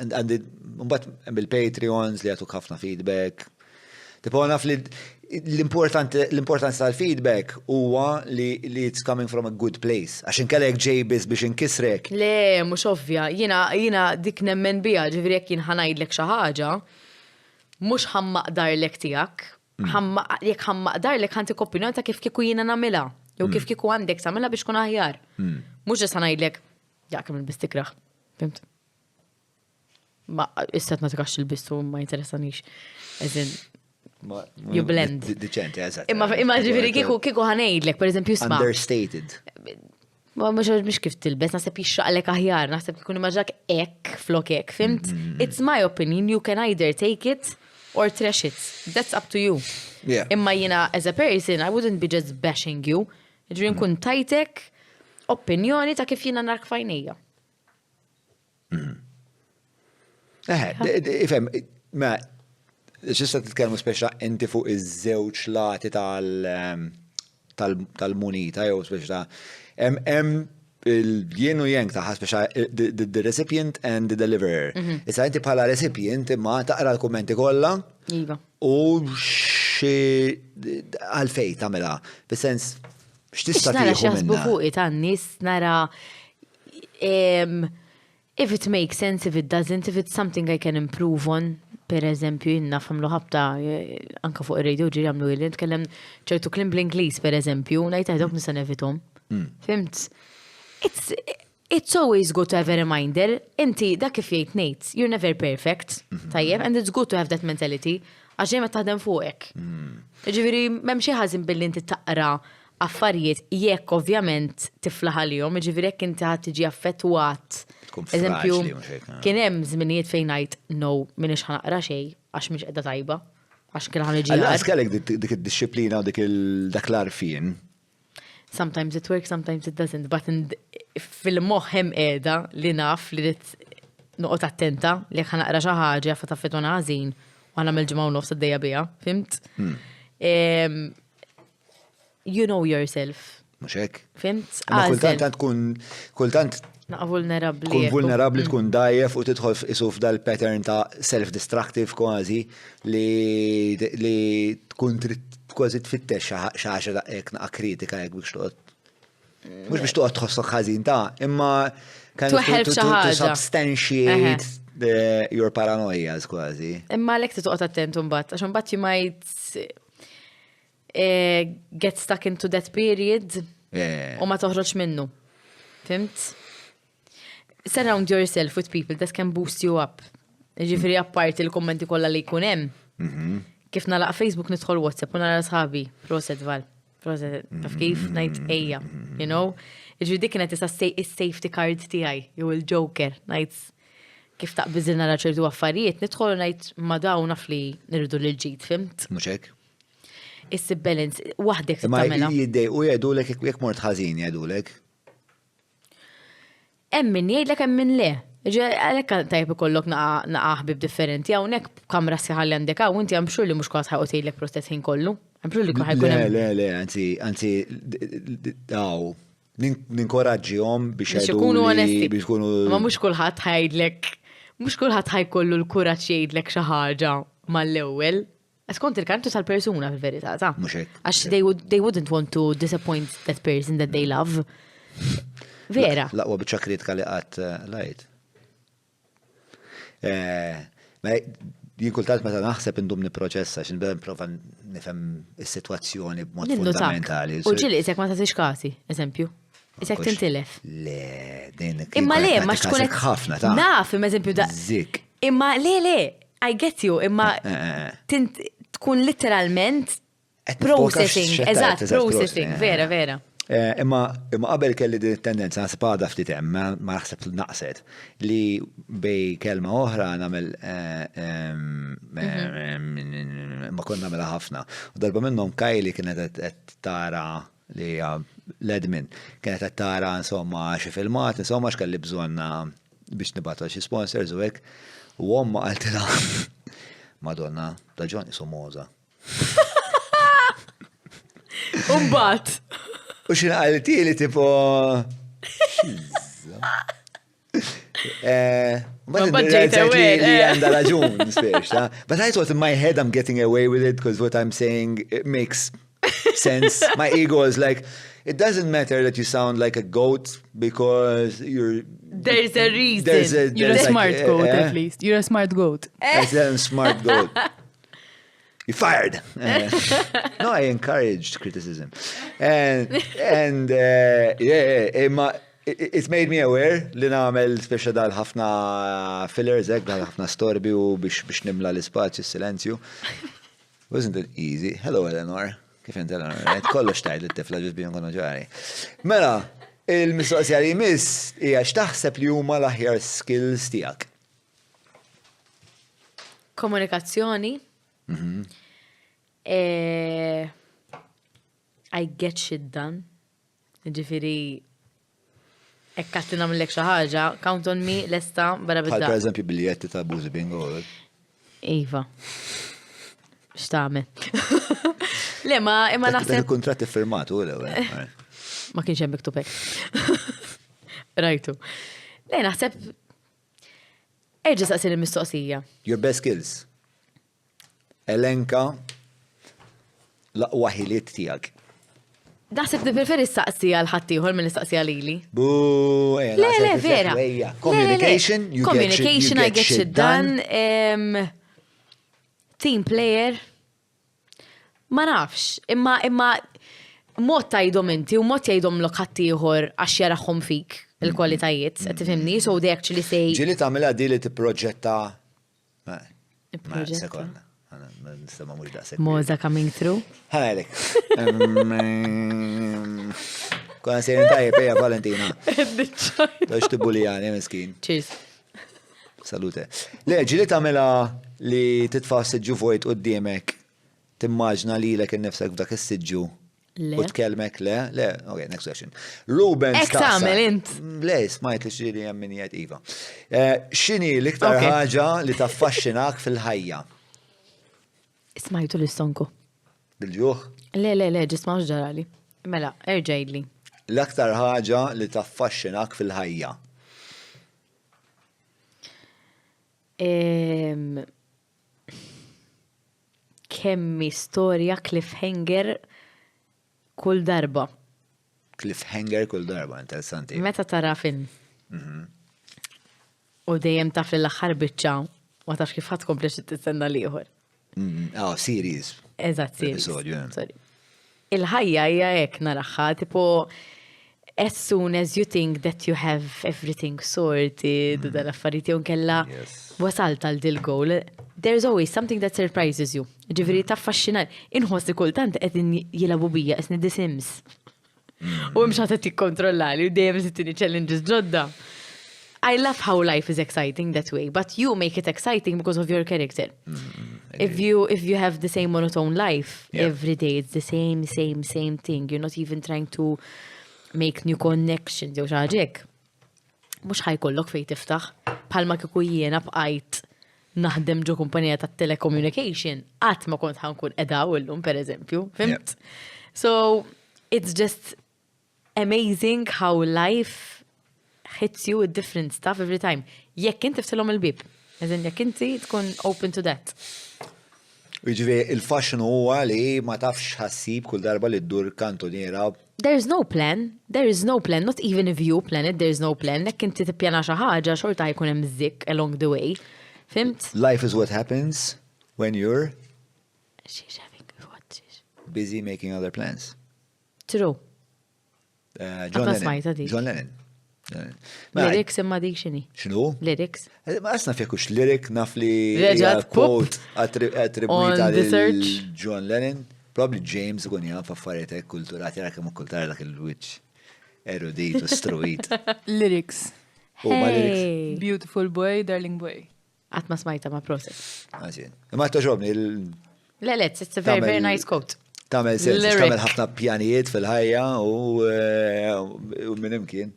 għandi mbagħad bil-Patreons li għatuk ħafna feedback. Tipo naf li l-importanza tal-feedback huwa li it's coming from a good place. Għax inkellek ġejbis biex inkisrek. Le, mhux ovvja. Jiena dik nemmen biha, ġifieri jekk jien ħanajdlek xi ħaġa, mhux ħammaqdarlek tiegħek. Jekk ħammaqdarlek ħantik opinjoni ta' kif kieku jiena nagħmilha. Jew kif kieku għandek tagħmilha biex tkun aħjar. Mhux ġas ħanajdlek jaqkem il-bistikraħ. Fimt? Ma issa nagħtikax il-bistu ma jinteressanix. You blend. Diċenti, eżatt. Imma ġifiri kieku ħanejdlek, per eżempju, sma. Understated. Ma mux kif tilbes, naħseb jixxaqlek aħjar, naħseb kikun maġak ek, flok ek, fimt? It's my opinion, you can either take it or trash it. That's up to you. Imma jina, as a person, I wouldn't be just bashing you. Ġifiri nkun tajtek opinjoni ta' kif jina nark fajnija. Ifem, ma, ġista titkellmu speċa inti fuq iż-żewġ lati tal-munita, jew speċa hemm il-jien u jeng taħħa speċa the recipient and the deliverer. Issa inti bħala recipient imma taqra l-kummenti kollha. Iva. U xi għalfej tagħmilha. Fis-sens x'tista' tieħu minnha. X'jaħsbu fuqi tan-nies nara if it makes sense, if it doesn't, if it's something I can improve on. Per eżempju, jinna famlu ħabta, anka fuq il-radio ġiri għamlu il tkellem ċertu klim bl-Inglis, per eżempju, najtaj dawk nisa nevitom. Fimt? It's always good to have a reminder. Inti, dak kif jgħid Nate, you're never perfect. Tajjeb, and it's good to have that mentality. Għaxġej ma taħdem fuqek. Ġiviri, memxie ħazin billi inti taqra affarijiet, jekk ovvjament tiflaħalijom, ġiviri jekk inti ħat tiġi affettwat. Eżempju, kien hemm żminijiet fejn ngħid no minix ħanaqra xejn għax mhix qiegħda tajba għax kien ħaneġi. Allura kellek dik id-disciplina u dak l-arfien. Sometimes it works, sometimes it doesn't, but fil-moħħ hemm qiegħda li naf li noqgħod attenta li jekk ħanaqra xi ħaġa fa taffetwana ħażin u ħanagħmel ġimgħa u nofs għaddejja biha, fimt? You know yourself. Mhux hekk. Fimt? Kultant vulnerabli. Tkun vulnerabli, tkun dajjef u tidħol isu f'dal pattern ta' self-destructive kważi li tkun kważi tfittex xi ħaġa daqshekk naqa' kritika hekk biex toqgħod. Mhux biex toqgħod tħossok ħażin ta' imma tweħħel xi ħaġa. Substantiate your paranoias kważi. Imma lek titoqgħod attent imbagħad, għax imbagħad you might get stuck into that period u ma toħroġ minnu. Fimt? Surround yourself with people that can boost you up. Ġifieri apparti il-kommenti kollha li jkun hemm. Kif nalaq Facebook nidħol WhatsApp u nara sħabi, proset Val, proset taf kif ngħid ejja, you know? Ġifieri dik kienet issa is-safety card tiegħi, jew il-joker, ngħid kif taqbiżil nara ċertu affarijiet, nidħol ngħid ma dawn naf li nirridu lil ġid, fimt? Mhux hekk? Is balance waħdek Ma tagħmilha. jiddejqu jgħidulek jekk mort ħażin jgħidulek. Hemm min jgħidlek hemm min le. Għalhekk tajb ikollok naqa' ħbib differenti hawnhekk kamra sħalli għandek hawn inti hemm xhur li mhux kważi ħajqgħod jgħidlek protest ħin kollu. Hemm xhur li ħajkun hemm. Le, anzi daw ninkoraġġihom biex ikunu onesti. biex ikunu. Ma mhux kulħadd ħajdlek, mhux kulħadd ħajkollu l-kuraġġ jgħidlek xi ħaġa mal-ewwel. Skont il-kantu tal-persuna fil-verità, ta' Mhux hekk. Għax they wouldn't want to disappoint that person that they love. Vera. Laqwa biċċa kritika li qatt lajt. Jien kultant meta naħseb indum niproċessa x'in beda nipprova nifhem is-sitwazzjoni b'mod fundamentali. U ġili isek ma tagħtix kasi, eżempju. Isek tintilef. Le, din Imma le, ma xtkun ħafna ta' naf, imma eżempju da. Zik. Imma le, I get you, imma tkun literalment processing, eżatt, processing, vera. Imma qabel kelli din it-tendenza naħseb għadha ftit hemm, ma naħseb naqset li bej kelma oħra nagħmel ma konna nagħmilha ħafna. U darba minnhom Kajli kienet qed tara li l-admin kienet qed tara insomma xi filmat, insomma x'kelli bżonna biex nibgħatu xi sponsors u hekk. U omma qaltilha Madonna, da ġon isu Moza. Umbat. U xina għalti li tipo. Li għanda raġun, spiex, but I thought in my head I'm getting away with it because what I'm saying it makes sense. My ego is like, it doesn't matter that you sound like a goat because you're. There's a reason. You're a smart goat, at least. You're a smart goat. I said I'm a smart goat. You're fired. No, I encouraged criticism. And it's made me aware li nagħmel speċa dal ħafna fillers hekk dal ħafna storbi u biex nimla l-ispazju s-silenzju. Wasn't it easy? Hello Eleanor. Kif int Eleanor? Kollox tgħid lit-tifla ġiż bihom konu ġari. Mela, il-mistoqsija li jmiss hija x'taħseb li huma l-aħjar skills tiegħek? Komunikazzjoni. I get shit done. Ġifiri, ekkat li namillek xaħġa, count on me, lesta, barra bidda. Għal per eżempju biljetti ta' Buzi Bingo. Iva. X'tagħmel. Le, ma naħseb. Il-kontratti firmatu, Ma kienx hemm miktub hekk. Rajtu. Le, naħseb. Erġa' saqsil il-mistoqsija. Your best skills. Elenka laqwa ħiliet tiegħek. Daħseb preferi s-saqsija l-ħaddieħor minn l-istaqsija lili. Le, vera. Communication, Communication, I get shit done. Team player. Ma nafx, imma mod tajdom inti u mod jgħidhom l-ħaddieħor għax jaraħħom fik il-kwalitajiet, qed tifhimni, so they actually say. Ġieli tagħmilha di li tipproġetta. Sekonda. Nistama mux daqsek. Moza coming through. Ħalek. Kona sejrin tajjeb eja Valentina. Tax tibulijani, miskin. Cheers. Salute. Le, ġili tamela li titfa' s-sidġu vojt qoddimek, timmaġna li l-ek nifsek f'dak s-sidġu. U tkellmek, le? Le, ok, next question. Ruben Eksamel int. Le, smajt li xiri jamminijiet Iva. Xini l-iktar ħaġa li taffaxxinak fil-ħajja? Smajtu l-istonku. Bil-ġuħ? Le, ġismax ġarali. Mela, erġajdli. L-aktar ħaġa li taffaxxinak fil-ħajja? Kemmi storja cliffhanger kull darba. Cliffhanger kull darba, interessanti. Meta tara film. U dejjem taf l-aħħar biċċa ma tafx kif ħadd komplex tistenna l-ieħor. Series. Eżatt, series. Episodju, Sorry. Il-ħajja hija hekk naraħħa, tipo as soon as you think that you have everything sorted, u dal-affarijiet jew nkella wasalt għal dil goal, there's always something that surprises you. Ġifieri taffaxxinar. Inħossi kultant qegħdin jilabu bija isni The Sims. U mhux ħadd tikkontrollali u dejjem tittini challenges ġodda. I love how life is exciting that way, but you make it exciting because of your character. If you have the same monotone life, every day it's the same thing. You're not even trying to make new connections jew xaġek. Mhux ħajkollok fejn tiftaħ. Bħalma kieku jiena bqajt naħdem ġo kumpanija ta' telecommunication, qatt ma kont ħankun edaw illum pereżempju, fimt? So it's just amazing how life hits you with different stuff every time. Jekk inti ftilhom il-bib. Eżin jekk inti tkun open to that. Ġifieri il-fashion huwa li ma tafx ħassib kull darba li ddur kantoniera. There is no plan. Not even if you plan it, there is no plan. Jekk inti tippjana xi ħaġa xorta jkun hemm żikk along the way. Fimt? Life is what happens when you're She's having what? busy making other plans. True. John Lennon. Lyrics imma dik xini. X'nu? Lyrics. Ma asna fjekux lyric naf li Reġat quote attribuita on the lil search. John Lennon. Probably James ikun jaf affarijiet hekk kulturati ara kemm kultura dak il-wiċċ erudit u struit. Lyrics. Ma lyrics. Hey. Beautiful boy, darling boy. Qatt ma smajta ma process. Għażin. Imma toġobni It's a very, very nice quote. Tamel sens, Lyric. tamel ħafna pjanijiet fil-ħajja u minn imkien.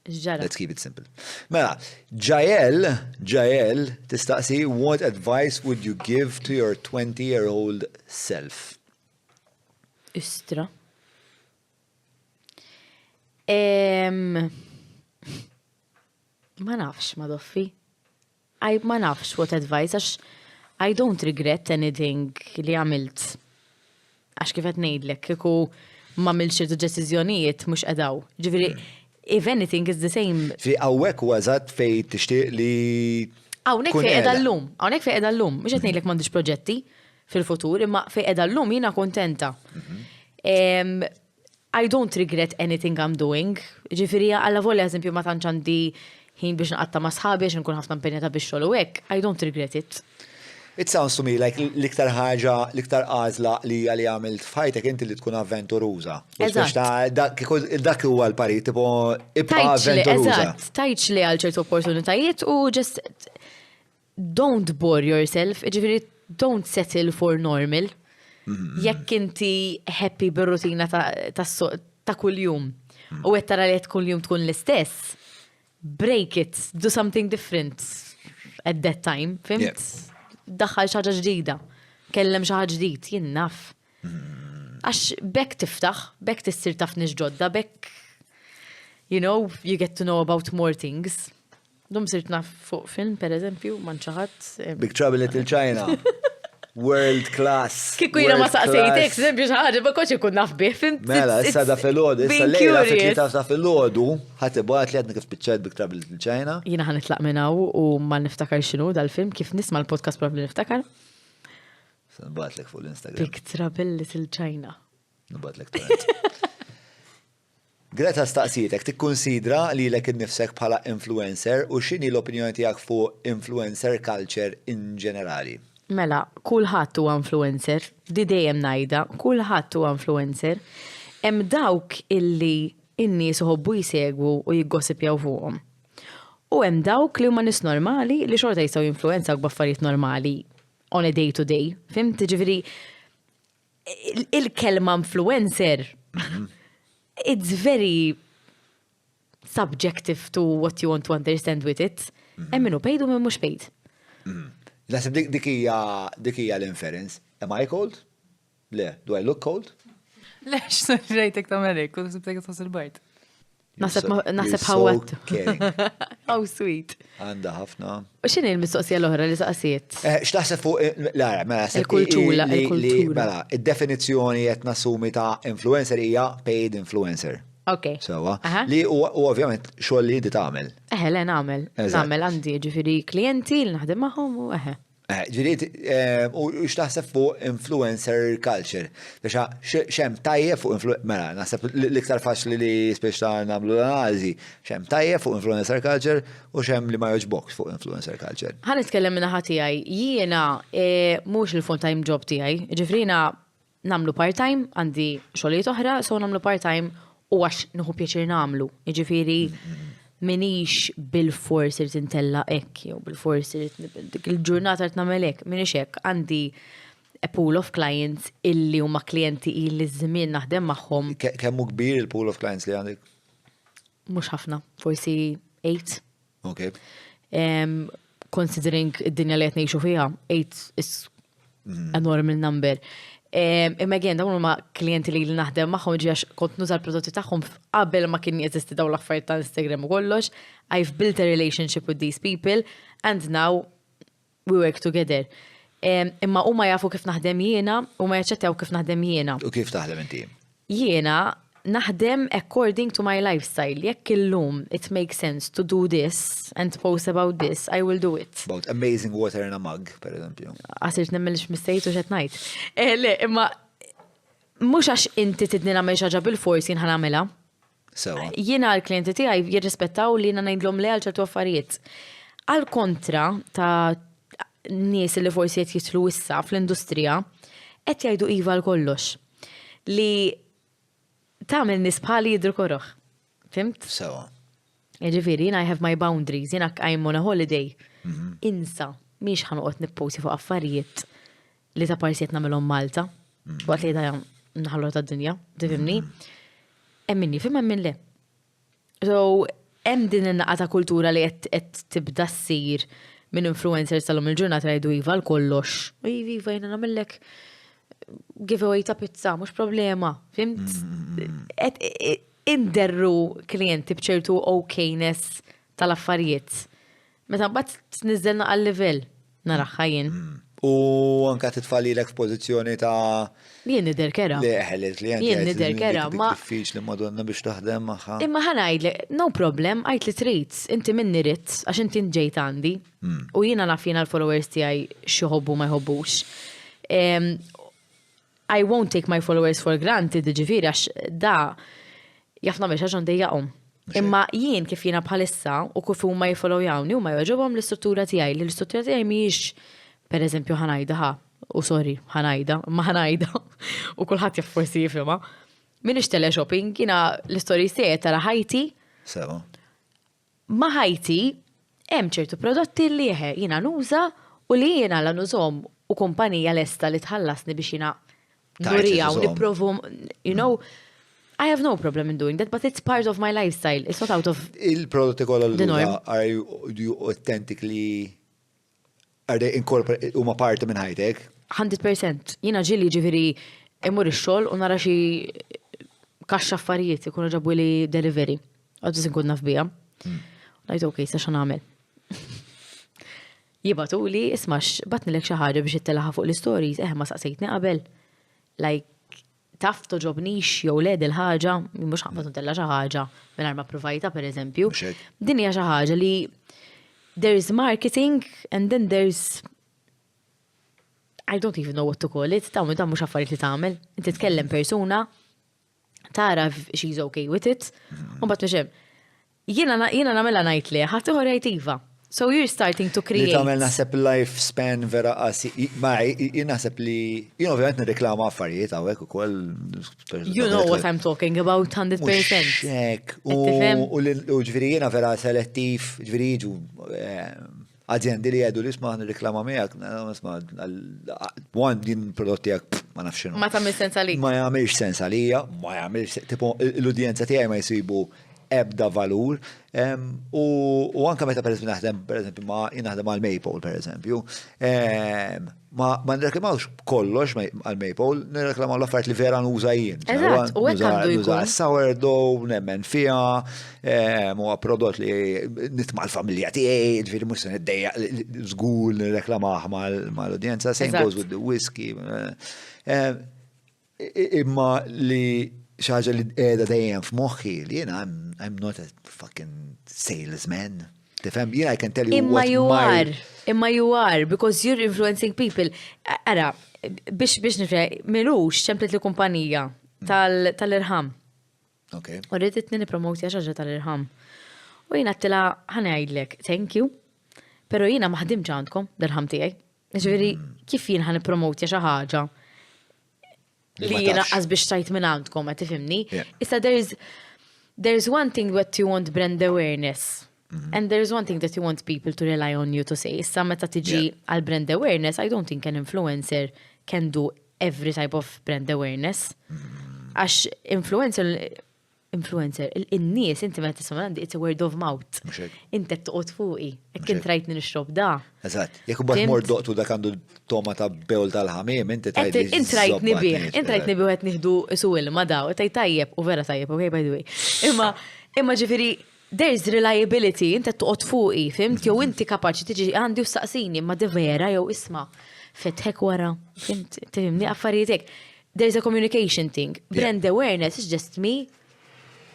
Ġara. Let's keep it simple. Mela, Jael, tistaqsi, what advice would you give to your 20-year-old self? Istra. Ma nafx, ma doffi. Ma nafx what advice, għax I don't regret anything li għamilt. Għax kifet nejdlek, kiku ma għamilt xirtu ġestizjonijiet mux edaw. Ġifiri, if anything is the same. Fi għawek u għazat fej tixtieq li. Għawnek fej edha l-lum, għawnek fej edha l-lum. Mux nejdlek mandiġ proġetti fil-futur, imma fej edha l-lum jina kontenta. I don't regret anything I'm doing. Ġifiri, għalla volja, eżempju, ma tanċandi ħin biex naqatta ma sħabi, biex nkun ħafna impenjata biex xogħol u hekk, I don't regret it. It sounds to me like l-iktar ħaġa, l-iktar għażla li għali għamilt f'ħajtek inti li tkun avventuruża. Dak huwa l-pari, tipo ibqa' avventuruża. Tajċ li għal ċertu opportunitajiet u just don't bore yourself, ġifieri don't settle for normal. Jekk inti happy bir-rutina ta' kuljum u qed tara li kuljum tkun l-istess, break it, do something different at that time, fimt? Daħħal xaġa ġdida, kellem xaġa ġdid, jien naf. Għax bekk tiftaħ, bekk tissir taf ġodda, bekk, you get to know about more things. Dum sirt naf fuq film, per eżempju, manċaħat. Big Trouble in Little China. World class. Kiku jina ma saqsejtek, eżempju xaħġa, ma koċi kun naf bih, fimt? Mela, issa da fil-ħodu, issa lejla fikli ta' fil-ħodu, ħatibat li għadna kif pitċed Big Trouble in Little China. Jina ħan itlaq minnaw u ma niftakar xinu dal-film, kif nisma l-podcast probabli niftakar. Nbatlek fuq l-Instagram. Big Trouble in Little China. Nbatlek torrent. Greta staqsitek, tikkonsidra li l-ek nifsek bħala influencer u xini l-opinjoni tijak fuq influencer culture in ġenerali? Mela, kulħadd huwa influencer, di dejjem ngħidha, kulħadd huwa influencer. Hemm dawk illi n-nies uħobbu jsegwu u jiggossipjaw fuqhom. U hemm dawk li huma nies normali li xorta jistgħu jinfluenzaw b'affarijiet normali on a day to day. Fimt? Ġifieri il-kelma influencer it's very subjective to what you want to understand with it. Hemm minnu paid u minn mhux paid. Nasib dik hija l-inference. Am I cold? Le, do I look cold? Lex, rejtek ta' Merik, u sibtek ta' il-bajt. Naħseb ħawat. How sweet. Għanda ħafna. U xini l-mistoqsija l-oħra li saqsiet? X'taħseb fuq il-kultura. Mela, id-definizzjoni qed nassumi ta' influencer hija paid influencer. Ok. Sewa. Aha. Li u ovvjament xogħol li inti tagħmel. Le nagħmel. Nagħmel għandi ġifieri klienti li naħdem magħhom u Ġiriet, u x'taħseb fuq influencer culture? Biex xem tajjeb fuq mela, naħseb l-iktar faċli li spiex ta' nagħmlu l-analiżi, xem tajjeb fuq influencer culture u xem li ma joġbokx fuq influencer culture. Ħa nitkellem minna ħatijaj, jiena mhux il-full-time job tiegħi, ġifrina namlu part-time, għandi xogħlijiet oħra, so namlu part-time u għax nieħu pjaċir namlu. Ġifieri minix bil-fors irid intella hekk jew bil-fors irid il-ġurnata qed nagħmel hekk, minix hekk għandi a pool of clients illi huma klijenti illi żmien naħdem magħhom. Kemm hu kbir il-pool of clients li għandek? Mhux ħafna, forsi 8. Okay. Considering id-dinja li qed ngħixu fiha, 8 is enormous number. Imma għen, dawn huma klienti li naħdem magħhom ġiex kont nuża l-prodotti tagħhom qabel ma kien jeżisti dawn l-affarijiet ta' Instagram u kollox. I've built a relationship with these people and now we work together. Imma huma jafu kif naħdem jiena u ma jaċċettaw kif naħdem jiena. U kif taħdem inti? Jiena naħdem according to my lifestyle. Jekk illum it makes sense to do this and post about this, I will do it. About amazing water in a mug, per eżempju. Għasirt nemmel x-mistejtu xet najt. Le, imma mux għax inti tidni namel xaġa bil-forsi nħan għamela. Sewa. Jiena l-klienti tiegħi jirrispettaw li jiena ngħidlhom le għal ċertu affarijiet. Għal kontra ta' nies li forsi qed jitlu issa fl-industrija, qed jgħidu iva l-kollox. Li tagħmel nies bħali jidru korroħ. Fimt? Sewa. Ġifieri, I have my boundaries, jiena I'm on a holiday. Insa, miex ħanoqgħod nipposti fuq affarijiet li ta' parsiet nagħmelhom Malta. Waqt li da naħallu tad-dinja, tifhimni? Hemm minni, fim hemm min le. So, hemm din in-naqa ta' kultura li qed tibda ssir minn influencers tal-lum il-ġurnata jgħidu iva l-kollox. Iva, jiena nagħmellek giveaway ta' pizza, mux problema. Fimt? Inderru klienti bċertu okayness tal-affarijiet. Meta mbagħad nizzelna għal-level naraħħa jien. U anka titfalli l-ekspożizzjoni ta' jien nider kera. Jien nider kera, ma diffiċli Madonna biex taħdem magħha. Imma ħanajdle, no problem, għajt li trid, inti minni rid għax inti ġejt għandi. U jiena naf jiena l-followers tiegħi xi jħobbu ma jħobbux. I won't take my followers for granted, ġifiri, għax da jafna biex għaxon dejjaqom. Imma jien kif jiena bħalissa u kif huma jfollowjawni huma jogħġobhom l-istruttura tiegħi, li l-istruttura tiegħi mhijiex pereżempju ħanajda u sorry, ħanajda, ma ħanajda u kulħadd jaff forsi jifhimha. Min ixtella shopping, jiena l-istories tiegħi tara ħajti. Sewa. Ma ħajti hemm ċertu prodotti li jiena nuża u li jiena la nużhom u kumpanija lesta li tħallasni biex jiena Nurija, u niprovu, you know, I have no problem in doing that, but it's part of my lifestyle. It's not out of il-prodotti kollha do you authentically, are they incorporated, huma parti minn ħajtek? 100%. Jiena ġili ġifieri immur ix-xogħol u nara xi kaxxa affarijiet ikunu ġabu li delivery. Għaddu nkun naf biha. Ngħid okej, sa x'għan nagħmel. Jibatu li ismax batnilek xi ħaġa biex ittelaħa fuq l-stories, ma saqsejtni qabel. Like, taf toġobnix jew led il-ħaġa, mhux ħaqbad ntella xi ħaġa mingħajr ma provajta pereżempju. Din hija xi ħaġa li there's marketing and then there's I don't even know what to call it. Dawn mhux affarijiet li tagħmel. Inti tkellem persuna tara she's okay with it. U mbagħad mhux hemm. Jiena nagħmilha ngħid li ħadd ieħor jgħid iva. So you're starting to create. Li tagħmel naħseb lifespan vera qasi. Ma jien naħseb li jien ovvjament nirreklama affarijiet hawnhekk ukoll. You know what I'm talking about 100%. Hekk. U ġifieri jiena vera selettiv, ġifieri jiġu aġendi li jgħidu li isma' nirreklama miegħek, isma' din prodotti tiegħek ma nafx x'inhu. Ma tagħmel sens għalik. Ma jagħmilx sens għalija, ma jagħmilx tipo l-udjenza tiegħi ma jsibu ebda valur. U anka meta per eżempju ma jinaħdem għal Maple per eżempju, ma nirreklamawx kollox għal Maple, nirreklamaw l-affarijiet li vera nuża jien. Eżatt, u hekk għandu jkun. Nuża sourdough, nemmen fiha, huwa prodott li nitma' l-familja tiegħi, ġifieri mhux se niddejjaq żgur nirreklamah mal-udjenza, same goes with the whiskey. Imma li xaġa li qiegħda dejjem f'moħħi li jiena I'm not a fucking salesman. Tifhem, I can tell you what Imma you are, because you're influencing people. Ara, biex nifre, Milux ċemplet li kumpanija tal-irħam. Okay. U rridit nipromoti għaxħaġa tal-irħam. U jina għattila ħanajdlek, thank you, pero jina maħdim ġandkom dal-ħam tijaj. Ġveri, kif jina ħanipromoti għaxħaġa li jina għaz biex tajt minn għandkom, għat tifimni. Issa there's one thing that you want brand awareness. And there's one thing that you want people to rely on you to say. Issa meta tiġi għal brand awareness, I don't think an influencer can do every type of brand awareness. Għax influencer, il-nies, inti ma tisma għandi, it's a word of mouth. Inti t-toqot fuqi, ekkin trajtni nixrob da. Eżat, jekk bat mor doqtu dak għandu toma ta' bewl tal-ħamim, inti tajdi. Intrajtni bih għet nihdu su il-ma daw, tajjeb, u vera tajjeb, ok, by the way. Imma ġifiri, there's reliability, inti t-toqot fuqi, fimt, jow inti kapaċi tiġi għandi u saqsini, ma di vera, jow isma, fetħek wara, fimt, tifimni, affarietek. There's a communication thing. Brand awareness is just me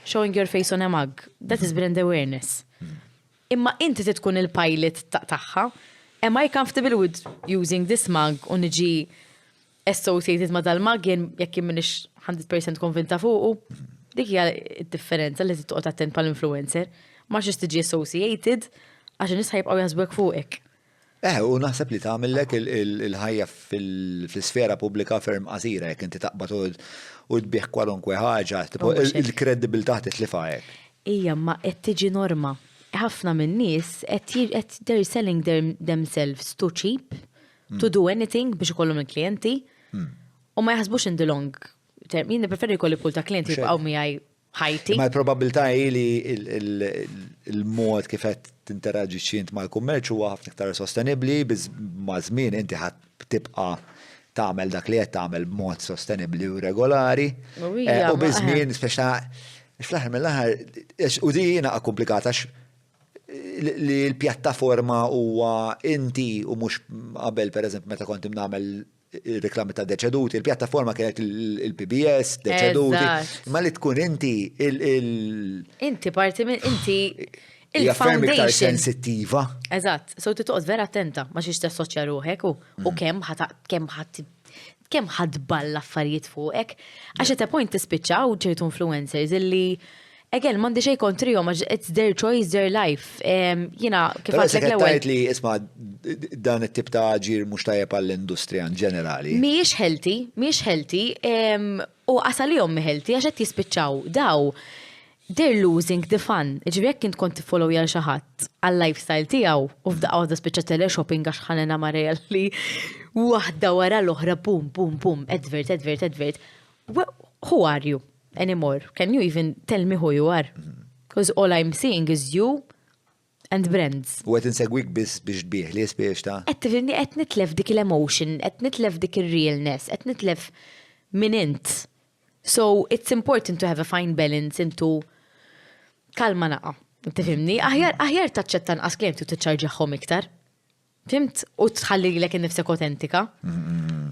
showing your face on a mug. That is brand awareness. Imma inti tkun il-pilot taħħa. Am I comfortable with using this mug u niġi associated ma dal-mug jekk minix 100% konvinta fuqu? Dik hija d-differenza li titqgħod attent pal-influencer. Ma xiex tiġi associated għax nies ħajbqgħu jaħsbuk fuqek. U naħseb li tagħmellek il-ħajja fil-sfera pubblika ferm qasira jekk inti taqbad u tbieħ kwalunkwe ħaġa, il-kredibilità titlifha hekk. Ija, ma qed tiġi norma. Ħafna min-nies qed they're selling themselves too cheap to do anything biex ikollhom il-klijenti u ma jaħsbux in the long term. Jien preferi jkolli pool ta' klijenti jibqgħu miegħi ħajti. Ma l-probabilità li il-mod kif qed tinteraġi xint mal-kummerċ huwa ħafna iktar sostenibbli ma' żmien inti ħadd tibqa' tagħmel dak li qed tagħmel b'mod sostenibbli u regolari. U biżmien speċa fl-aħħar mill-aħħar u di jiena komplikata li l-pjattaforma huwa inti u mhux qabel pereżempju meta kont nagħmel il-reklami ta' deċeduti, il-pjattaforma kienet il-PBS, deċeduti, ma li tkun inti Inti parti minn inti il-foundation. Sensittiva. Eżatt, so titoqgħod vera attenta ma xiex tassoċja ruħek u kemm ħadballa affarijiet fuqek. Għax at a point tispiċċaw ċertu influencers illi again, mandi xej kontrihom, it's their choice, their life. Jina, kif għatlek l-ewwel. Li isma' dan it-tip ta' ġir mhux tajjeb għall-industrija ġenerali. Mhijiex healthy, u qasalihom healthy għax qed jispiċċaw daw. They're losing the fun. Ġifieri jekk int kont tiffollow jal xi ħadd għall-lifestyle tiegħu u f'daqqa spiċċa teleshopping għax ħanena Marija li waħda wara l-oħra pum, advert. Who are you anymore? Can you even tell me who you are? Because all I'm seeing is you and brands. U għet insegwik biex tbieħ li jispiex ta' għet nitlef dik il-emotion, għet nitlef dik il-realness, għet nitlef min int. So it's important to have a fine balance into kalma naqa. Tifimni? Aħjar taċċetta nqas klienti u tiċċarġaħħom iktar. Fimt? U tħalli l-ek nifsek autentika.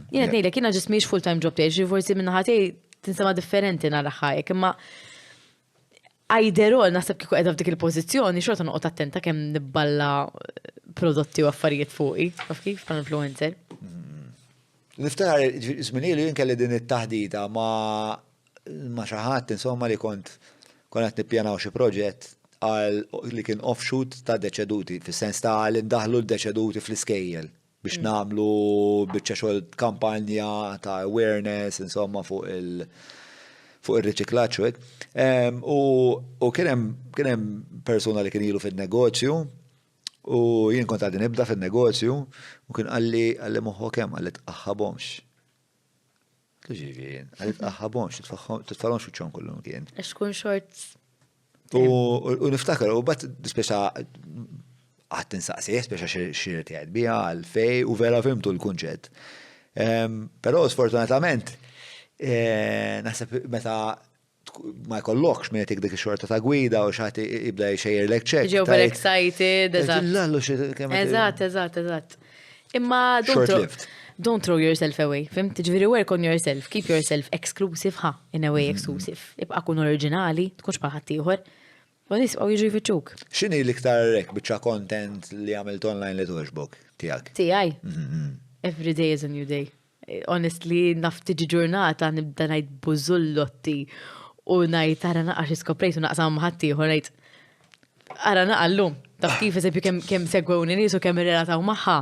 Jena t-nejlek, jena ġis miex full-time job tiex, forsi minna ħatej tinsema differenti nara ħajek, imma għajderol naħseb kiku edha f'dik il-pozizjoni, xorta noqgħod attenta kemm nibballa prodotti u affarijiet fuqi, kif pan influencer. Niftar, żminielu jien kelli din it-taħdita ma xi ħadd insomma li kont qed nippjanaw xi proġett għal li kien offshoot ta' deċeduti, fis-sens ta' li ndaħlu l-deċeduti fl-iskejjel biex nagħmlu biċċa xogħol kampanja ta' awareness insomma fuq il-riċiklaġġ. U kien hemm persuna li kien ilu fin-negozju u jien kont għaddi nibda fin-negozju u kien qalli moħħu kemm qalli tqaħħabhomx. Ġifieri, qalli tqaħħabhomx, titfalhomx fiċċhom kollhom kien. Għax tkun short. U niftakar, u bat speċa għat tinsaqsi, speċa xirti għad bija għal-fej u vera fimtu l-kunċett. Pero sfortunatament, naħseb meta ma jkollokx minn dik xorta ta' gwida u xaħti ibda jxejjer l-ekċek. Ġew per excited, eżatt. Eżatt. Imma short-lived. don't throw yourself away. Fimt, ġviri work on yourself, keep yourself exclusive, in a way exclusive. Ibqa kun oriġinali, tkunx bħat ieħor. U nisqgħu jiġu jfittxuk. X'inhi l-iktar rek biċċa content li għamilt online li togħġbok tiegħek? Tiegħi. Every day is a new day. Honestly, naf tiġi ġurnata nibda ngħid bużullotti u ngħid ara naqgħa xi skoprejt u naqsam ma' ħadd ieħor ngħid ara naqgħa llum. Taf kif eżempju kemm segwewni nies u kemm irrelataw magħha.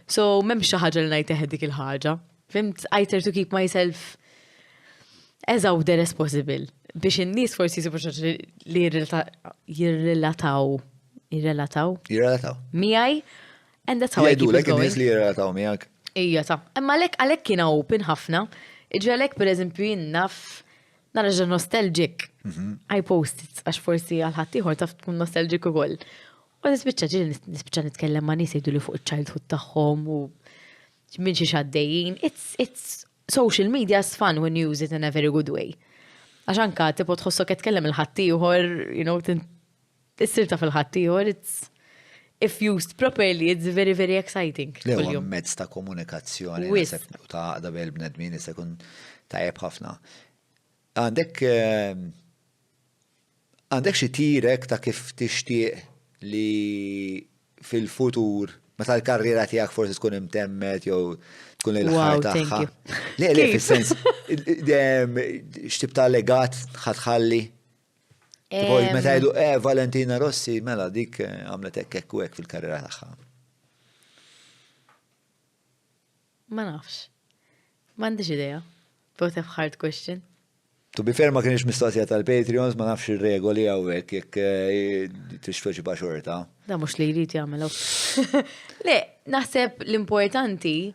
So m'hemmx xi ħaġa li ngħid teħed dik il-ħaġa. Fimt, I try to keep myself as out there as possible. Biex in-nies forsi jsibu xi li jirrelataw miegħi, and that's how I keep it going. In-nies li jirrelataw miegħek. Ija ta' imma għalhekk kien open ħafna. Iġi għalhekk pereżempju jinnaf naraġa nostalgic. I post it għax forsi għal ħadd ieħor taf tkun nostalgic ukoll. U nispiċċa nitkellem ma' nies jgħidu li fuq il-childhood tagħhom u minn xi xaddejjin. It's social media is fun when you use it in a very good way. Għax anka tipo tħossok qed tkellem il-ħadd ieħor, tissir taf il-ħadd ieħor, if used properly, it's very, very exciting. Lewa mezz ta' komunikazzjoni, ta' għaqda bel-bnedmin, kun tajjeb ħafna. Għandek xi tirek ta' kif tixtieq li fil-futur, meta l-karriera tiegħek forsi tkun imtemmet jew tkun il-ħar tagħha. Le, fis-sens, x'tib ta' legat ħadħalli. Meta jgħidu, Valentina Rossi, mela dik għamlet hekk u hekk fil-karriera tagħha. Ma nafx. M'għandix idea. Both have hard question. Tu bi ferma kienx mistoqsija tal-Patreons, ma nafx ir-regoli hawnhekk jekk tixtieq xorta. Da mhux li jrid jagħmel. Le, naħseb l-importanti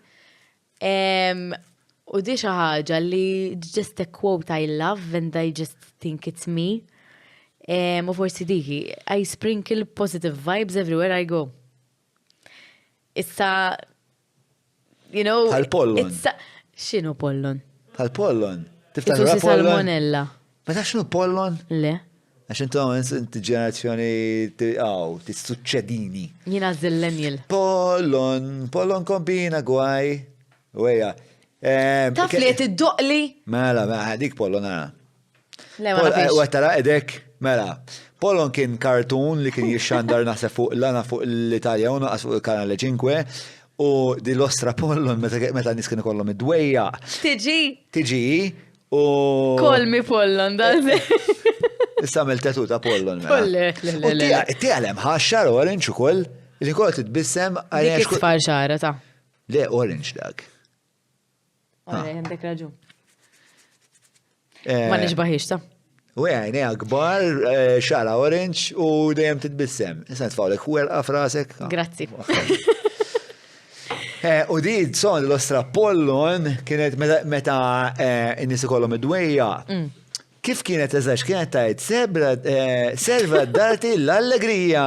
u di xi ħaġa li just a quote I love and I just think it's me. U forsi diki, I sprinkle positive vibes everywhere I go. Issa, Għal-pollon. X'inhu pollon? Għal-pollon. Tiftakra salmonella. Ma tafx x'inhu pollon? Le. Għax inti ġenerazzjoni tissuċċedini. Jiena zillennial. Pollon kombina gwaj. Weja. Taf li qed iddoqli? Mela, dik pollon ara. Le, ma nafx. U tara edek, mela. Pollon kien kartun li kien jixxandar naħseb fuq l-Italja u naqas fuq il-Kanale 5 u di l-ostra Pollon meta nies kienu kollhom id-dwejja. Tiġi u Kolmi Pollon, dalli. Issa għamil tetu ta' Pollon. U tiegħalem ħaxxar orange ukoll li kol titbissem dik it-tfal xara ta'. Le orange dak. Għandek raġun. Ma nixbaħiex ta'. U għajni għakbar, xara orange u dejjem titbissem. Issa tfawlek huerqa frasek. Grazzi. U di son l-ostra Pollon kienet meta n-nies ikollhom id-dwejja. Kif kienet eżax? Kienet tajt serva darti l-allegrija.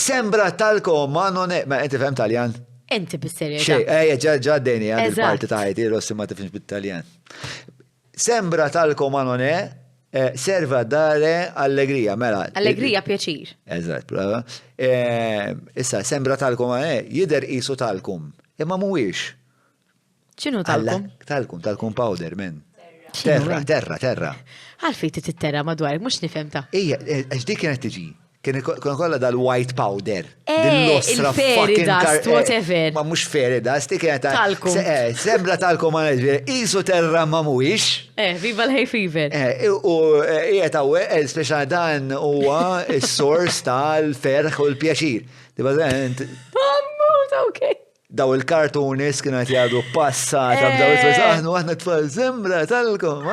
Sembra talko ma non è. Ma inti fem Taljan? Inti bis-serjetà. Xej, ġaddeni għad il-parti taħti, Rossi ma tifhimx bit-Taljan. Sembra talko ma non è, serva dare allegrija, mela. Allegrija pjaċir. Eżatt, brava. Issa, sembra talkom għane, jider isu talkum. Imma mhuwiex. ċinu talkum? Talkum powder, men. Terra. Għalfej titterra madwar, mux nifhem ta'. Ija, dik kienet tiġi. Kien kolla dal-white powder. Il-fairy dust, whatever. Ma mux fairy dust, dik kienet talkum. Sembra talkum għane, isu terra ma mhuwiex. Viva l-hay fever. U jiet għawe, speċa dan huwa il-sors tal-ferħ u l-pjaċir. Okay. Daw il-kartunis kienu għet jgħadu passata, b'daw il-tfal, aħna tfal sembra talkom,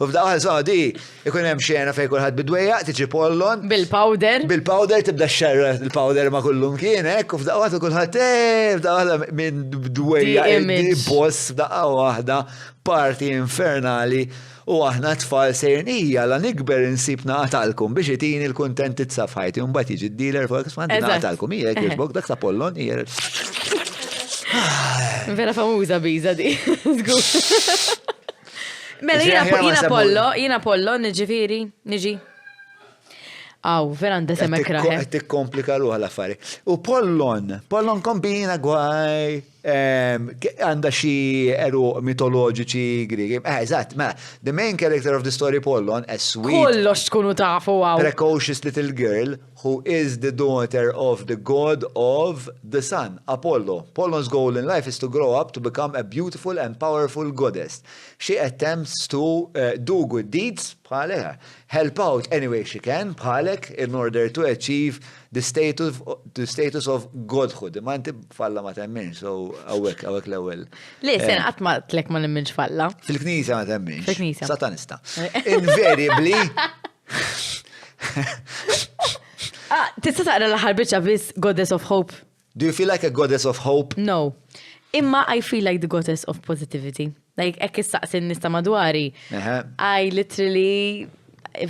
u f'daqqa saħdi, ikun hemm xena fej kulħadd bidwejja, tiġi Pollon. Bil-powder. Bil-powder tibda xerra il-powder ma kullum kienek, u f'daqqa kulħadd f'daqqa minn bidwejja boss f'daqqa waħda parti infernali u aħna tfal sejrnija la nikber insib naqatalkom biex itini l-kontent it-safħajti un bat jiġi d-dealer fuq s-mandi naqatalkom ijek jirbok dak ta' Pollon ijer. Vera famuża biza di. Mela jina Pollo, ġifiri, niġi. Aw, veranda semek raħe. Tikkomplika ruħa l-affari. U Pollon kombina gwaj, għanda xi eru mitoloġiċi Griegi. Eżatt, ma, the main character of the story Pollon, a sweet, Kollox tkunu tafu għaw. precocious little girl who is the daughter of the god of the sun, Apollo. Pollon's goal in life is to grow up to become a beautiful and powerful goddess. She attempts to do good deeds, bħalek, help out any way she can, bħalek, in order to achieve the status of godhood. Ma inti falla ma temmin, so għawek l-ewel. Le, sen għatma tlek ma nemminx falla. Fil-knisja ma temmin. Fil-knisja. Satanista. Invariably. Tista taqra l-ħar biċċa bis Goddess of Hope? Do you feel like a goddess of hope? No. Imma I feel like the goddess of positivity. Like, ekk istaqsin nista madwari. I literally,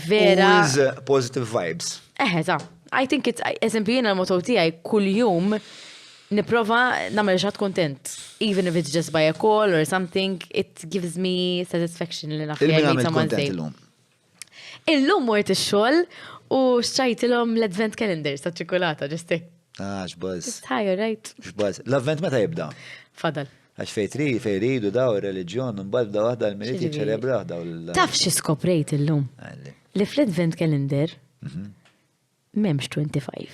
vera. Always positive vibes. Ta. I think it's, eżempju jena l-moto tijaj kull-jum niprofa namel ġat kontent. Even if it's just by a call or something, it gives me satisfaction li nafri Il-min għamil kontent il-lum? Il-lum mort il-xol u xċajtilom l-advent calendars ta' ċokolata, ġesti. Xbaz. It's higher, right? Xbaz. L-avvent meta jibda? Fadal. Għax fejtridu daw il-reġjon, mbagħad daw waħda l-militi ċelebra daw l- Taf xi skoprejt illum? Li fl-advent calendar memx 25.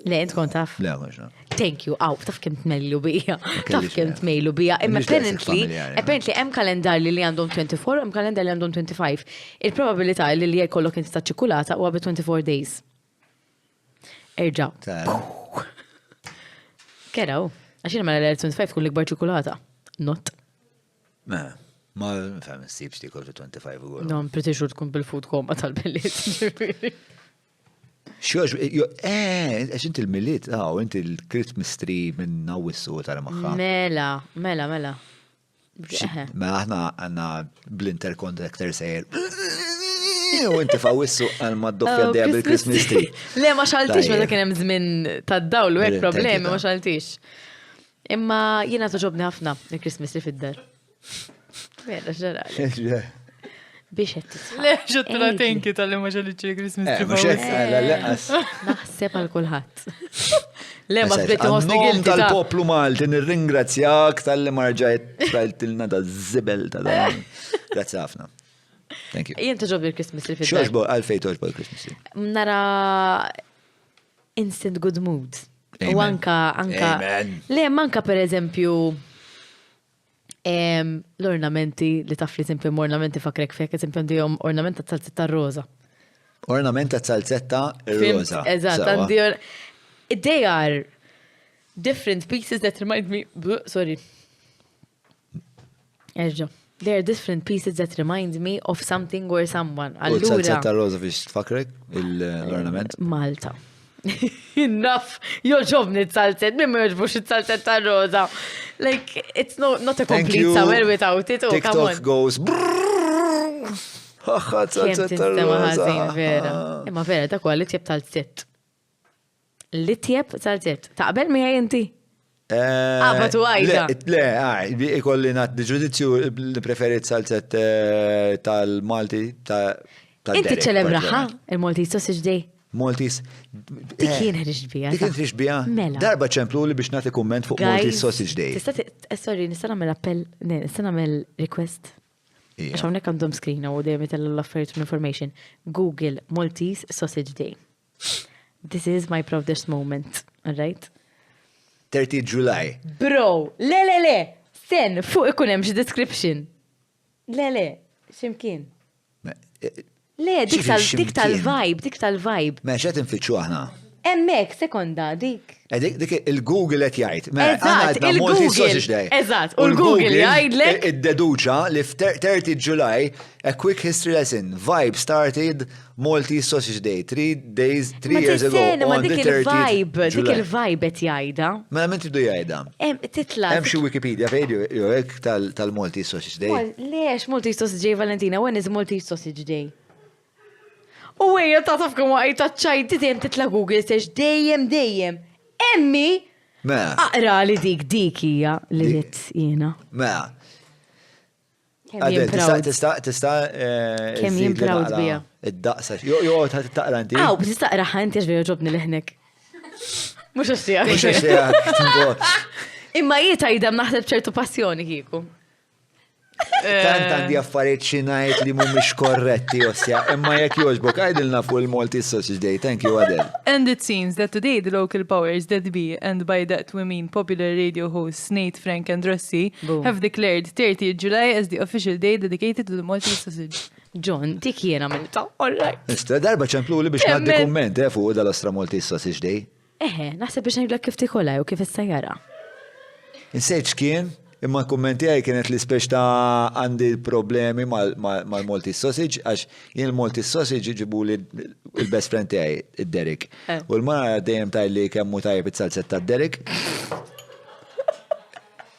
Le, int kont taf? Le, mux. Thank you, taf kem tmejlu bija. Taf kem tmejlu bija. Imma apparently hemm kalendarji li għandhom 24, hemm kalendarji li għandhom 25. Il-probabilità li jkollok inti ta' ċokolata huwa bi 24 days. Erġa'. Keraw, għaxina ma l-25 kun l-ikbar ċokolata. Not. Ma fem s-sibx ti kol 25 u No, I'm pretty sure tkun bil-food coma tal-billit. Xjoġ, għax inti l-millit, inti l-Christmas tree minn nawissu tara maħħa. Mela. Ma aħna għanna bl-intercontractor sejr. U inti fawissu għal-maddoffja d-dija bil-Christmas tree. Le, ma xaltix, ma kien hemm żmien tad-dawl u hekk problemi, ma xaltix. Imma jiena toġobni ħafna il-Christmas tree fid-dar. Vera, ġarali. Biex qed Le, ġotta la tenki tal-li ma ġalliċi il-Christmas tree. Naħseb għal kulħadd. Le, ma fdetti ħosni Għannom tal-poplu Malti, nirringrazzjak tal-li marġajt tal-tilna da zibel ta' dan. Grazzi ħafna. Thank you. Jien toġobni il-Christmas tree fid-dar. Xoġbo, għalfej toġbo il-Christmas tree? Nara instant good mood. U anka. Le, manka per eżempju l-ornamenti li taf li eżempju ornamenti fakrek fejk eżempju għandijom ornamenta t-salzetta rosa. Ornamenta t-salzetta rosa. Eżatt, għandijom. They are different pieces that remind me. Sorry. Erġa. They are different pieces that remind me of something or someone. U t-salzetta rosa fiex tfakrek l-ornament? Malta. Enough, joġobni t-salzet, minn ma joġbux t-salzet ta' rosa. Like, it's not a complete summer without it. TikTok goes t-salzet ta' rosa. Imma vera, ta' kwa li tjeb tal-zet. Li tjeb tal-zet. Taqbel mi għajinti? Batu għajda. Le, ikolli nat ġudizzju preferit salzet tal-Malti Inti ċelebraħa il-Maltese Sausage Day? Maltese. Dik jien ħriġbija. Dik jien ħriġbija? Mela. Darba ċemplu li biex nagħti kumment fuq Maltese Sausage Day. Sorry, nista' nagħmel appell, nista' nagħmel request. Għax hawnhekk għandhom screen u dejjem jitellhom l-affarijiet information. Google Maltese Sausage Day. This is my proudest moment, all right? 30 July. Bro, le. Sen, fuq ikun hemm xi description. Le, x'imkien. Le, dik tal-vibe. Meċ qed infittxu aħna. Emmek, sekonda, dik. Dik il-Google qed jgħid. Eżatt, il-Google. Eżatt, u l-Google jgħidlek. Id-deduċa li f'30 July, a quick history lesson. Vibe started Maltese Sausage Day 3 years ago. Ma dik il-vibe qed jgħidha. Ma minn tridu jgħidha. Titla. Hemm xi Wikipedia fejn jgħid tal-Maltese Sausage Day. Lex Maltese Sausage Day, Valentina? When is Maltese Sausage Day? U għajja ta' tafkom għajta ċajti dejjem titla Google search dejjem. Emmi! Mela. Aqra li dik hija li rrit jiena. Mela. Tista' Kemm jien proud bija. Id-daqsa. Jo, taqra inti. Aw, biex taqraħa inti għax ġobni leħnek. Mux għaxtija. Mhux għax tiegħek. Imma jietajdem naħseb ċertu passjoni kieku. Tant għandi affarijiet xi ngħid li mhumiex korretti ossja, imma jekk jogħġbok għajdilna fuq il-Maltese Sausage Day. Thank you, Adele. And it seems that today the local powers that be, and by that we mean popular radio hosts Nate, Frank and Rossi, have declared 30th July as the official day dedicated to the Maltese sausage. John, dik jiena milta, all right. Istra darba ċemplu li biex ngħaddi kumment fuq dal-Ostra Maltese Sausage Day. Naħseb biex ngħidlek kif tikola u kif is-sajjara. Insejt x'kien, imma kummenti għaj kienet li spiex ta' għandi problemi mal-Maltese Sausage, għax jien il-Maltese Sausage ġibu li il-best friend tiegħi, id-Derek. U l-mara dejjem tajli kemmu tajb it-salzet ta' Derek.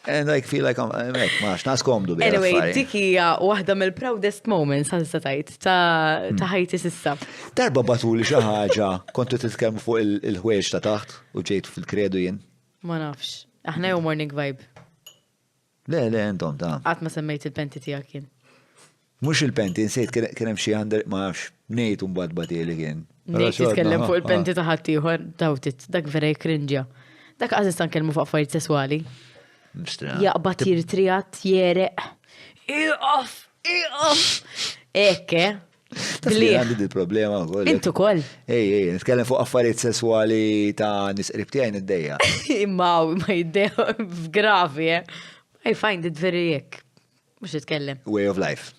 And I feel like maħx naskomdu bi. Anyway, dik hija waħda mill-proudest moments ħalsa tajt ta' ħajti sissa. Darba batuli xi ħaġa, kontu titkellmu fuq il-ħwejġ ta' taħt u ġejt fil-kredu jien. Ma nafx. Aħna jew morning vibe. Le, intom ta'. Qatt ma semmejt il-penti tiegħek kien. Mhux il-penti, nsejt kien hemm xi għandek ma nafx ngħid mbagħad batieli kien. Ngħid titkellem fuq il-penti ta' ħadd ieħor dawtit, dak vera jkrinġja. Dak qasistan kellmu fuq affarijiet sesswali. Jaqbad jirtrijat, jereq. Iqaf! Ekke. Tafli għandi il-problema wkoll. Intu koll. Ej, nitkellem fuq affarijiet sesswali ta' nies qrib tiegħi niddejja. Imma jiddejja f'gravi, I find it very jekk. Mux titkellem. Way of life.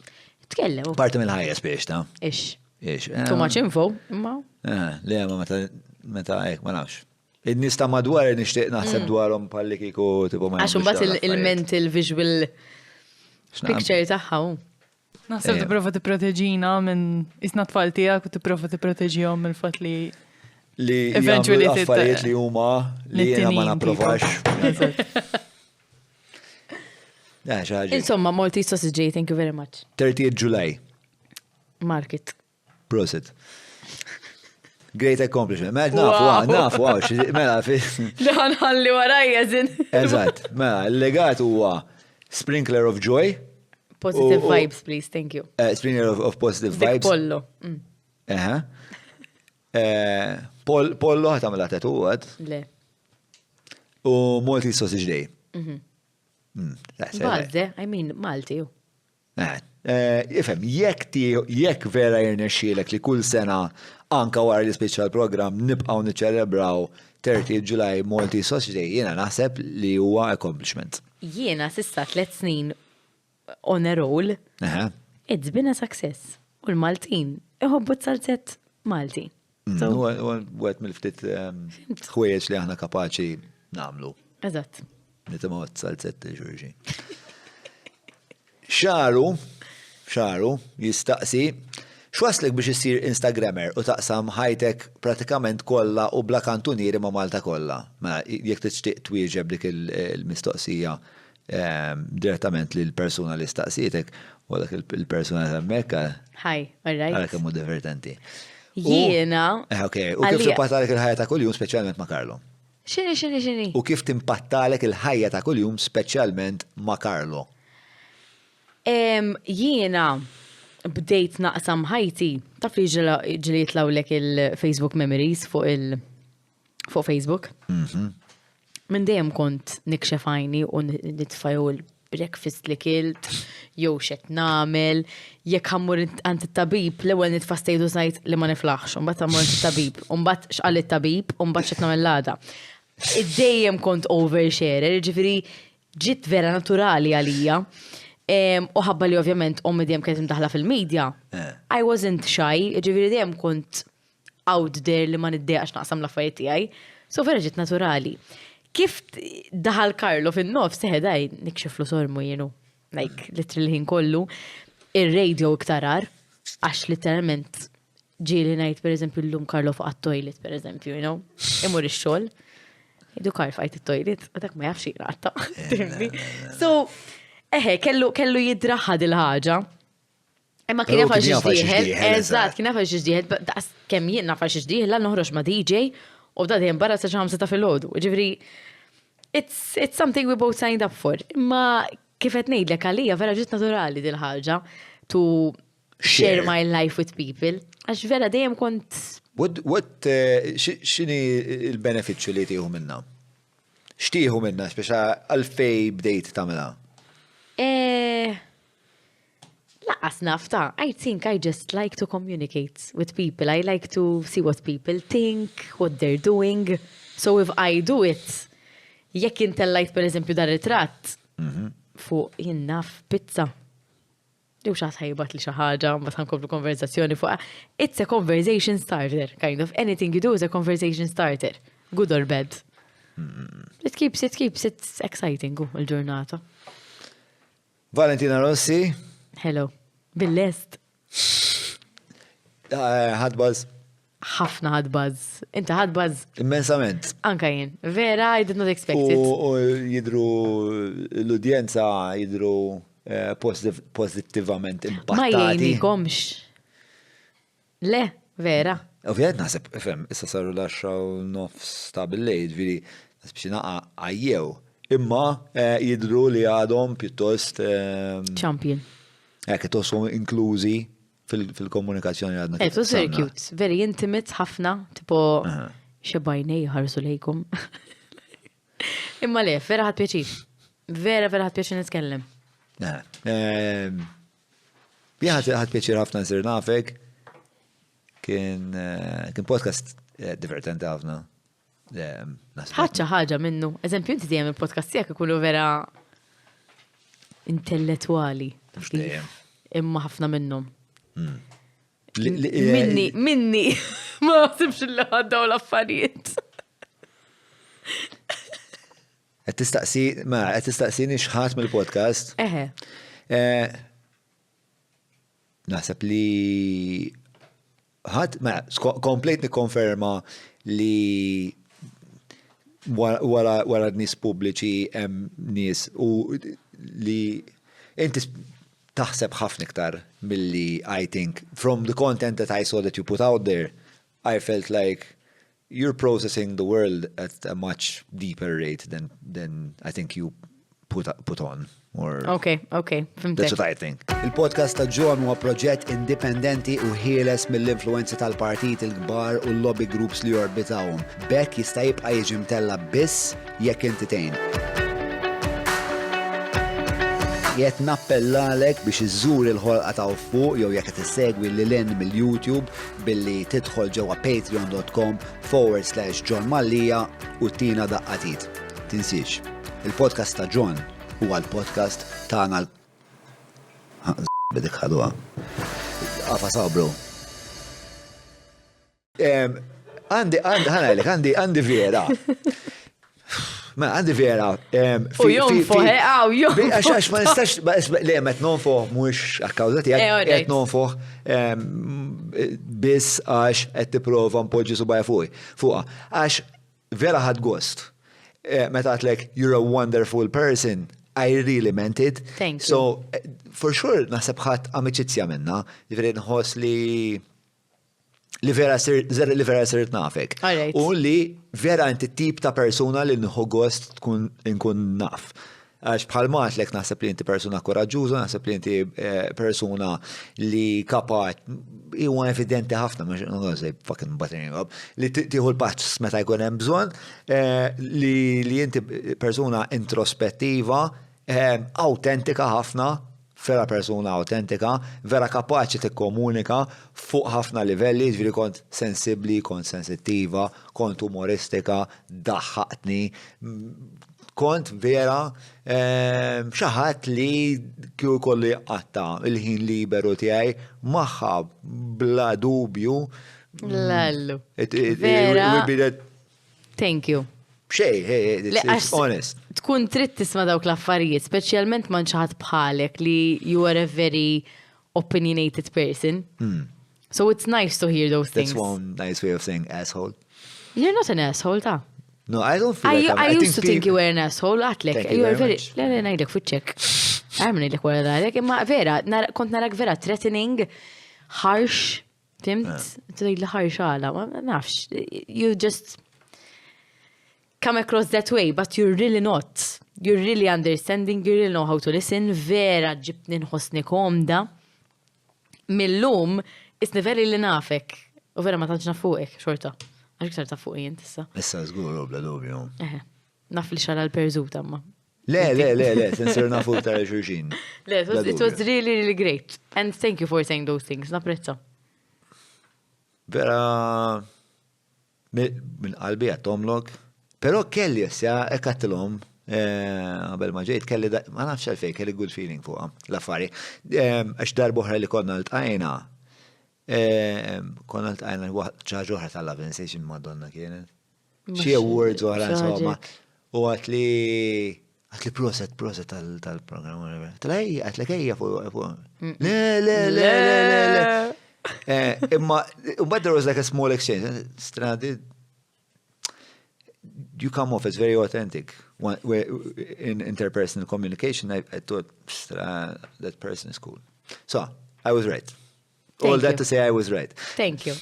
Titkellem. Parti mill-ħajja spiex ta' Ix. Ix. Too much info, imma. Le, ma meta hekk ma nafx. Id-nies ta' madwar nixtieq naħseb dwarhom bħalli kieku tipo ma. Għax imbagħad il-mental visual picture tagħha. Naħseb tipprova tipproteġina minn isna tfal tiegħek u tipprova tipproteġihom mill-fatt li eventually affarijiet li huma li jiena ma napprovax. Insomma, Maltese Sausage Day, thank you very much. 30th July. Market. Prosit. Great accomplishment. Nafu, mela fi. Dan ħalli warajja zin. Eżatt, mela, l-legat huwa Sprinkler of Joy. Positive vibes, please, thank you. Sprinkler of positive vibes. Pollo. Pollo ħatamela tatu għad. Le. U Maltese Sausage Day. Bazze, I mean, Malti ju. Ifem, jekk vera jirnexxielek li kull sena anka wara l-special program nibqgħu niċċelebraw 30 July Maltese Sausage Day, jiena naħseb li huwa accomplishment. Jiena sissa 3 snin on a roll. It's been a success. U l-Maltin iħobbu t-salzet Malti. Għet mill-ftit ħwejjeġ li aħna kapaċi namlu. Eżatt. Nitimaw t-salzet ġurġi. Xaru jistaqsi x'waslek biex issir Instagrammer u taqsam ħajtek pratikament kollha u bla kantunieri ma' Malta kollha. Ma jekk tixtieq twieġeb dik il-mistoqsija direttament lil persuna li staqsitek u dak il-persuna hemmhekk. Hi, all right. Għalhekk hemm divertenti. Jiena. Okay, u kif timpattalek il-ħajja ta' kuljum speċjalment ma' Karlo? Xini. U kif timpattalek il-ħajja ta' kuljum speċjalment ma' Karlo? Jiena bdejt naqsam ħajti, taf li ġiliet lawlek il-Facebook memories fuq Facebook. Minn dejjem kont nikxef għajni u nitfaju l-breakfast li kilt, jew xet namel, jekk ħammur għand it-tabib, l-ewwel nitfastejdu sajt li ma niflaħx, mbagħad ħammur għand it-tabib, mbagħad xqal it-tabib, mbagħad xet namel lada. Id-dejjem kont overshare, ġifieri ġiet vera naturali għalija. U ħabba li ovvjament ommi dejjem kienet imdaħla fil-medja. I wasn't shy, ġifieri dejjem kont out there li ma niddejqax naqsam l-affarijiet tiegħi. So vera ġiet naturali. Kif daħal Karlo fin-nofs seħedaj nikxiflu sormu jienu. Like, literally ħin kollu. Ir-radio iktarar, għax literalment ġieli ngħid pereżempju llum Karlo fuq għat-toilet pereżempju, you know. Imur ix-xogħol. Jidu Karl fajt it-toilet, u dak ma jafx jaqratta. So, kellu jidraħħad il-ħaġa. Imma kien jafa xieġdieħed, eżatt, kien jafa xieġdieħed, daqs kemm jien nafa xieġdieħed, la noħroġ ma' DJ, u da dejjem barra sa ċamsa ta' fil-ħodu. Ġifri, it's something we both signed up for. Imma kifet ngħidlek għalija vera ġiet naturali dil ħaġa to share my life with people. Għax vera dejjem kont. X'inhi il-benefiċċju li tieħu minnha? X'tieħu minnha speċa għalfej bdejt tagħmilha? Laqas nafta. I think I just like to communicate with people. I like to see what people think, what they're doing. So if I do it, jekk intellajt per eżempju dar ritratt fuq jinnaf pizza. Jew xaħat ħajbat li xi ħaġa, mbagħad ħankomplu konverzazzjoni fuq. It's a conversation starter, kind of. Anything you do is a conversation starter. Good or bad. It keeps it exciting il-ġurnata. Valentina Rossi. Hello. Bil-lest. Ħadbaz. Ħafna ħadbaz. Inta ħadbaz. Immensament. Anka jien. Vera, I did not expect it. U jidru l-udjenza jidru pozittivament impattati. Ma jgħinikomx. Le, vera. Ovvijad naħseb, issa saru l-10:09 ta' bil-lejl, viri, nasib xinaqa għajjew. Imma jidru li għadhom pjuttost. Champion. Kittostu inklużi fil-komunikazzjoni għadna. It was very cute, very intimate, ħafna, tipo xebajnej ħarsu lejkom. Imma le, vera ħad pjaċir. Vera ħad pjaċir nitkellem. Ħad pjaċir ħafna nsir nafek. Kien podcast divertenti ħafna. ħaġa minnu. Eżempju, inti dejjem il-podcast tiegħek ikunu vera intellettwali. Imma ħafna minnhom. Minni. Ma sibx li ħaddaw l-affarijiet. Qed tistaqsini x'ħadd mill-podcast. Naħseb li komplet nikkonferma li wara n-nies pubbliċi hemm nies u li inti taħseb ħafna iktar milli I think from the content that I saw that you put out there, I felt like you're processing the world at a much deeper rate than I think you put on. Okay. That's what I think. Il-podcast ta' John huwa proġett indipendenti u ħieles mill-influenzi tal-partit il-kbar u l-lobby groups li jorbitawhom. Bekk jista' jibqa' jiġi mtella biss jekk inti tgħin. Jett nappellalek biex iżżur il-ħolqa ta' fuq jew jekk qed issegwi lil mill-YouTube billi tidħol ġewwa patreon.com/John Mallija u tina daqqatit. Tinsiex, il-podcast ta' John huwa l-podcast tagħna bidik ħadwa. Għafa bro. Għandi vera. Ma għandi vera. U jonfo, Għax ma nistax, li għemet nonfo mux għakkawzati, għet nonfo bis għax għet tiprofa mpoġġi subaj fuqa. Għax vera ħad gost. Meta għatlek, you're a wonderful person, I really meant it. Thank you. So, for sure, naħseb ħadd amicizja minna, ġifieri nħoss li vera sirt nafek. U li vera inti tip ta' persuna li nħu gost nkun naf. Għax bħal maħtlek naħseb li inti persuna koraġuża, naħseb li inti persuna li kapaċ, huwa evidenti ħafna, fucking buttering up, li tieħu l-paċ meta jkun hemm bżonn, li inti persuna introspettiva, autentika ħafna, vera persuna autentika, vera kapaċi tikkomunika fuq ħafna livelli, ġifieri kont sensibbli, kont sensittiva, kont umoristika, daħħaqtni, kont vera xaħat li kju kolli għatta il-ħin liberu tiegħi maħħa bla dubju. Lallu. Vera. Thank you. It's honest. Tkun trid tisma' dawk l-affarijiet, speċjalment man xaħat bħalek li you are a very opinionated person. So it's nice to hear those things. That's one nice way of saying asshole. You're not an asshole, ta'. No, I don't feel like I used to think you were an asshole, għatlek. You are very much. Le, najdek fuċċek. Għarmni l-ek wara dalek, imma vera, kont narak vera threatening, harsh, fimt? Tgħid li harsh għala, ma nafx. You just come across that way, but you're really not. you're really understanding, you really know how to listen, vera ġibni nħossni komda. Mill-lum, isni veri li nafek, u vera ma tantx nafuqek, xorta. Għax iktar tafuq jien tissa. Issa żgur bla dubju. Naf li xara l-perżuta ma. Le, sensor nafuq ta' xurxin. Le, it was really, really great. And thank you for saying those things, naprezza. Vera, minn qalbi għattomlok, pero kelli jesja, ekattilom, għabel maġejt, kelli, ma nafx għalfej, kelli good feeling fuqa, l-affari. Għax darboħra li konna l-tqajna, ċaġoħra tal-Avanzation Madonna kienet. Xie awards uħra, insomma. U għatli proset tal-program. Għatli kajja fuq. Le. But there was like a small exchange. Stranded. You come off as very authentic. In interpersonal communication, I thought that person is cool. So, I was right. All that to say I was right. Thank you.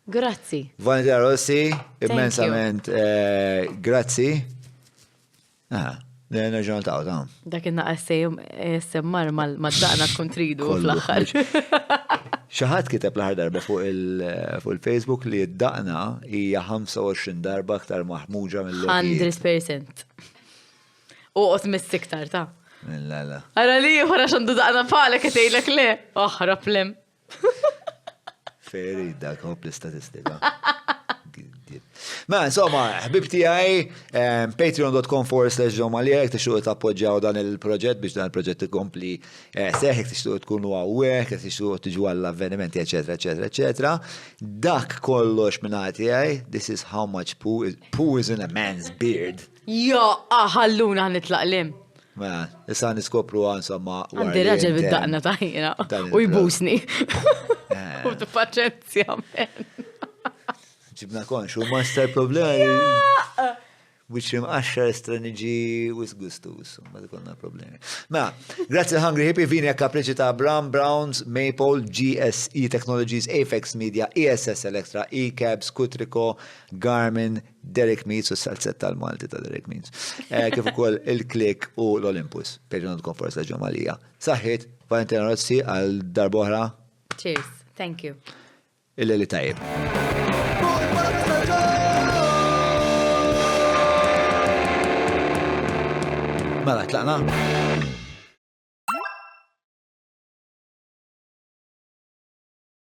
Grazzi. Vanita Rossi, immensament grazzi. Nerġan ta' Dak inna semmar mal-daqna kontridu fl-axħar. Xaħat kiteb l-ħar darba fuq il-Facebook li d-daqna hija 25 darba aktar maħmuġa mill-lokijiet. 100%. U otmis iktar ta' La. Ara li jħora xandu daqna pala ketejlek le. Oħrab lem. Feri, dak hop l-istatistika. Ma, insomma, ħbibti għaj, patreon.com/ġomalija, jek tixtuq tappoġġjaw dan il-proġett biex dan il-proġett ikompli seħ, jek tixtuq tkunu għawek, jek tixtuq tiġu għall-avvenimenti, eccetera. Dak kollox minnati għaj, this is how much poo is in a man's beard. Jo, ħalluna ħnitlaq lim. Ma, issa niskopru insomma. Għandi raġel bid-daqna taħjina u jbusni. U t-paċenzja, men. ġibna konxu, master problemi. Which imqaxxar straniġi wis gustus, ma dikonna problemi. Ma, grazzi l-Hungry Hippie, vini kapriċi ta' Browns, Maple, GSE Technologies, Apex Media, ESS Electra, E-Cabs, Kutriko, Garmin, Derek Meets u s-salzet tal-Malti ta' Derek Meets. Kif ukoll il-Klik u l-Olympus, Patreon.com forsa ġomalija. Saħħit, Valentina Rossi għal darbohra. Cheers, thank you. Il-li tajib. Mela, tlaqna?